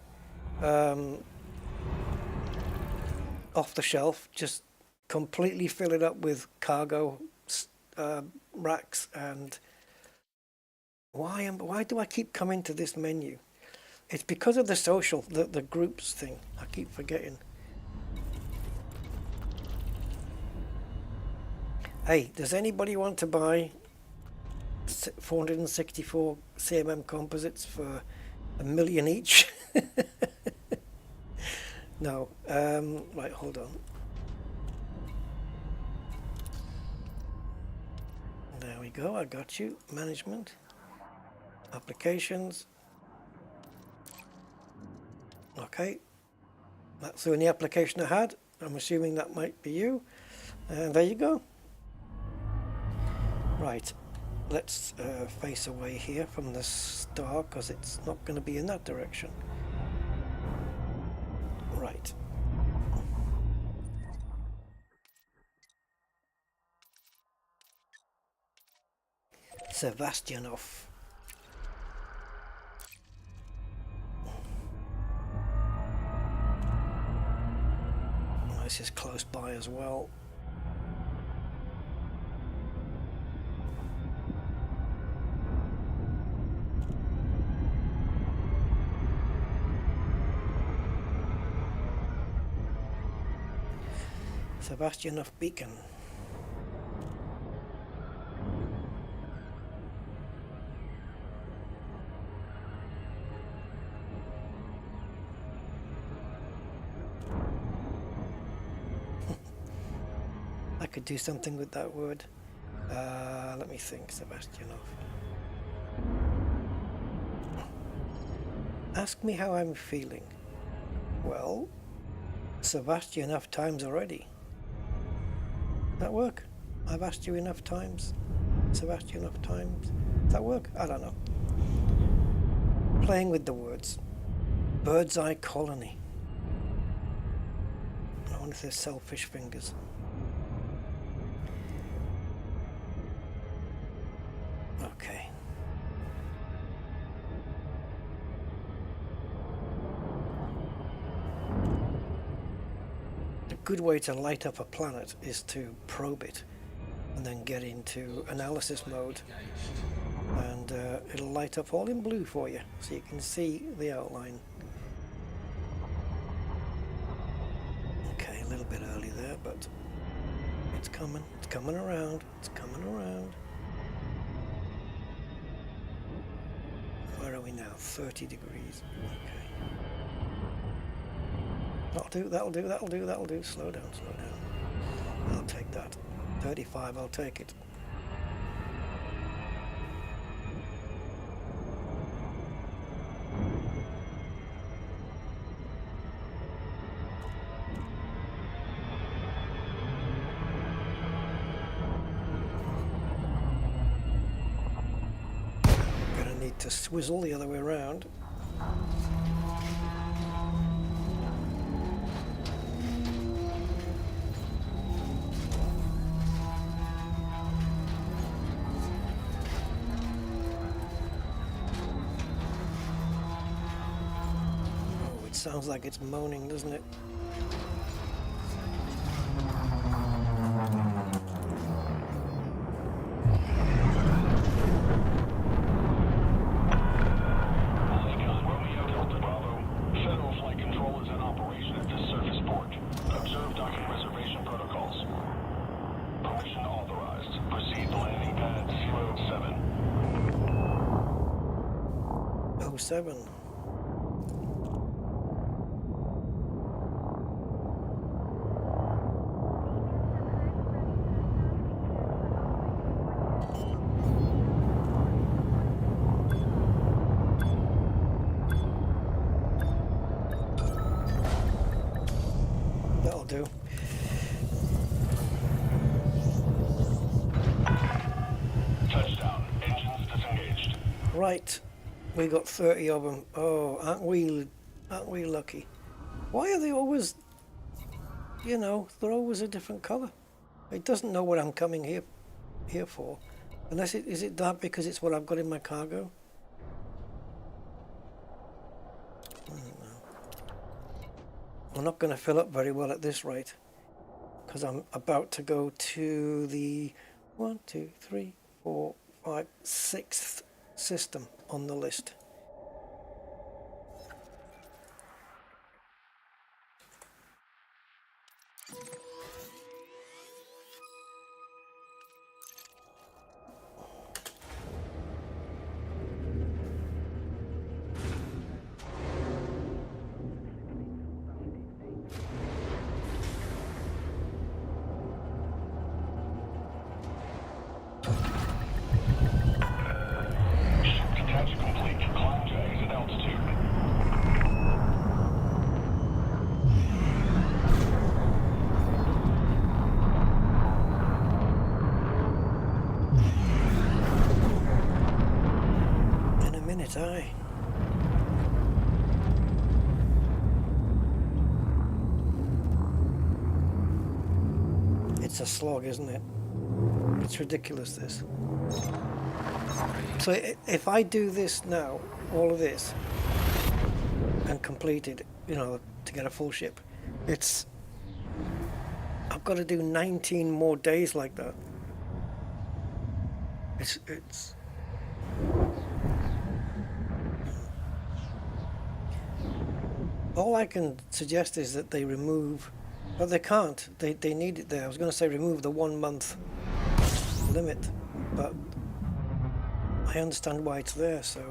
off the shelf, just completely fill it up with cargo racks. And why do I keep coming to this menu? It's because of the social, the groups thing. I keep forgetting. Hey, does anybody want to buy 464 CMM composites for $1 million each? No. Right, hold on. There we go. I got you. Management. Applications. Okay. That's the only application I had. I'm assuming that might be you. And there you go. Right. Let's face away here from the star, because it's not going to be in that direction. Right. Sebastianov. This is close by as well. Sebastianov Beacon. I could do something with that word. Let me think, Sebastianov. Ask me how I'm feeling. Well, So I've asked you enough times already. Does that work? I've asked you enough times. So I've asked you enough times. Does that work? I don't know. Playing with the words. Bird's eye colony. I wonder if they're selfish fingers. Okay. A good way to light up a planet is to probe it and then get into analysis mode, and it'll light up all in blue for you so you can see the outline. Okay, a little bit early there, but it's coming around, it's coming around. Where are we now? 30 degrees. Okay. That'll do. Slow down. I'll take that. 35, I'll take it. Gonna need to swizzle the other way around. Sounds like it's moaning, doesn't it? Polygon Romeo Delta Bravo. Federal flight control is in operation at this surface port. Observe docking reservation protocols. Permission authorized. Proceed to landing pad 07. 07. That'll do. Touchdown. Engines disengaged. Right, we got 30 of them. Oh, aren't we lucky? Why are they always, you know, they're always a different color? It doesn't know what I'm coming here for. Unless is it that because it's what I've got in my cargo? I don't know. I'm not going to fill up very well at this rate, because I'm about to go to the 1, 2, 3, 4, 5, 6th system on the list. Detach complete. Climb to exit altitude. In a minute, aye. It's a slog, isn't it? It's ridiculous, this. So if I do this now, all of this, and complete it, you know, to get a full ship, I've got to do 19 more days like that. It's all I can suggest is that they remove, but they can't. They need it there. I was going to say remove the 1 month limit, but I understand why it's there, so.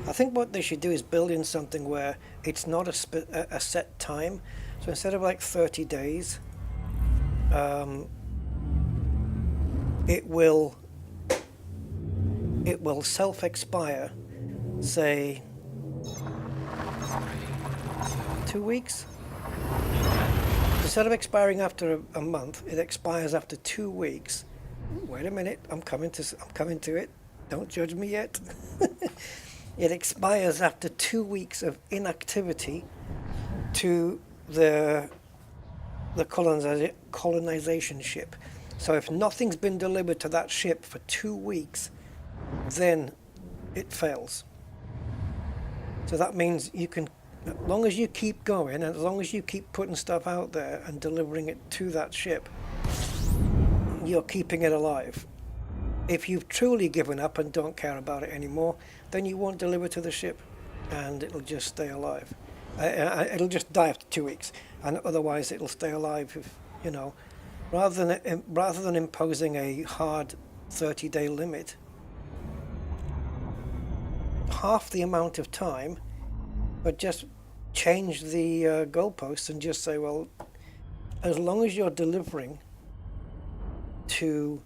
I think what they should do is build in something where it's not a set time. So instead of like 30 days, it will it will self-expire, say 2 weeks. Instead of expiring after a month, it expires after 2 weeks. Wait a minute, I'm coming to it. Don't judge me yet. It expires after 2 weeks of inactivity to the colonization ship. So if nothing's been delivered to that ship for 2 weeks, then it fails. So that means you can, as long as you keep going, and as long as you keep putting stuff out there and delivering it to that ship, you're keeping it alive. If you've truly given up and don't care about it anymore, then you won't deliver to the ship, and it'll just stay alive. It'll just die after 2 weeks, and otherwise it'll stay alive. If, you know, rather than imposing a hard 30-day limit, half the amount of time, but just change the goalposts and just say, well, as long as you're delivering to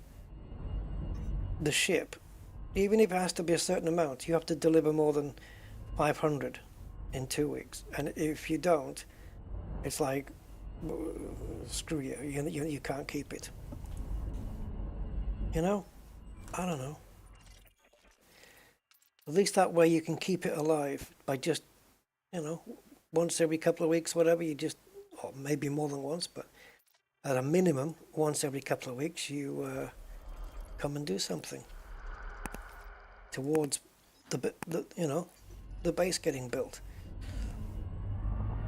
the ship, even if it has to be a certain amount, you have to deliver more than 500 in 2 weeks. And if you don't, it's like, screw you, you can't keep it. You know? I don't know. At least that way you can keep it alive by just, you know, once every couple of weeks, whatever, you just, or maybe more than once, but at a minimum, once every couple of weeks, you come and do something towards the you know, the base getting built.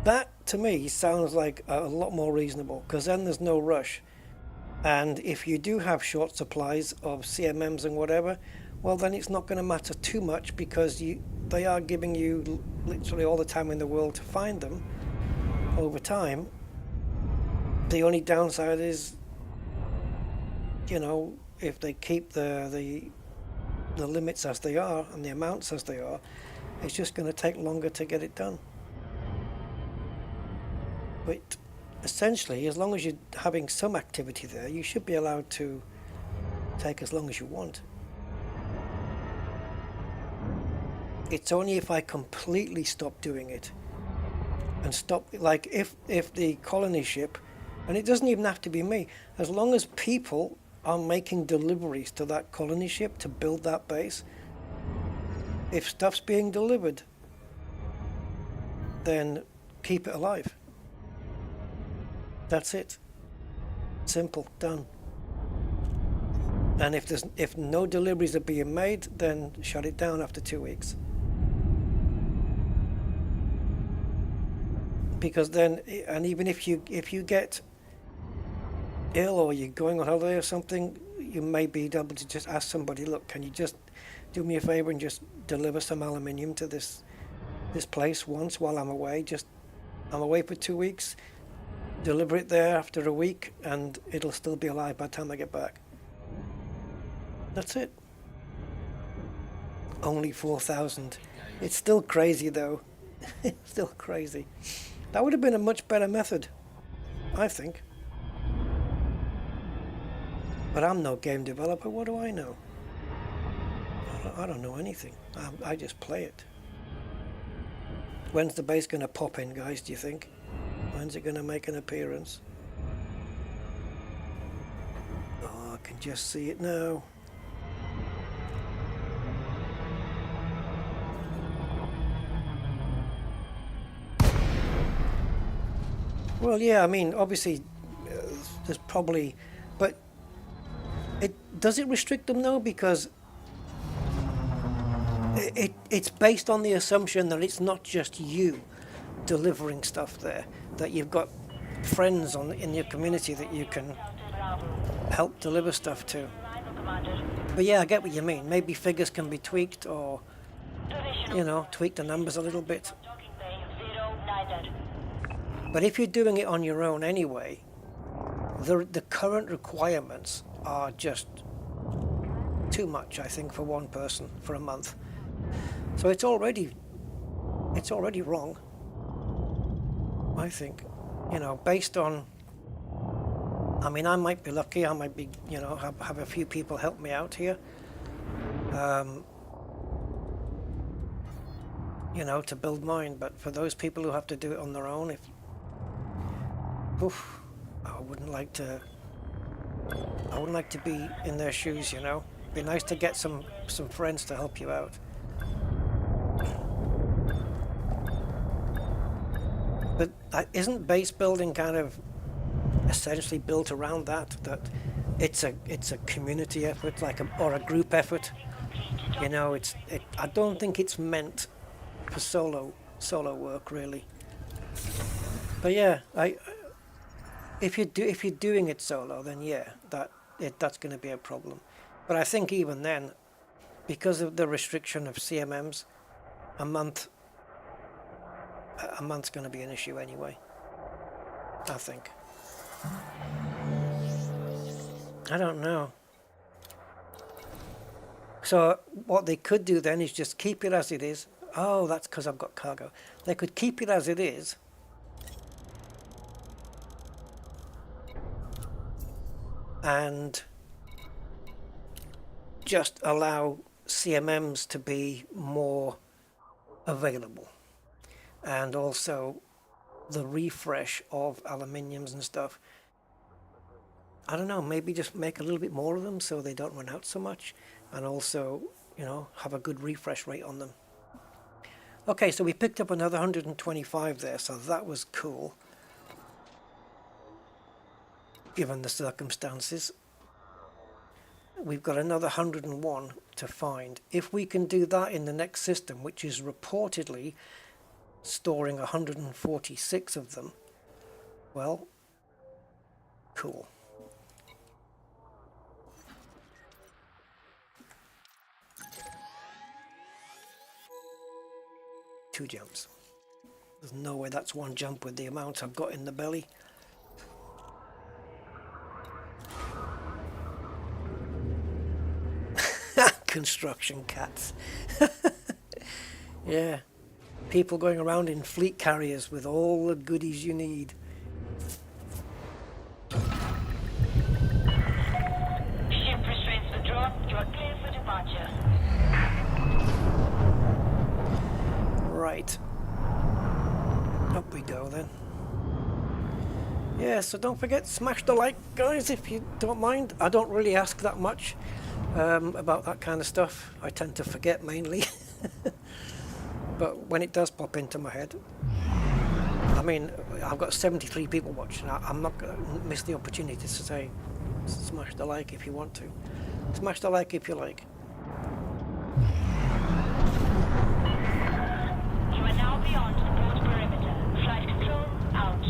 That to me sounds like a lot more reasonable, because then there's no rush. And if you do have short supplies of CMMs and whatever, well, then it's not going to matter too much, because they are giving you literally all the time in the world to find them over time. The only downside is, you know, if they keep the limits as they are and the amounts as they are, it's just going to take longer to get it done. But essentially, as long as you're having some activity there, you should be allowed to take as long as you want. It's only if I completely stop doing it and stop, like if the colony ship, and it doesn't even have to be me, as long as people are making deliveries to that colony ship to build that base, if stuff's being delivered, then keep it alive. That's it. Simple, done. And if no deliveries are being made, then shut it down after 2 weeks. Because then, and even if you get ill or you're going on holiday or something, you may be able to just ask somebody, look, can you just do me a favor and just deliver some aluminium to this place once while I'm away? I'm away for 2 weeks, deliver it there after a week, and it'll still be alive by the time I get back. That's it. Only 4,000. It's still crazy though. It's still crazy. That would have been a much better method, I think. But I'm no game developer, what do I know? I don't know anything. I just play it. When's the base going to pop in, guys, do you think? When's it going to make an appearance? Oh, I can just see it now. Well, yeah, I mean, obviously, there's probably, but does it restrict them though? Because it's based on the assumption that it's not just you delivering stuff there, that you've got friends in your community that you can help deliver stuff to. But yeah, I get what you mean. Maybe figures can be tweaked, or, you know, tweak the numbers a little bit. But if you're doing it on your own anyway, the current requirements are just too much, I think, for one person for a month. So it's already wrong, I think. You know, based on, I mean, I might be lucky, I might be, you know, have a few people help me out here. you know, to build mine. But for those people who have to do it on their own, oof, I wouldn't like to be in their shoes, you know. It'd be nice to get some friends to help you out. But isn't base building kind of essentially built around that it's a community effort, like or a group effort, you know? I don't think it's meant for solo work really. But yeah, if you're doing it solo, then yeah, that's going to be a problem. But I think even then, because of the restriction of CMMs, a month's going to be an issue anyway, I think. I don't know. So what they could do then is just keep it as it is. Oh, that's because I've got cargo. They could keep it as it is. And just allow CMMs to be more available. And also the refresh of aluminiums and stuff. I don't know, maybe just make a little bit more of them so they don't run out so much, and also, you know, have a good refresh rate on them. Okay, so we picked up another 125 there, so that was cool, given the circumstances. We've got another 101 to find. If we can do that in the next system, which is reportedly storing 146 of them, well, cool. Two jumps. There's no way that's one jump with the amount I've got in the belly. Construction cats. Yeah. People going around in fleet carriers with all the goodies you need. Ship restraints withdrawn. You are clear for departure. Right. Up we go then. Yeah, so don't forget, smash the like, guys, if you don't mind. I don't really ask that much about that kind of stuff. I tend to forget mainly. But when it does pop into my head, I mean, I've got 73 people watching. I'm not going to miss the opportunity to say, smash the like if you want to. Smash the like if you like. You are now beyond the port perimeter. Flight control out.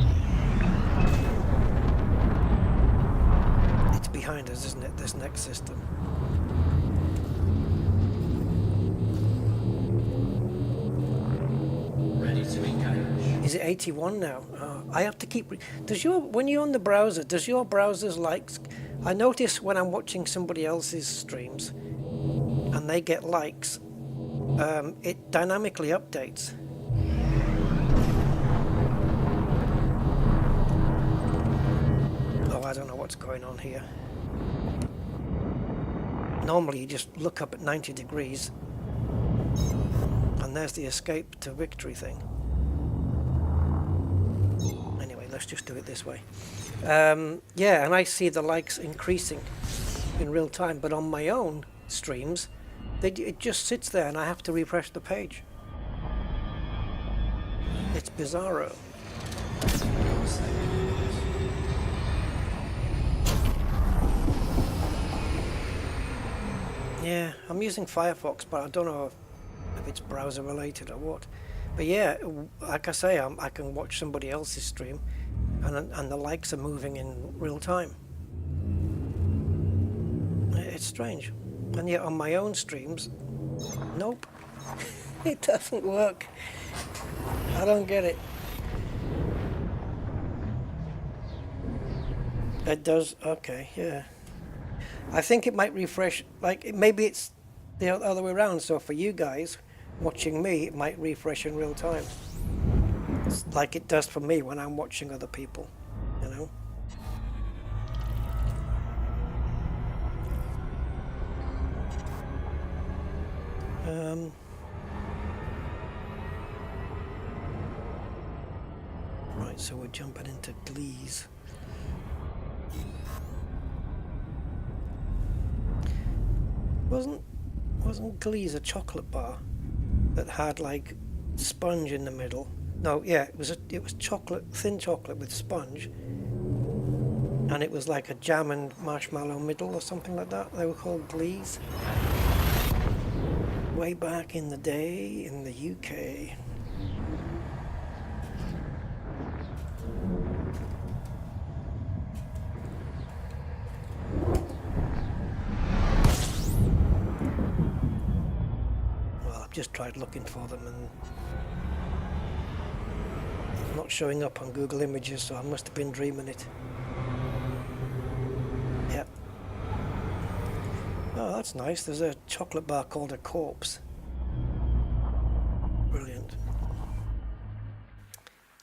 It's behind us, isn't it, this next system? Ready to engage. Is it 81 now? I have to keep... when you're on the browser, does your browser's likes... I notice when I'm watching somebody else's streams and they get likes, it dynamically updates. Oh, I don't know what's going on here. Normally you just look up at 90 degrees and there's the escape to victory thing. Anyway, let's just do it this way. Yeah, and I see the likes increasing in real time, but on my own streams, it just sits there and I have to refresh the page. It's bizarro. Yeah, I'm using Firefox, but I don't know if it's browser related or what. But yeah, like I say, I can watch somebody else's stream and the likes are moving in real time. It's strange. And yet on my own streams, nope. It doesn't work. I don't get it. It does, okay, yeah. I think it might refresh, like maybe it's the other way around. So for you guys watching me, it might refresh in real time. It's like it does for me when I'm watching other people, you know. so we're jumping into Glees. Wasn't Glees a chocolate bar that had like sponge in the middle? No, yeah, it was chocolate, thin chocolate with sponge, and it was like a jam and marshmallow middle or something like that. They were called Glees. Way back in the day in the UK. Well, I've just tried looking for them and it's not showing up on Google Images, so I must have been dreaming it. Yep. Oh, that's nice. There's a chocolate bar called a Corpse. Brilliant.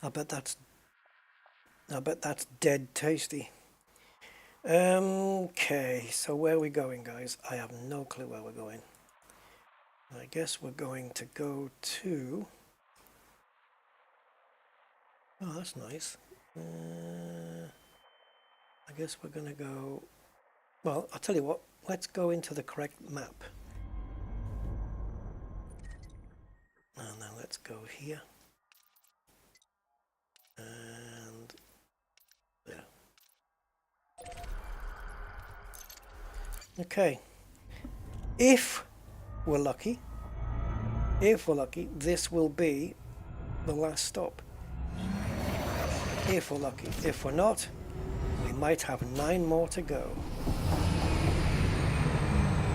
I bet that's dead tasty. Okay, so where are we going, guys? I have no clue where we're going. I guess we're going to go to... Oh, that's nice. I guess we're going to go... Well, I'll tell you what. Let's go into the correct map. And then let's go here. And there. Okay. If we're lucky, this will be the last stop. If we're lucky. If we're not, we might have 9 more to go.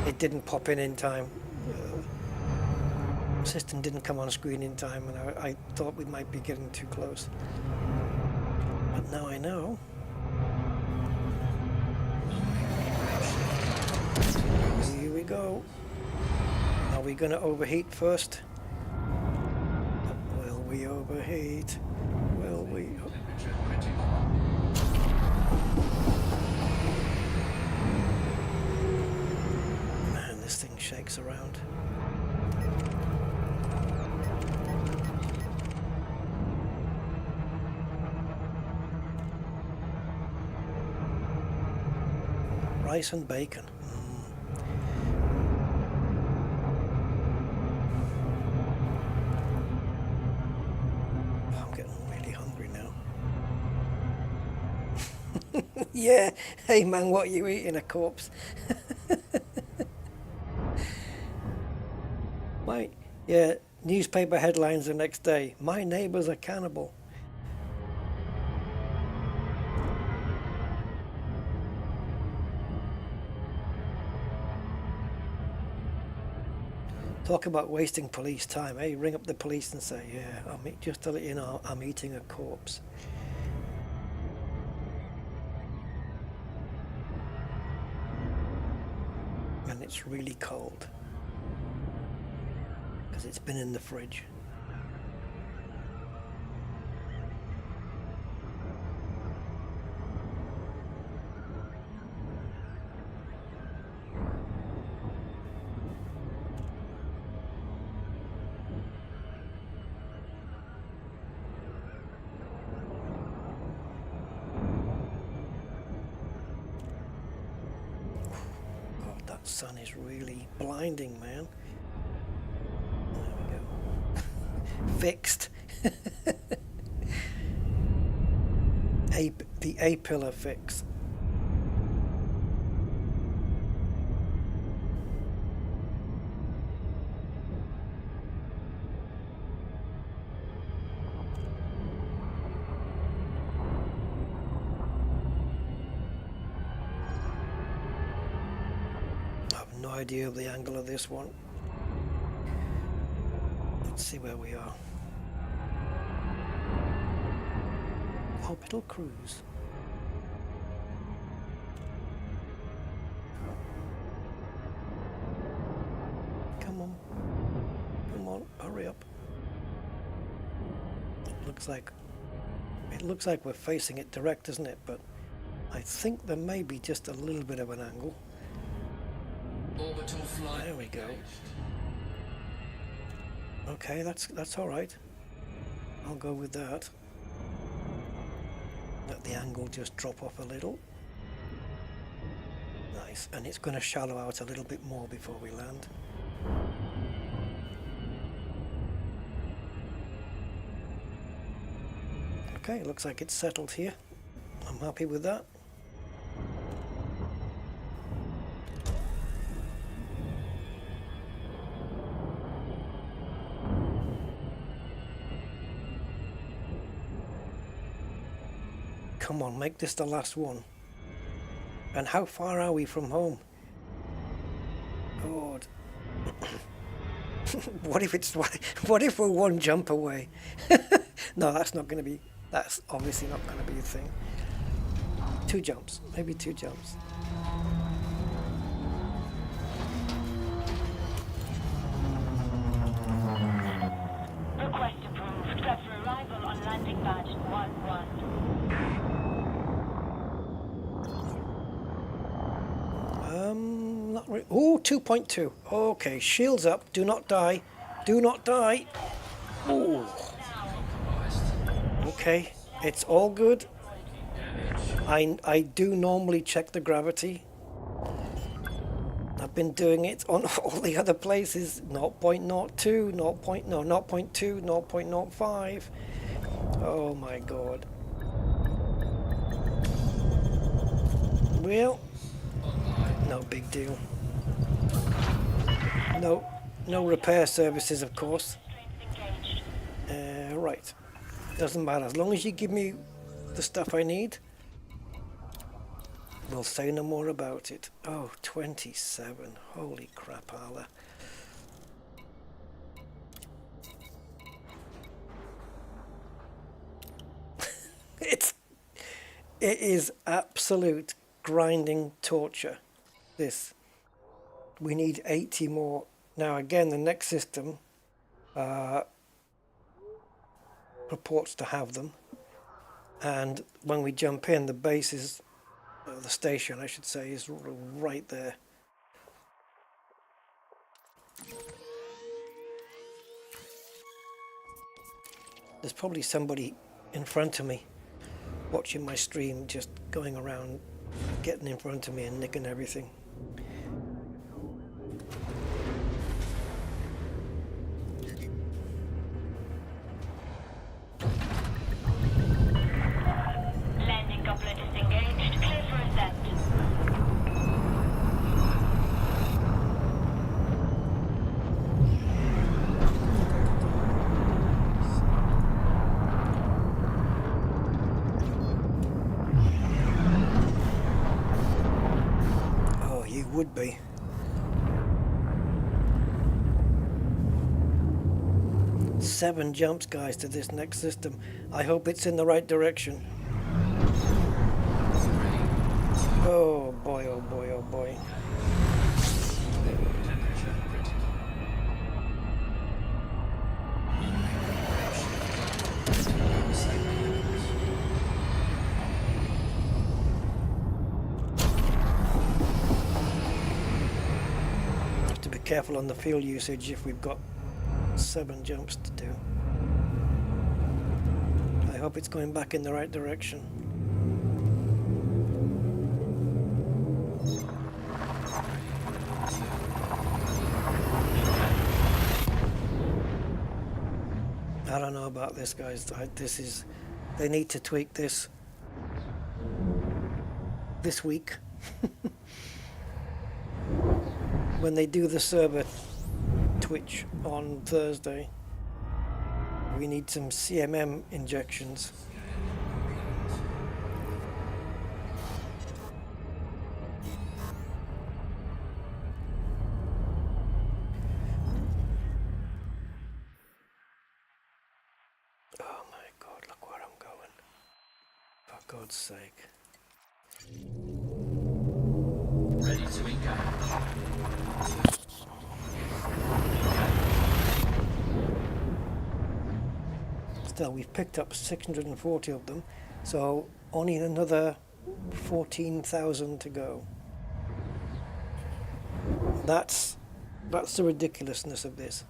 It didn't pop in time. System didn't come on screen in time, and I thought we might be getting too close. But now I know. Here we go. Are we going to overheat first? Will we overheat? Will we? Man, this thing shakes around. Rice and bacon. I'm getting really hungry now. Yeah, hey man, what are you eating? A corpse? Yeah, newspaper headlines the next day. My neighbor's a cannibal. Talk about wasting police time, eh? Ring up the police and say, yeah, just to let you know, I'm eating a corpse. And it's really cold. Because it's been in the fridge. Sun is really blinding, man. There we go. Fixed. The A-pillar fix. No idea of the angle of this one. Let's see where we are. Orbital cruise. Come on, hurry up. It looks like we're facing it direct, isn't it? But I think there may be just a little bit of an angle. Orbital flight. There we go. Okay, that's all right. I'll go with that. Let the angle just drop off a little. Nice, and it's going to shallow out a little bit more before we land. Okay, looks like it's settled here. I'm happy with that. Come on, make this the last one. And how far are we from home? God. What if we're one jump away? No, that's not going to be, that's obviously not going to be a thing. 2 jumps, maybe 2 jumps. Request approved. Prep for arrival on landing pad 11. Not really. Oh, 2.2. Okay, shields up. Do not die. Do not die. Oh. Okay, it's all good. I do normally check the gravity. I've been doing it on all the other places. 0.02, 0.2, 0.05. Oh my god. Well, no big deal. No repair services, of course. Right. Doesn't matter. As long as you give me the stuff I need, we'll say no more about it. Oh, 27. Holy crap, Arla. It is absolute grinding torture. This. We need 80 more. Now again, the next system purports to have them, and when we jump in, the base is, the station I should say, is right there. There's probably somebody in front of me watching my stream, just going around getting in front of me and nicking everything. Landing coupler disengaged. Clear for ascent. Oh, you would be. Seven jumps, guys, to this next system. I hope it's in the right direction. Oh boy, oh boy, oh boy. Have to be careful on the fuel usage if we've got 7 jumps to do. I hope it's going back in the right direction. I don't know about this, guys. They need to tweak this week. When they do the server Twitch on Thursday, we need some CMM injections. Oh my god, look where I'm going. For God's sake. Ready to engage. Still, we've picked up 640 of them, so only another 14,000 to go. That's the ridiculousness of this.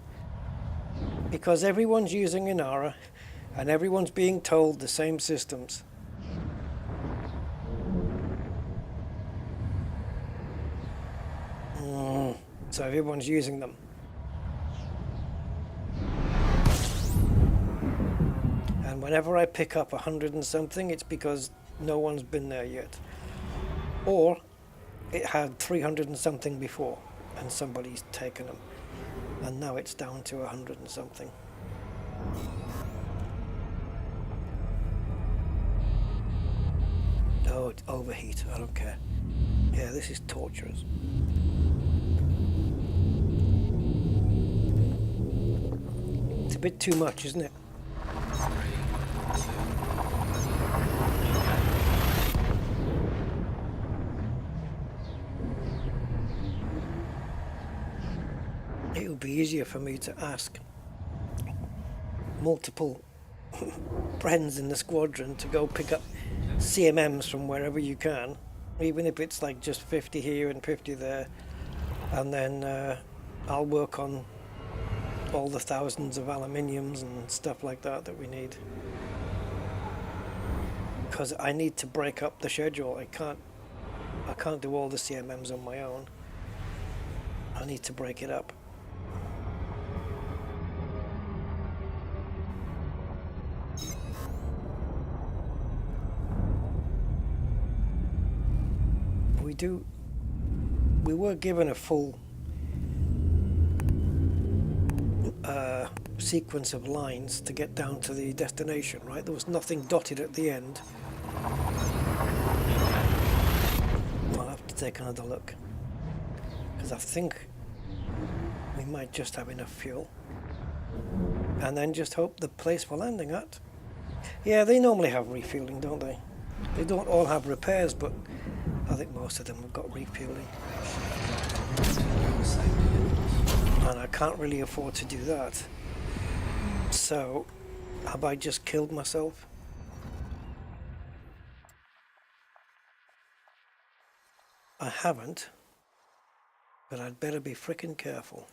Because everyone's using Inara, and everyone's being told the same systems. so everyone's using them. And whenever I pick up 100 and something, it's because no one's been there yet. Or it had 300 and something before, and somebody's taken them. And now it's down to 100 and something. Oh, it's overheat, I don't care. Yeah, this is torturous. It's a bit too much, isn't it? It would be easier for me to ask multiple friends in the squadron to go pick up CMMs from wherever you can, even if it's like just 50 here and 50 there, and then I'll work on all the thousands of aluminiums and stuff like that we need, because I need to break up the schedule. I can't do all the CMMs on my own. I need to break it up. We were given a full sequence of lines to get down to the destination, right? There was nothing dotted at the end. I'll have to take another look, because I think we might just have enough fuel, and then just hope the place we're landing at. Yeah, they normally have refueling, don't they? They don't all have repairs, but I think most of them have got refueling. And I can't really afford to do that. So, have I just killed myself? I haven't, but I'd better be frickin' careful.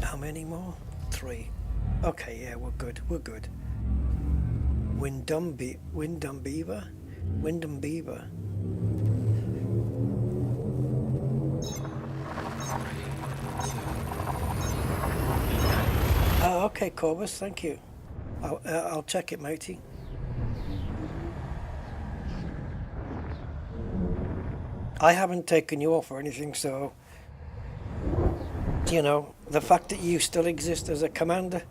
How many more? 3. Okay, yeah, we're good, we're good. Windham Beaver? Windham Beaver. Oh, okay, Corbus, thank you. I'll check it, matey. I haven't taken you off or anything, so, you know, the fact that you still exist as a commander,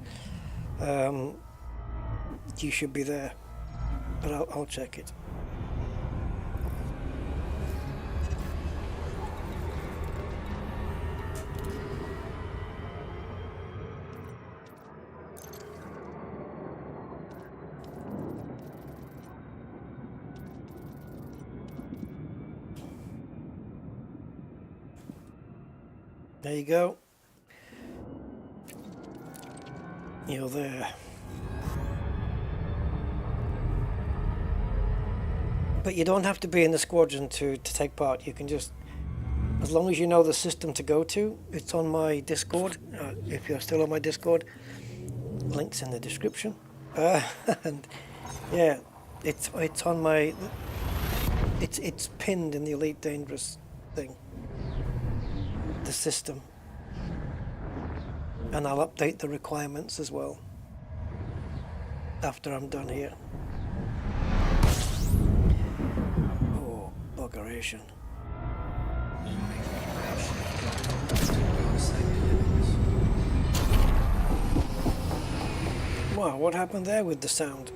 you should be there, but I'll check it. There you go. You're there. But you don't have to be in the squadron to take part. You can just, as long as you know the system to go to, it's on my Discord. If you're still on my Discord, links in the description. And yeah, it's on my, it's pinned in the Elite Dangerous thing, the system. And I'll update the requirements as well after I'm done here. Oh, buggeration. Wow, what happened there with the sound?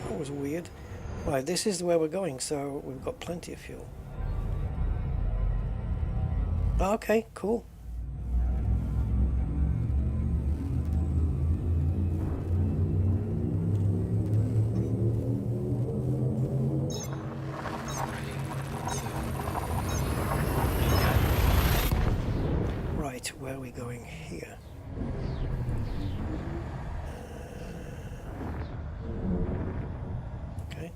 That was weird. Right, this is where we're going, so we've got plenty of fuel. Okay, cool. Right, where are we going here? Okay.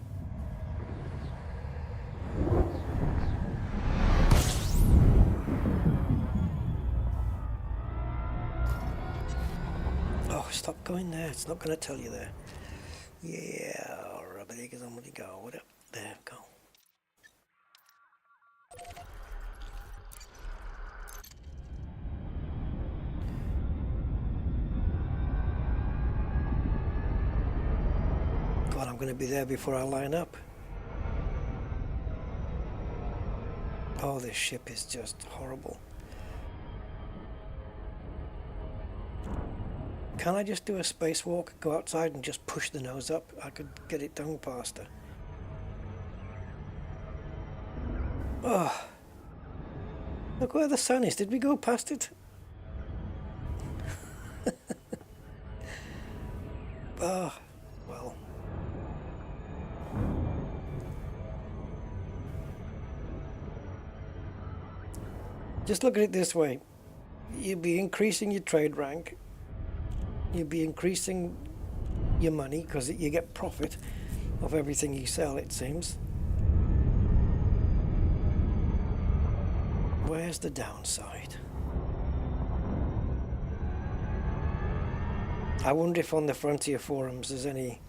Oh, stop going there. It's not going to tell you there. Yeah, go. Whatever. There, go. God, I'm going to be there before I line up. Oh, this ship is just horrible. Can I just do a spacewalk, go outside and just push the nose up? I could get it done faster. Oh, look where the sun is. Did we go past it? Oh, well. Just look at it this way. You'd be increasing your trade rank. You'd be increasing your money because you get profit of everything you sell, it seems. Where's the downside? I wonder if on the Frontier forums there's any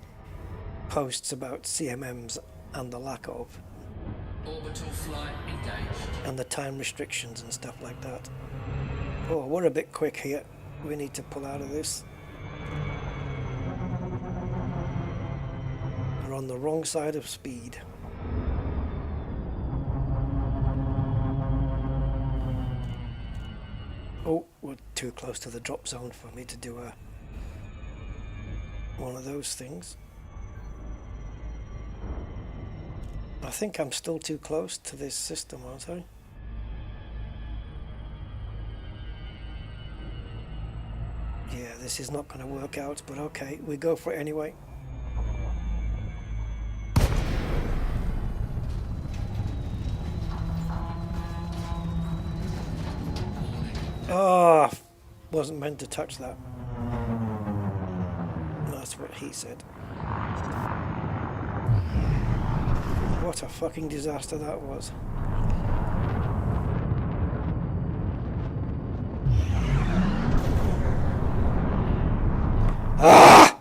posts about CMMs and the lack of, Orbital flight engaged. and the time restrictions and stuff like that. Oh, we're a bit quick here. We need to pull out of this. We're on the wrong side of speed. Oh, we're too close to the drop zone for me to do one of those things. I think I'm still too close to this system, aren't I? Yeah, this is not going to work out, but okay, we go for it anyway. Oh, wasn't meant to touch that. That's what he said. What a fucking disaster that was. Ah!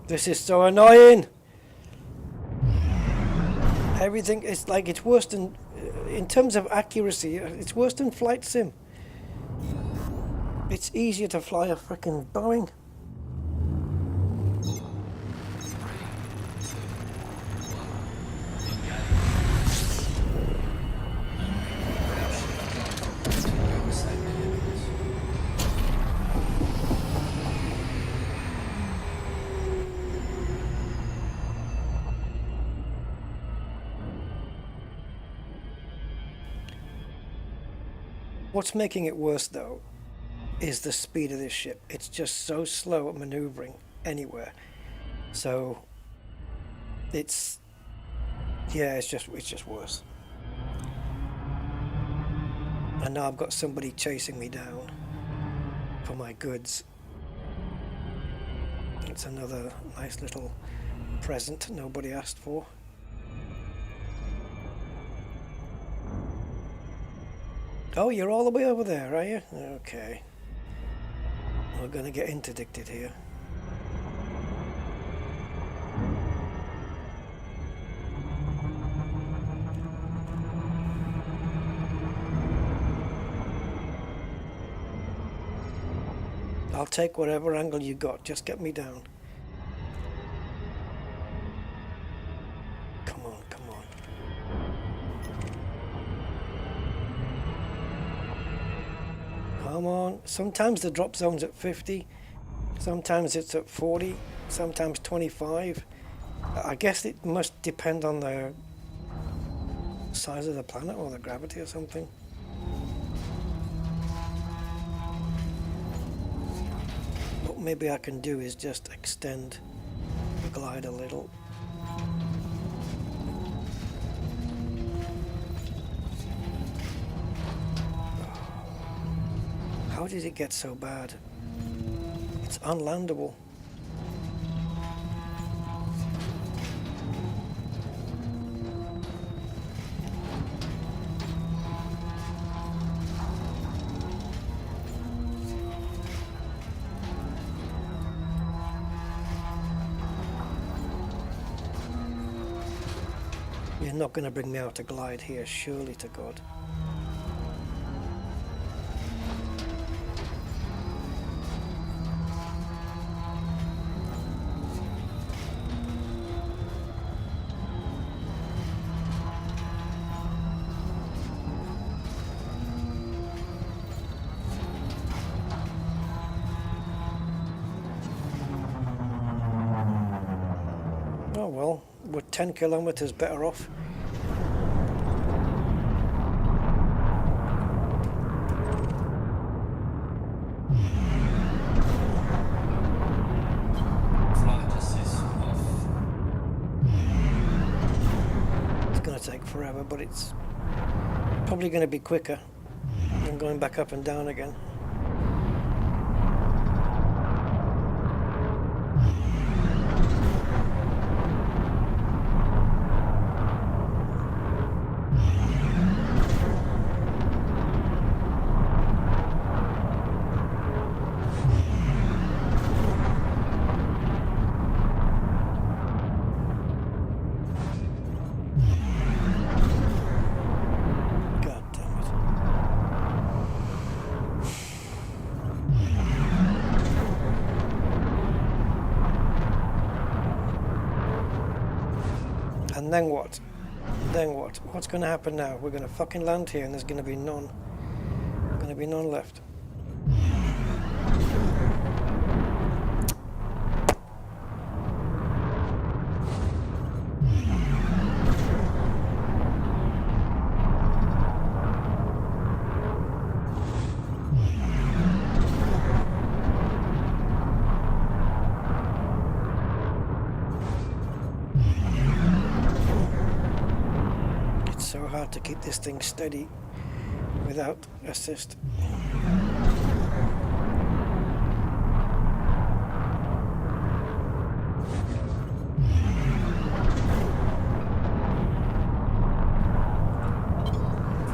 This is so annoying. Everything is like, it's worse than, in terms of accuracy, it's worse than flight sim. It's easier to fly a frickin' Boeing. What's making it worse though is the speed of this ship. It's just so slow at maneuvering anywhere. So it's, yeah, it's just worse. And now I've got somebody chasing me down for my goods. It's another nice little present nobody asked for. Oh, you're all the way over there, are you? Okay. We're going to get interdicted here. I'll take whatever angle you got, just get me down. Come on, come on. Come on. Sometimes the drop zone's at 50, sometimes it's at 40, sometimes 25. I guess it must depend on the size of the planet or the gravity or something. What maybe I can do is just extend the glide a little. How did it get so bad? It's unlandable. You're not going to bring me out to glide here, surely to God. Well, we're 10 kilometers better off. Flight assist off. It's going to take forever, but it's probably going to be quicker than going back up and down again. And then what? Then what? What's going to happen now? We're going to fucking land here and there's going to be none. Going to be none left. So hard to keep this thing steady without assist.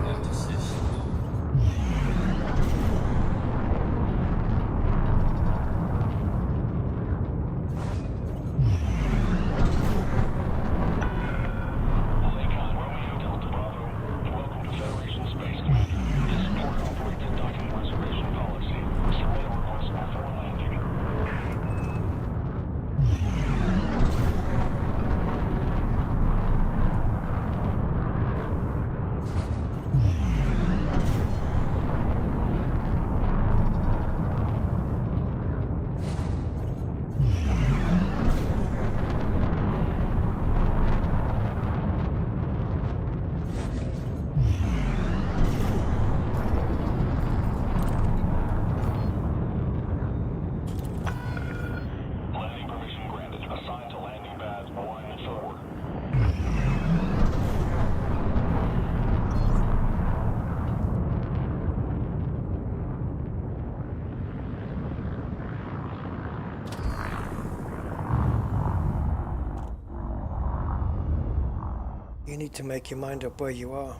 Flight assist on. You need to make your mind up where you are.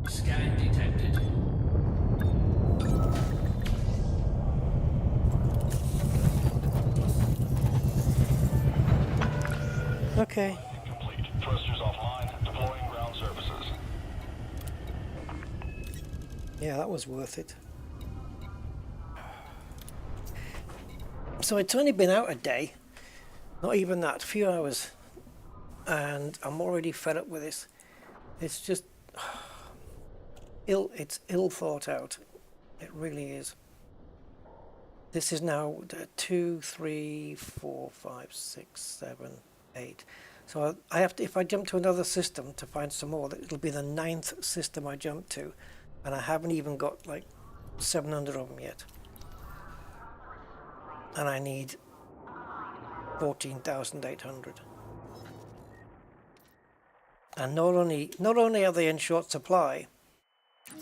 Scan detected. Okay. Complete. Thrusters offline. Deploying ground services. Yeah, that was worth it. So it's only been out a day. Not even that, a few hours. And I'm already fed up with this. It's just it's ill thought out. It really is. This is now 2, 3, 4, 5, 6, 7, 8. So I have to, if I jump to another system to find some more, it'll be the 9th system I jump to, and I haven't even got like 700 of them yet. And I need 14,800. And not only are they in short supply,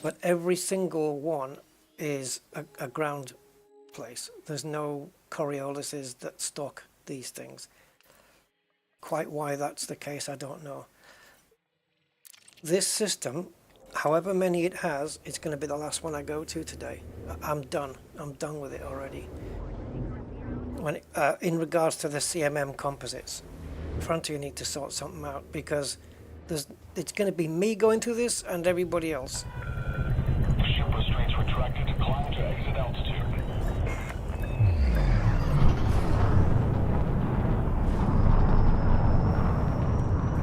but every single one is a ground place. There's no Corioluses that stock these things. Quite why that's the case, I don't know. This system, however many it has, it's going to be the last one I go to today. I'm done. I'm done with it already. When in regards to the CMM composites, Frontier need to sort something out, because it's going to be me going through this and everybody else. Ship restraints retracted. Climb to exit altitude.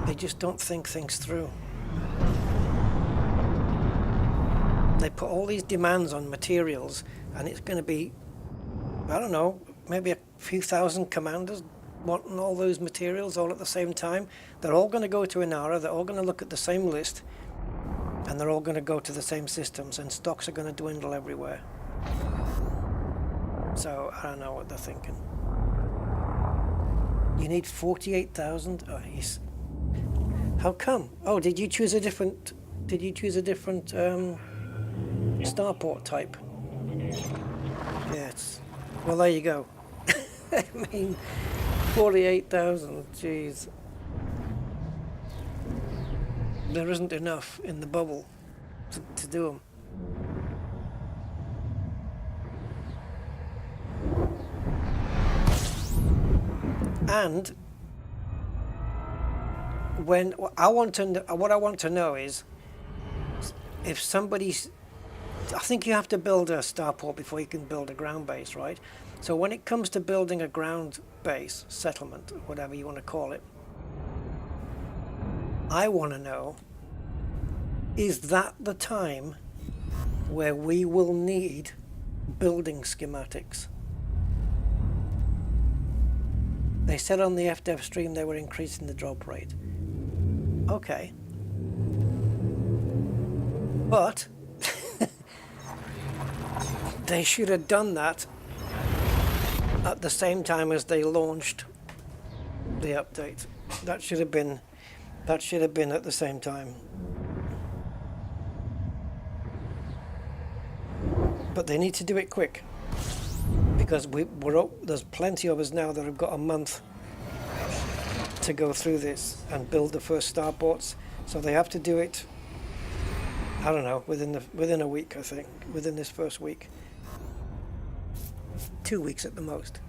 They just don't think things through. They put all these demands on materials, and it's going to be, I don't know, maybe a few thousand commanders wanting all those materials all at the same time. They're all going to go to Inara, they're all going to look at the same list, and they're all going to go to the same systems, and stocks are going to dwindle everywhere. So I don't know what they're thinking. You need 48,000? Oh, yes. How come? Oh, did you choose a different starport type? Yes. Well, there you go. I mean, 48,000, jeez. There isn't enough in the bubble to do them. And what I want to know is if somebody's, I think you have to build a starport before you can build a ground base, right? So when it comes to building a ground base, settlement, whatever you want to call it, I want to know, is that the time where we will need building schematics? They said on the FDev stream they were increasing the drop rate. Okay. But they should have done that at the same time as they launched the update. That should have been at the same time. But they need to do it quick, because there's plenty of us now that have got a month to go through this and build the first starports. So they have to do it, I don't know, within a week, I think, within this first week. 2 weeks at the most.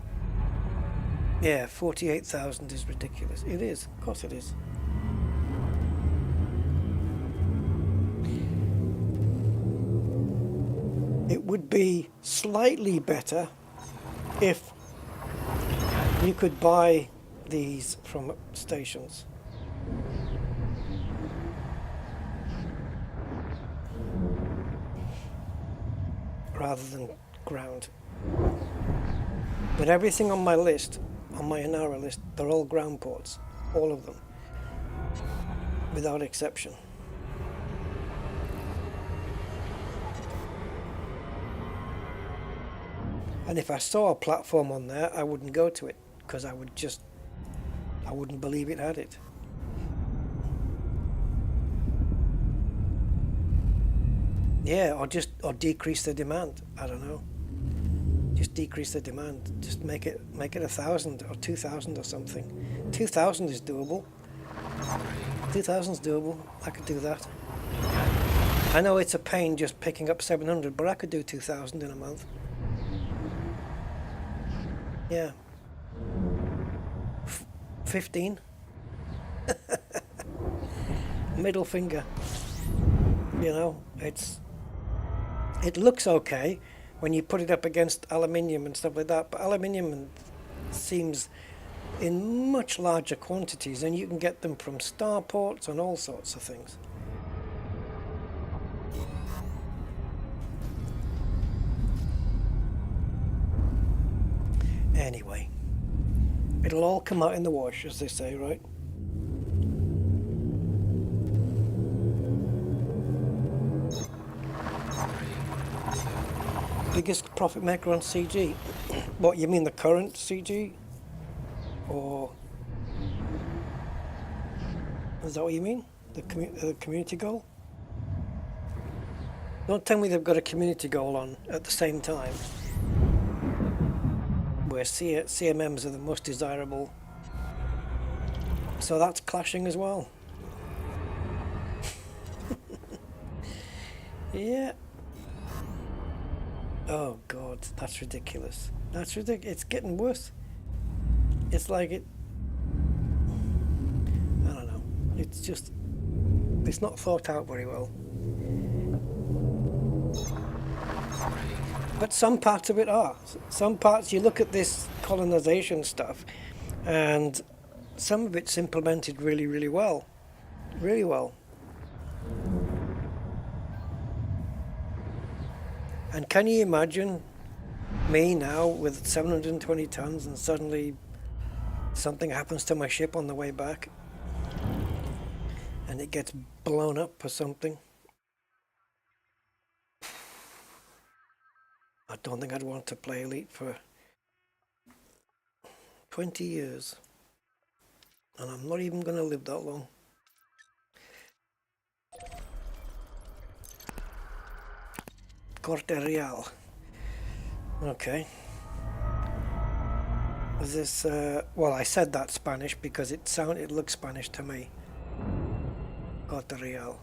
Yeah, 48,000 is ridiculous. It is, of course it is. It would be slightly better if you could buy these from stations. Rather than ground. But everything on my list, on my Inara list, they're all ground ports. All of them. Without exception. And if I saw a platform on there, I wouldn't go to it, because I wouldn't believe it had it. Yeah, or decrease the demand. I don't know. Just decrease the demand. Just make it 1,000 or 2,000 or something. 2,000 is doable. 2,000 is doable. I could do that. I know it's a pain just picking up 700, but I could do 2,000 in a month. Yeah. 15. Middle finger. You know, it looks okay when you put it up against aluminium and stuff like that, but aluminium seems in much larger quantities, and you can get them from starports and all sorts of things. Anyway, it'll all come out in the wash, as they say, right? Biggest profit maker on CG? What, you mean the current CG? Or is that what you mean? The community goal? Don't tell me they've got a community goal on at the same time, where CMMs are the most desirable So that's clashing as well. Yeah. Oh God, that's ridiculous. That's ridiculous. It's getting worse. It's like it. I don't know. It's just. It's not thought out very well. But some parts of it are. Some parts, you look at this colonization stuff, and some of it's implemented really, really well. Really well. And can you imagine me now with 720 tons and suddenly something happens to my ship on the way back and it gets blown up or something? I don't think I'd want to play Elite for 20 years. And I'm not even going to live that long. Corsair. Okay. Is this, well, I said that Spanish because it looks Spanish to me. Corsair.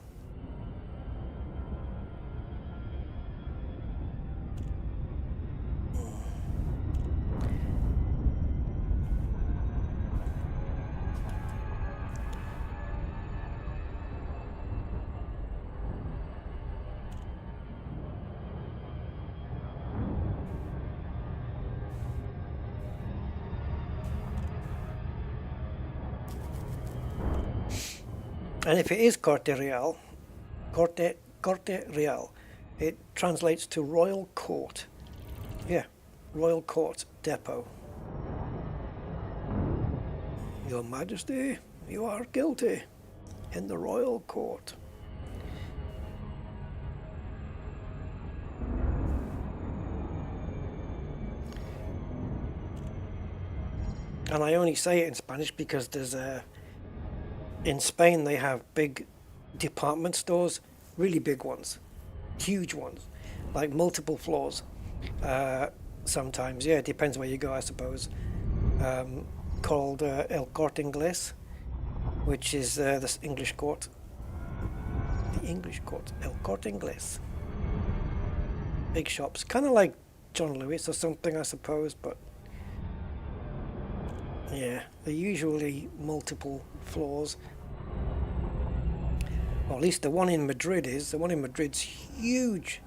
And if it is Corte Real, it translates to Royal Court. Yeah, Royal Court Depot. Your Majesty, you are guilty in the Royal Court. And I only say it in Spanish because there's in Spain they have big department stores, really big ones, huge ones, like multiple floors. Sometimes, yeah, it depends where you go, I suppose. Called El Corte Inglés, which is the English court. The English court, El Corte Inglés. Big shops, kind of like John Lewis or something, I suppose, but yeah, they're usually multiple floors. Or at least the one in Madrid is. The one in Madrid's huge.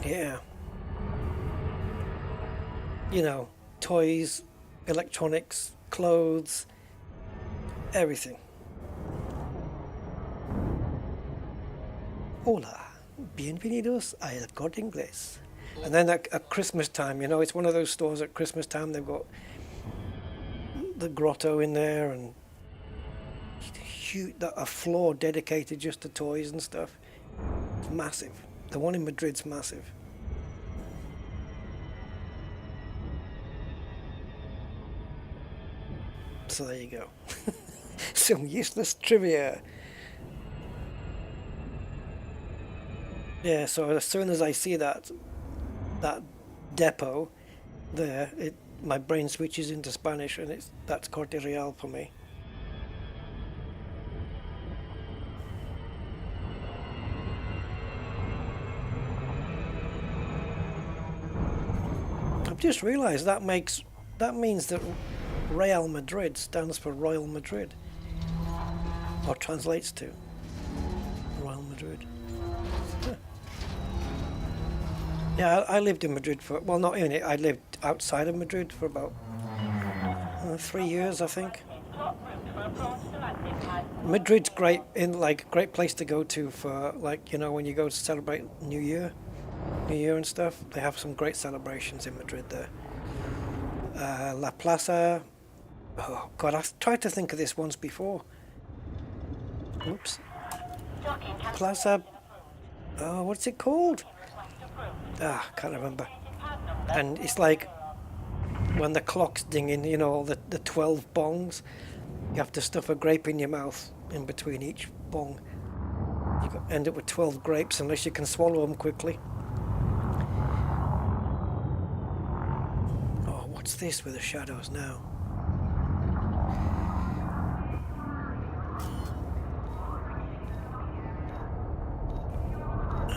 Yeah. You know, toys, electronics, clothes, everything. Hola, bienvenidos a El Corte Inglés. And then at Christmas time, you know, it's one of those stores at Christmas time, they've got the grotto in there and a floor dedicated just to toys and stuff. It's massive. The one in Madrid's massive. So there you go. Some useless trivia. Yeah, so as soon as I see that depot there, my brain switches into Spanish, and that's Corte Real for me. I've just realised that means that Real Madrid stands for Royal Madrid, or translates to Royal Madrid. Yeah, I lived in Madrid for, well, not in it, I lived outside of Madrid for about 3 years, I think. Madrid's great, great place to go to for, like, you know, when you go to celebrate New Year and stuff. They have some great celebrations in Madrid there. La Plaza, oh God, I've tried to think of this once before. Oops. Plaza, oh, what's it called? Can't remember. And it's like when the clock's dinging, you know, all the 12 bongs, you have to stuff a grape in your mouth in between each bong. You end up with 12 grapes unless you can swallow them quickly. Oh, what's this with the shadows now?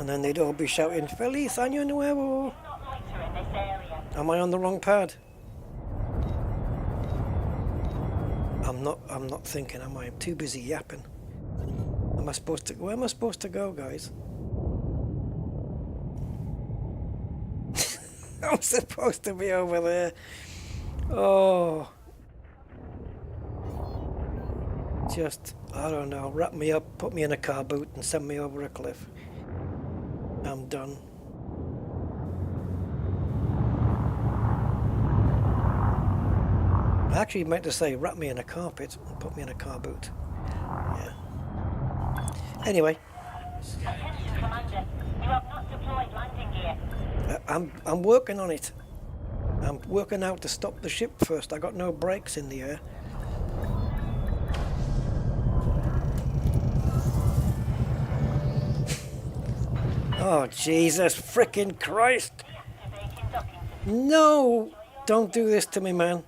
And then they'd all be shouting, Feliz Año Nuevo! Not loiter in this area. Am I on the wrong pad? I'm not thinking, am I? I'm too busy yapping. Am I supposed to, where am I supposed to go, guys? I'm supposed to be over there. Oh. Just, I don't know, wrap me up, put me in a car boot and send me over a cliff. I'm done. I actually meant to say wrap me in a carpet and put me in a car boot. Yeah. Anyway. Attention, Commander. You have not deployed landing gear. I'm working on it. I'm working out to stop the ship first. I got no brakes in the air. Oh, Jesus frickin' Christ! Deactivating docking system. No! Don't do this to me, man.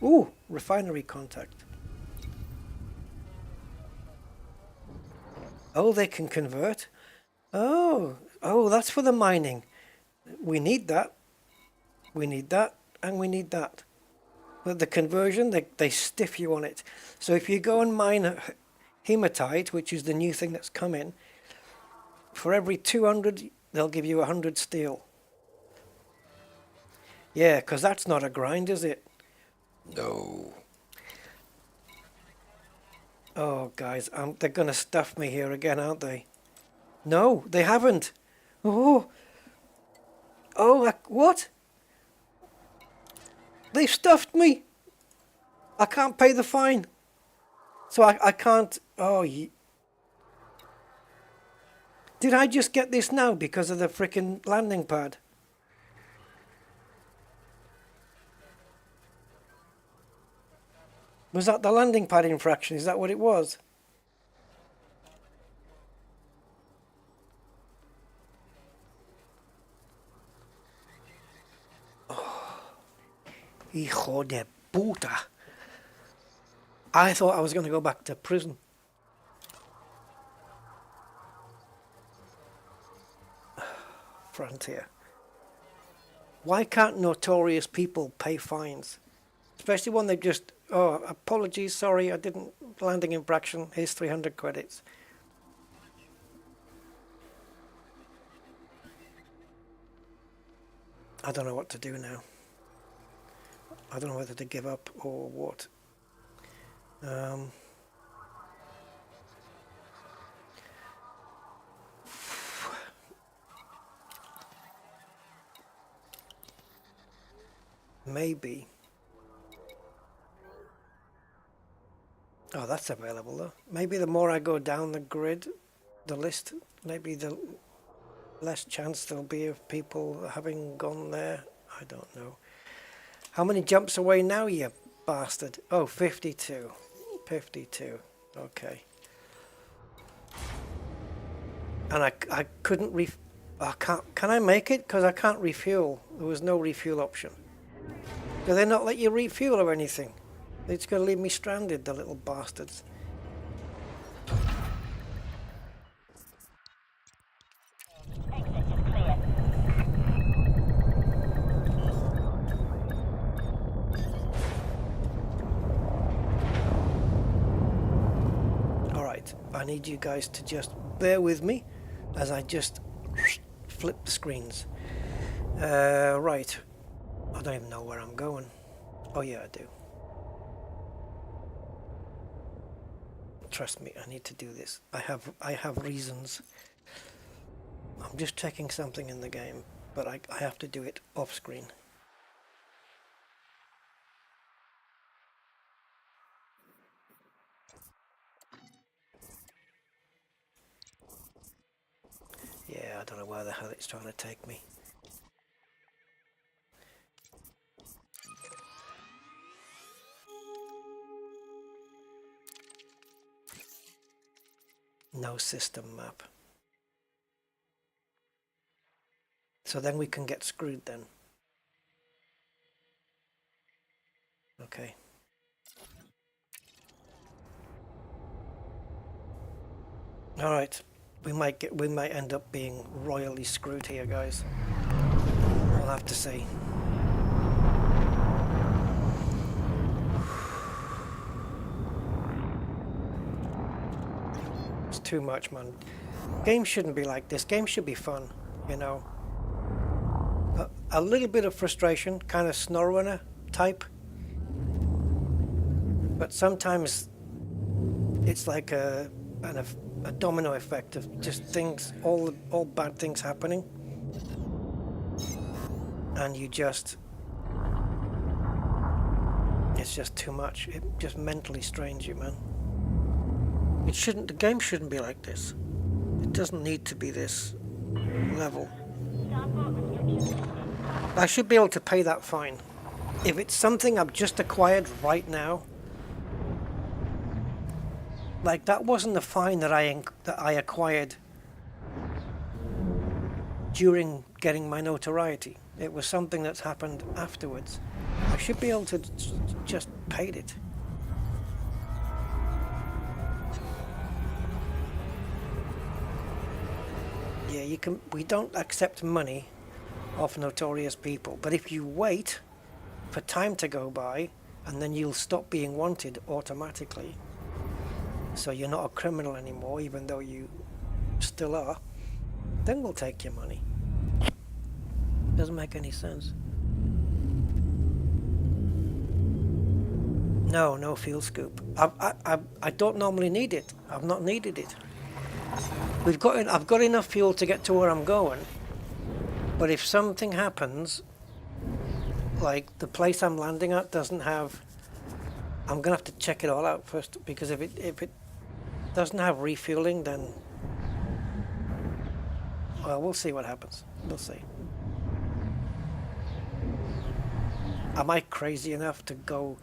Ooh, refinery contact. Oh, they can convert. Oh, that's for the mining. We need that. We need that, and we need that. But the conversion, they stiff you on it. So if you go and mine hematite, which is the new thing that's come in, for every 200, they'll give you 100 steel. Yeah, because that's not a grind, is it? No. Oh, guys, they're going to stuff me here again, aren't they? No, they haven't. Oh, what? They've stuffed me. I can't pay the fine. So I can't... Oh, did I just get this now because of the frickin' landing pad? Was that the landing pad infraction? Is that what it was? Oh, hijo de puta. I thought I was going to go back to prison. Frontier. Why can't notorious people pay fines? Especially when they just, oh, apologies, sorry, I didn't, landing infraction, here's 300 credits. I don't know what to do now. I don't know whether to give up or what. Maybe. Oh, that's available though. Maybe the more I go down the grid, the list, maybe the less chance there'll be of people having gone there. I don't know. How many jumps away now, you bastard? Oh, 52. 52. Okay. And I couldn't can I make it? Because I can't refuel. There was no refuel option. Do they not let you refuel or anything? They're just going to leave me stranded, the little bastards. Exit is clear. Alright, I need you guys to just bear with me as I just flip the screens. Right. I don't even know where I'm going. Oh yeah, I do. Trust me, I need to do this. I have reasons. I'm just checking something in the game, but I have to do it off screen. Yeah, I don't know where the hell it's trying to take me. No system map. So then we can get screwed then. Okay. Alright. we might end up being royally screwed here, guys. We'll have to see. It's too much, man. Games shouldn't be like this. Games should be fun, you know. A little bit of frustration, kind of SnowRunner type. But sometimes it's like a domino effect of just things, all bad things happening, and it's just too much. It just mentally strains you, man. The game shouldn't be like this. It doesn't need to be this level. I should be able to pay that fine. If it's something I've just acquired right now, like that wasn't the fine that I acquired during getting my notoriety. It was something that's happened afterwards. I should be able to just paid it. Yeah, you can. We don't accept money off notorious people, but if you wait for time to go by, and then you'll stop being wanted automatically, so you're not a criminal anymore, even though you still are, then we'll take your money. Doesn't make any sense. No fuel scoop. I don't normally need it. I've not needed it. I've got enough fuel to get to where I'm going. But if something happens, like the place I'm landing at doesn't have, I'm gonna have to check it all out first, because if it doesn't have refueling, then well, we'll see what happens. We'll see. Am I crazy enough to go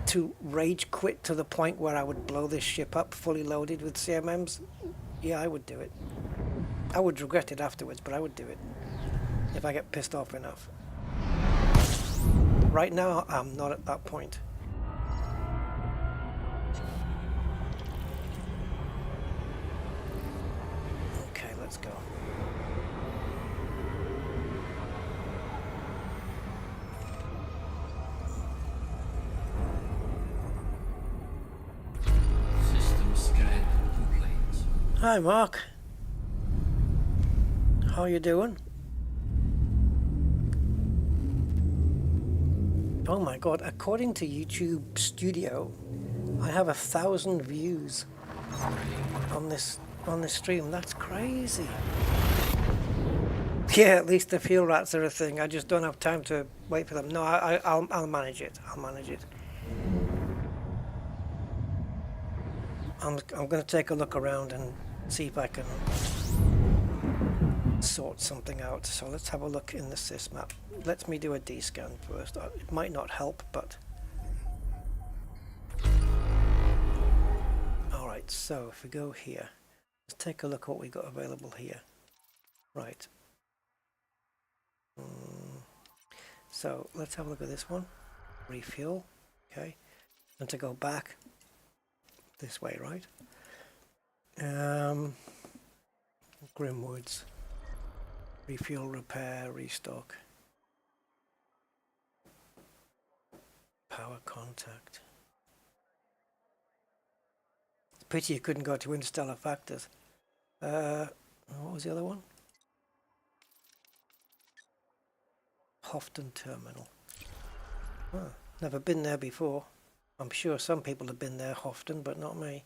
to rage quit to the point where I would blow this ship up fully loaded with CMMs? Yeah, I would do it. I would regret it afterwards, but I would do it if I get pissed off enough. Right now, I'm not at that point. Okay, let's go. System scan complete. Hi, Mark. How you doing? Oh my god, according to YouTube Studio, I have 1,000 views on this stream. That's crazy. Yeah, at least the fuel rats are a thing. I just don't have time to wait for them. No, I'll manage it. I'll manage it. I'm going to take a look around and see if I can sort something out. So let's have a look in the sys map. Let me do a D-scan first. It might not help, but alright, so if we go here, let's take a look at what we got available here. Right. So let's have a look at this one. Refuel. Okay. And to go back this way, right? Grimwoods. Refuel, repair, restock. Power contact. It's a pity you couldn't go to Interstellar Factors. What was the other one? Houghton Terminal. Oh, never been there before. I'm sure some people have been there, Houghton, but not me.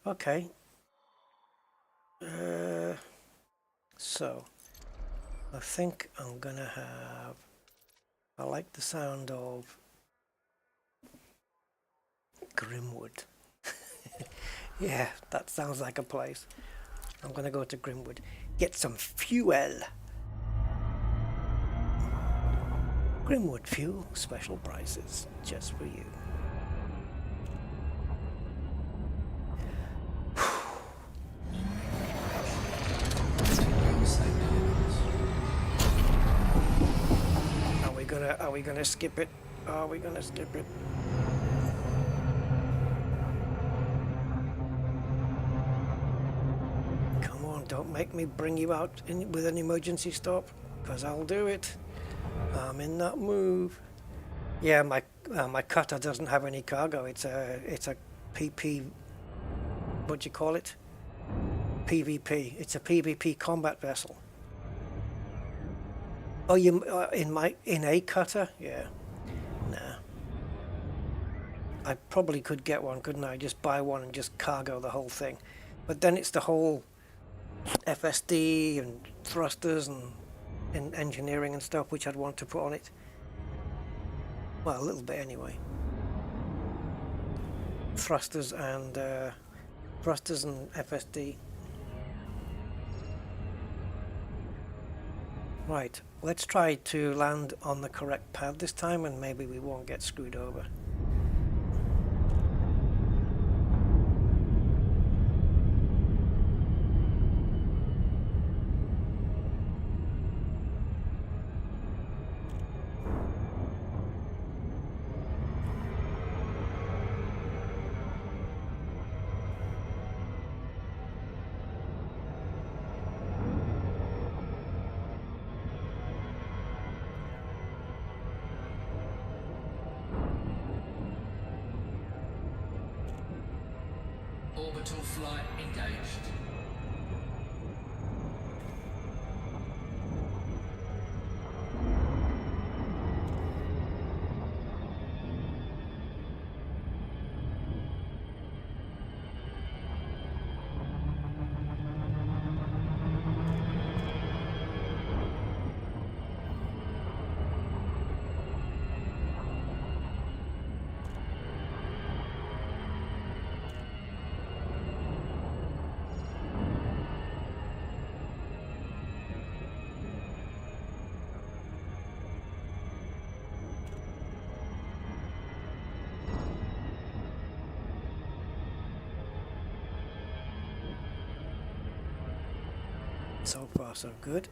Okay. So, I think I'm gonna have... I like the sound of Grimwood. Yeah, that sounds like a place. I'm gonna go to Grimwood. Get some fuel. Grimwood fuel, special prices, just for you. Are we gonna skip it? Are we gonna skip it? make me bring you out with an emergency stop, because I'll do it. I'm in that move. Yeah, my cutter doesn't have any cargo. It's a PP. What do you call it? PvP. It's a PvP combat vessel. Oh, you in a cutter? Yeah. Nah. I probably could get one, couldn't I? Just buy one and just cargo the whole thing. But then it's the whole FSD and thrusters and engineering and stuff which I'd want to put on it. Well, a little bit anyway. Thrusters and FSD. Right, let's try to land on the correct pad this time, and maybe we won't get screwed over. Orbital flight engaged. So far, so good.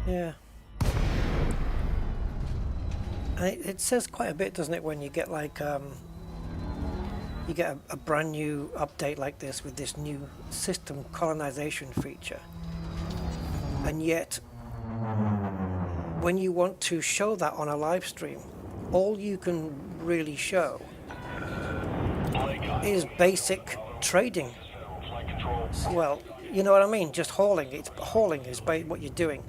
Yeah. And it says quite a bit, doesn't it, when you get like you get a brand new update like this with this new system colonization feature, and yet when you want to show that on a live stream, all you can really show is basic trading. Well, you know what I mean, just hauling. Hauling is what you're doing,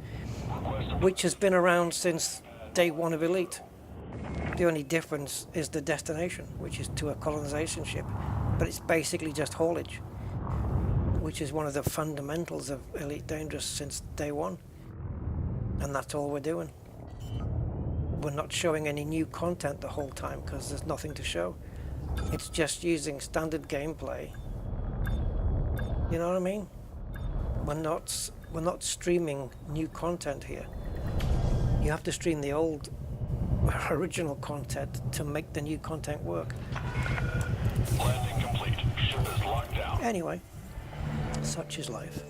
which has been around since day one of Elite. The only difference is the destination, which is to a colonization ship, but it's basically just haulage, which is one of the fundamentals of Elite Dangerous since day one, and that's all we're doing. We're not showing any new content the whole time because there's nothing to show. It's just using standard gameplay. You know what I mean? We're not streaming new content here. You have to stream the old original content to make the new content work. Landing complete. Ship is locked down. Anyway, such is life.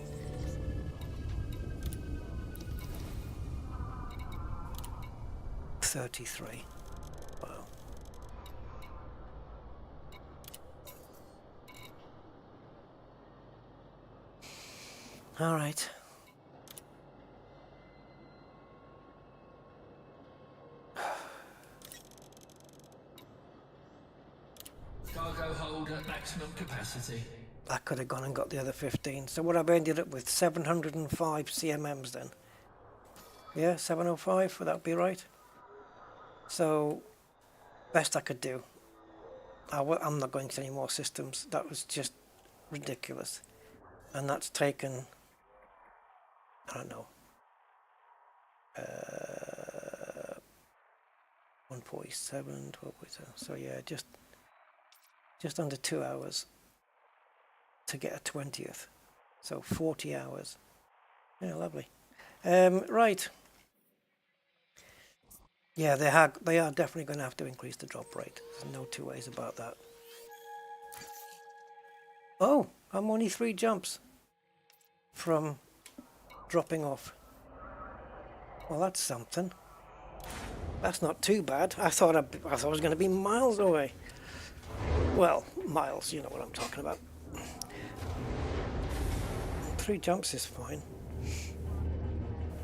$33. Wow. All right. Cargo hold at maximum capacity. I could have gone and got the other 15. So what I've ended up with 705 CMMs then. Yeah, 705, would that be right? So, best I could do. I'm not going to any more systems. That was just ridiculous. And that's taken, I don't know, 147, 12.7. So yeah, just under 2 hours to get a 20th. So 40 hours. Yeah, lovely. Right. Yeah, they are definitely going to have to increase the drop rate. There's no two ways about that. Oh, I'm only 3 jumps from dropping off. Well, that's something. That's not too bad. I thought I was going to be miles away. Well, miles, you know what I'm talking about. 3 jumps is fine.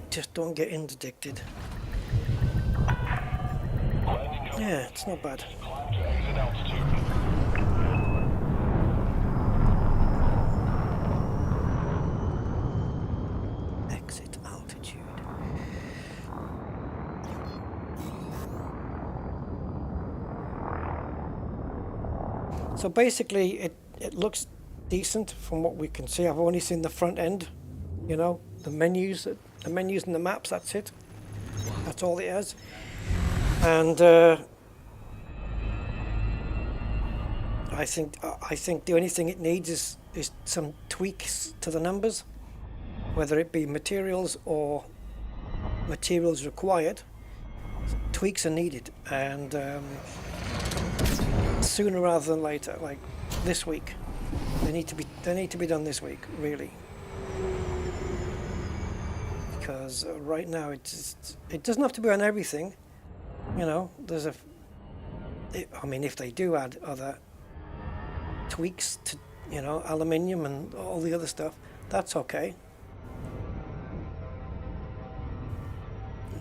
Just don't get interdicted. Yeah, it's not bad. Climb to exit altitude. Exit altitude. So basically it looks decent from what we can see. I've only seen the front end, you know, the menus and the maps, that's it. That's all it has. And I think the only thing it needs is some tweaks to the numbers, whether it be materials or materials required. Tweaks are needed, and sooner rather than later, like this week. They need to be done this week, really. Because right now it doesn't have to be on everything. You know, I mean, if they do add other tweaks to, you know, aluminium and all the other stuff, that's okay.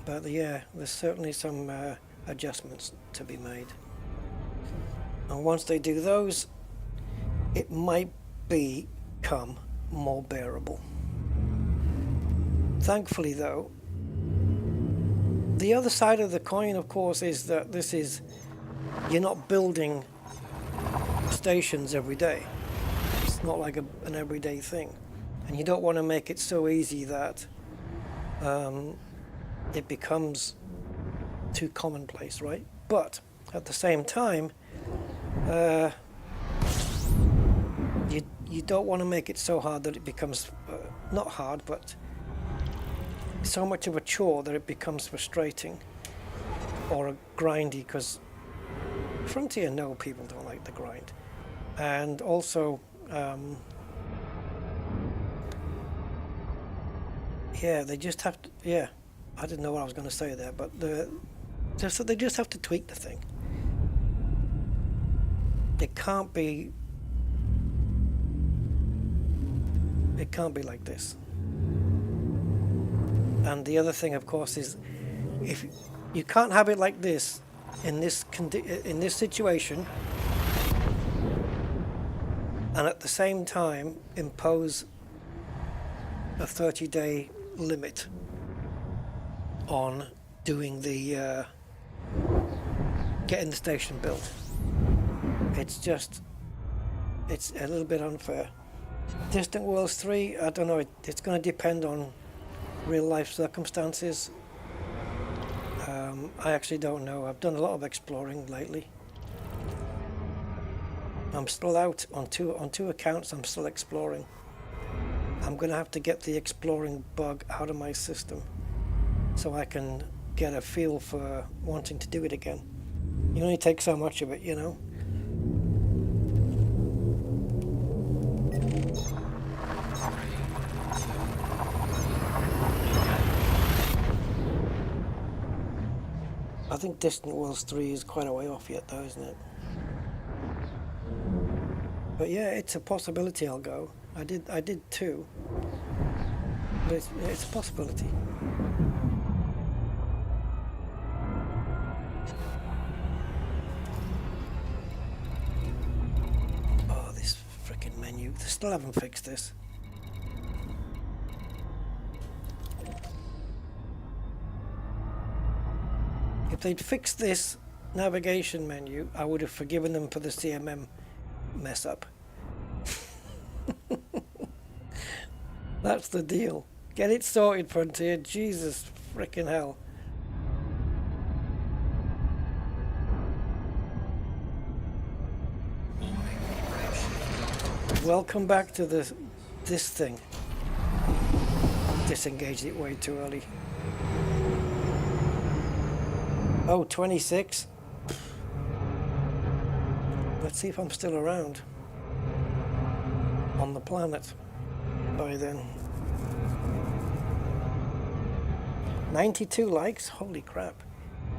But yeah, there's certainly some adjustments to be made. And once they do those, it might become more bearable. Thankfully though, the other side of the coin, of course, is that you're not building stations every day. It's not like an everyday thing. And you don't want to make it so easy that it becomes too commonplace, right? But at the same time, you don't want to make it so hard that it becomes, not hard, but so much of a chore that it becomes frustrating or grindy, because Frontier know people don't like the grind. And also, yeah, they just have to, yeah, I didn't know what I was going to say there, but they just have to tweak the thing. It can't be like this. And the other thing, of course, is if you can't have it like this in this situation, and at the same time impose a 30-day limit on doing the getting the station built. It's a little bit unfair. Distant Worlds 3, I don't know, it's going to depend on real life circumstances. I actually don't know. I've done a lot of exploring lately. I'm still out on two accounts. I'm still exploring. I'm going to have to get the exploring bug out of my system so I can get a feel for wanting to do it again. You only take so much of it, you know. I think Distant Worlds 3 is quite a way off yet though, isn't it? But yeah, it's a possibility I'll go. I did too. But it's a possibility. Oh, this frickin' menu. They still haven't fixed this. If they'd fixed this navigation menu, I would have forgiven them for the CMM mess up. That's the deal. Get it sorted, Frontier. Jesus frickin' hell. Welcome back to this thing. Disengaged it way too early. Oh, 26. Let's see if I'm still around on the planet by then. 92 likes? Holy crap.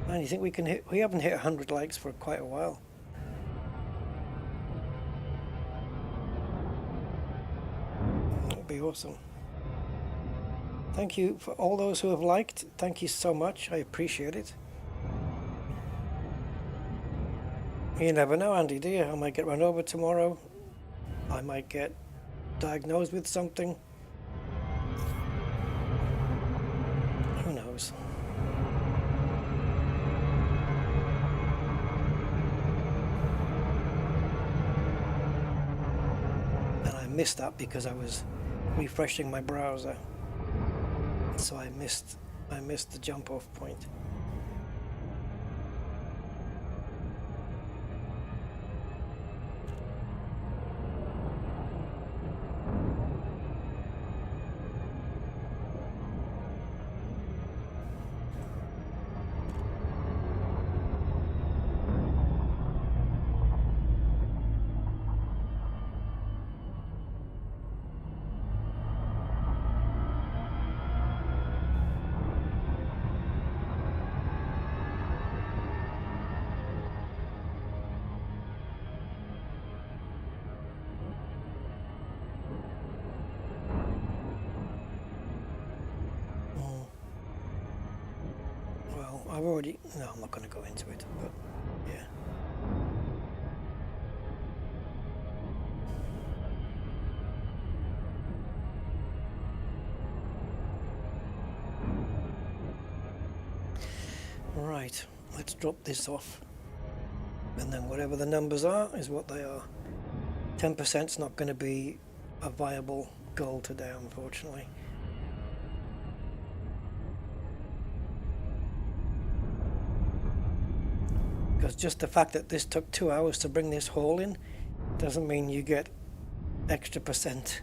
Man, you think we can hit? We haven't hit 100 likes for quite a while. That'd be awesome. Thank you for all those who have liked. Thank you so much. I appreciate it. You never know, Andy, do you? I might get run over tomorrow. I might get diagnosed with something. Who knows? And I missed that because I was refreshing my browser. So I missed the jump off point. I've already... No, I'm not going to go into it, but yeah. Right, let's drop this off. And then whatever the numbers are is what they are. 10% is not going to be a viable goal today, unfortunately. Because just the fact that this took 2 hours to bring this haul in doesn't mean you get extra percent.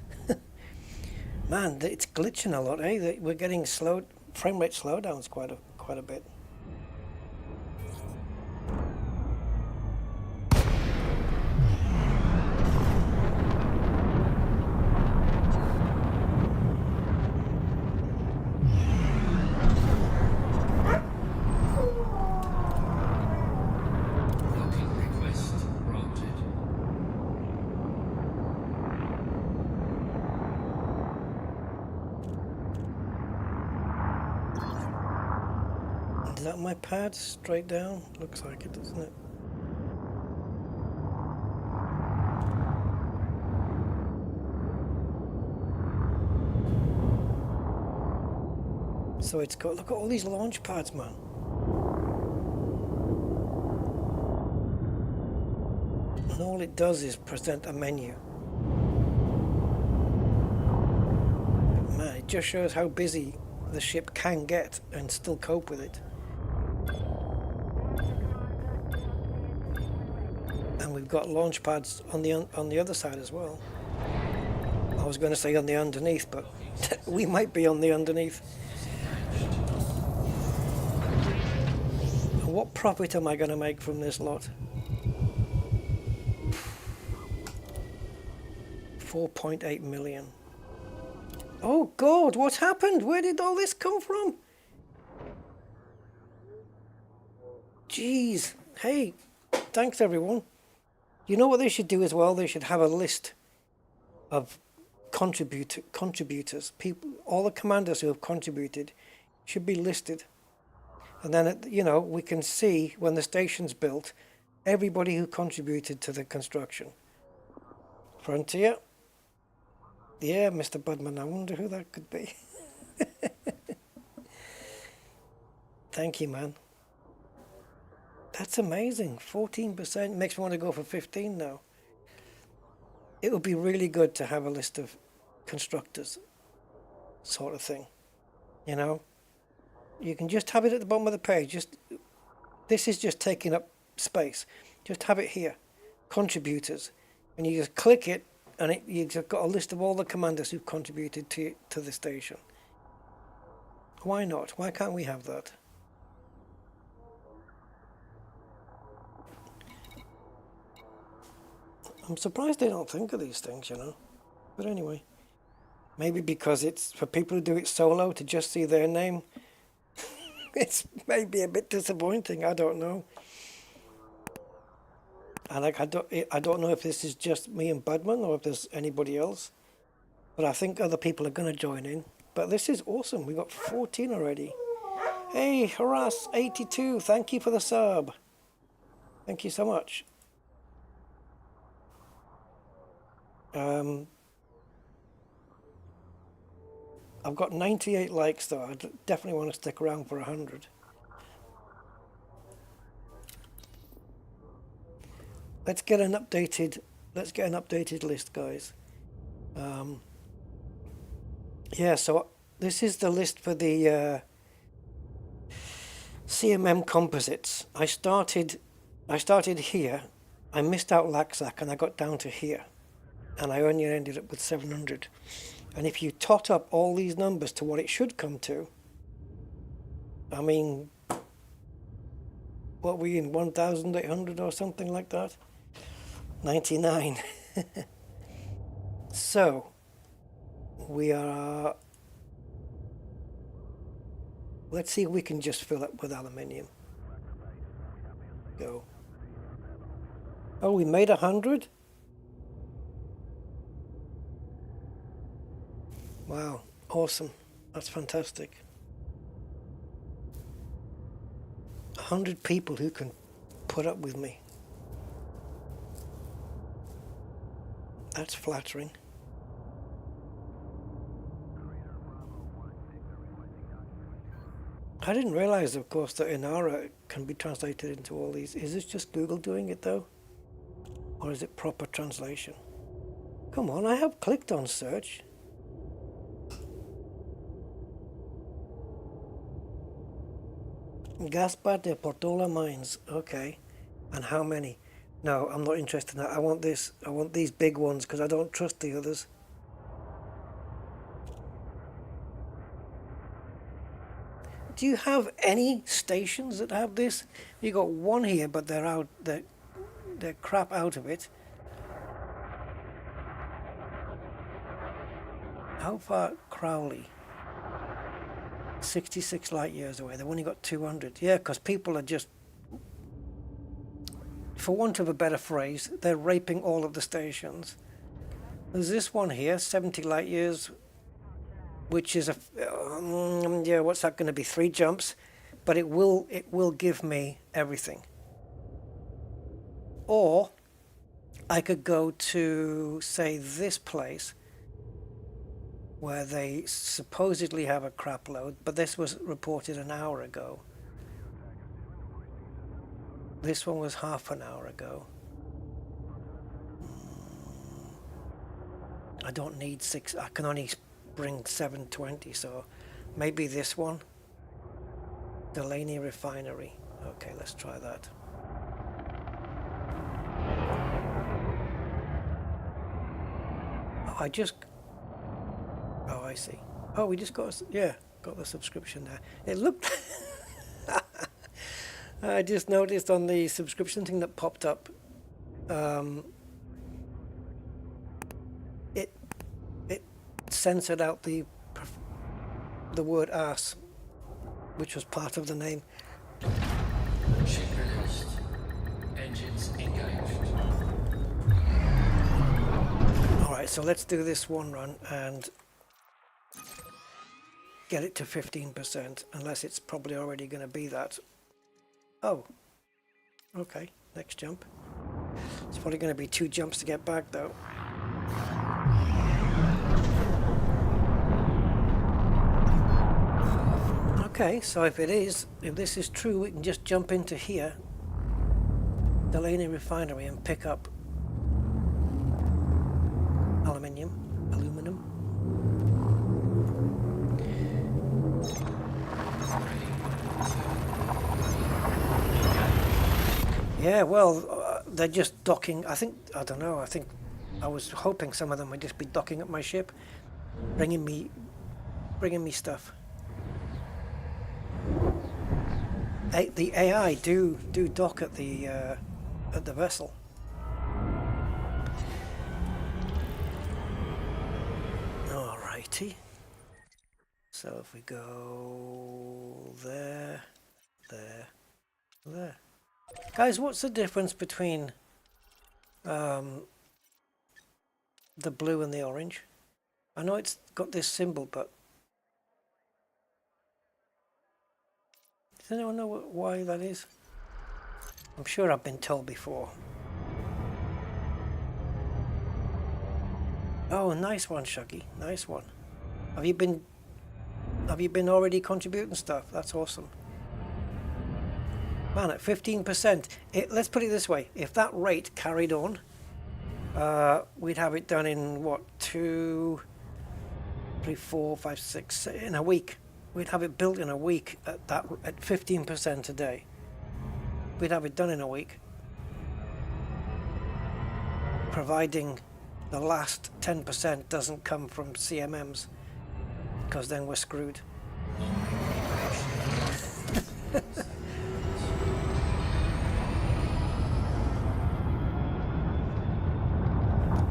Man, it's glitching a lot, eh? We're getting frame rate slowdowns quite a bit. Is that my pad straight down? Looks like it, doesn't it? So it's got, look at all these launch pads, man. And all it does is present a menu. But man, it just shows how busy the ship can get and still cope with it. And we've got launch pads on the other side as well. I was going to say on the underneath, but we might be on the underneath. And what profit am I going to make from this lot? 4.8 million. Oh God, what happened? Where did all this come from? Jeez. Hey, thanks everyone. You know what they should do as well? They should have a list of contributors. People, all the commanders who have contributed should be listed. And then, you know, we can see when the station's built, everybody who contributed to the construction. Frontier. Yeah, Mr. Budman, I wonder who that could be. Thank you, man. That's amazing. 14% makes me want to go for 15 now. It would be really good to have a list of constructors, sort of thing. You know, you can just have it at the bottom of the page. This is just taking up space. Just have it here, contributors, and you just click it, and you've got a list of all the commanders who've contributed to the station. Why not? Why can't we have that? I'm surprised they don't think of these things, you know. But anyway, maybe because it's for people who do it solo to just see their name. It's maybe a bit disappointing. I don't know. And like, I don't know if this is just me and Budman or if there's anybody else. But I think other people are going to join in. But this is awesome. We got 14 already. Hey, Harass 82. Thank you for the sub. Thank you so much. I've got 98 likes though. I definitely want to stick around for 100. Let's get an updated list, guys. Yeah, so this is the list for the CMM composites. I started here. I missed out Laxac and I got down to here, and I only ended up with 700. And if you tot up all these numbers to what it should come to, I mean, what were we in, 1,800 or something like that? 99. So, we are... Let's see if we can just fill it with aluminium. Go. Oh, we made 100? Wow, awesome. That's fantastic. 100 people who can put up with me. That's flattering. I didn't realize, of course, that Inara can be translated into all these. Is this just Google doing it, though? Or is it proper translation? Come on, I have clicked on search. Gaspar de Portola Mines. Okay. And how many? No, I'm not interested in that. I want this. I want these big ones because I don't trust the others. Do you have any stations that have this? You got one here, but they're out. They're crap out of it. How far? Crowley. 66 light years away. They've only got 200. Yeah, because people are just, for want of a better phrase, they're raping all of the stations. There's this one here, 70 light years, which is a yeah, what's that going to be? 3 jumps, but it will give me everything. Or I could go to, say, this place where they supposedly have a crap load, but this was reported an hour ago. This one was half an hour ago. I don't need 6, I can only bring 720, so maybe this one. Delaney Refinery. Okay, let's try that. Oh, oh, I see. Oh, we just got the subscription there. It looked... I just noticed on the subscription thing that popped up, it censored out the word ass, which was part of the name. Ship request. Engines engaged. Alright, so let's do this one run and get it to 15%, unless it's probably already going to be that. Oh, okay, next jump. It's probably going to be 2 jumps to get back though. Okay, so if this is true, we can just jump into here, Delaney Refinery, and pick up aluminum. Yeah, well, they're just docking. I don't know. I think I was hoping some of them would just be docking at my ship, bringing me stuff. The AI do dock at the vessel. Alrighty. So if we go there, there, there. Guys, what's the difference between the blue and the orange? I know it's got this symbol, but does anyone know why that is? I'm sure I've been told before. Oh, nice one, Shuggy. Nice one. Have you been already contributing stuff? That's awesome. Man, at 15%, let's put it this way. If that rate carried on, we'd have it done in what, 2, 3, 4, 5, 6, in a week. We'd have it built in a week at 15% a day. We'd have it done in a week. Providing the last 10% doesn't come from CMMs, because then we're screwed.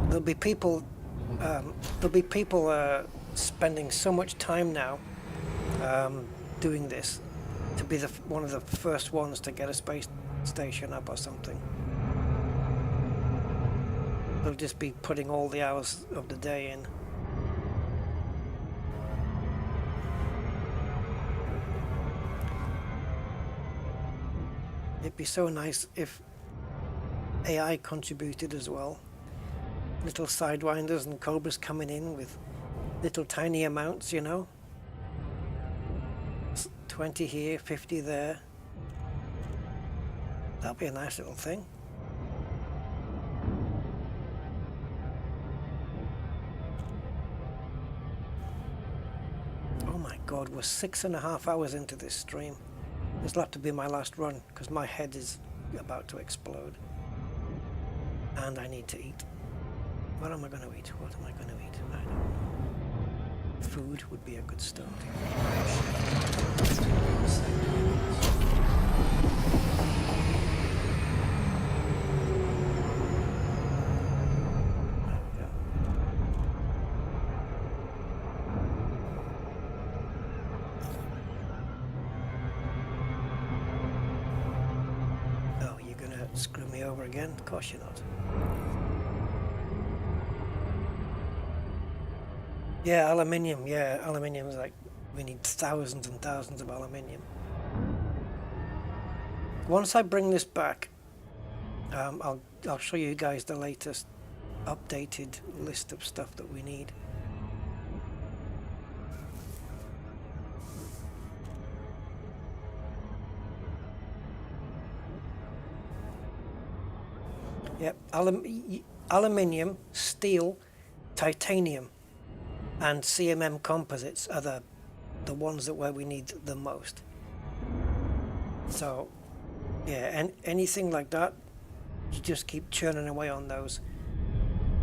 There'll be people spending so much time now doing this to be one of the first ones to get a space station up or something. They'll just be putting all the hours of the day in. It'd be so nice if AI contributed as well. Little sidewinders and cobras coming in with little tiny amounts, you know. 20 here, 50 there. That'd be a nice little thing. Oh my God, we're 6.5 hours into this stream. This will have to be my last run because my head is about to explode. And I need to eat. What am I going to eat? What am I going to eat? I don't know. Food would be a good start. Oh, you're going to screw me over again? Of course you're not. Yeah, aluminium. Yeah, aluminium is like, we need thousands and thousands of aluminium. Once I bring this back, I'll show you guys the latest updated list of stuff that we need. Yep, aluminium, steel, titanium, and CMM composites are the ones where we need the most. So, yeah, and anything like that, you just keep churning away on those,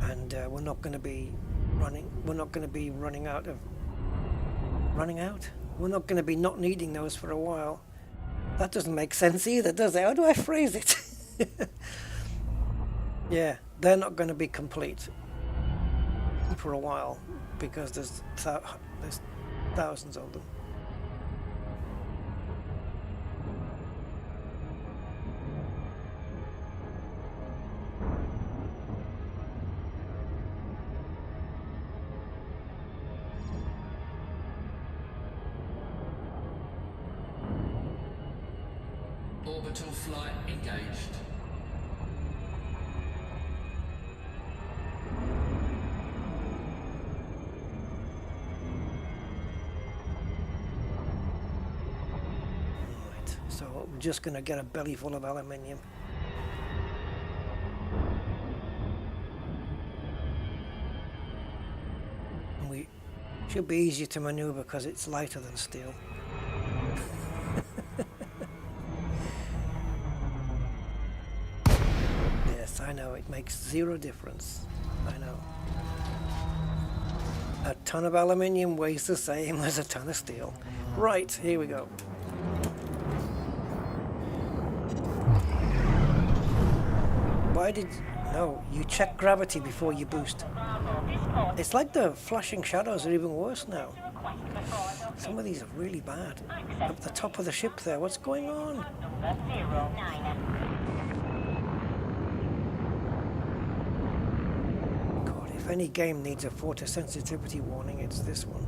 and we're not going to be running. We're not going to be running out. We're not going to be not needing those for a while. That doesn't make sense either, does it? How do I phrase it? Yeah, they're not going to be complete for a while because there's thousands of them. Orbital flight engaged. Right, so I'm just going to get a belly full of aluminium. And we should be easier to maneuver because it's lighter than steel. I know, it makes zero difference. I know. A ton of aluminium weighs the same as a ton of steel. Right, here we go. Why did No, you check gravity before you boost. It's like the flashing shadows are even worse now. Some of these are really bad. Up the top of the ship there, what's going on? God, if any game needs a photosensitivity warning, it's this one.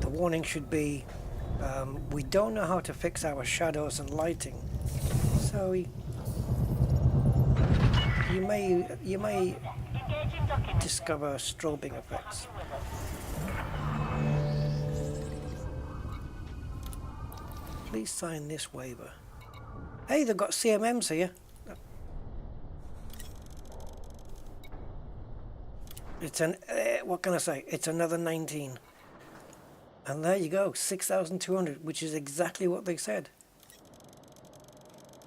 The warning should be, we don't know how to fix our shadows and lighting, so you may discover strobing effects. Please sign this waiver. Hey, they've got CMMs here. It's an what can I say? It's another 19. And there you go, 6,200, which is exactly what they said.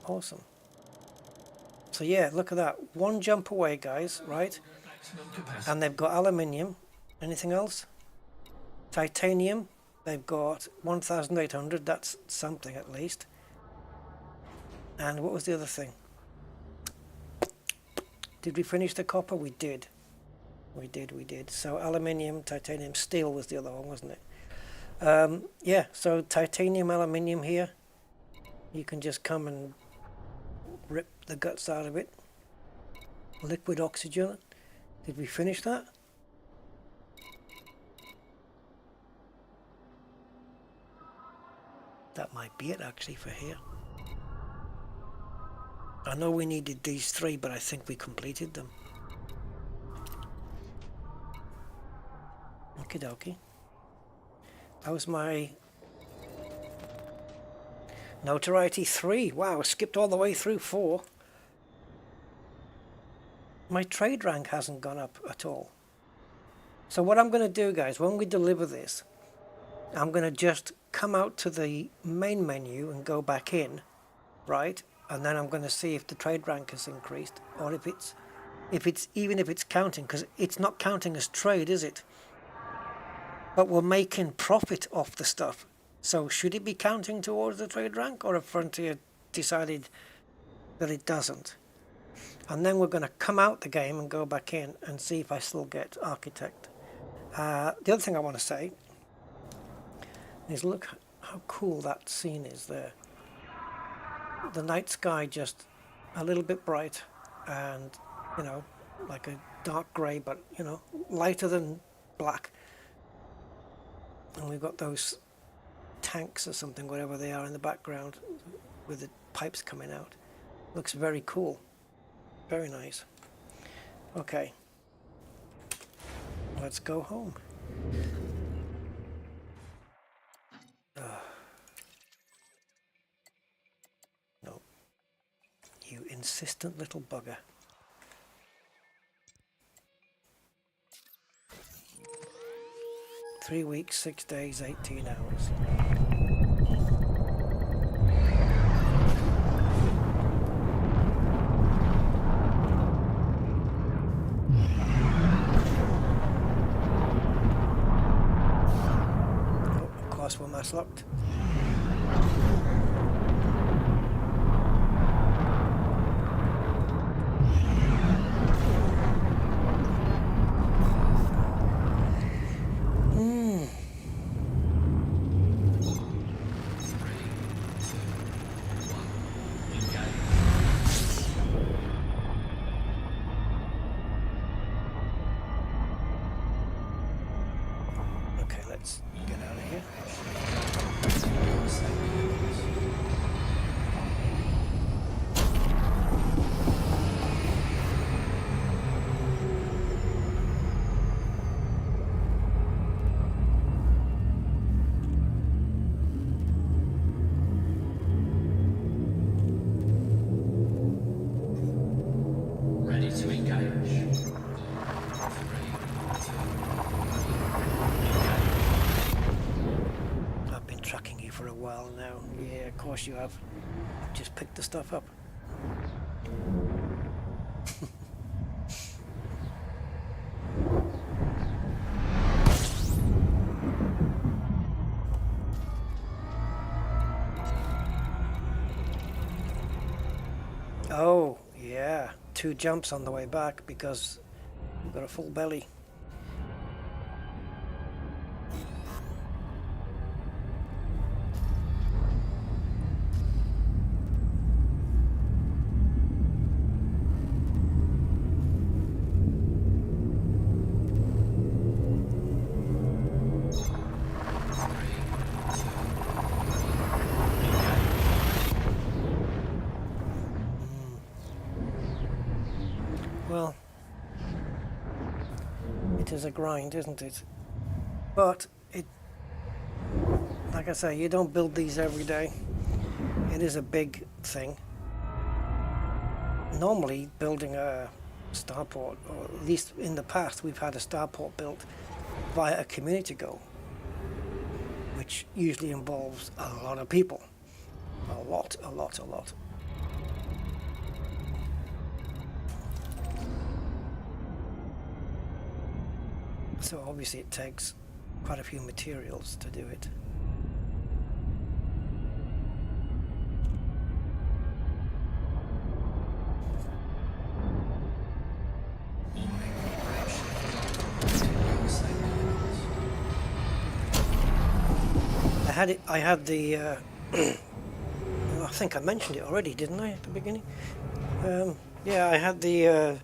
Awesome. So yeah, look at that. One jump away, guys, right? And they've got aluminium. Anything else? Titanium. They've got 1,800. That's something at least. And what was the other thing? Did we finish the copper? We did. We did. So aluminium, titanium, steel was the other one, wasn't it? Yeah, so titanium, aluminium here. You can just come and rip the guts out of it. Liquid oxygen. Did we finish that? That might be it actually for here. I know we needed these three, but I think we completed them. Okie dokie. That was my notoriety 3. Wow, I skipped all the way through 4. My trade rank hasn't gone up at all. So what I'm going to do, guys, when we deliver this, I'm going to just come out to the main menu and go back in, right? And then I'm going to see if the trade rank has increased, or if it's even if it's counting, because it's not counting as trade, is it? But we're making profit off the stuff. So should it be counting towards the trade rank, or have Frontier decided that it doesn't? And then we're going to come out the game and go back in and see if I still get Architect. The other thing I want to say is look how cool that scene is there. The night sky just a little bit bright and, you know, like a dark grey, but, you know, lighter than black. And we've got those tanks or something, whatever they are in the background with the pipes coming out. Looks very cool. Very nice. Okay. Let's go home. No. You insistent little bugger. Three weeks, 6 days, 18 hours. Oh, of course we're mass locked. Of course you have. Just picked the stuff up. Oh, yeah. 2 jumps on the way back because we've got a full belly. Well, it is a grind, isn't it? But it, like I say, you don't build these every day. It is a big thing. Normally, building a starport, or at least in the past, we've had a starport built via a community goal, which usually involves a lot of people. A lot. So obviously it takes quite a few materials to do it. I had the I think I mentioned it already, didn't I, at the beginning? Yeah, I had the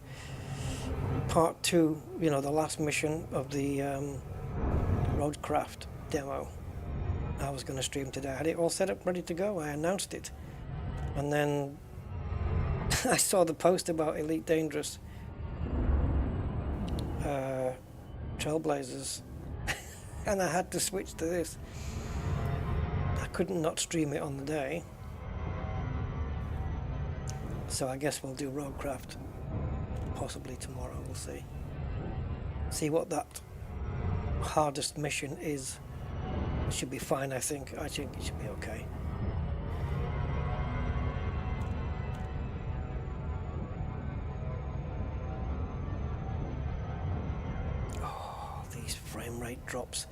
part 2, you know, the last mission of the Roadcraft demo. I was going to stream today. I had it all set up, ready to go. I announced it. And then I saw the post about Elite Dangerous Trailblazers and I had to switch to this. I couldn't not stream it on the day. So I guess we'll do Roadcraft possibly tomorrow, we'll see. See what that hardest mission is. It should be fine, I think. I think it should be okay. Oh, these frame rate drops.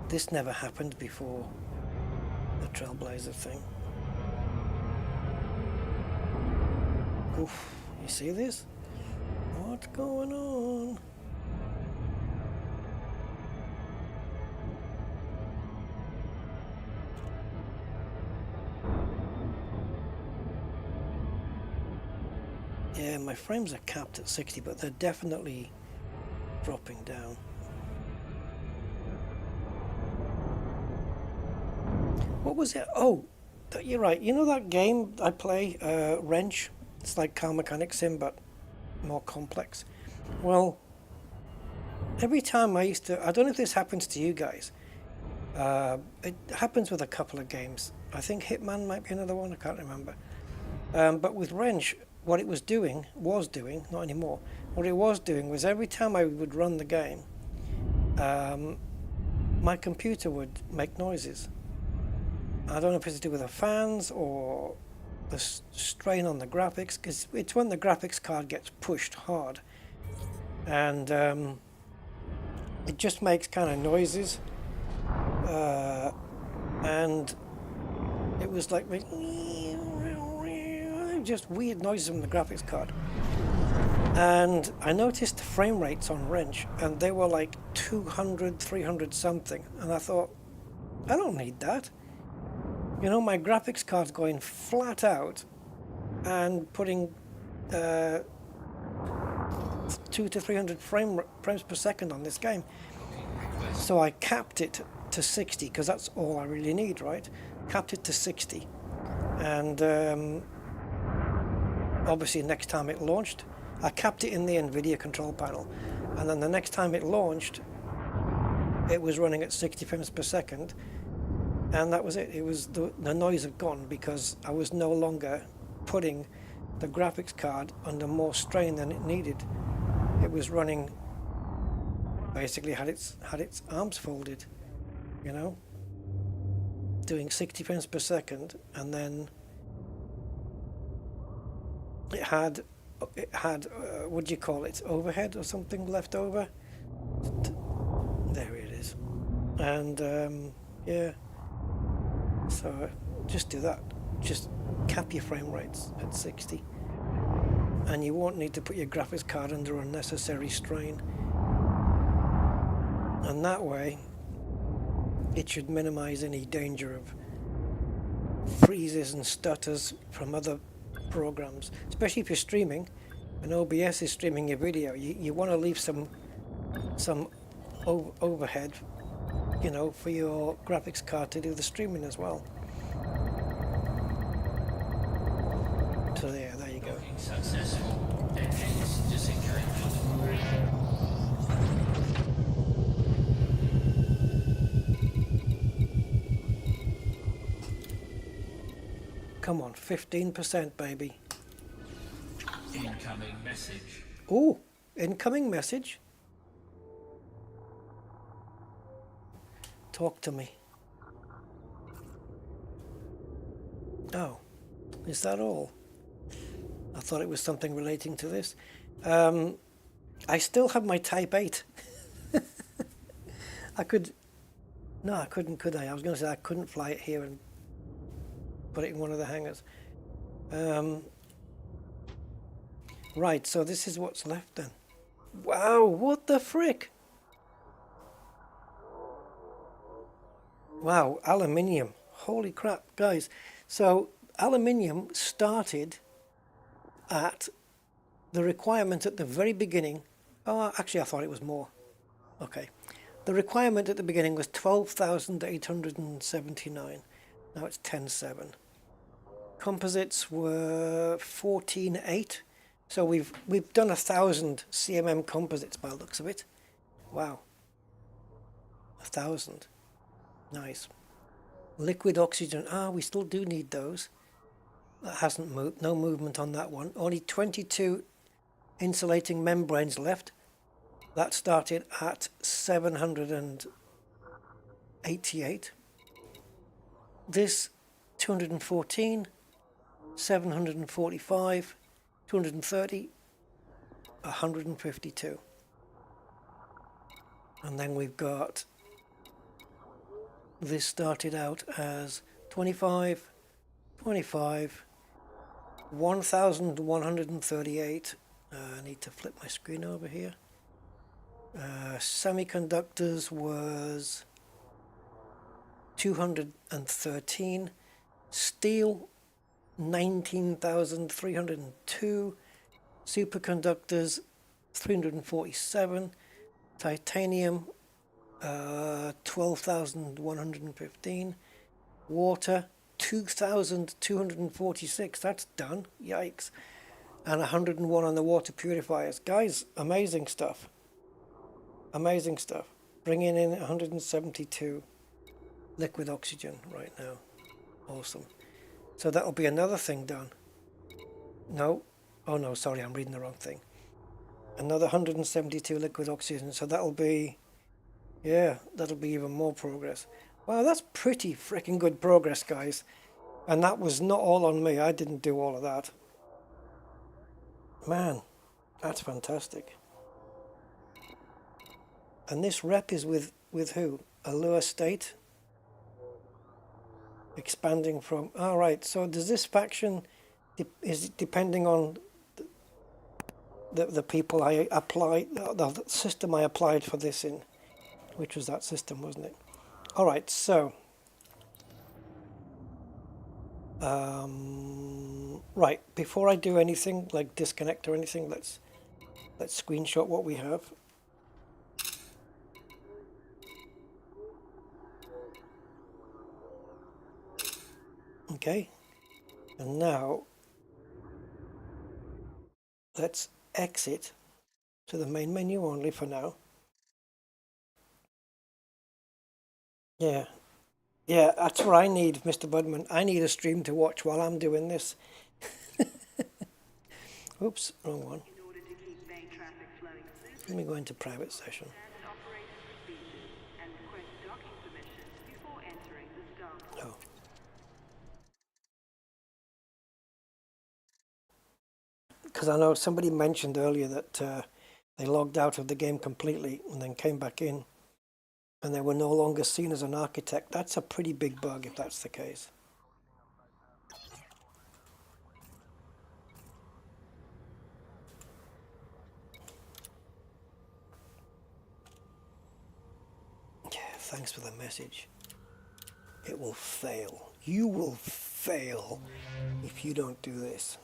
This never happened before the Trailblazer thing. Oof, you see this? What's going on? Yeah, my frames are capped at 60, but they're definitely dropping down. What was it? Oh, you're right. You know that game I play, Wrench? It's like Car Mechanic Sim, but more complex. Well, every time I used to, I don't know if this happens to you guys. It happens with a couple of games. I think Hitman might be another one. I can't remember. But with Wrench, what it was doing, not anymore. What it was doing was every time I would run the game, my computer would make noises. I don't know if it's to do with the fans or the strain on the graphics, because it's when the graphics card gets pushed hard, and it just makes kind of noises, and it was like just weird noises from the graphics card. And I noticed the frame rates on Wrench, and they were like 200, 300 something, and I thought, I don't need that. You know, my graphics card's going flat out and putting 200 to 300 frames per second on this game. So I capped it to 60, because that's all I really need, right? Capped it to 60. And obviously next time it launched, I capped it in the Nvidia control panel. And then the next time it launched, it was running at 60 frames per second. And that was it. It was the noise had gone, because I was no longer putting the graphics card under more strain than it needed. It was running, basically had its arms folded, you know, doing 60 frames per second, and then it had what do you call it? Overhead or something left over. There it is. And yeah. So just do that. Just cap your frame rates at 60. and you won't need to put your graphics card under unnecessary strain. And that way it should minimize any danger of freezes and stutters from other programs, especially if you're streaming and OBS is streaming your video. You want to leave some overhead, you know, for your graphics card to do the streaming as well. So there you go. Successful. Engines disengaged. Come on, 15%, baby. Incoming message. Ooh, incoming message. Talk to me. Oh, is that all? I thought it was something relating to this. I still have my Type 8. I could... No, I couldn't, could I? I was going to say I couldn't fly it here and put it in one of the hangars. Right, so this is what's left then. Wow, what the frick? Wow, aluminium. Holy crap, guys. So aluminium started at the requirement at the very beginning. Oh, actually, I thought it was more. Okay. The requirement at the beginning was 12,879. Now it's 10.7. Composites were 14.8. So we've done 1,000 CMM composites by the looks of it. Wow. 1,000. Nice. Liquid oxygen. Ah, we still do need those. That hasn't moved. No movement on that one. Only 22 insulating membranes left. That started at 788. This 214, 745, 230, 152. And then we've got, this started out as 25, 25, 1,138. I need to flip my screen over here. Semiconductors was 213. Steel 19,302. Superconductors 347. Titanium 12,115. Water 2,246. That's done. Yikes. And 101 on the water purifiers. Guys, amazing stuff. Amazing stuff. Bringing in 172 liquid oxygen right now. Awesome. So that'll be another thing done. No. Oh no, sorry, I'm reading the wrong thing. Another 172 liquid oxygen. So that'll be, yeah, that'll be even more progress. Wow, that's pretty freaking good progress, guys. And that was not all on me. I didn't do all of that. Man, that's fantastic. And this rep is with who? Allure State? Expanding from... All right, so does this faction... Is it depending on the people I applied... The system I applied for this in? Which was that system, wasn't it? All right, so... right, before I do anything, like disconnect or anything, let's screenshot what we have. Okay, and now let's exit to the main menu only for now. Yeah, that's what I need, Mr. Budman. I need a stream to watch while I'm doing this. Oops, wrong one. Let me go into private session. Oh. Because I know somebody mentioned earlier that they logged out of the game completely and then came back in and they were no longer seen as an architect. That's a pretty big bug if that's the case. thanks for the message. It will fail. You will fail if you don't do this.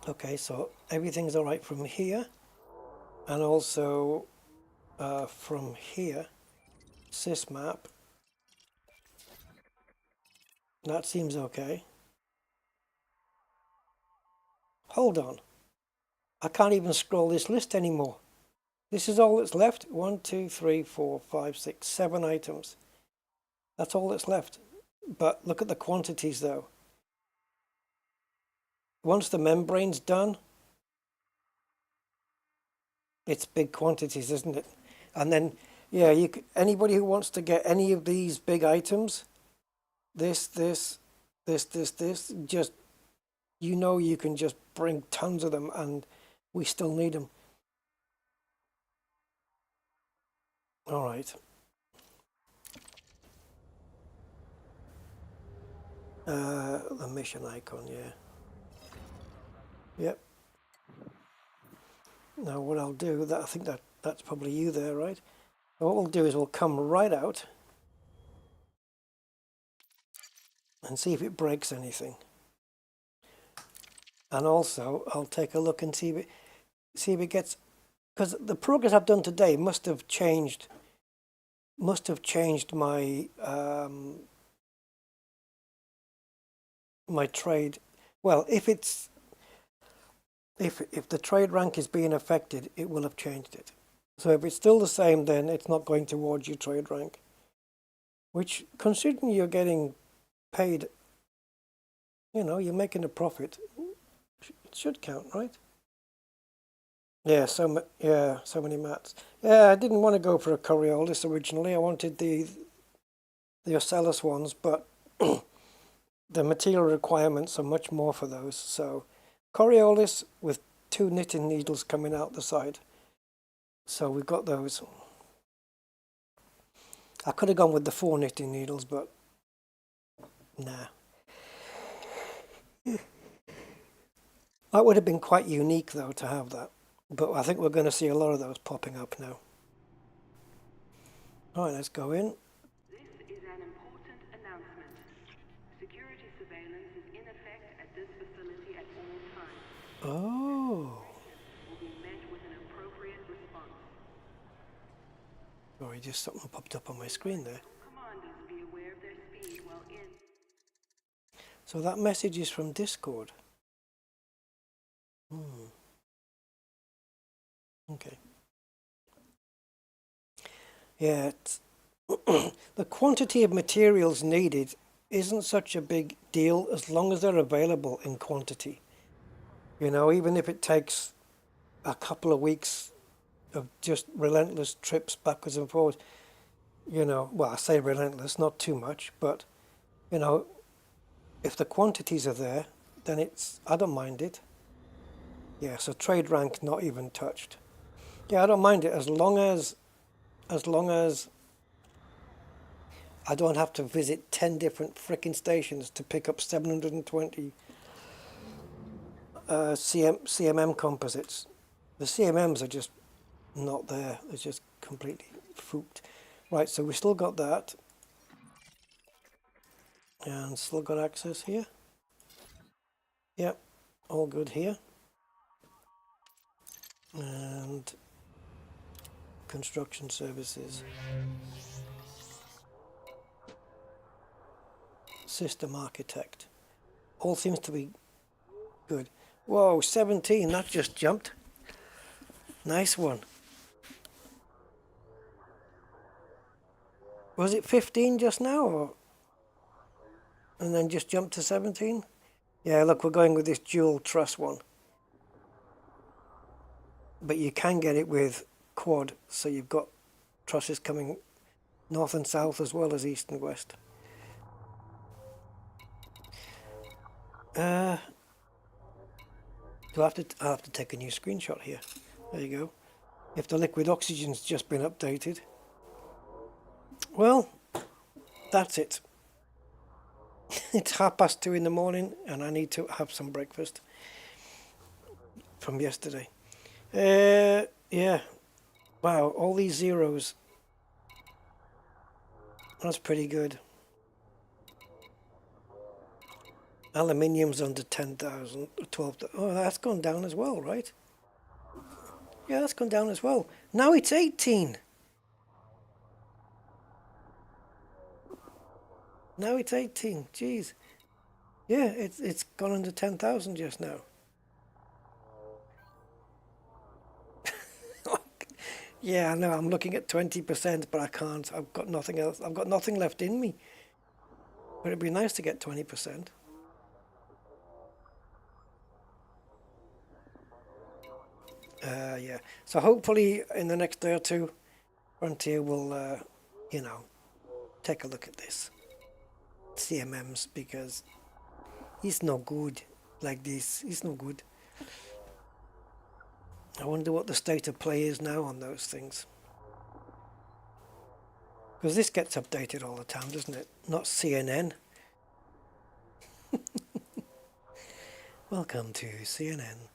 Okay, so everything's all right from here, and also from here, sysmap. That seems okay. Hold on. I can't even scroll this list anymore. This is all that's left. 1, 2, 3, 4, 5, 6, 7 items. That's all that's left. But look at the quantities though. Once the membrane's done, it's big quantities, isn't it? And then, yeah, anybody who wants to get any of these big items, this, just, you know, you can just bring tons of them, and we still need them. All right. The mission icon, yeah. Yep. Now what I'll do, I think that's probably you there, right? And what we'll do is we'll come right out and see if it breaks anything. And also I'll take a look and see if it gets, because the progress I've done today must have changed my my trade. Well, if the trade rank is being affected, it will have changed it. So if it's still the same, then it's not going towards your trade rank. Which, considering you're getting paid, you know, you're making a profit, it should count, right? Yeah, so many mats. Yeah, I didn't want to go for a Coriolis originally. I wanted the Ocellus ones, but the material requirements are much more for those. So Coriolis with 2 knitting needles coming out the side. So we've got those. I could have gone with the 4 knitting needles, but nah. That would have been quite unique though to have that. But I think we're going to see a lot of those popping up now. Alright, let's go in. This is an important announcement. Security surveillance is in effect at this facility at all times. Oh. Will be met with an appropriate response. Sorry, just something popped up on my screen there. Commanders be aware of their speed while in. So that message is from Discord. Okay. Yeah, the quantity of materials needed isn't such a big deal as long as they're available in quantity. You know, even if it takes a couple of weeks of just relentless trips backwards and forwards, you know, well, I say relentless, not too much, but, you know, if the quantities are there, then I don't mind it. Yeah, so trade rank not even touched. Yeah, I don't mind it as long as I don't have to visit 10 different frickin' stations to pick up 720 CMM composites. The CMMs are just not there. They're just completely fooped. Right, so we still got that. And still got access here. Yep, all good here. And construction services. System architect. All seems to be good. Whoa, 17, that just jumped. Nice one. Was it 15 just now, or? And then just jumped to 17? Yeah, look, we're going with this dual truss one. But you can get it with quad, so you've got trusses coming north and south as well as east and west. I'll have to take a new screenshot here. There you go. If the liquid oxygen's just been updated. Well, that's it. It's 2:30 in the morning and I need to have some breakfast from yesterday. Yeah. Wow, all these zeros. That's pretty good. Aluminium's under 10,000, 12,000. Oh, that's gone down as well, right? Yeah, that's gone down as well. Now it's 18. Now it's 18. Jeez. Yeah, it's gone under 10,000 just now. Yeah, I know. I'm looking at 20%, but I can't. I've got nothing else. I've got nothing left in me. But it'd be nice to get 20%. Yeah. So hopefully in the next day or two, Frontier will, you know, take a look at this CMMs, because it's no good like this. It's no good. I wonder what the state of play is now on those things. Because this gets updated all the time, doesn't it? Not CNN. Welcome to CNN.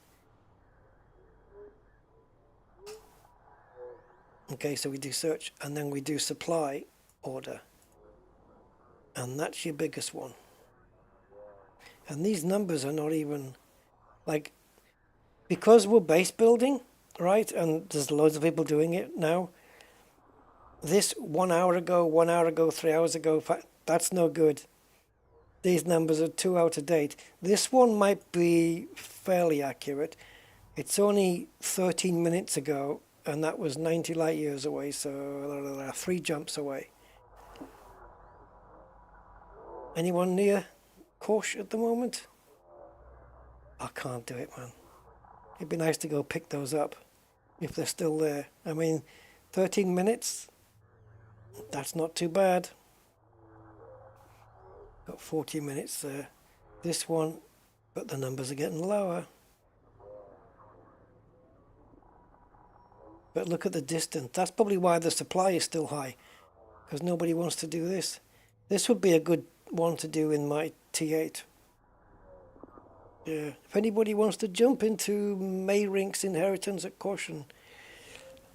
Okay, so we do search and then we do supply order. And that's your biggest one. And these numbers are not even, like, because we're base building, right? And there's loads of people doing it now. This 1 hour ago, 3 hours ago, that's no good. These numbers are too out of date. This one might be fairly accurate. It's only 13 minutes ago, and that was 90 light years away, so 3 jumps away. Anyone near Corsair at the moment? I can't do it, man. It'd be nice to go pick those up if they're still there. I mean, 13 minutes, that's not too bad. Got 40 minutes there. This one, but the numbers are getting lower. But look at the distance. That's probably why the supply is still high, because nobody wants to do this. This would be a good one to do in my T8. Yeah. If anybody wants to jump into Mayrink's Inheritance at Caution,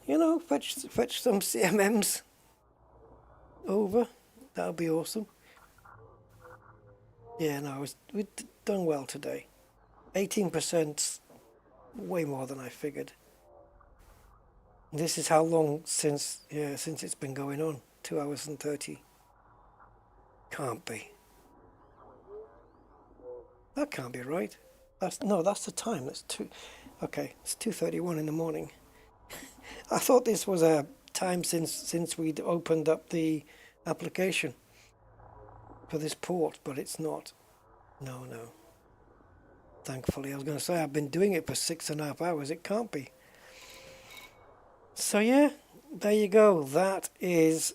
you know, fetch some CMMs over. That would be awesome. Yeah, no, we've done well today. 18%, way more than I figured. This is how long since it's been going on. 2 hours and 30. Can't be. That can't be right. That's the time. That's okay, it's 2:31 in the morning. I thought this was a time since we'd opened up the application for this port, but it's not. No. Thankfully, I was going to say I've been doing it for 6.5 hours. It can't be. So yeah, there you go. That is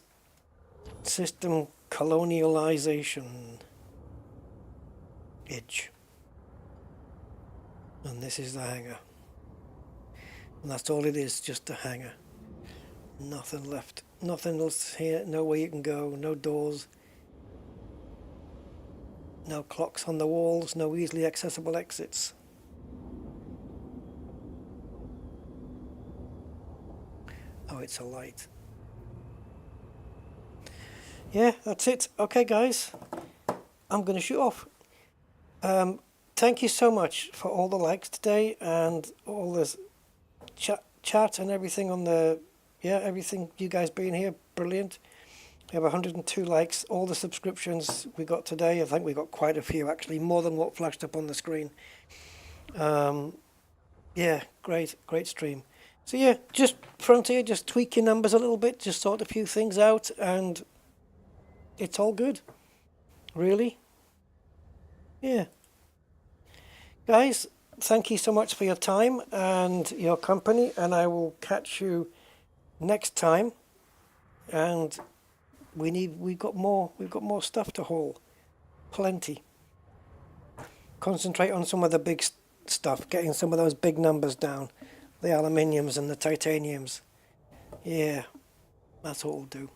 system colonialization. Edge. And this is the hangar. And that's all it is, just a hangar. Nothing left. Nothing else here. Nowhere you can go. No doors. No clocks on the walls. No easily accessible exits. Oh, it's a light. Yeah, that's it. Okay, guys. I'm going to shoot off. Thank you so much for all the likes today and all this chat and everything on the... Yeah, everything, you guys being here, brilliant. We have 102 likes. All the subscriptions we got today, I think we got quite a few actually, more than what flashed up on the screen. Yeah, great stream. So yeah, just Frontier, just tweak your numbers a little bit, just sort a few things out, and it's all good. Really. Yeah. Guys, thank you so much for your time and your company, and I will catch you next time. And we've got more stuff to haul. Plenty. Concentrate on some of the big stuff, getting some of those big numbers down. The aluminiums and the titaniums. Yeah, that's what we'll do.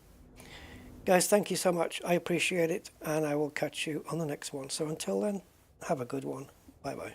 Guys, thank you so much. I appreciate it, and I will catch you on the next one. So until then, have a good one. Bye-bye.